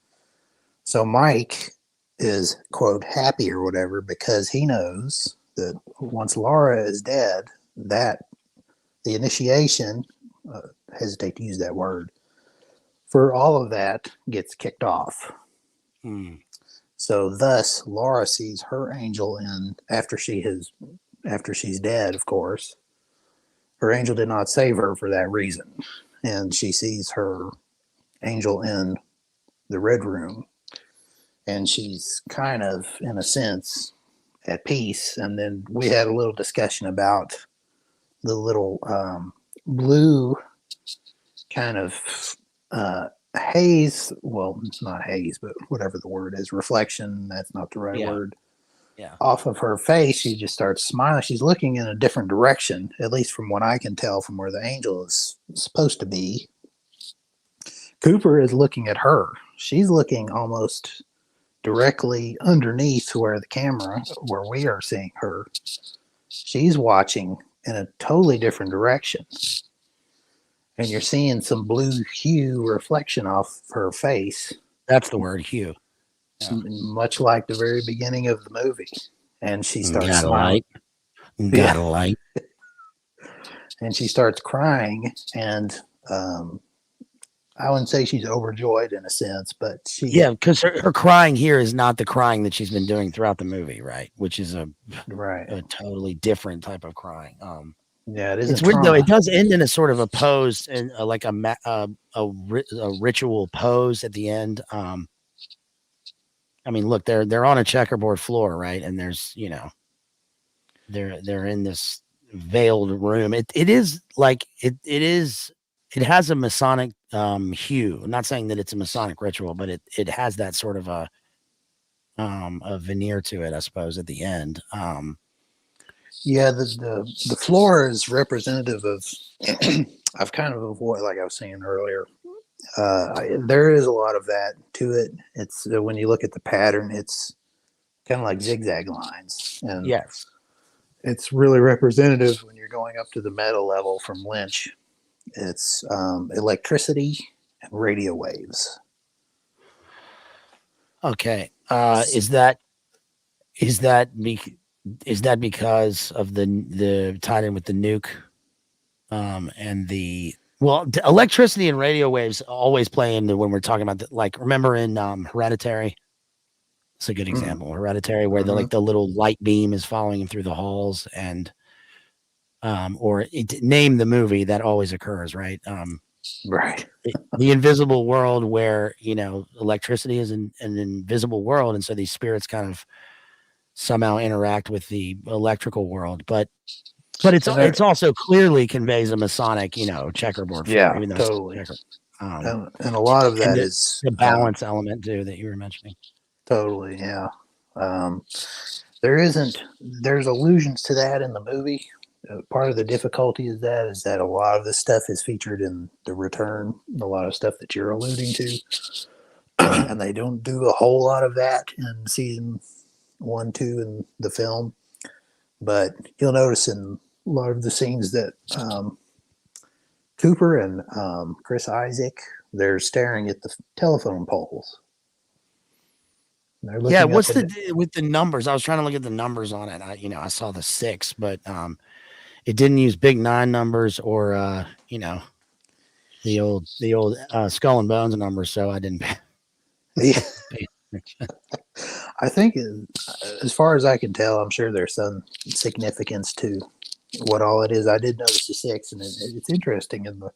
Speaker 2: So Mike is, quote, happy or whatever because he knows that once Laura is dead, that the initiation, hesitate to use that word, for all of that gets kicked off. So thus Laura sees her angel in after she's dead, of course. Her angel did not save her for that reason. And she sees her angel in the Red Room. And she's kind of, in a sense, at peace. And then we had a little discussion about the little blue kind of haze. Well, it's not haze, but whatever the word is, reflection. That's not the right word.
Speaker 3: Yeah.
Speaker 2: Off of her face, she just starts smiling. She's looking in a different direction, at least from what I can tell from where the angel is supposed to be. Cooper is looking at her. She's looking almost directly underneath where we are seeing her. She's watching in a totally different direction. And you're seeing some blue hue reflection off her face.
Speaker 3: That's the word, hue.
Speaker 2: Yeah. Much like the very beginning of the movie. And she starts
Speaker 3: smiling. Got a light.
Speaker 2: And she starts crying. And I wouldn't say she's overjoyed in a sense, but she...
Speaker 3: Yeah, because her crying here is not the crying that she's been doing throughout the movie, right? Which is a totally different type of crying.
Speaker 2: Yeah, it is.
Speaker 3: It's weird though. It does end in a sort of a pose and like a ritual pose at the end. I mean, look, they're on a checkerboard floor, right? And there's, they're in this veiled room. It is like it has a Masonic hue. I'm not saying that it's a Masonic ritual, but it has that sort of a veneer to it, I suppose, at the end.
Speaker 2: Yeah, the floor is representative of I've kind of avoided, like I was saying earlier. There is a lot of that to it. It's when you look at the pattern, it's kind of like zigzag lines, and
Speaker 3: yes,
Speaker 2: it's really representative when you're going up to the meta level from Lynch. It's electricity and radio waves.
Speaker 3: Okay, is that because of the tied in with the nuke, and the electricity and radio waves always play into when we're talking about like remember in Hereditary. It's a good example. Hereditary, where the little light beam is following him through the halls, and name the movie that always occurs, right?
Speaker 2: Right.
Speaker 3: The invisible world, where electricity is an invisible world, and so these spirits kind of somehow interact with the electrical world, but
Speaker 2: And
Speaker 3: it's also clearly conveys a Masonic, checkerboard figure,
Speaker 2: yeah,
Speaker 3: even though it's
Speaker 2: totally.
Speaker 3: checker.
Speaker 2: And a lot of that is
Speaker 3: the balance element too that you were mentioning.
Speaker 2: Totally, yeah. There's allusions to that in the movie. Part of the difficulty is that a lot of this stuff is featured in The Return, a lot of stuff that you're alluding to. And they don't do a whole lot of that in season 1, 2 in the film. But you'll notice in a lot of the scenes that Cooper and Chris Isaac, they're staring at the telephone poles.
Speaker 3: Yeah, what's with the numbers? I was trying to look at the numbers on it. I saw the 6, but it didn't use big 9 numbers or the old skull and bones numbers, so I didn't pay
Speaker 2: I think, as far as I can tell, I'm sure there's some significance to what all it is. I did notice the 6, and it's interesting in the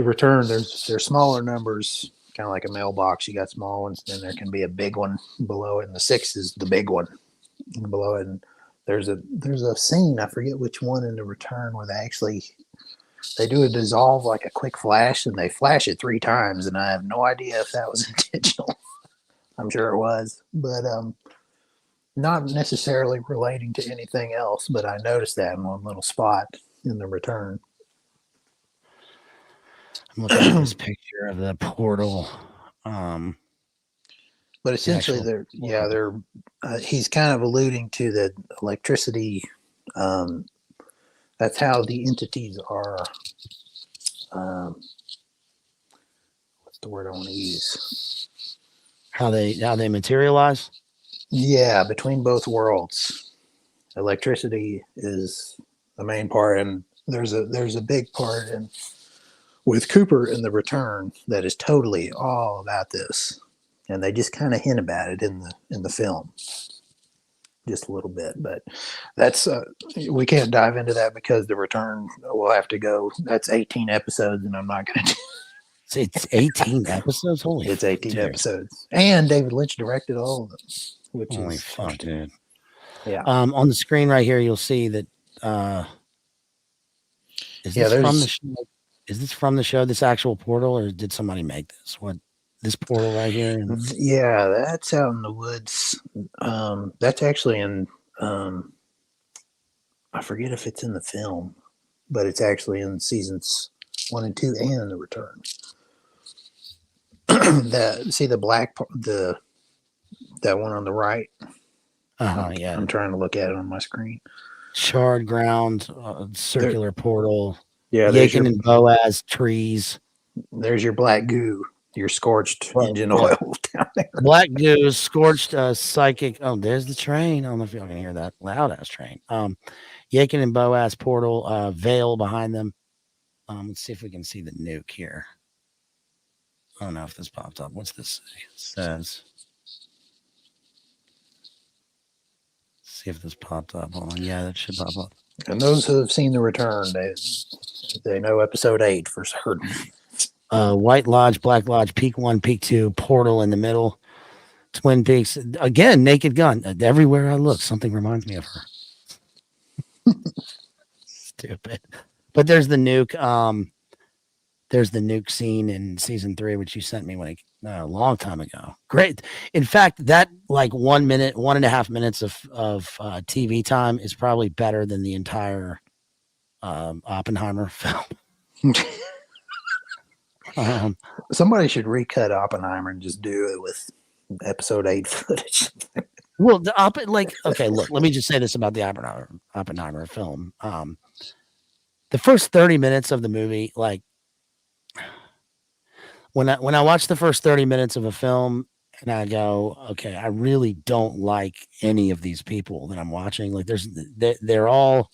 Speaker 2: Return. There's smaller numbers, kind of like a mailbox. You got small ones, then there can be a big one below it, and the 6 is the big one below it. And there's a scene, I forget which one in the Return, where they do a dissolve like a quick flash, and they flash it 3 times, and I have no idea if that was intentional. I'm sure it was, but not necessarily relating to anything else. But I noticed that in one little spot in the Return.
Speaker 3: I'm looking at this picture of the portal.
Speaker 2: But essentially, he's kind of alluding to the electricity. That's how the entities are. What's the word I want to use?
Speaker 3: How they materialize?
Speaker 2: Yeah, between both worlds, electricity is the main part, and there's a big part with Cooper in The Return that is totally all about this, and they just kind of hint about it in the film, just a little bit. But that's we can't dive into that because The Return will have to go. That's 18 episodes, and I'm not going to.
Speaker 3: It's 18 episodes. Holy,
Speaker 2: it's 18 episodes, and David Lynch directed all of them. Which
Speaker 3: holy
Speaker 2: is
Speaker 3: fuck, dude.
Speaker 2: Yeah.
Speaker 3: On the screen right here, you'll see that. Is this from the show? Is this from the show? This actual portal, or did somebody make this? What? This portal right here?
Speaker 2: Yeah, that's out in the woods. That's actually in. I forget if it's in the film, but it's actually in seasons 1 and 2 and The Return. See the black, that one on the right.
Speaker 3: Yeah.
Speaker 2: I'm trying to look at it on my screen.
Speaker 3: Charred ground, circular portal.
Speaker 2: Yeah,
Speaker 3: Yakin and Boaz trees.
Speaker 2: There's your black goo, your scorched engine oil down there.
Speaker 3: Black goo, scorched psychic. Oh, there's the train. I don't know if y'all can hear that loud ass train. Yakin and Boaz portal, veil behind them. Let's see if we can see the nuke here. I don't know if this popped up. What's this say? It says. See if this popped up. Hold on. Yeah, that should pop up.
Speaker 2: And those who have seen The Return, they know episode 8 for certain.
Speaker 3: White Lodge, Black Lodge, Peak 1, Peak 2, portal in the middle, Twin Peaks. Again, Naked Gun. Everywhere I look, something reminds me of her. Stupid. But there's the nuke. There's the nuke scene in season 3, which you sent me a long time ago. Great. In fact, that like 1 minute, 1.5 minutes of TV time is probably better than the entire Oppenheimer film.
Speaker 2: Somebody should recut Oppenheimer and just do it with episode 8 footage.
Speaker 3: Well, okay, look, let me just say this about the Oppenheimer film. The first 30 minutes of the movie, like, when I watch the first 30 minutes of a film and I go, okay, I really don't like any of these people that I'm watching. Like they're all,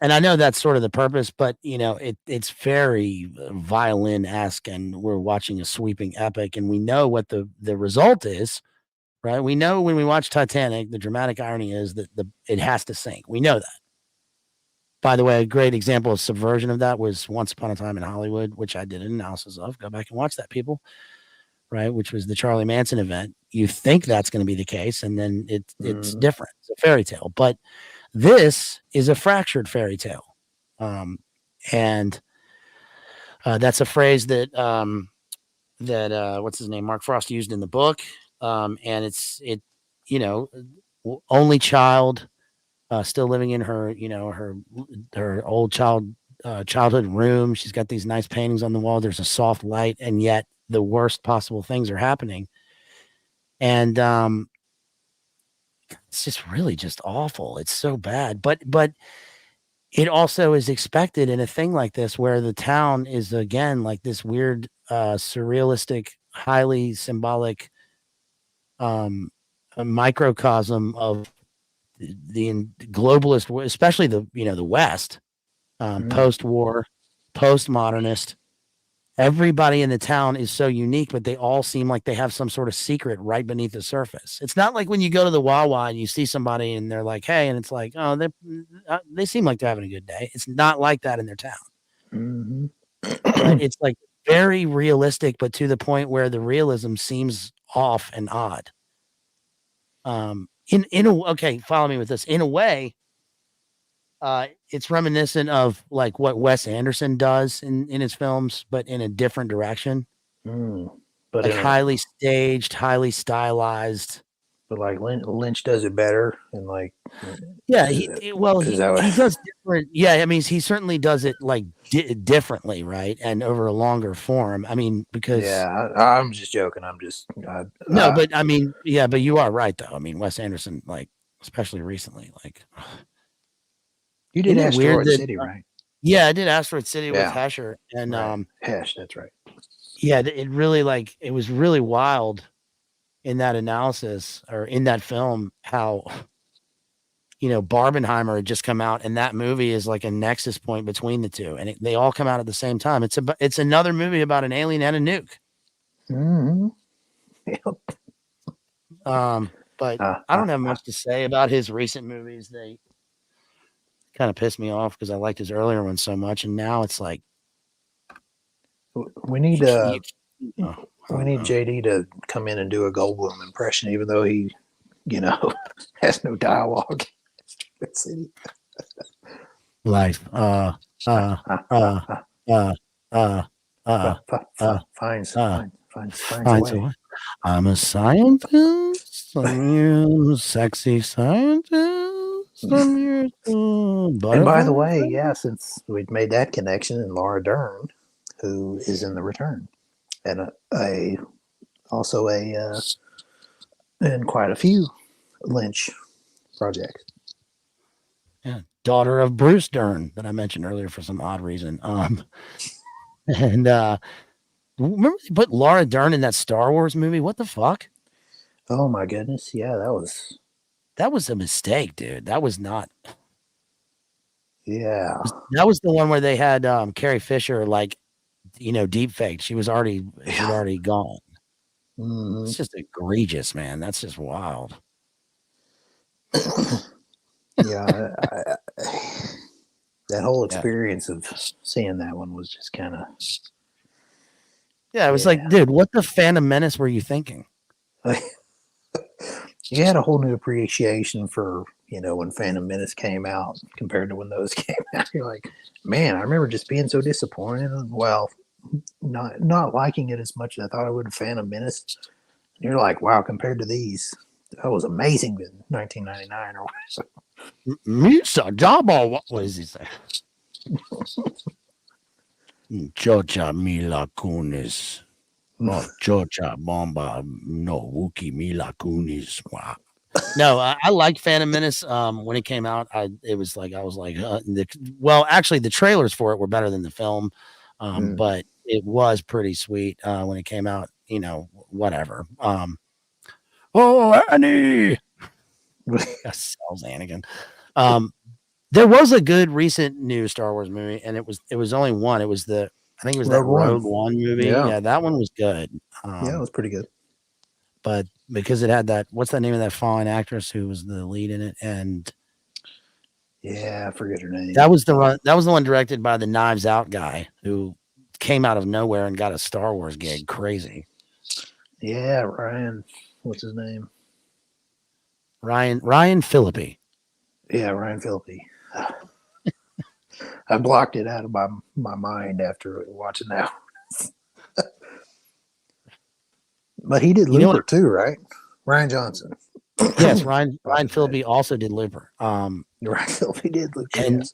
Speaker 3: and I know that's sort of the purpose, but it's very violin-esque, and we're watching a sweeping epic, and we know what the result is, right? We know when we watch Titanic, the dramatic irony is that it has to sink. We know that. By the way, a great example of subversion of that was Once Upon a Time in Hollywood, which I did an analysis of. Go back and watch that, people. right? Which was the Charlie Manson event. You think that's going to be the case, and then it's
Speaker 2: Mhm.
Speaker 3: different. It's a fairy tale, but this is a fractured fairy tale, and that's a phrase that what's his name, Mark Frost, used in the book, and you know, only child, still living in her, her old childhood room. She's got these nice paintings on the wall. There's a soft light, and yet the worst possible things are happening. And it's just really just awful. It's so bad. But it also is expected in a thing like this where the town is again like this weird surrealistic, highly symbolic a microcosm of the globalist, especially the West, post-war, postmodernist. Everybody in the town is so unique, but they all seem like they have some sort of secret right beneath the surface. It's not like when you go to the Wawa and you see somebody and they're like, "Hey," and it's like, "Oh, they seem like they're having a good day." It's not like that in their town.
Speaker 2: Mm-hmm.
Speaker 3: Right? It's like very realistic, but to the point where the realism seems off and odd. Okay, follow me with this. In a way, it's reminiscent of like what Wes Anderson does in his films, but in a different direction.
Speaker 2: But
Speaker 3: Like highly staged, highly stylized.
Speaker 2: But like Lynch does it better, and like
Speaker 3: yeah, he does different. Yeah, I mean, he certainly does it like differently, right, and over a longer form. I mean, because
Speaker 2: I'm just joking.
Speaker 3: No, but I mean, yeah, but you are right though. I mean, Wes Anderson, like especially recently, like
Speaker 2: you did Asteroid City, right?
Speaker 3: Yeah, I did Asteroid City with Hesher, and
Speaker 2: Hesh, that's right.
Speaker 3: Yeah, it really it was really wild in that analysis or in that film how Barbenheimer had just come out, and that movie is like a nexus point between the two, and they all come out at the same time. It's another movie about an alien and a nuke.
Speaker 2: Mm-hmm.
Speaker 3: Yep. But I don't have much to say about his recent movies. They kind of pissed me off because I liked his earlier ones so much, and now it's like
Speaker 2: we need JD to come in and do a Goldblum impression, even though he, has no dialogue.
Speaker 3: Life. Fine. I'm a scientist. I'm a sexy scientist.
Speaker 2: And by the way, since we've made that connection, and Laura Dern, who is in The Return, and also in quite a few Lynch projects.
Speaker 3: Yeah, daughter of Bruce Dern that I mentioned earlier for some odd reason. And remember they put Laura Dern in that Star Wars movie? What the fuck?
Speaker 2: Oh my goodness! Yeah,
Speaker 3: that was a mistake, dude. That was not.
Speaker 2: Yeah,
Speaker 3: that was the one where they had Carrie Fisher deep faked. She'd already gone.
Speaker 2: Mm-hmm.
Speaker 3: It's just egregious, man. That's just wild.
Speaker 2: Yeah, that whole experience of seeing that one was just kind of.
Speaker 3: Yeah, it was like, dude, what the Phantom Menace were you thinking?
Speaker 2: You had a whole new appreciation for, when Phantom Menace came out compared to when those came out. You're like, man, I remember just being so disappointed. Well, not liking it as much as I thought I would of Phantom Menace. And you're like, wow, compared to these, that was amazing in 1999 or whatever.
Speaker 3: Misa Jabba, what was he say? Chocha Mila Kunis. Chocha Bomba. No, Wookie Mila Kunis. Wow. No, I liked Phantom Menace when it came out. I was like, actually, the trailers for it were better than the film, but it was pretty sweet when it came out. Whatever. Oh, Annie. That sells Anakin. There was a good recent new Star Wars movie, and it was only one. It was I think it was that Rogue One movie. Yeah, that one was good.
Speaker 2: Yeah, it was pretty good.
Speaker 3: But because it had what's the name of that fallen actress who was the lead in it? And
Speaker 2: I forget her name.
Speaker 3: That was the one directed by the Knives Out guy who came out of nowhere and got a Star Wars gig. Crazy.
Speaker 2: Yeah, Ryan. What's his name?
Speaker 3: Ryan Phillippe.
Speaker 2: Yeah, Ryan Phillippe. I blocked it out of my mind after watching that. But he did
Speaker 3: You know what?
Speaker 2: Looper too, right? Ryan Johnson.
Speaker 3: Yes, Ryan
Speaker 2: Watching that.
Speaker 3: Phillippe also did Looper.
Speaker 2: Ryan Phillippe did Looper.
Speaker 3: And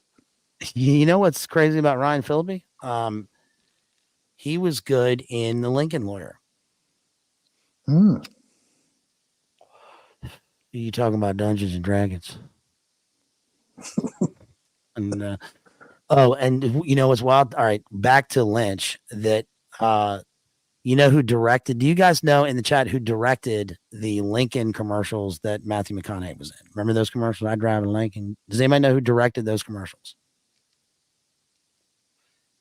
Speaker 2: Yes.
Speaker 3: you know what's crazy about Ryan Phillippe? He was good in The Lincoln Lawyer.
Speaker 2: Hmm.
Speaker 3: You talking about Dungeons and Dragons? And and you know what's wild? All right, back to Lynch. That you know who directed? Do you guys know in the chat who directed the Lincoln commercials that Matthew McConaughey was in? Remember those commercials? I drive a Lincoln. Does anybody know who directed those commercials?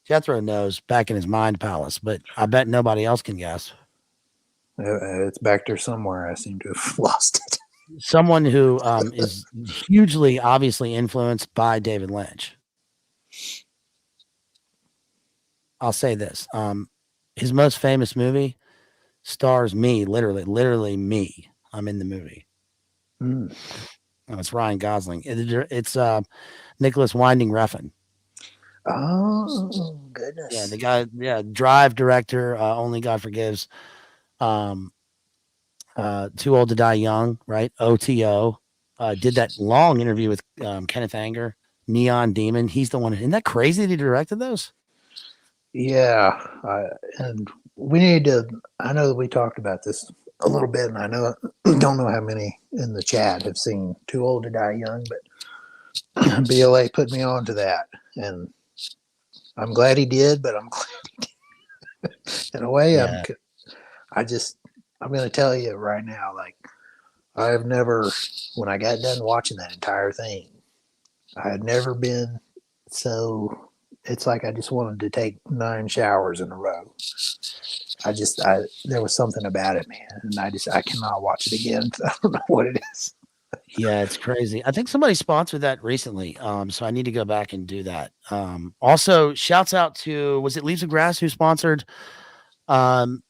Speaker 3: Jethro knows back in his mind palace, but I bet nobody else can guess.
Speaker 2: It's back there somewhere. I seem to have lost it.
Speaker 3: Someone who is hugely, obviously influenced by David Lynch. I'll say this: his most famous movie stars me, literally me. I'm in the movie.
Speaker 2: Hmm.
Speaker 3: Oh, it's Ryan Gosling. It's Nicholas Winding Refn.
Speaker 2: Oh goodness.
Speaker 3: Yeah, the guy. Yeah, Drive director. Only God Forgives. Too Old to Die Young, right? OTO. Did that long interview with Kenneth Anger, Neon Demon. He's the one. Isn't that crazy that he directed those?
Speaker 2: Yeah, and we need to. I know that we talked about this a little bit, and I know don't know how many in the chat have seen Too Old to Die Young, but BLA put me on to that, and I'm glad he did. But I'm glad in a way.
Speaker 3: Yeah.
Speaker 2: I'm going to tell you right now, like I've never, when I got done watching that entire thing, I had never been so. It's like I just wanted to take 9 showers in a row. There was something about it, man, and I cannot watch it again. I don't know what it is.
Speaker 3: Yeah, it's crazy. I think somebody sponsored that recently. So I need to go back and do that. Also, shouts out to, was it Leaves of Grass who sponsored Westworld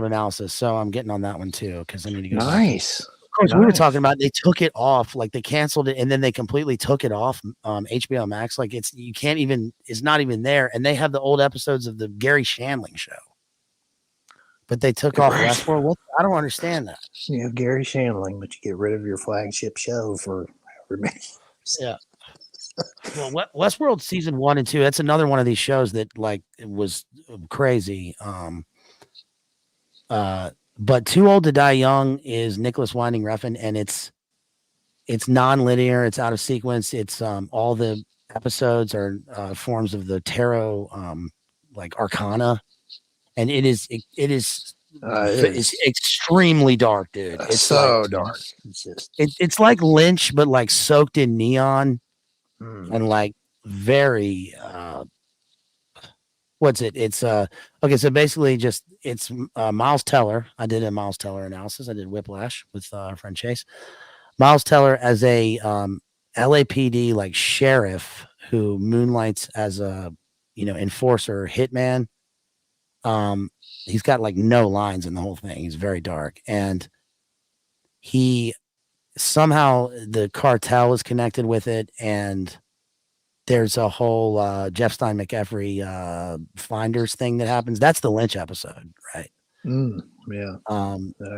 Speaker 3: analysis? So I'm getting on that one too because I need to go back.
Speaker 2: Nice.
Speaker 3: Of course, we were talking about they took it off, like they canceled it, and then they completely took it off HBO Max. Like it's not even there, and they have the old episodes of the Gary Shandling show, but they took off
Speaker 2: Right.
Speaker 3: Westworld. I don't understand that.
Speaker 2: You have Gary Shandling, but you get rid of your flagship show for however many years.
Speaker 3: Yeah. Well, Westworld season 1 and 2, that's another one of these shows that like it was crazy. But Too Old to Die Young is Nicholas Winding Refn, and it's non-linear, it's out of sequence. It's all the episodes are forms of the tarot like arcana, and it's extremely dark, dude. It's
Speaker 2: so
Speaker 3: like,
Speaker 2: dark. It's just
Speaker 3: it's like Lynch, but like soaked in neon. And like very what's it? It's okay, so basically just it's Miles Teller. I did a Miles Teller analysis. I did Whiplash with our friend Chase. Miles Teller as a LAPD like sheriff who moonlights as a enforcer hitman. He's got like no lines in the whole thing. He's very dark, and he somehow the cartel is connected with it, and there's a whole Jeff Stein McEvery Finders thing that happens. That's the Lynch episode, right?
Speaker 2: Yeah.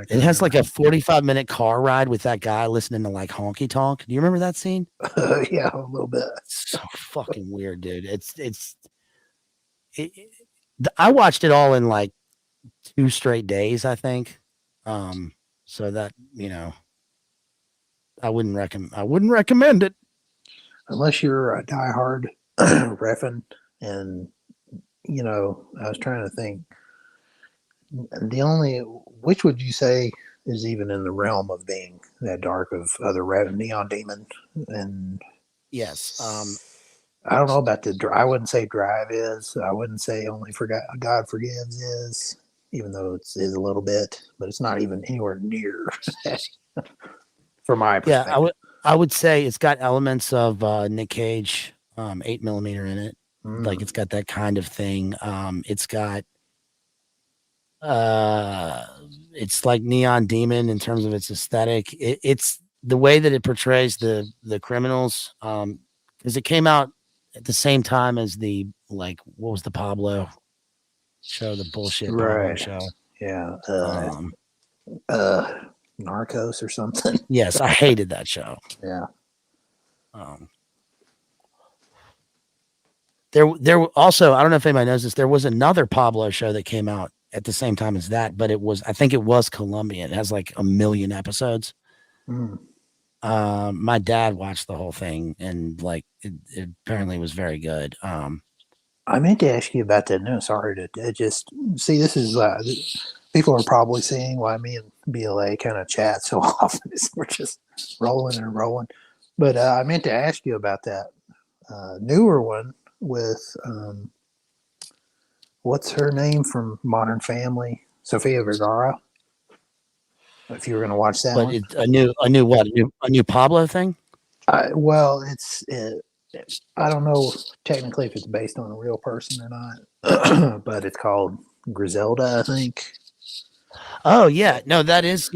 Speaker 3: It has like a 45-minute car ride with that guy listening to like honky tonk. Do you remember that scene?
Speaker 2: Yeah, a little bit.
Speaker 3: It's so fucking weird, dude. I watched it all in like 2 straight days, I think. So that I wouldn't recommend it.
Speaker 2: Unless you're a diehard Refn, and I was trying to think. Which would you say is even in the realm of being that dark of other Refn, Neon Demon, and
Speaker 3: yes.
Speaker 2: I don't know about I wouldn't say Drive is. I wouldn't say Only God Forgives is, even though it is a little bit, but it's not even anywhere near that. From my perspective.
Speaker 3: Yeah, I would say it's got elements of Nick Cage 8mm in it. Like it's got that kind of thing. It's got It's like Neon Demon in terms of its aesthetic. It's the way that it portrays the criminals. Because it came out at the same time as the what was the Pablo show, the bullshit Pablo
Speaker 2: Right.
Speaker 3: show.
Speaker 2: Yeah. Narcos or something.
Speaker 3: Yes, I hated that show.
Speaker 2: Yeah.
Speaker 3: There also, I don't know if anybody knows this, there was another Pablo show that came out at the same time as that, but I think it was Colombian. It has like 1 million episodes.
Speaker 2: Mm.
Speaker 3: My dad watched the whole thing and it apparently was very good.
Speaker 2: I meant to ask you about that. No, sorry to just see. This is people are probably seeing why me and BLA kind of chat so often. We're just rolling and rolling. But I meant to ask you about that newer one with what's her name from Modern Family, Sofia Vergara. If you were going to watch that
Speaker 3: but
Speaker 2: one,
Speaker 3: a new Pablo thing.
Speaker 2: well, I don't know technically if it's based on a real person or not, but it's called Griselda, I think.
Speaker 3: Oh yeah, no, that is.
Speaker 2: So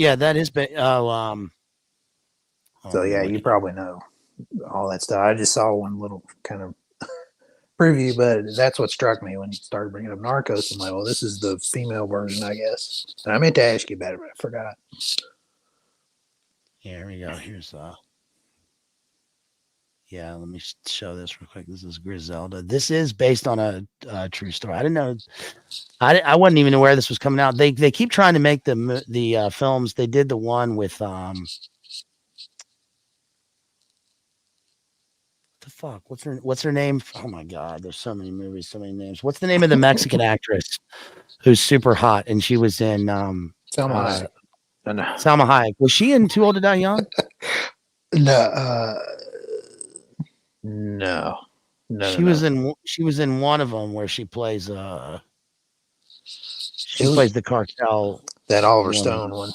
Speaker 2: yeah, you probably know all that stuff. I just saw one little kind of preview, but that's what struck me when you started bringing up Narcos. I'm like, well, this is the female version, I guess. And I meant to ask you about it, but I forgot.
Speaker 3: Yeah, here we go. Here's yeah, let me show this real quick. This is Griselda. This is based on a true story. I didn't know. I wasn't even aware this was coming out. They keep trying to make the films. They did the one with the fuck. What's her name? Oh my god, there's so many movies, so many names. What's the name of the Mexican actress who's super hot and she was in
Speaker 2: Salma Hayek. No.
Speaker 3: Salma Hayek. Was she in Too Old to Die Young?
Speaker 2: No.
Speaker 3: She was in one of them where she plays plays the cartel.
Speaker 2: That Oliver Stone one.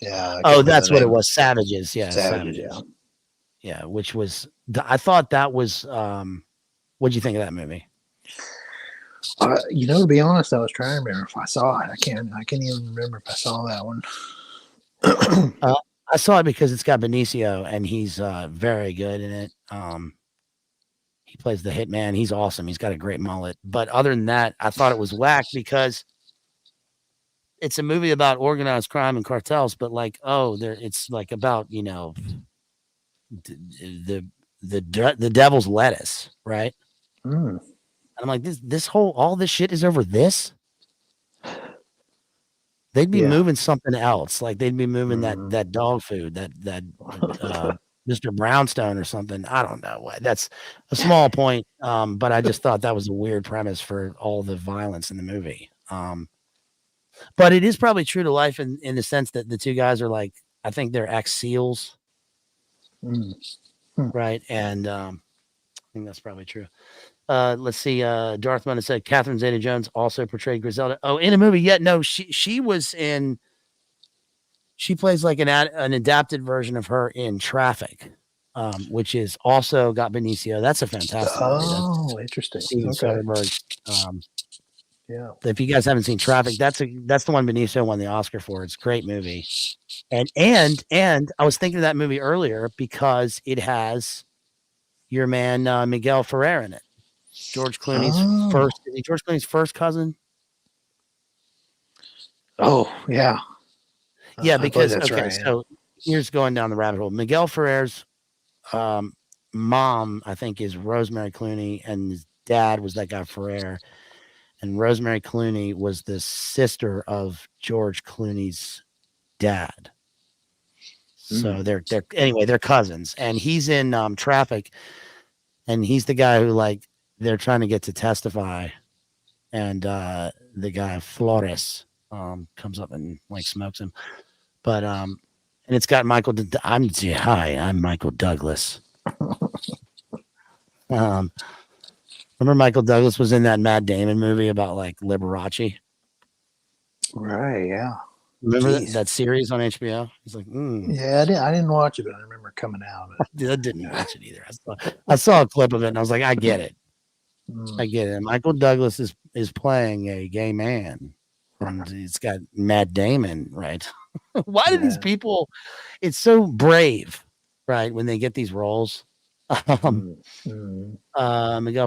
Speaker 2: Yeah.
Speaker 3: Oh, that's what it was. Savages. Yeah.
Speaker 2: Savages.
Speaker 3: Yeah. Which was, I thought that was, what'd you think of that movie?
Speaker 2: To be honest, I was trying to remember if I saw it. I can't even remember if I saw that one.
Speaker 3: I saw it because it's got Benicio and he's very good in it. He plays the hitman. He's awesome. He's got a great mullet. But other than that, I thought it was whack because it's a movie about organized crime and cartels, but it's like about, the devil's lettuce, right?
Speaker 2: Mm.
Speaker 3: And I'm like, all this shit is over this. They'd be moving something else. Like they'd be moving that dog food, that Mr. Brownstone or something. I don't know. That's a small point. But I just thought that was a weird premise for all the violence in the movie. But it is probably true to life in the sense that the two guys are like, I think they're ex-SEALs. Right. And I think that's probably true. Let's see. Darth Mona said Catherine Zeta-Jones also portrayed Griselda. Oh, in a movie? Yeah, no, she was in. She plays like an adapted version of her in Traffic, which is also got Benicio. That's a fantastic movie.
Speaker 2: Oh, interesting.
Speaker 3: Steven Soderbergh.
Speaker 2: Yeah.
Speaker 3: If you guys haven't seen Traffic, that's the one Benicio won the Oscar for. It's a great movie. And I was thinking of that movie earlier because it has your man Miguel Ferrer in it. George Clooney's first cousin.
Speaker 2: Oh, yeah.
Speaker 3: Yeah, because
Speaker 2: that's right.
Speaker 3: So here's going down the rabbit hole. Miguel Ferrer's mom, I think, is Rosemary Clooney, and his dad was that guy Ferrer. And Rosemary Clooney was the sister of George Clooney's dad. So they're cousins, and he's in Traffic, and he's the guy who they're trying to get to testify, and the guy Flores comes up and smokes him, but and it's got Michael. I'm Michael Douglas. Remember Michael Douglas was in that Matt Damon movie about Liberace?
Speaker 2: Right. Yeah.
Speaker 3: Remember that series on HBO? He's like,
Speaker 2: yeah, I didn't watch it, but I remember it coming out.
Speaker 3: I didn't watch it either. I saw a clip of it and I was like, I get it. I get it. Michael Douglas is playing a gay man. and it's got Matt Damon, right? Why do these
Speaker 2: Yeah.
Speaker 3: people? It's so brave, right? When they get these roles. Miguel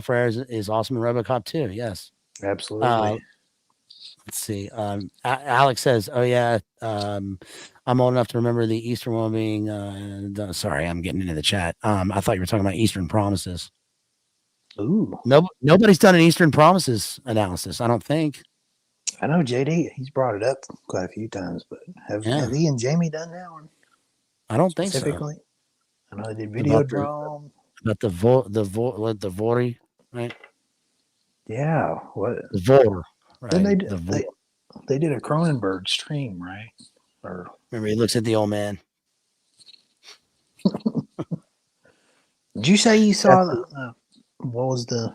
Speaker 3: Ferrer is awesome in RoboCop too. Yes.
Speaker 2: Absolutely.
Speaker 3: Let's see. Alex says, "Oh yeah, I'm old enough to remember the Eastern one being." Sorry, I'm getting into the chat. I thought you were talking about Eastern Promises.
Speaker 2: Ooh.
Speaker 3: Nobody's done an Eastern Promises analysis. I don't think.
Speaker 2: I know JD. He's brought it up quite a few times, but have he and Jamie done that one?
Speaker 3: I don't think so.
Speaker 2: Specifically, I know they did
Speaker 3: About
Speaker 2: Videodrome.
Speaker 3: the Vori, right?
Speaker 2: Yeah. What?
Speaker 3: The Vor, right?
Speaker 2: Then
Speaker 3: The Vor.
Speaker 2: they did a Cronenberg stream, right? Or
Speaker 3: Remember, he looks at the old man.
Speaker 2: did you say you saw what was the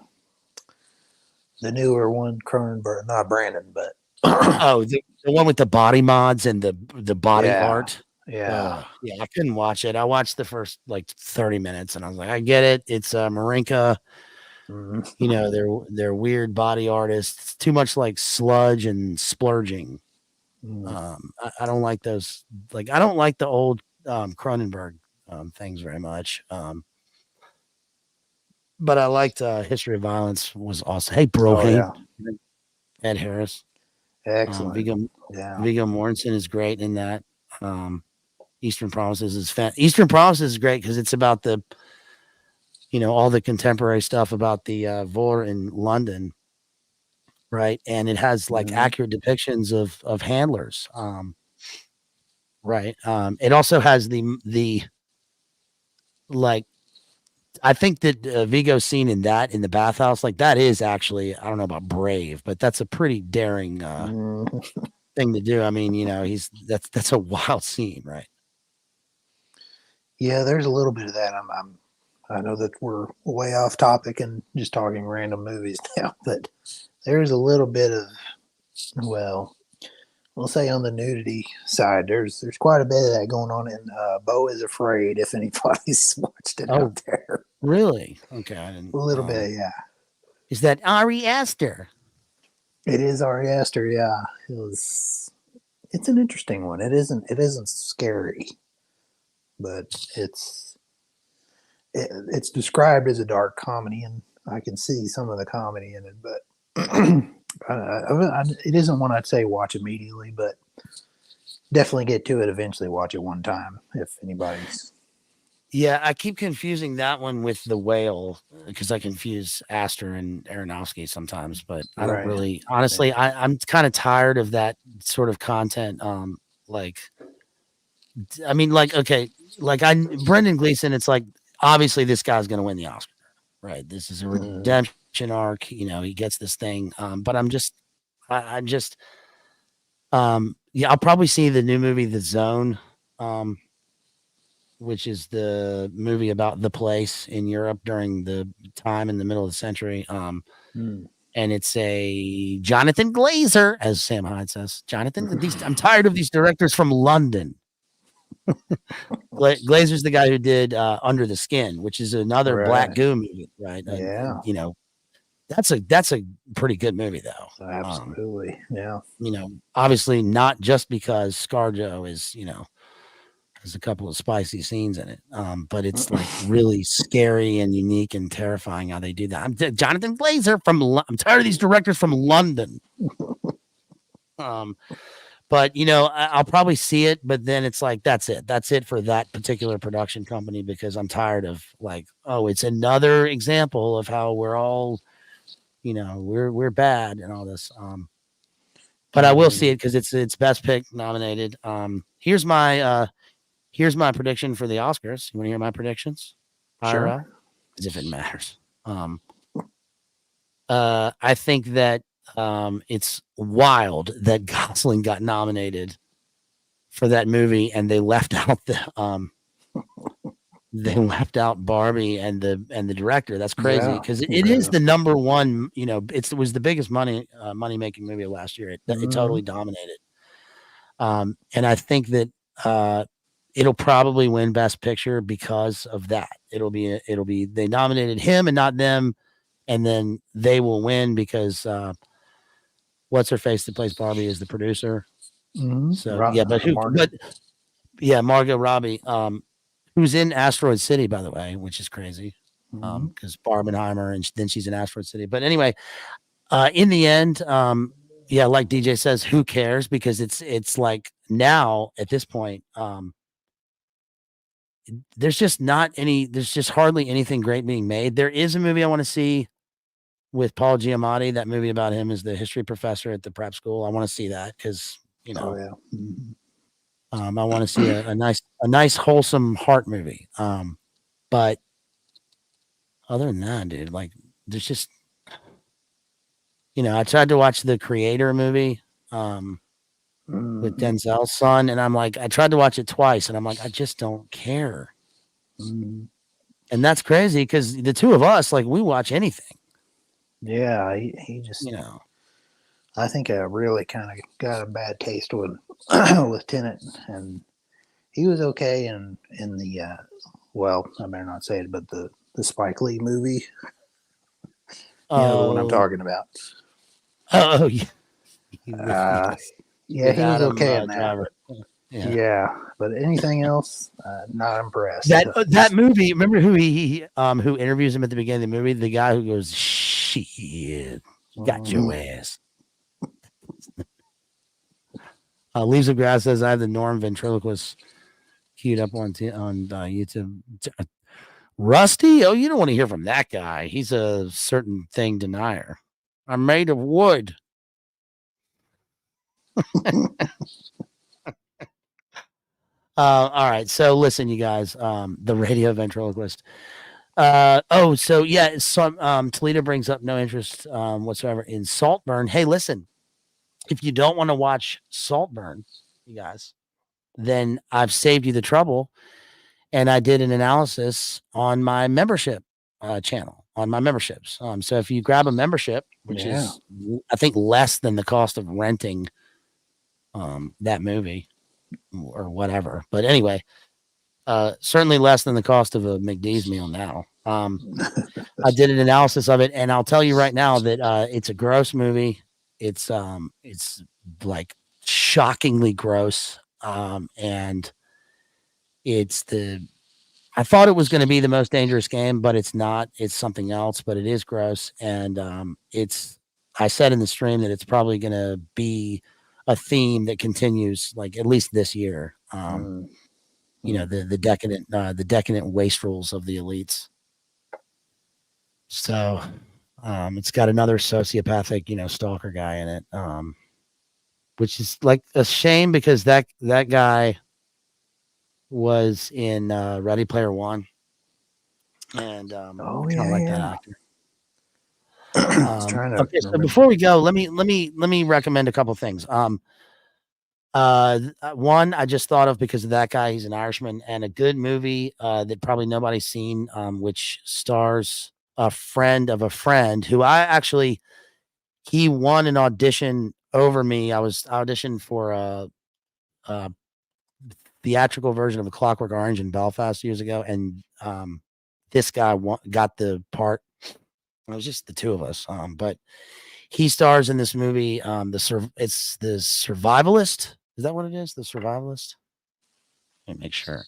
Speaker 2: newer one? Cronenberg, not Brandon, but
Speaker 3: Oh, the one with the body mods and the body art.
Speaker 2: Yeah.
Speaker 3: Yeah, I couldn't watch it. I watched the first like 30 minutes and I was like, I get it. It's Marinka.
Speaker 2: Mhm.
Speaker 3: You know, they're weird body artists. It's too much like sludge and splurging. I don't like those. Like, I don't like the old Cronenberg things very much. But I liked History of Violence was awesome. Hey, Brohane, Ed Harris.
Speaker 2: Excellent.
Speaker 3: Viggo
Speaker 2: Yeah.
Speaker 3: Mortensen is great in that. Eastern Promises is Eastern Promises is great because it's about the, you know, all the contemporary stuff about the Vor in London, right? And it has like accurate depictions of handlers, right? It also has the like, I think that Viggo's scene in the bathhouse, like that is actually, I don't know about brave, but that's a pretty daring thing to do. I mean, you know, that's a wild scene, right?
Speaker 2: Yeah, there's a little bit of that. I know that we're way off topic and just talking random movies now, but there's a little bit of, well, we'll say on the nudity side, there's quite a bit of that going on in Beau is Afraid, if anybody's watched it out there.
Speaker 3: Really? Okay, I didn't.
Speaker 2: A little bit, yeah.
Speaker 3: Is that Ari Aster?
Speaker 2: It is Ari Aster, yeah. It's an interesting one. It isn't scary, but it's described as a dark comedy, and I can see some of the comedy in it, but it isn't one I'd say watch immediately, but definitely get to it eventually. Watch it one time if anybody's.
Speaker 3: Yeah, I keep confusing that one with The Whale because I confuse Aster and Aronofsky sometimes, but I don't really, honestly, I'm kind of tired of that sort of content. Like, I mean, like, okay, like Brendan Gleeson, it's like, obviously this guy's going to win the Oscar, right? This is a redemption arc. You know, he gets this thing. But I'm just, yeah, I'll probably see the new movie, The Zone, which is the movie about the place in Europe during the time in the middle of the century. And it's a Jonathan Glazer, as Sam Hyde says. I'm tired of these directors from London. Glazer's the guy who did Under the Skin, which is another Black Goo movie, right?
Speaker 2: Yeah.
Speaker 3: You know, that's a pretty good movie, though.
Speaker 2: Absolutely. Yeah.
Speaker 3: You know, obviously not just because ScarJo is, you know, there's a couple of spicy scenes in it, but it's like really scary and unique and terrifying how they do that. I'm Jonathan Glazer I'm tired of these directors from London. But you know, I'll probably see it, but then it's like that's it for that particular production company, because I'm tired of like, oh, it's another example of how we're all, you know, we're bad and all this. But I will see it because it's Best Pick nominated. Here's my prediction for the Oscars. You want to hear my predictions?
Speaker 2: Sure.
Speaker 3: As if it matters. I think that it's wild that Gosling got nominated for that movie, and they left out Barbie and the director. That's crazy because it is the number one. You know, it was the biggest money making movie of last year. It totally dominated. And I think that it'll probably win Best Picture because of that. It'll be they nominated him and not them, and then they will win because what's her face that plays Barbie is the producer.
Speaker 2: Mm-hmm.
Speaker 3: So yeah, but Margot Robbie, who's in Asteroid City, by the way, which is crazy. Because Barbenheimer, and then she's in Asteroid City. But anyway, in the end, yeah, like DJ says, who cares? Because it's like now at this point, there's just hardly anything great being made. There is a movie I want to see with Paul Giamatti. That movie about him is the history professor at the prep school. I want to see that because I want to see a nice wholesome heart movie. But other than that, dude, like there's just, I tried to watch the Creator movie with Denzel's son, and I'm like, I tried to watch it twice, and I'm like, I just don't care. And that's crazy because the two of us, like, we watch anything.
Speaker 2: Yeah, he just, I think I really kind of got a bad taste with with Tenet, and he was okay in the well, I better not say it, but the Spike Lee movie, the one I'm talking about.
Speaker 3: Oh, yeah.
Speaker 2: Yeah, he was okay in that. Yeah, but anything else, not impressed.
Speaker 3: That movie. Remember who who interviews him at the beginning of the movie? The guy who goes, "Shit, got your ass." Leaves of Grass says I have the Norm ventriloquist queued up on YouTube. Rusty? Oh, you don't want to hear from that guy. He's a certain thing denier. I'm made of wood. All right. So listen, you guys, the radio ventriloquist. So yeah, Toledo brings up no interest whatsoever in Saltburn. Hey, listen, if you don't want to watch Saltburn, you guys, then I've saved you the trouble. And I did an analysis on my membership channel, on my memberships. So if you grab a membership, which is, I think, less than the cost of renting that movie or whatever. But anyway, certainly less than the cost of a McD's meal now. I did an analysis of it, and I'll tell you right now that it's a gross movie. It's like shockingly gross. And I thought it was going to be the most dangerous game, but it's not. It's something else, but it is gross. And I said in the stream that it's probably going to be a theme that continues, like, at least this year. The decadent waste rules of the elites. So it's got another sociopathic, stalker guy in it, which is like a shame because that guy was in Ready Player One, and I like that actor. Okay, so before we go, let me recommend a couple things. One I just thought of because of that guy. He's an Irishman, and a good movie that probably nobody's seen, which stars a friend of a friend who he won an audition over me. I was auditioned for a theatrical version of A Clockwork Orange in Belfast years ago, and this guy got the part. It was just the two of us, but he stars in this movie. It's The Survivalist. Is that what it is? The Survivalist. Let me make sure.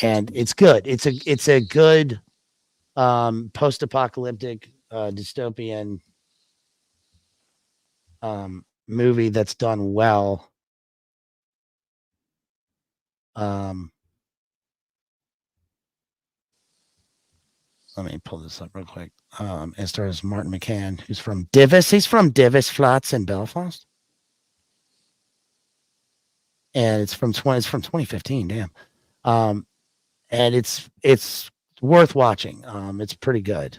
Speaker 3: And it's good. It's a good post-apocalyptic dystopian movie that's done well. Let me pull this up real quick. It stars Martin McCann, who's from Divis. He's from Divis Flats in Belfast. And it's from 2015. Damn. And it's worth watching. It's pretty good.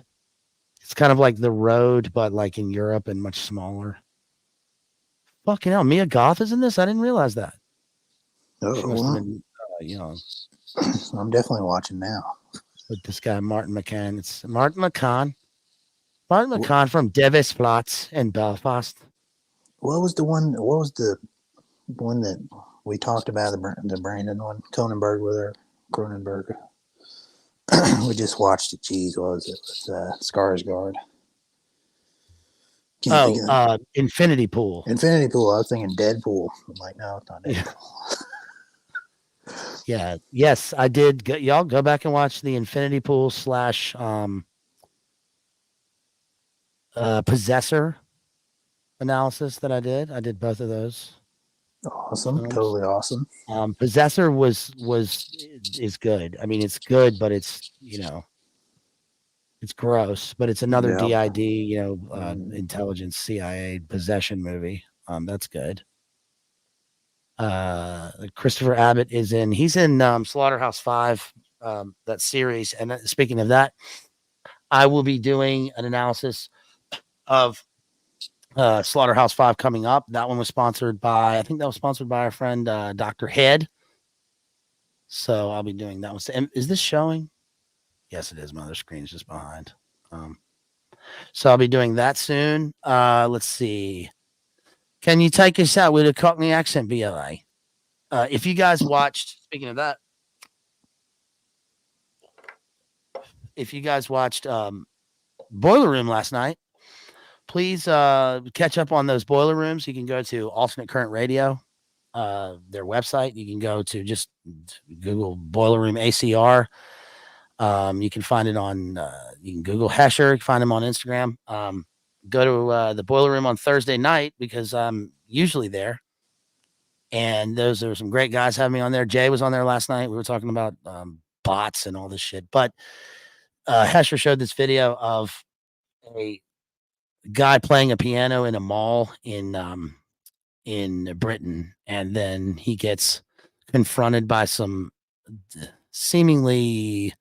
Speaker 3: It's kind of like The Road, but like in Europe and much smaller. Fucking hell, Mia Goth is in this? I didn't realize that. She must have been,
Speaker 2: I'm definitely watching now.
Speaker 3: With this guy, Martin McCann. It's Martin McCann. Martin McCann from Divis Flats in Belfast.
Speaker 2: What was the one that we talked about, the Brandon one, Cronenberg with her? Cronenberg. We just watched it. Geez, what was it? It was Skarsgård. Can't think of that.
Speaker 3: Infinity Pool.
Speaker 2: Infinity Pool. I was thinking Deadpool. I'm like, no, it's not
Speaker 3: Yeah.
Speaker 2: Deadpool.
Speaker 3: Yeah. Yes, I did. Y'all go back and watch the Infinity Pool / Possessor analysis that I did. I did both of those.
Speaker 2: Awesome.
Speaker 3: films.
Speaker 2: Totally awesome.
Speaker 3: Possessor is good. I mean, it's good, but it's it's gross. But it's another
Speaker 2: Yeah.
Speaker 3: DID, intelligence CIA possession movie. That's good. Christopher Abbott he's in Slaughterhouse 5, that series. And speaking of that, I will be doing an analysis of Slaughterhouse 5 coming up. That one was sponsored by our friend Dr. Head. So I'll be doing that one. Is this showing? Yes, it is. My other screen's just behind. So I'll be doing that soon. Let's see. Can you take us out with a Cockney accent, BLA? If you guys watched, speaking of that, if you guys watched Boiler Room last night, please catch up on those Boiler Rooms. You can go to Alternate Current Radio, their website. You can go to just Google Boiler Room ACR. You can find it on, you can Google Hesher, you can find him on Instagram. Go to the Boiler Room on Thursday night because I'm usually there. And those are some great guys having me on there. Jay was on there last night. We were talking about bots and all this shit. But Hesher showed this video of a guy playing a piano in a mall in Britain, and then he gets confronted by some seemingly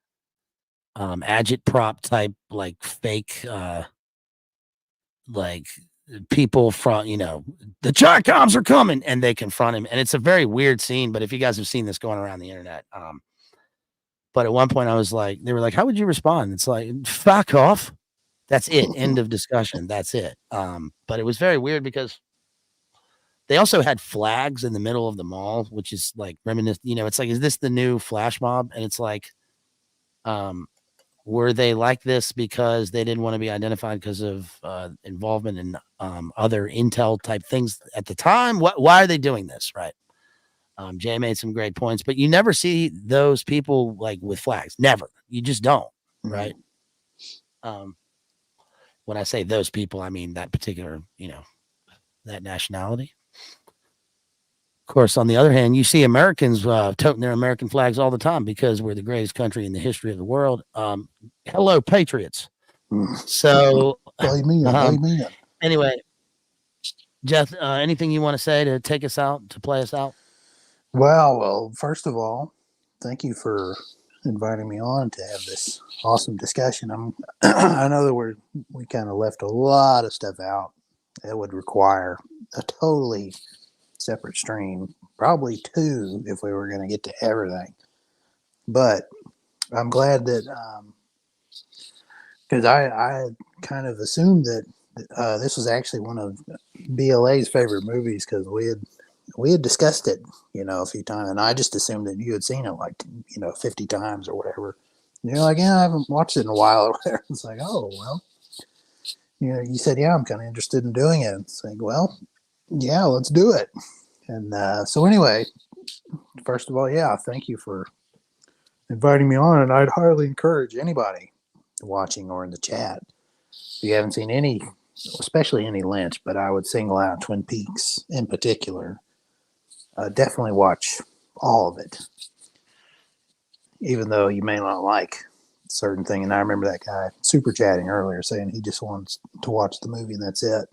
Speaker 3: agitprop type, like fake like people from the Chi-Coms are coming, and they confront him, and it's a very weird scene. But if you guys have seen this going around the internet, but at one point I was like, they were like, how would you respond? It's like, fuck off. That's it. End of discussion. That's it. But it was very weird because they also had flags in the middle of the mall, which is like reminiscent. It's like, is this the new flash mob? And it's like, were they like this because they didn't want to be identified because of involvement in other intel type things at the time? Why are they doing this? Right. Jay made some great points, but you never see those people like with flags. Never. You just don't. Right. When I say those people, I mean that particular, that nationality. Of course, on the other hand, you see Americans toting their American flags all the time because we're the greatest country in the history of the world. Hello, patriots. So, anyway, Jeff, anything you want to say to take us out, to play us out?
Speaker 2: Well, first of all, thank you for inviting me on to have this awesome discussion. I know that we kind of left a lot of stuff out that would require a totally separate stream, probably 2 if we were going to get to everything. But I'm glad that because I kind of assumed that this was actually one of BLA's favorite movies because we had discussed it, a few times, and I just assumed that you had seen it like 50 times or whatever. And you're like, yeah, I haven't watched it in a while or whatever. It's like, oh well, you said, yeah, I'm kind of interested in doing it. It's like, well, yeah, let's do it. And so anyway, first of all, yeah, thank you for inviting me on, and I'd highly encourage anybody watching or in the chat, if you haven't seen any, especially any Lynch, but I would single out Twin Peaks in particular. Definitely watch all of it, even though you may not like certain thing. And I remember that guy super chatting earlier saying he just wants to watch the movie and that's it.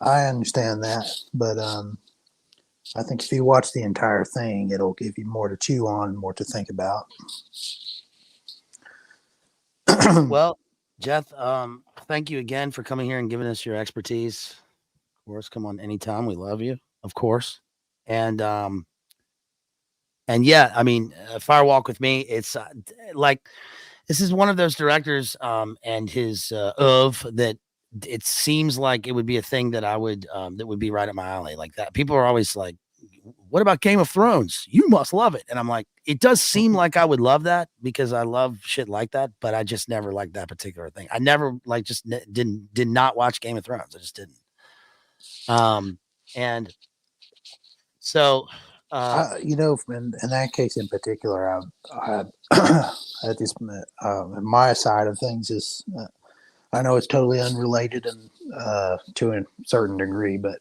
Speaker 2: I understand that, but I think if you watch the entire thing, it'll give you more to chew on and more to think about.
Speaker 3: Well, Jeff, thank you again for coming here and giving us your expertise. Of course, come on anytime. We love you, of course. And yeah, I mean, Fire Walk with Me, it's like, this is one of those directors and his that it seems like it would be a thing that I would that would be right up my alley like that. People are always like what about Game of Thrones? You must love it. And I'm like, it does seem like I would love that because I love shit like that, but I just never liked that particular thing. I never like did not watch Game of Thrones. I just didn't. And so,
Speaker 2: in that case in particular, I at this my side of things is, I know it's totally unrelated and to a certain degree, but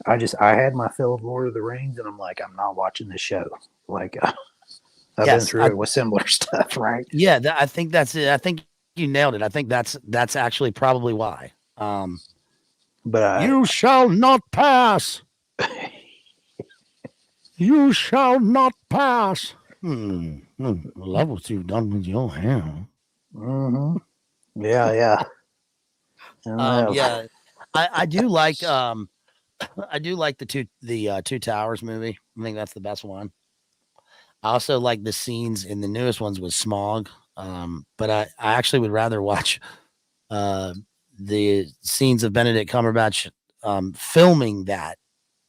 Speaker 2: I had my fill of Lord of the Rings, and I'm like, I'm not watching the show. Like, I've been through it with similar stuff, right?
Speaker 3: Yeah, I think that's it. I think you nailed it. I think that's actually probably why.
Speaker 2: But
Speaker 3: you shall not pass. You shall not pass. Love what you've done with your hair.
Speaker 2: Mm-hmm. Yeah.
Speaker 3: Yeah. I do like I do like the Two Towers movie. I think that's the best one. I also like the scenes in the newest ones with Smog. But I actually would rather watch the scenes of Benedict Cumberbatch filming that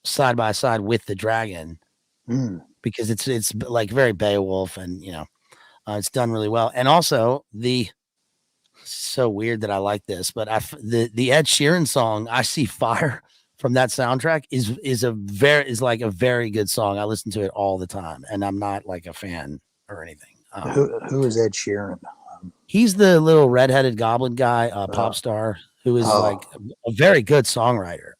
Speaker 3: side by side with the dragon, because it's like very Beowulf, and it's done really well. And also so weird that I like this, but the Ed Sheeran song "I See Fire" from that soundtrack is like a very good song. I listen to it all the time, and I'm not like a fan or anything.
Speaker 2: Who is Ed Sheeran?
Speaker 3: He's the little redheaded goblin guy, pop star, who is like a very good songwriter,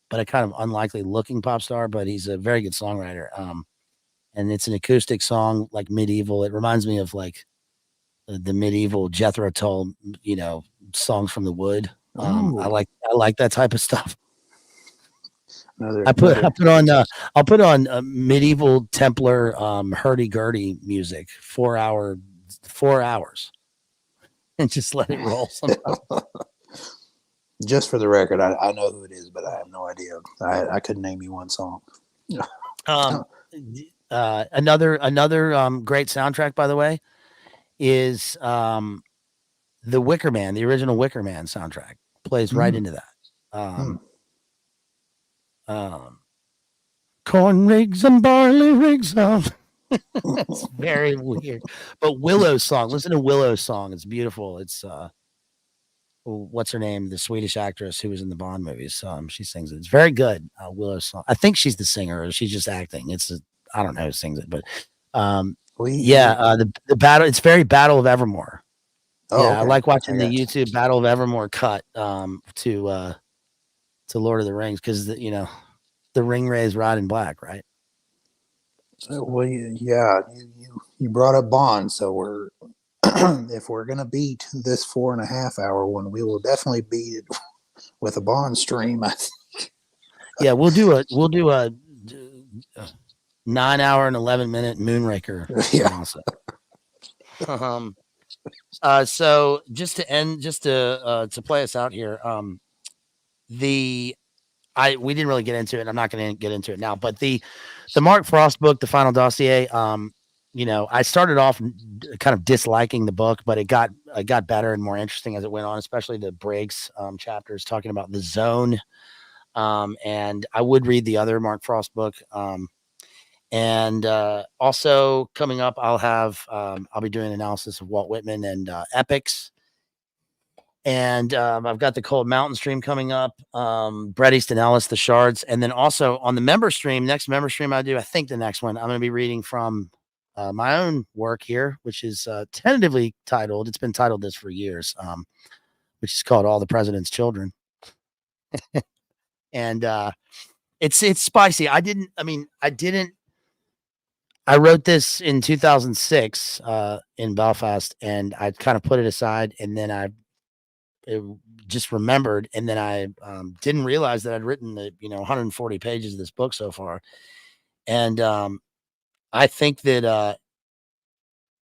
Speaker 3: but a kind of unlikely looking pop star, but he's a very good songwriter. And it's an acoustic song, like medieval. It reminds me of like the medieval Jethro Tull, songs from the wood. I like that type of stuff. I'll put on medieval Templar hurdy-gurdy music, 4 hours, and just let it roll sometimes.
Speaker 2: Just for the record, I know who it is, but I have no idea. I couldn't name you one song.
Speaker 3: Another great soundtrack, by the way, is the Wicker Man, the original Wicker Man soundtrack plays right into that. Corn rigs and barley rigs. It's very weird. But Willow's song, listen to Willow's song. It's beautiful. It's what's her name? The Swedish actress who was in the Bond movies. She sings it. It's very good. Willow's song. I think she's the singer, or she's just acting. I don't know who sings it, but the battle. It's very Battle of Evermore. Okay. I like watching the YouTube Battle of Evermore cut to Lord of the Rings, because the ring rays ride in black, right?
Speaker 2: Well, yeah, you brought up Bond, so we're if we're gonna beat this 4.5 hour one, we will definitely beat it with a Bond stream, I think.
Speaker 3: Yeah, we'll do a 9 hour and 11-minute Moonraker. Yeah. So just to play us out here, we didn't really get into it. I'm not going to get into it now, but the Mark Frost book, The Final Dossier, I started off kind of disliking the book, but it got better and more interesting as it went on, especially the Briggs chapters talking about the zone. And I would read the other Mark Frost book. And also coming up, I'll be doing analysis of Walt Whitman and epics. And I've got the Cold Mountain stream coming up, Bret Easton Ellis, the Shards. And then also on the next member stream I do, I think the next one, I'm going to be reading from my own work here, which is tentatively titled, it's been titled this for years, which is called All the President's Children. And it's spicy. I wrote this in 2006 in Belfast, and I kind of put it aside, and then it just remembered, and then I didn't realize that I'd written 140 pages of this book so far. And I think that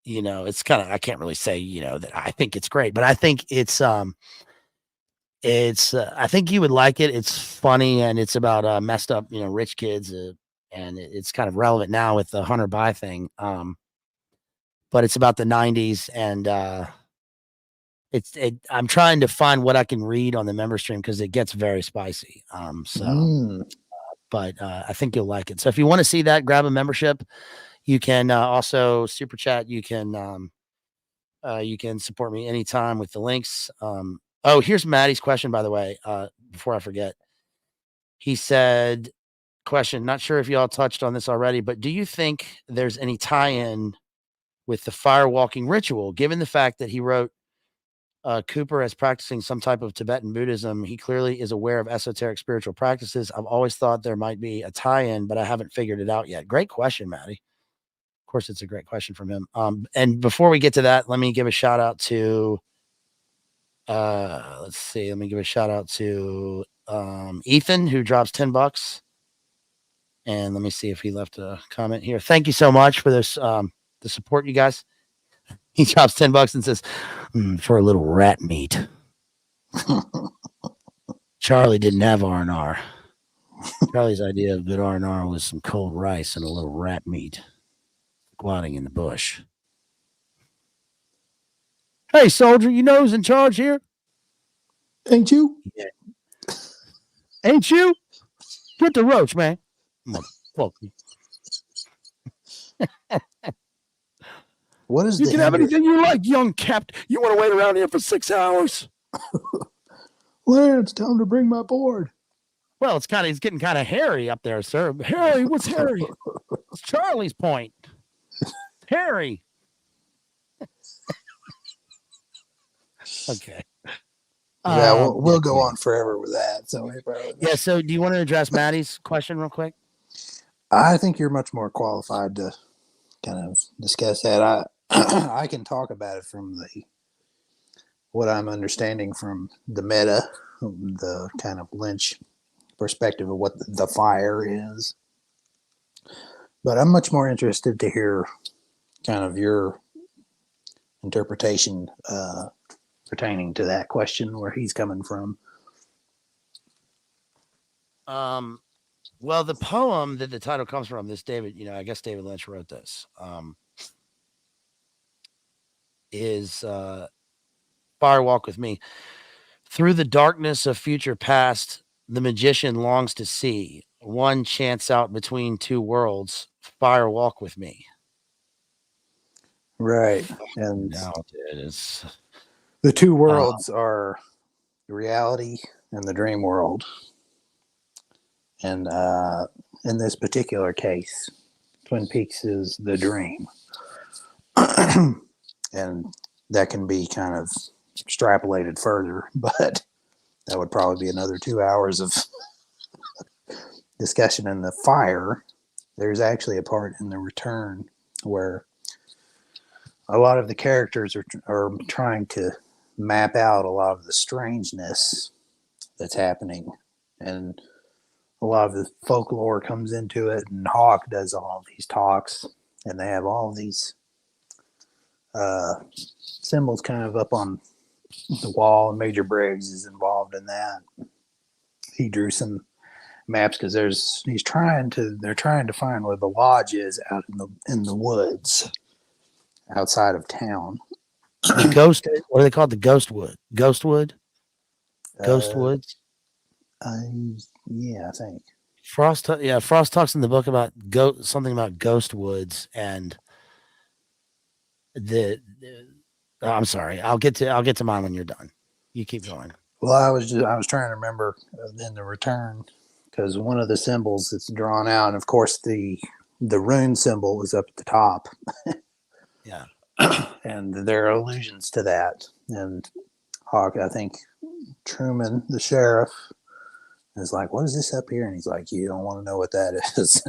Speaker 3: it's kind of, I can't really say that I think it's great, but I think it's I think you would like it. It's funny, and it's about messed up rich kids, and it's kind of relevant now with the Hunter Biden thing. But it's about the 90s, and I'm trying to find what I can read on the member stream, because it gets very spicy. but I think you'll like it. So if you want to see that, grab a membership. You can also super chat. You can support me anytime with the links. Oh, here's Maddie's question, by the way, before I forget. He said, question, not sure if y'all touched on this already, but do you think there's any tie-in with the fire walking ritual, given the fact that he wrote Cooper as practicing some type of Tibetan Buddhism? He clearly is aware of esoteric spiritual practices. I've always thought there might be a tie-in, but I haven't figured it out yet. Great question, Maddie. Of course, it's a great question from him. And before we get to that, let me give a shout out to, let's see, let me give a shout out to Ethan, who drops $10. And let me see if he left a comment here. Thank you so much for this, the support, you guys. He drops $10 and says, for a little rat meat. Charlie didn't have R&R. Charlie's idea of good R&R was some cold rice and a little rat meat squatting in the bush. Hey, soldier, you know who's in charge here?
Speaker 2: Ain't you?
Speaker 3: Yeah. Ain't you? Get the roach, man. Motherfucker.
Speaker 2: What is
Speaker 3: You
Speaker 2: the
Speaker 3: can have
Speaker 2: hinder-
Speaker 3: anything you like, young Captain. You want to wait around here for 6 hours?
Speaker 2: Lance, tell him to bring my board.
Speaker 3: Well, it's getting kind of hairy up there, sir. Harry, what's Harry? It's Charlie's point. Harry. Okay.
Speaker 2: Yeah, we'll go on forever with that. So
Speaker 3: yeah. So, do you want to address Maddie's question real quick?
Speaker 2: I think you're much more qualified to kind of discuss that. I can talk about it from what I'm understanding from the meta, the kind of Lynch perspective of what the fire is. But I'm much more interested to hear kind of your interpretation pertaining to that question, where he's coming from.
Speaker 3: Well, the poem that the title comes from, this David, I guess David Lynch wrote this, is Fire Walk With Me. Through the darkness of future past, the magician longs to see one chance out between two worlds. Fire Walk With Me.
Speaker 2: Right. And
Speaker 3: now it is.
Speaker 2: The two worlds are reality and the dream world. And in this particular case, Twin Peaks is the dream. And that can be kind of extrapolated further, but that would probably be another 2 hours of discussion. In the fire, there's actually a part in The Return where a lot of the characters are trying to map out a lot of the strangeness that's happening, and a lot of the folklore comes into it, and Hawk does all of these talks, and they have all of these symbols kind of up on the wall, and Major Briggs is involved in that. He drew some maps because they're trying to find where the lodge is out in the woods outside of town.
Speaker 3: The ghost, what are they called? The Ghostwood. Ghostwood? Ghost Woods?
Speaker 2: Yeah, I think.
Speaker 3: Frost talks in the book about something about ghost woods, and I'm sorry. I'll get to mine when you're done. You keep going.
Speaker 2: Well, I was trying to remember in The Return, because one of the symbols that's drawn out, and of course the rune symbol is up at the top.
Speaker 3: Yeah.
Speaker 2: And there are allusions to that. And Hawk, I think Truman, the sheriff, is like, what is this up here? And he's like, you don't want to know what that is.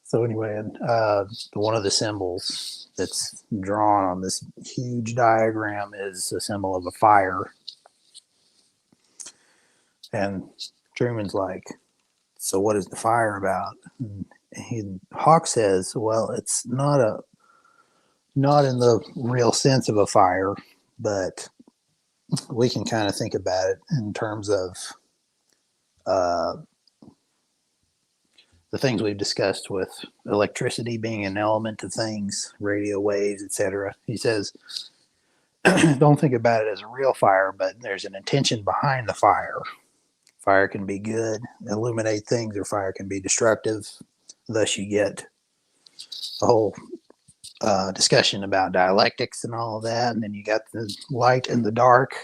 Speaker 2: So anyway, one of the symbols that's drawn on this huge diagram is a symbol of a fire. And Truman's like, so what is the fire about? And Hawk says, well, it's not in the real sense of a fire, but we can kind of think about it in terms of the things we've discussed with electricity being an element of things, radio waves, etc. He says, don't think about it as a real fire, but there's an intention behind the fire Fire can be good, illuminate things, or fire can be destructive. Thus, you get a whole discussion about dialectics and all of that. And then you got the light and the dark.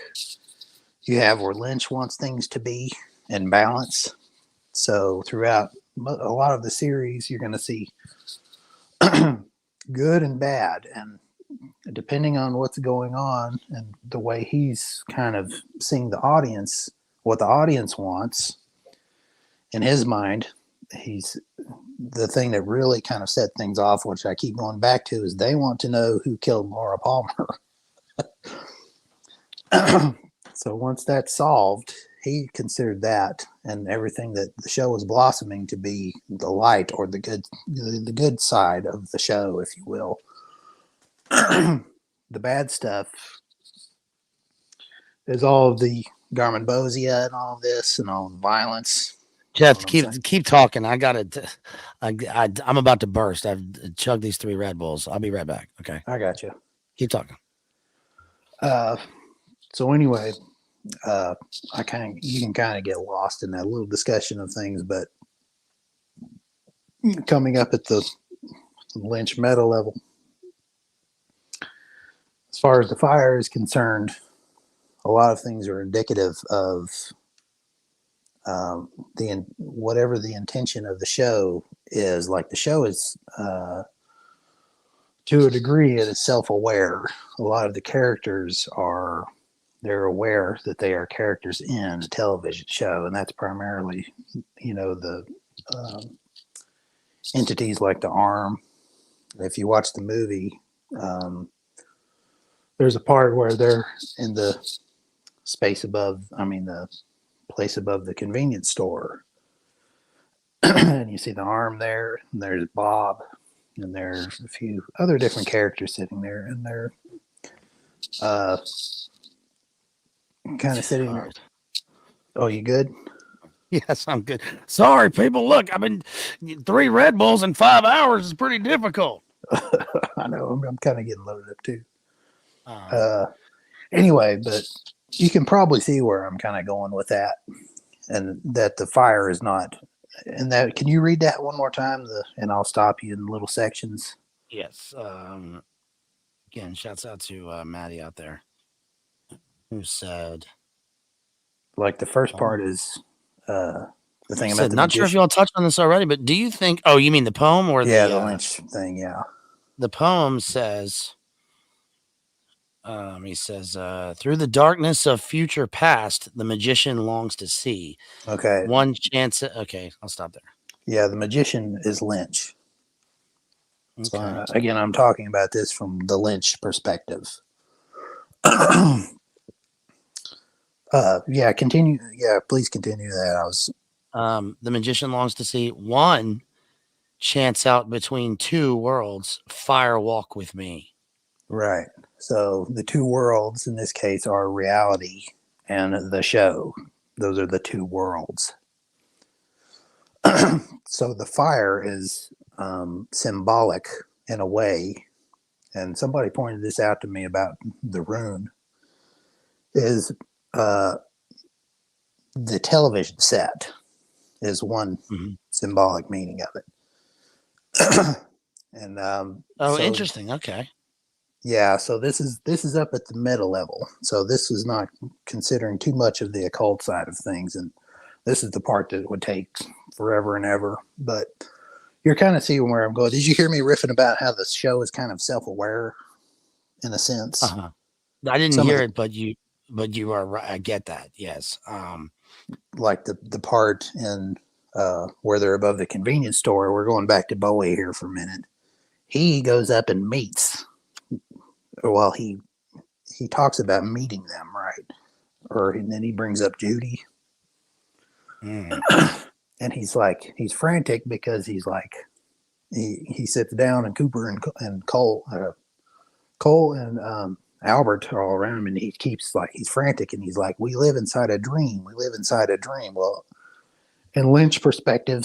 Speaker 2: You have where Lynch wants things to be in balance. So throughout a lot of the series, you're going to see good and bad. And depending on what's going on and the way he's kind of seeing the audience, what the audience wants in his mind, he's the thing that really kind of set things off, which I keep going back to, is they want to know who killed Laura Palmer. So once that's solved, he considered that and everything that the show was blossoming to be the light or the good side of the show, if you will. The bad stuff is all of the Garmonbosia and all of this and all the violence.
Speaker 3: Jeff, keep talking. I'm about to burst. I've chugged these 3 Red Bulls. I'll be right back. Okay.
Speaker 2: I got you.
Speaker 3: Keep talking.
Speaker 2: So anyway, you can kind of get lost in that little discussion of things, but coming up at the Lynch meta level, as far as the fire is concerned, a lot of things are indicative of whatever the intention of the show is. Like the show is, to a degree, it is self-aware. A lot of the characters they're aware that they are characters in a television show, and that's primarily, the entities like the arm. If you watch the movie, there's a part where they're in the the place above the convenience store, and you see the arm there, and there's Bob, and there's a few other different characters sitting there, and they're kind of sitting there. Oh, you good?
Speaker 3: Yes, I'm good. Sorry, people. Look, I've been 3 Red Bulls in 5 hours is pretty difficult.
Speaker 2: I know. I'm kind of getting loaded up too. Anyway, but you can probably see where I'm kind of going with that, and that the fire is not. And that, can you read that one more time? And I'll stop you in little sections.
Speaker 3: Yes. Again, shouts out to Maddie out there, who said,
Speaker 2: like the first part is the thing about the
Speaker 3: not sure if you all touched on this already, but do you think? Oh, you mean the poem or
Speaker 2: the Lynch thing? Yeah.
Speaker 3: The poem says. He says, through the darkness of future past, the magician longs to see.
Speaker 2: Okay.
Speaker 3: One chance. Okay, I'll stop there.
Speaker 2: Yeah, the magician is Lynch.
Speaker 3: Okay.
Speaker 2: So, again, I'm talking about this from the Lynch perspective. Yeah, continue. Yeah, please continue that.
Speaker 3: The magician longs to see one chance out between 2 worlds. Fire walk with me.
Speaker 2: Right. So the 2 worlds in this case are reality and the show. Those are the 2 worlds. So the fire is symbolic in a way, and somebody pointed this out to me about the rune, is the television set is one symbolic meaning of it. And
Speaker 3: interesting. Okay.
Speaker 2: Yeah, so this is up at the meta level. So this is not considering too much of the occult side of things, and this is the part that would take forever and ever. But you're kind of seeing where I'm going. Did you hear me riffing about how the show is kind of self-aware, in a sense?
Speaker 3: I didn't hear it, but you are right. I get that. Yes.
Speaker 2: Like the part in where they're above the convenience store. We're going back to Bowie here for a minute. He goes up and meets. Well, he talks about meeting them, right? And then he brings up Judy. And he's frantic because he's like, he sits down, and Cooper and Cole and Albert are all around him, and he's frantic, and he's like, we live inside a dream. We live inside a dream. Well, in Lynch perspective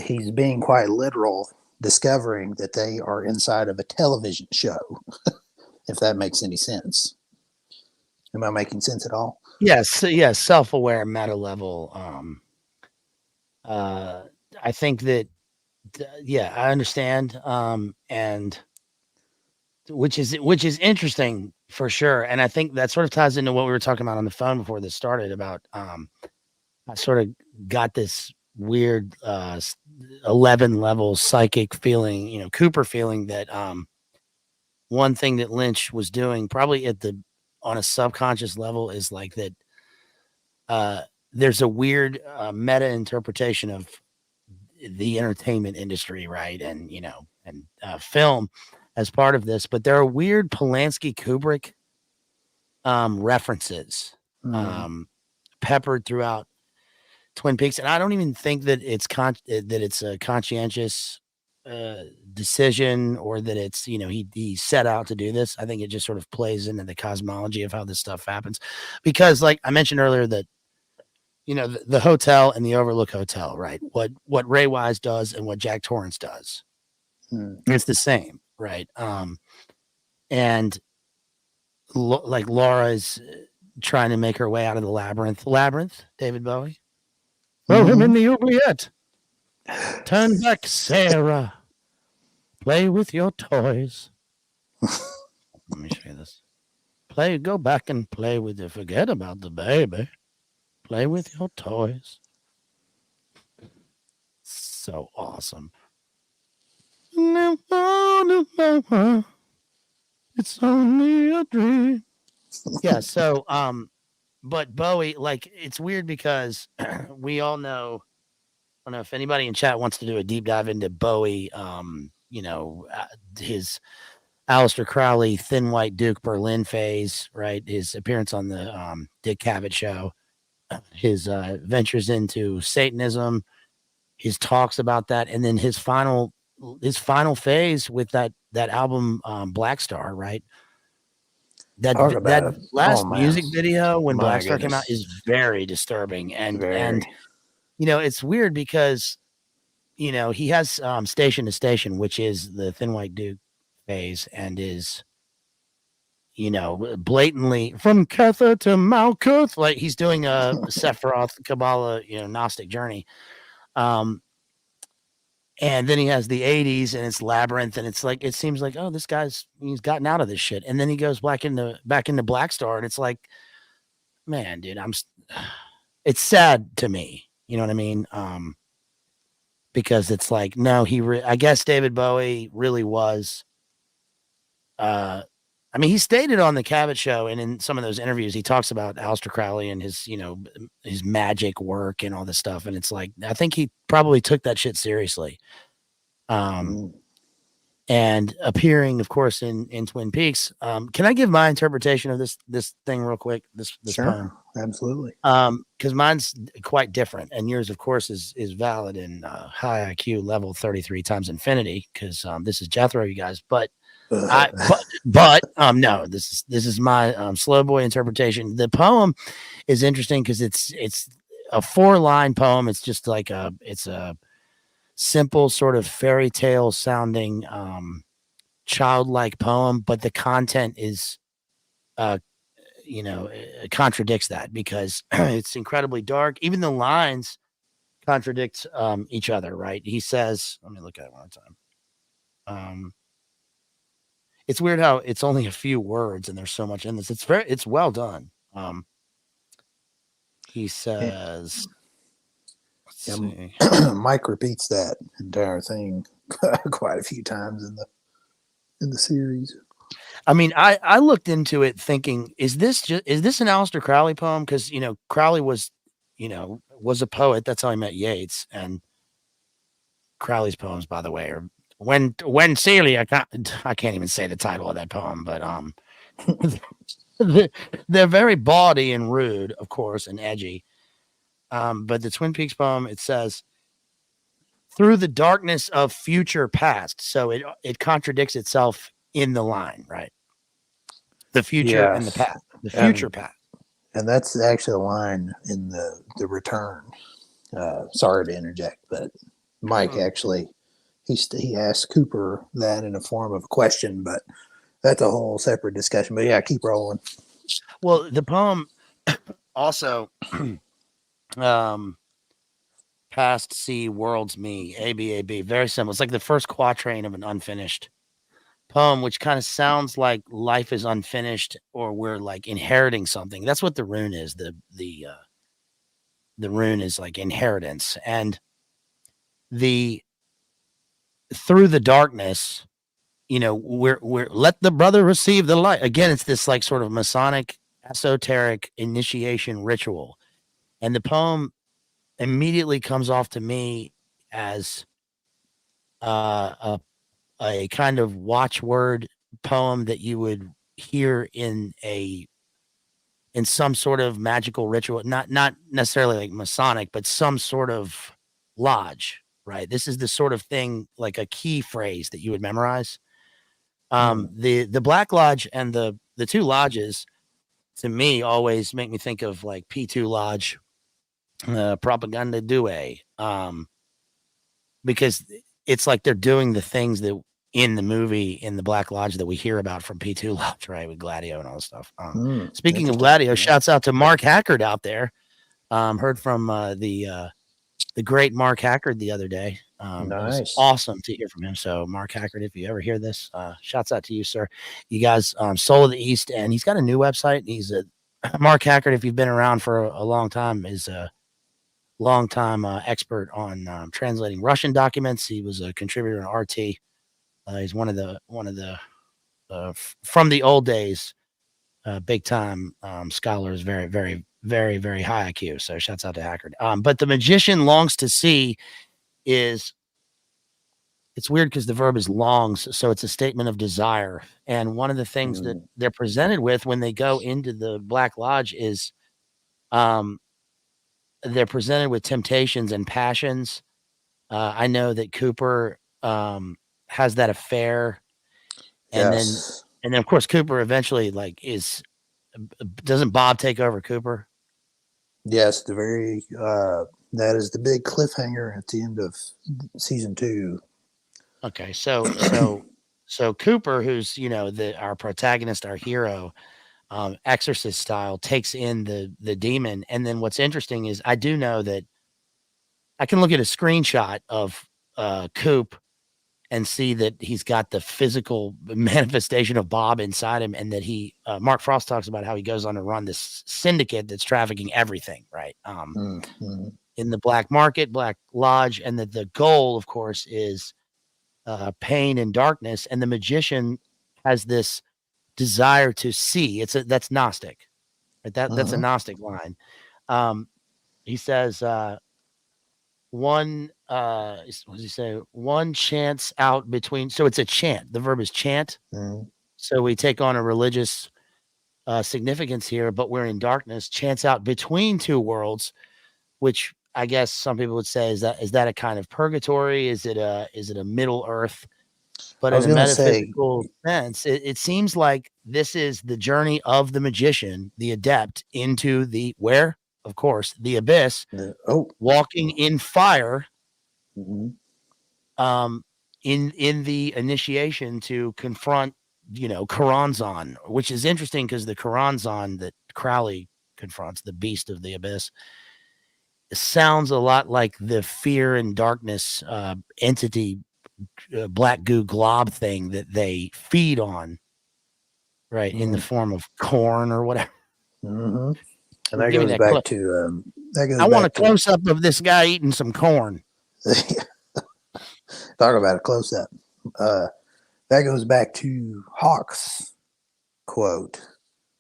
Speaker 2: he's being quite literal, discovering that they are inside of a television show, if that makes any sense. Am I making sense at all?
Speaker 3: Yes, self-aware meta level. I think that yeah, I understand. And which is interesting for sure. And I think that sort of ties into what we were talking about on the phone before this started about I sort of got this weird 11 level psychic feeling, Cooper feeling that one thing that Lynch was doing probably on a subconscious level is like that there's a weird meta interpretation of the entertainment industry, right? And film as part of this, but there are weird Polanski Kubrick references peppered throughout Twin Peaks, and I don't even think that it's a conscientious decision, or that it's he set out to do this. I think it just sort of plays into the cosmology of how this stuff happens, because like I mentioned earlier that the hotel and the Overlook Hotel, right? What Ray Wise does and what Jack Torrance does, it's the same, right? And like Laura's trying to make her way out of the labyrinth. David Bowie. Throw him in the oubliette. Turn back, Sarah. Play with your toys. Let me show you this. Go back and play with it. Forget about the baby. Play with your toys. So awesome. It's only a dream. Yeah, so but Bowie, like, it's weird because we all know, I don't know if anybody in chat wants to do a deep dive into Bowie, his Aleister Crowley, Thin White Duke Berlin phase, right? His appearance on the Dick Cavett show, his ventures into Satanism, his talks about that, and then his final phase with that album Black Star, right? That last music video when Black Star came out is very disturbing, and it's weird because he has Station to Station, which is the Thin White Duke phase, and is blatantly from Ketha to Malkuth, like he's doing a Sephiroth Kabbalah Gnostic journey. And then he has the 80s and it's Labyrinth, and it's like, it seems like, oh, this he's gotten out of this shit. And then he goes back into Black Star, and it's like, man, dude, it's sad to me. You know what I mean? Because it's like, no, I guess David Bowie really was, I mean, he stated on the Cavett show and in some of those interviews, he talks about Aleister Crowley and his, his magic work and all this stuff. And it's like, I think he probably took that shit seriously. And appearing, of course, in Twin Peaks. Can I give my interpretation of this thing real quick? This
Speaker 2: sure,
Speaker 3: poem?
Speaker 2: Absolutely.
Speaker 3: Because mine's quite different, and yours, of course, is valid in high IQ level 33 times infinity. Because this is Jethro, you guys, but. No, this is my slow boy interpretation. The poem is interesting because it's a 4-line poem. It's just like it's a simple sort of fairy tale sounding childlike poem, but the content is it contradicts that because it's incredibly dark. Even the lines contradict each other, right? He says, let me look at it one time. It's weird how it's only a few words and there's so much in this. It's well done. He says,
Speaker 2: Mike repeats that entire thing quite a few times in the series.
Speaker 3: I mean, I looked into it thinking, is this an Aleister Crowley poem? Because Crowley was a poet. That's how he met Yeats. And Crowley's poems, by the way, are when Celia, I can't even say the title of that poem, but they're very bawdy and rude, of course, and edgy. But the Twin Peaks poem, it says, through the darkness of future past. So it contradicts itself in the line, right? The future and the past, the future past.
Speaker 2: And that's actually a line in the Return. Sorry to interject, but Mike actually, he asked Cooper that in a form of a question, but that's a whole separate discussion. But yeah, keep rolling.
Speaker 3: Well, the poem Also, past C, world's me, ABAB. Very simple. It's like the first quatrain of an unfinished poem, which kind of sounds like life is unfinished or we're like inheriting something. That's what the rune is. The rune is like inheritance. And the through the darkness, we're let the brother receive the light. Again, it's this like sort of Masonic esoteric initiation ritual. And the poem immediately comes off to me as a kind of watchword poem that you would hear in some sort of magical ritual, not necessarily like Masonic, but some sort of lodge, right? This is the sort of thing, like a key phrase that you would memorize. The Black Lodge and the two lodges to me always make me think of like P2 Lodge, Propaganda Due, because it's like they're doing the things that in the movie in the Black Lodge that we hear about from P2 Lodge, right? With Gladio and all this stuff. Speaking of Gladio, shouts out to Mark Hackard out there. Heard from the great Mark Hackard the other day. It was awesome to hear from him. So Mark Hackard, if you ever hear this, shouts out to you, sir. You guys, Soul of the East, and he's got a new website. He's Mark Hackard, if you've been around for a long time, is a longtime expert on translating Russian documents. He was a contributor on RT. He's one of the from the old days, big time scholars, very, very, very, very high IQ. So shouts out to Hackard. But the magician longs to see it's weird because the verb is longs, so it's a statement of desire. And one of the things that they're presented with when they go into the Black Lodge is they're presented with temptations and passions. I know that Cooper has that affair, and then of course Cooper eventually doesn't Bob take over Cooper?
Speaker 2: Yes, that is the big cliffhanger at the end of season 2.
Speaker 3: Okay, so Cooper, who's our protagonist, our hero, exorcist style, takes in the demon. And then what's interesting is I do know that I can look at a screenshot of Coop and see that he's got the physical manifestation of Bob inside him, and that Mark Frost talks about how he goes on to run this syndicate that's trafficking everything, right? In the black market, Black Lodge, and that the goal, of course, is pain and darkness. And the magician has this desire to see. That's Gnostic, right? That's a Gnostic line. He says, what does he say? One chance out between. So it's a chant. The verb is chant. So we take on a religious significance here, but we're in darkness. Chance out between two worlds, which I guess some people would say is that a kind of purgatory? Is it a Middle Earth? But in a metaphysical sense, it seems like this is the journey of the magician, the adept, into the where, of course, the abyss, walking in fire, in the initiation to confront, Karanzan, which is interesting because the Karanzan that Crowley confronts, the beast of the abyss, sounds a lot like the fear and darkness entity, black goo glob thing that they feed on, right, in the form of corn or whatever.
Speaker 2: And that goes back to
Speaker 3: I want a close-up of this guy eating some corn.
Speaker 2: Talk about a close-up. That goes back to Hawk's quote.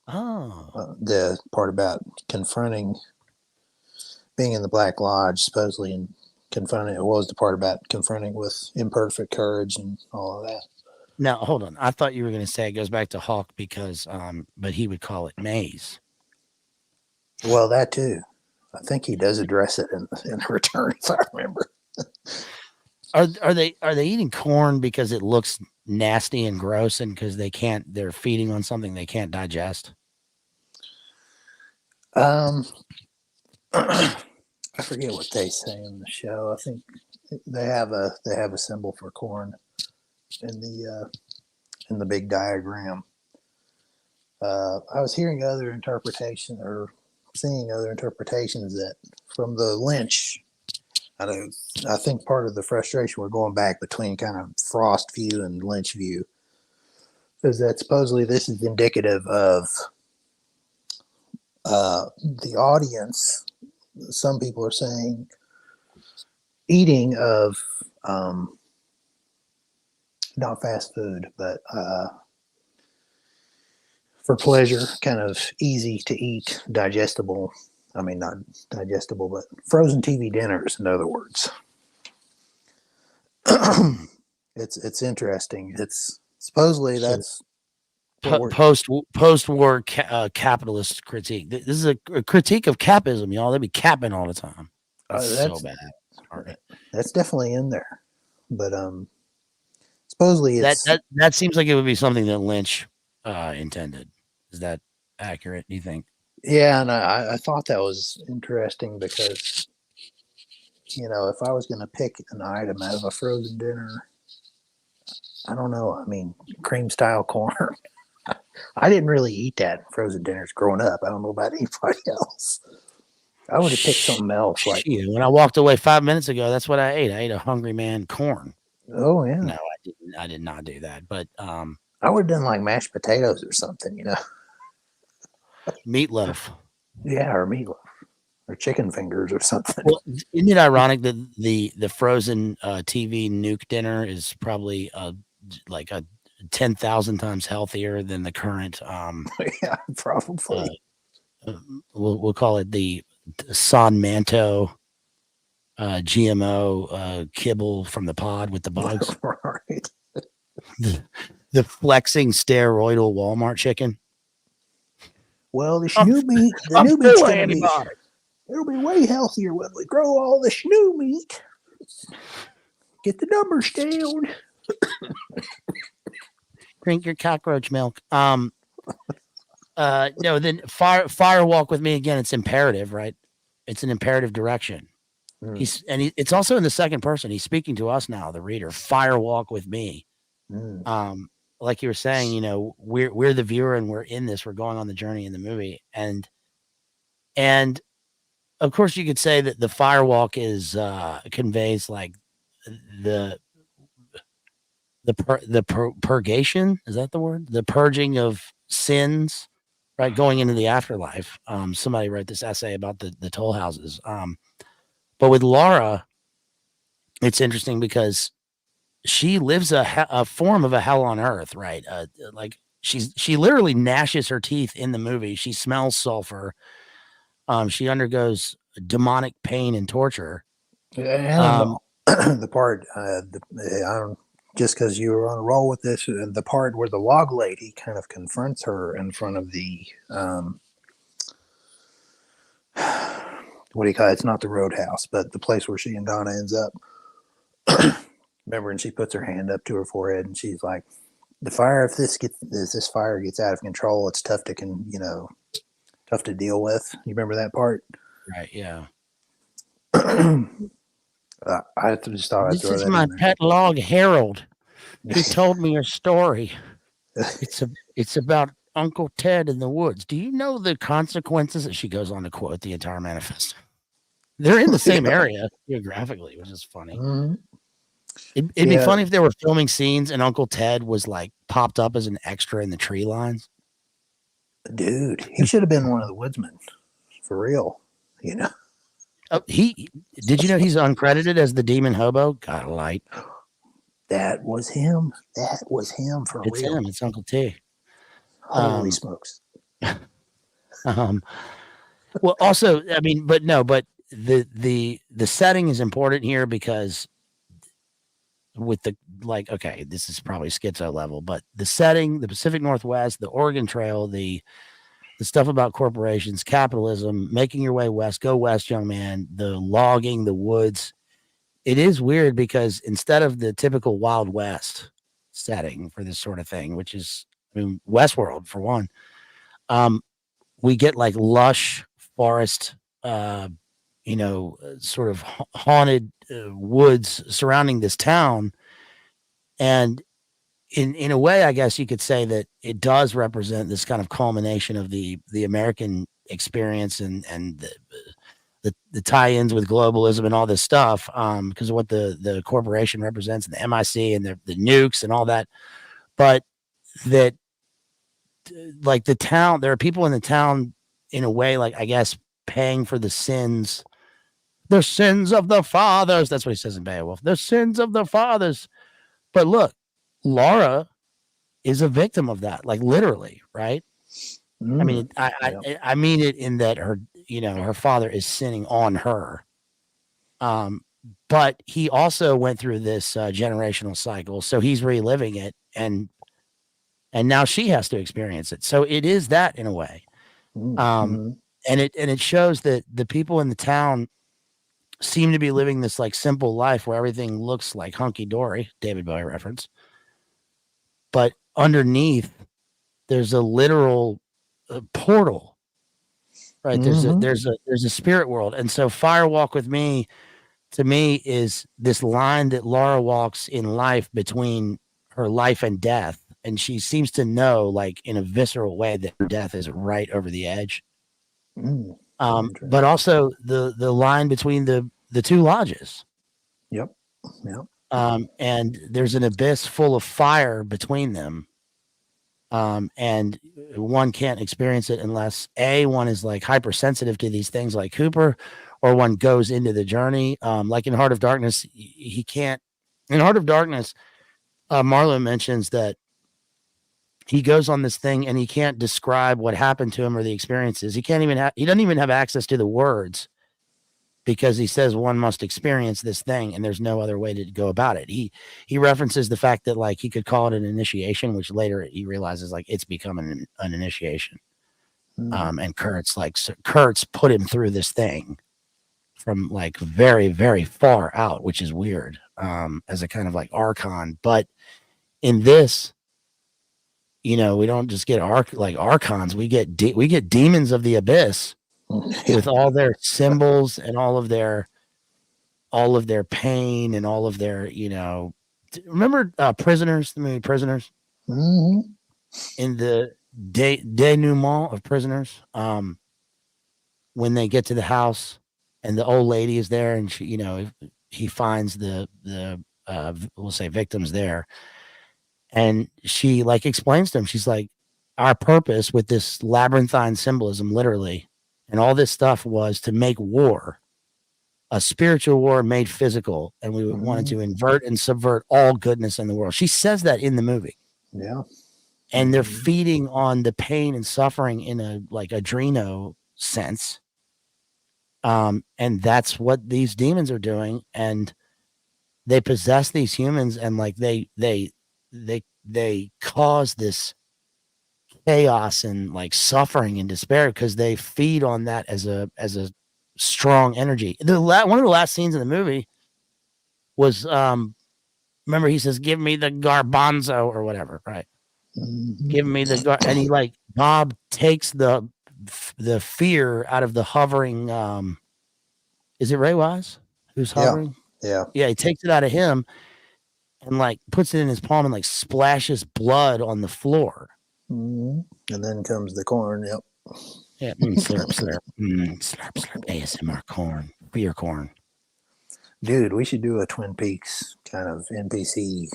Speaker 2: The part about confronting being in the Black Lodge, supposedly, and confronting, it was the part about confronting with imperfect courage and all of that.
Speaker 3: Now, hold on. I thought you were going to say it goes back to Hawk because, but he would call it maize.
Speaker 2: Well, that too. I think he does address it in Return, if I remember.
Speaker 3: Are they eating corn because it looks nasty and gross, and because they're feeding on something they can't digest?
Speaker 2: I forget what they say in the show. I think they have a symbol for corn in the big diagram. I was hearing other interpretation or seeing other interpretations that from the Lynch. I think part of the frustration we're going back between kind of Frost view and Lynch view is that supposedly this is indicative of the audience. Some people are saying eating of not fast food, but for pleasure, kind of easy to eat, digestible. I mean, not digestible, but frozen TV dinners, in other words. It's interesting. It's supposedly that's
Speaker 3: post-war capitalist critique. This is a critique of capism, y'all. They be capping all the time. That's so bad.
Speaker 2: That's definitely in there, but supposedly it's
Speaker 3: that seems like it would be something that Lynch intended. Is that accurate? Do you think?
Speaker 2: Yeah, and I thought that was interesting because, you know, if I was going to pick an item out of a frozen dinner, I don't know. I mean, cream style corn. I didn't really eat that in frozen dinners growing up. I don't know about anybody else. I would have picked something else. Like
Speaker 3: when I walked away 5 minutes ago, that's what I ate. I ate a hungry man corn.
Speaker 2: Oh yeah.
Speaker 3: No, I didn't. I did not do that. But
Speaker 2: I would have done like mashed potatoes or something, you know.
Speaker 3: Meatloaf.
Speaker 2: Yeah, or meatloaf. Or chicken fingers or something.
Speaker 3: Well, isn't it ironic that the frozen TV nuke dinner is probably like a 10,000 times healthier than the current
Speaker 2: yeah, probably.
Speaker 3: We'll call it the San Manto GMO kibble from the pod with the bugs.
Speaker 2: Right.
Speaker 3: The flexing steroidal Walmart chicken.
Speaker 2: Well, the new meat, the new meat's gonna be, it'll be way healthier when we grow all the new meat. Get the numbers down.
Speaker 3: Drink your cockroach milk. No, then fire walk with me again. It's imperative, right? It's an imperative direction. It's also in the second person. He's speaking to us now, the reader. Fire walk with me. Like you were saying, you know, we're the viewer and we're in this. We're going on the journey in the movie, and of course you could say that the fire walk is conveys like the purgation. Is that the word? The purging of sins, right? Going into the afterlife. Somebody wrote this essay about the toll houses. But with Laura, it's interesting because she lives a form of a hell on earth, right? Like she literally gnashes her teeth in the movie. She smells sulfur. She undergoes demonic pain and torture.
Speaker 2: And the part, just because you were on a roll with this, the part where the log lady kind of confronts her in front of the, what do you call it? It's not the roadhouse, but the place where she and Donna ends up. Remember, and she puts her hand up to her forehead and she's like, the fire, if this fire gets out of control, it's tough to tough to deal with. You remember that part?
Speaker 3: Right. Yeah.
Speaker 2: I just thought
Speaker 3: this is my pet log, Harold. He told me a story. It's about Uncle Ted in the woods. Do you know the consequences? She goes on to quote the entire manifesto. They're in the same area geographically, which is funny.
Speaker 2: Mm-hmm.
Speaker 3: It'd be funny if they were filming scenes and Uncle Ted was like popped up as an extra in the tree lines.
Speaker 2: Dude, he should have been one of the woodsmen for real, you know.
Speaker 3: Did you know he's uncredited as the demon hobo? Got a light.
Speaker 2: That was him. That was him for
Speaker 3: it's
Speaker 2: real.
Speaker 3: Him. It's Uncle T.
Speaker 2: Holy smokes.
Speaker 3: Well, also, I mean, but the setting is important here because with the okay, this is probably schizo level, but the setting, the Pacific Northwest, the Oregon Trail, the stuff about corporations, capitalism, making your way west, go west, young man, the logging, the woods. It is weird because instead of the typical Wild West setting for this sort of thing, which is, I mean, Westworld for one, we get like lush forest, sort of haunted woods surrounding this town. And in a way, I guess you could say that it does represent this kind of culmination of the American experience and the tie-ins with globalism and all this stuff, because of what the corporation represents and the MIC and the nukes and all that. But that, like, the town, there are people in the town, in a way, like, I guess, paying for the sins of the fathers. That's what he says in Beowulf. The sins of the fathers. But look, Laura is a victim of that, like, literally, right? I mean, I mean it in that her, her father is sinning on her. But he also went through this generational cycle, so he's reliving it, and now she has to experience it. So it is that, in a way. And it shows that the people in the town seem to be living this, like, simple life where everything looks like hunky-dory, David Bowie reference. But underneath, there's a literal portal, right? There's a spirit world. And so Fire Walk With Me, to me, is this line that Laura walks in life between her life and death. And she seems to know, like, in a visceral way, that her death is right over the edge. But also the line between the two lodges.
Speaker 2: Yep.
Speaker 3: And there's an abyss full of fire between them. And one can't experience it unless one is, like, hypersensitive to these things like Cooper, or one goes into the journey. Like in Heart of Darkness, he can't. In Heart of Darkness, Marlowe mentions that he goes on this thing and he can't describe what happened to him or the experiences. He doesn't even have access to the words, because he says one must experience this thing and there's no other way to go about it. He references the fact that, like, he could call it an initiation, which later he realizes, like, it's become an initiation. And Kurtz put him through this thing from, like, very, very far out, which is weird, as a kind of, like, archon. But in this, we don't just get archons, we get demons of the abyss, with all their symbols and all of their pain and all of their, remember Prisoners, the movie Prisoners? In the denouement of Prisoners, when they get to the house and the old lady is there, and she, he finds the we'll say victims there, and she, like, explains to him, she's like, our purpose with this labyrinthine symbolism, literally, and all this stuff, was to make war, a spiritual war made physical, and we wanted to invert and subvert all goodness in the world. She says that in the movie.
Speaker 2: Yeah.
Speaker 3: And they're feeding on the pain and suffering in a, like, adreno sense. And that's what these demons are doing. And they possess these humans, and, like, they cause this chaos and, like, suffering and despair, because they feed on that as a strong energy. One of the last scenes in the movie was, remember, he says, give me the garbanzo or whatever, right? Give me the and he, like, Bob takes the fear out of the hovering, is it Ray Wise who's hovering?
Speaker 2: Yeah.
Speaker 3: He takes it out of him and, like, puts it in his palm and, like, splashes blood on the floor.
Speaker 2: And then comes the corn. Yep.
Speaker 3: Yeah. Slurp, slurp. Slurp, slurp. ASMR corn. Beer corn.
Speaker 2: Dude, we should do a Twin Peaks kind of NPC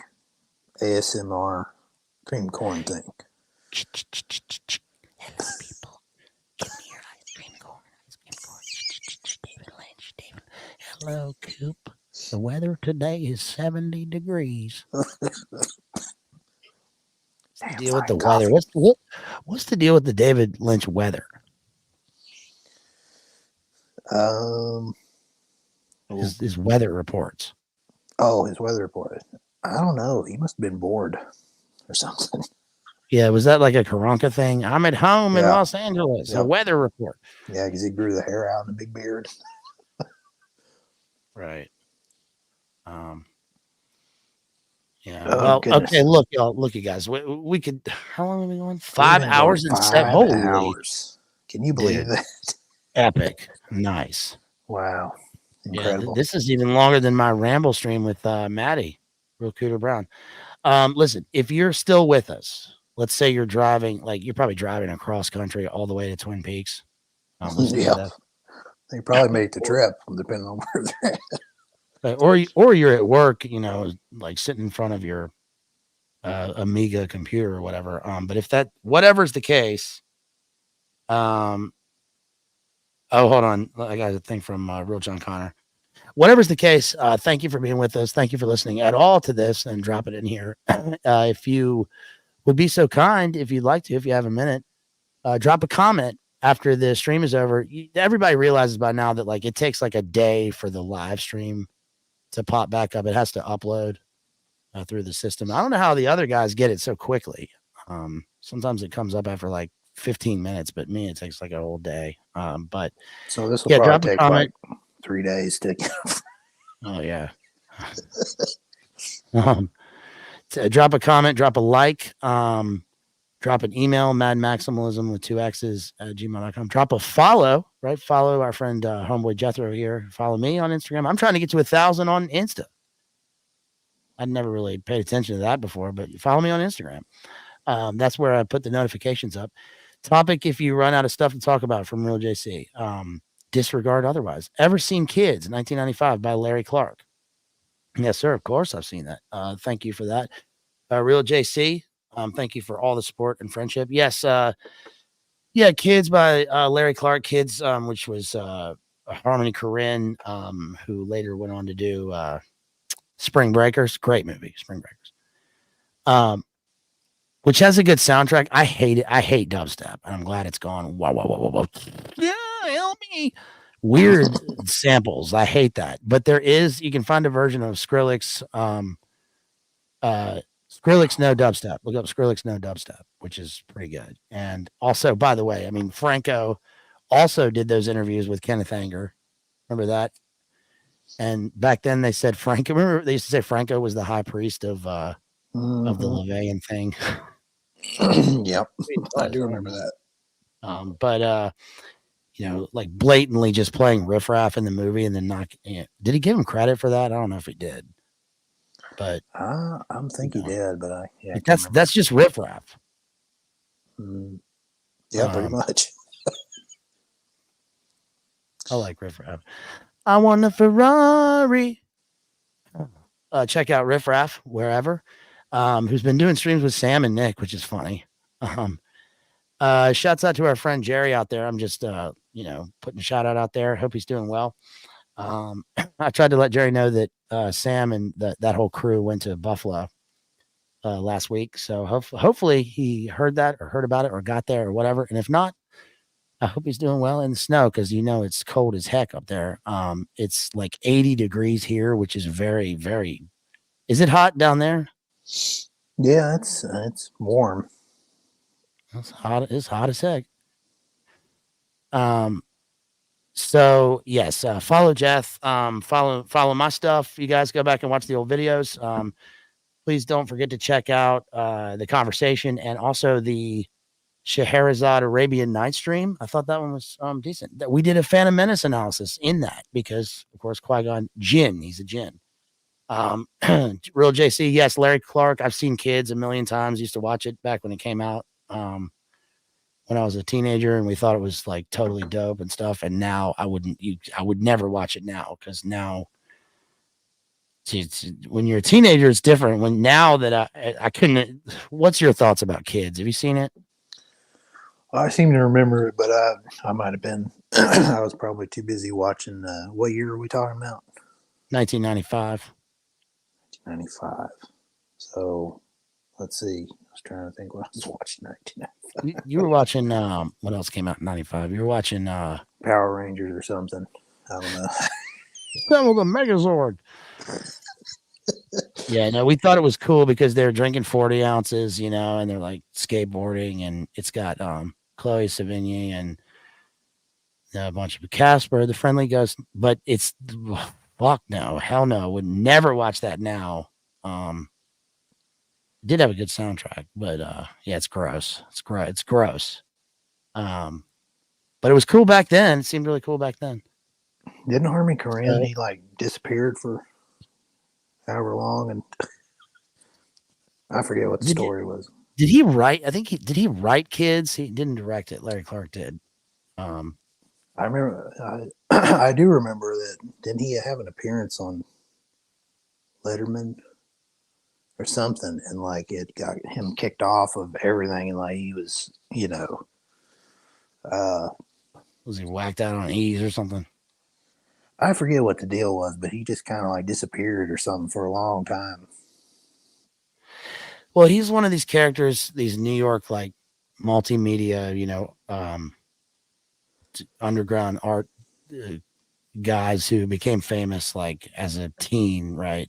Speaker 2: ASMR cream corn thing.
Speaker 3: Hello, people. Give me your ice cream corn. David Lynch. David. Hello, Coop. The weather today is 70 degrees. What's the deal with the weather? What's the deal with the David Lynch weather? His weather reports.
Speaker 2: Oh, his weather report. I don't know. He must have been bored or something.
Speaker 3: Yeah, was that like a Karanka thing? I'm at home in Los Angeles. Yep. A weather report.
Speaker 2: Yeah, because he grew the hair out and the big beard.
Speaker 3: Right. Yeah.
Speaker 2: Oh,
Speaker 3: well,
Speaker 2: goodness.
Speaker 3: Okay. Look, y'all. Look, you guys. We could. How long have we been going? 5 hours and 7
Speaker 2: hours. Can you believe that?
Speaker 3: Epic. Nice.
Speaker 2: Wow. Incredible.
Speaker 3: Yeah, this is even longer than my ramble stream with Maddie, Real Cooter Brown. Listen, if you're still with us, let's say you're driving, like, you're probably driving across country all the way to Twin Peaks. Listen to
Speaker 2: Yeah,
Speaker 3: that.
Speaker 2: they probably make the trip, depending on where they're at.
Speaker 3: Or you're at work, like sitting in front of your Amiga computer or whatever. But if whatever's the case, oh, hold on, I got a thing from Real John Connor. Whatever's the case, thank you for being with us. Thank you for listening at all to this, and drop it in here. If you would be so kind, if you'd like to, if you have a minute, drop a comment after the stream is over. Everybody realizes by now that like it takes like a day for the live stream to pop back up. It has to upload through the system. I don't know how the other guys get it so quickly. Sometimes it comes up after like 15 minutes, but me, it takes like a whole day. But
Speaker 2: So this will
Speaker 3: yeah,
Speaker 2: probably
Speaker 3: drop a
Speaker 2: take
Speaker 3: comment.
Speaker 2: like 3 days to.
Speaker 3: Oh yeah. Drop a comment, drop a like, drop an email, madmaximalism with 2 X's at gmail.com. Drop a follow, right? Follow our friend homeboy Jethro here. Follow me on Instagram. I'm trying to get to 1,000 on Insta. I'd never really paid attention to that before, but follow me on Instagram. That's where I put the notifications up. Topic: if you run out of stuff to talk about from Real JC, disregard otherwise. Ever seen Kids, 1995 by Larry Clark? Yes, sir. Of course, I've seen that. Thank you for that. Real JC, thank you for all the support and friendship. Yes, yeah, Kids by Larry Clark. Kids, which was Harmony Korine, who later went on to do Spring Breakers. Great movie, Spring Breakers. Which has a good soundtrack. I hate it. I hate dubstep, and I'm glad it's gone. Wow, wow, wow, wow, wow. Yeah, help me. Weird samples. I hate that. But you can find a version of Skrillex, Skrillex No Dubstep. Look up Skrillex No Dubstep, which is pretty good. And also, by the way, I mean, Franco also did those interviews with Kenneth Anger. Remember that? And back then they said Franco, remember they used to say Franco was the high priest of the LaVeyan thing.
Speaker 2: Yep, I do remember that.
Speaker 3: But like blatantly just playing riffraff in the movie and then not. Did he give him credit for that? I don't know if he did, but
Speaker 2: I'm think he did, but
Speaker 3: that's just riffraff.
Speaker 2: Yeah, pretty much.
Speaker 3: I like riffraff. I want a Ferrari. Check out riffraff wherever. Who's been doing streams with Sam and Nick, which is funny. Shouts out to our friend Jerry out there. I'm just putting a shout out there. Hope he's doing well. I tried to let Jerry know that Sam and that whole crew went to Buffalo last week. So hopefully he heard that or heard about it or got there or whatever. And if not, I hope he's doing well in the snow, because it's cold as heck up there. It's like 80 degrees here, which is very, very. Is it hot down there?
Speaker 2: Yeah, it's warm.
Speaker 3: It's hot. It's hot as heck. So yes, follow Jeff. Follow my stuff. You guys go back and watch the old videos. Please don't forget to check out the conversation and also the Scheherazade Arabian Night stream. I thought that one was decent. We did a Phantom Menace analysis in that because, of course, Qui-Gon Jinn. He's a Jinn. Real JC, yes, Larry Clark. I've seen Kids a million times. Used to watch it back when it came out. When I was a teenager, and we thought it was like totally dope and stuff. And now I would never watch it now, because now when you're a teenager, it's different. When now that I couldn't. What's your thoughts about Kids? Have you seen it?
Speaker 2: I seem to remember it, but I might have been. I was probably too busy watching. What year are we talking about?
Speaker 3: 1995.
Speaker 2: 1995. So let's see. I was trying to think what I was watching. 1995.
Speaker 3: You were watching. What else came out in 95? You were watching
Speaker 2: Power Rangers or something. I don't know.
Speaker 3: Some of the Megazord. Yeah, no, we thought it was cool because they're drinking 40 ounces, and they're like skateboarding, and it's got Chloe Sevigny and a bunch of Casper, the Friendly Ghost, but it's fuck no, hell no, would never watch that now. Did have a good soundtrack, but yeah, it's gross. It's gross. But it was cool back then. It seemed really cool back then.
Speaker 2: Didn't Harmony Korine, he like disappeared for however long, and I forget what the story was.
Speaker 3: Did he write? Did he write Kids? He didn't direct it. Larry Clark did.
Speaker 2: I remember. I do remember that. Didn't he have an appearance on Letterman or something? And like it got him kicked off of everything, and like he was, uh,
Speaker 3: Was he whacked out on ease or something?
Speaker 2: I forget what the deal was, but he just kind of like disappeared or something for a long time.
Speaker 3: Well, he's one of these characters, these New York like multimedia, underground art guys who became famous like as a teen, right?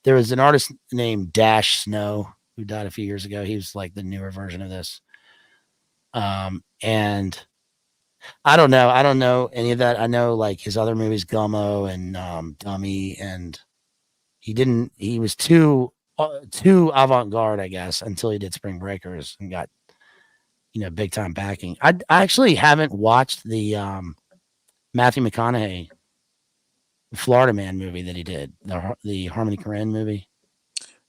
Speaker 3: There was an artist named Dash Snow who died a few years ago. He was like the newer version of this. And I don't know any of that. I know like his other movies, Gummo and Dummy, and he was too avant-garde, I guess, until he did Spring Breakers and got big time backing. I actually haven't watched the Matthew McConaughey Florida Man movie that he did, the Harmony Korine movie.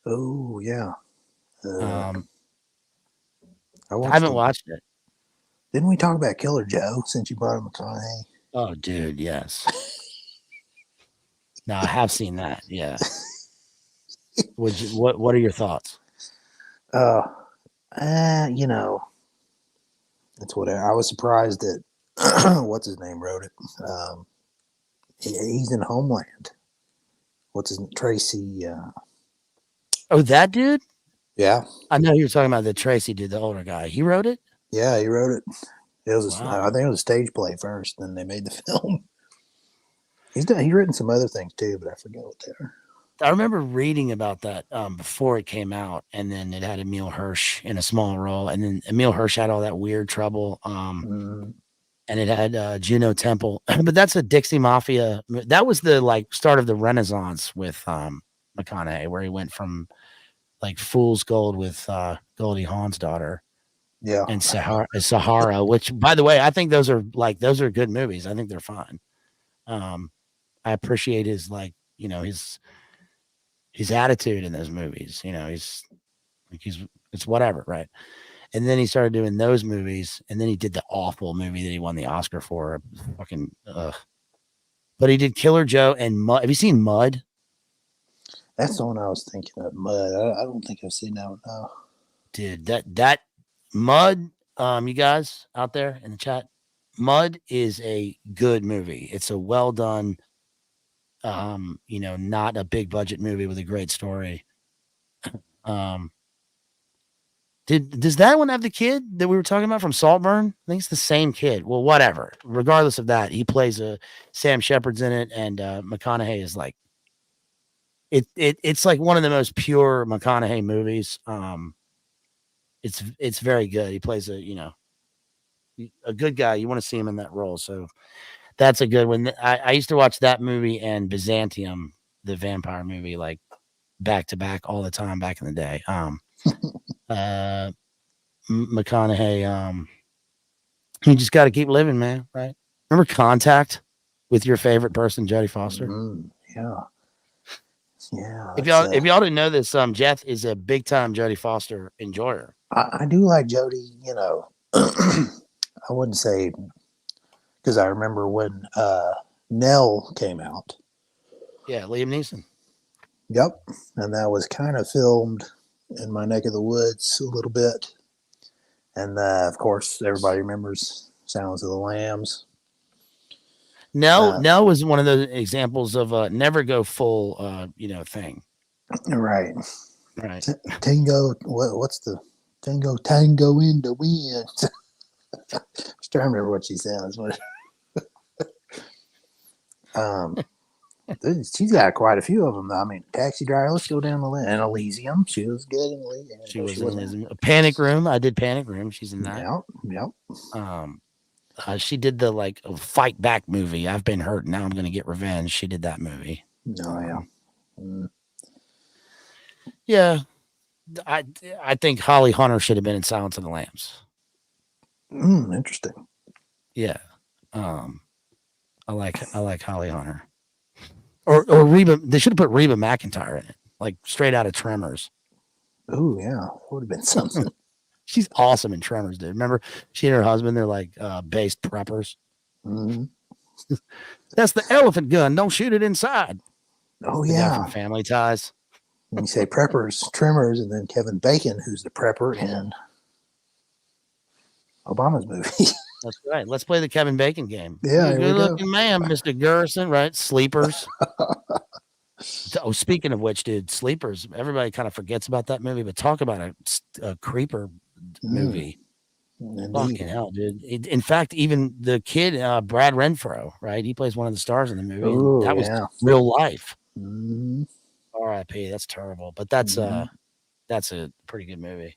Speaker 2: Oh yeah,
Speaker 3: I haven't watched it.
Speaker 2: Didn't we talk about Killer Joe since you brought up McConaughey?
Speaker 3: Oh, dude, yes. No, I have seen that. Yeah. What are your thoughts?
Speaker 2: It's whatever. I was surprised that what's his name wrote it. He's in Homeland. What's his name? Tracy?
Speaker 3: Oh, that dude?
Speaker 2: Yeah.
Speaker 3: I know you were talking about the Tracy dude, the older guy. He wrote it?
Speaker 2: Yeah, he wrote it. It was
Speaker 3: Wow.
Speaker 2: I think it was a stage play first, then they made the film. He's written some other things too, but I forget what they are.
Speaker 3: I remember reading about that before it came out, and then it had Emile Hirsch in a small role, and then Emile Hirsch had all that weird trouble, and it had Juno Temple, but that's a Dixie Mafia. That was the like start of the Renaissance with McConaughey, where he went from like Fool's Gold with Goldie Hawn's daughter,
Speaker 2: Yeah,
Speaker 3: and Sahara, which by the way, I think those are good movies. I think they're fine. I appreciate his his attitude in those movies. It's whatever, right? And then he started doing those movies, and then he did the awful movie that he won the Oscar for. Fucking, but he did Killer Joe and Mud. Have you seen Mud?
Speaker 2: that's the one I was thinking of. Mud. I don't think I've seen that one. No.
Speaker 3: Dude, that Mud. You guys out there in the chat, Mud is a good movie. It's a well done. Not a big budget movie with a great story. Does that one have the kid that we were talking about from Saltburn? I think it's the same kid. Well, whatever. Regardless of that, he plays Sam Shepard's in it, and McConaughey is like it's like one of the most pure McConaughey movies. It's very good. He plays a good guy. You want to see him in that role. So that's a good one. I used to watch that movie and Byzantium, the vampire movie, like back to back all the time back in the day. McConaughey, you just got to keep living, man. Right? Remember Contact with your favorite person, Jodie Foster?
Speaker 2: Yeah. Yeah.
Speaker 3: If y'all didn't know this, Jeff is a big time Jodie Foster enjoyer.
Speaker 2: I do like Jodie. I wouldn't say, because I remember when Nell came out.
Speaker 3: Yeah, Liam Neeson.
Speaker 2: Yep, and that was kind of filmed in my neck of the woods a little bit, and of course everybody remembers Silence of the Lambs.
Speaker 3: Nell was one of those examples of never go full thing.
Speaker 2: Right.
Speaker 3: Tango.
Speaker 2: What's the tango in the wind? I was trying to remember what she sounds. She's got quite a few of them. I mean, Taxi Driver. Let's go down the list. And Elysium. She was good in Elysium.
Speaker 3: She was in Elysium. Panic Room. I did Panic Room. She's in that.
Speaker 2: Yep.
Speaker 3: She did the fight back movie. I've been hurt. Now I'm going to get revenge. She did that movie.
Speaker 2: Oh
Speaker 3: yeah. Yeah. I think Holly Hunter should have been in Silence of the Lambs.
Speaker 2: Interesting.
Speaker 3: Yeah. I like Holly Hunter. Or Reba. They should have put Reba McEntire in it, like straight out of Tremors.
Speaker 2: Oh yeah, that would have been something.
Speaker 3: She's awesome in Tremors, dude. Remember, she and her husband, they're like based preppers.
Speaker 2: Mhm.
Speaker 3: That's the elephant gun. Don't shoot it inside.
Speaker 2: Oh,
Speaker 3: The guy
Speaker 2: yeah.
Speaker 3: from Family Ties.
Speaker 2: When you say preppers, trimmers, and then Kevin Bacon, who's the prepper in Obama's movie.
Speaker 3: That's right. Let's play the Kevin Bacon game.
Speaker 2: Yeah, here we
Speaker 3: Good
Speaker 2: go.
Speaker 3: looking man, Mr. Garrison, right? Sleepers. Oh, speaking of which, dude, Sleepers. Everybody kind of forgets about that movie, but talk about a creeper movie.
Speaker 2: Indeed.
Speaker 3: Fucking hell, dude. In fact, even the kid, Brad Renfro, right? He plays one of the stars in the movie.
Speaker 2: Oh,
Speaker 3: that was
Speaker 2: yeah.
Speaker 3: real life.
Speaker 2: Mhm.
Speaker 3: R.I.P. That's terrible, but that's
Speaker 2: Mhm.
Speaker 3: a pretty good movie.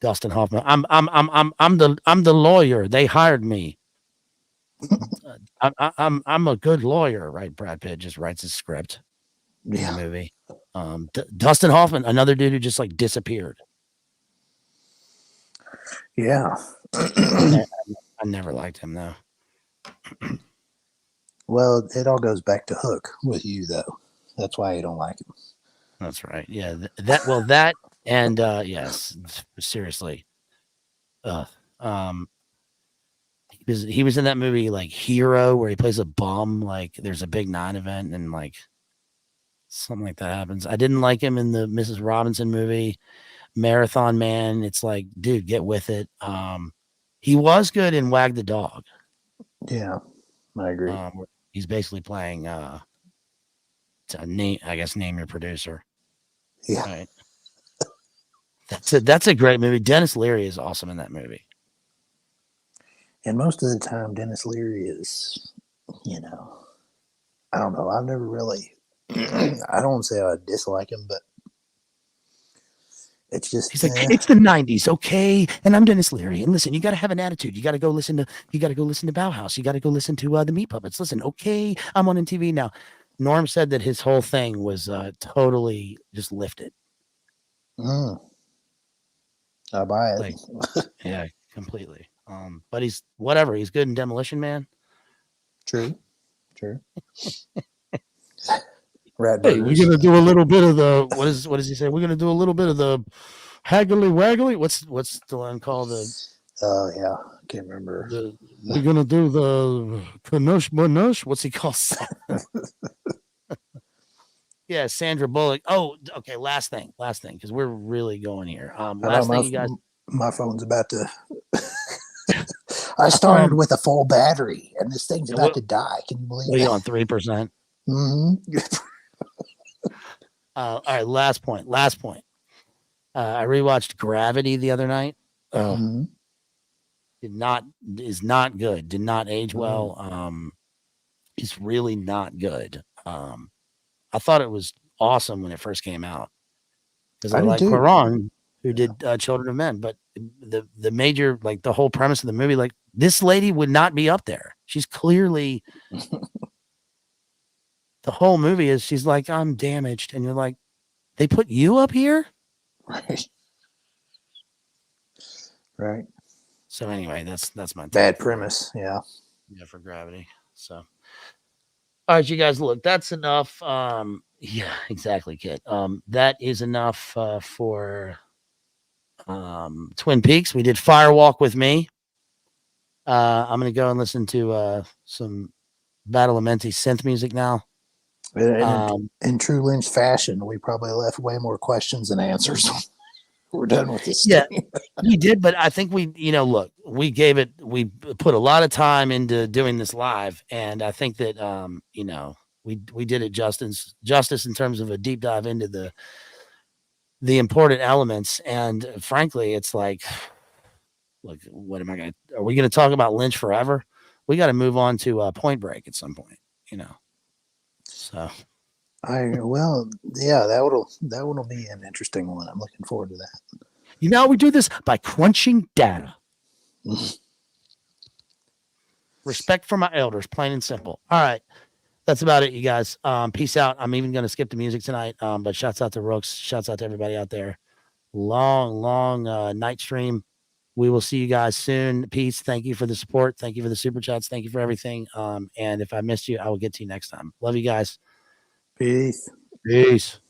Speaker 3: Dustin Hoffman. I'm the lawyer. They hired me. I'm a good lawyer, right? Brad Pitt just writes his script in the
Speaker 2: Yeah.
Speaker 3: movie. Dustin Hoffman, another dude who just like disappeared.
Speaker 2: Yeah.
Speaker 3: I never liked him though.
Speaker 2: Well, it all goes back to Hook with you, though. That's why you don't like him.
Speaker 3: That's right. Yeah. That and yes, seriously. He was in that movie like Hero where he plays a bum, like there's a big non-event and like something like that happens. I didn't like him in the Mrs. Robinson movie, Marathon Man. It's like, dude, get with it. He was good in Wag the Dog.
Speaker 2: Yeah, I agree.
Speaker 3: He's basically playing name your producer.
Speaker 2: Yeah.
Speaker 3: Right. That's a great movie. Dennis Leary is awesome in that movie.
Speaker 2: And most of the time, Dennis Leary is, I don't know. I've never really, I don't say I dislike him, but it's just.
Speaker 3: He's like, it's the 90s, okay? And I'm Dennis Leary. And listen, you got to have an attitude. You got to go listen to Bauhaus. You got to go listen to the Meat Puppets. Listen, okay, I'm on MTV now. Norm said that his whole thing was totally just lifted.
Speaker 2: I buy it.
Speaker 3: Like, yeah, completely. But he's whatever. He's good in Demolition Man.
Speaker 2: True. Rat
Speaker 3: Hey, we're gonna do a little bit of the what does he say? We're gonna do a little bit of the haggly waggly. What's the one called?
Speaker 2: Oh yeah, I can't remember.
Speaker 3: We're gonna do the kanush manush. What's he called? Yeah, Sandra Bullock. Oh, okay. Last thing, because we're really going here. Last thing, you guys.
Speaker 2: My phone's about to. I started with a full battery, and this thing's about to die. Can you believe
Speaker 3: that? Are you on
Speaker 2: 3%?
Speaker 3: All right, last point. I rewatched Gravity the other night. Is not good. Did not age well. It's really not good. I thought it was awesome when it first came out because I like Quaron, who did Children of Men, but the major, like the whole premise of the movie, like this lady would not be up there. She's clearly the whole movie is she's like, I'm damaged, and you're like, they put you up here,
Speaker 2: right.
Speaker 3: So anyway, that's my
Speaker 2: bad premise. Yeah,
Speaker 3: for Gravity. So. All right, you guys, look, that's enough. Yeah, exactly, Kit. That is enough for Twin Peaks. We did Firewalk with me. I'm going to go and listen to some Badalamenti synth music now.
Speaker 2: In true Lynch fashion, we probably left way more questions than answers. We're done with this.
Speaker 3: Yeah, we did, but I think we put a lot of time into doing this live, and I think that we did it justice in terms of a deep dive into the important elements. And frankly, it's like, look, are we gonna talk about Lynch forever? We got to move on to Point Break at some point, so.
Speaker 2: That will be an interesting one. I'm looking forward to that.
Speaker 3: We do this by crunching data. Respect for my elders, plain and simple. All right. That's about it, you guys. Peace out. I'm even going to skip the music tonight. But shouts out to Rooks. Shouts out to everybody out there. Long night stream. We will see you guys soon. Peace. Thank you for the support. Thank you for the super chats. Thank you for everything. And if I missed you, I will get to you next time. Love you guys.
Speaker 2: Peace.
Speaker 3: Peace.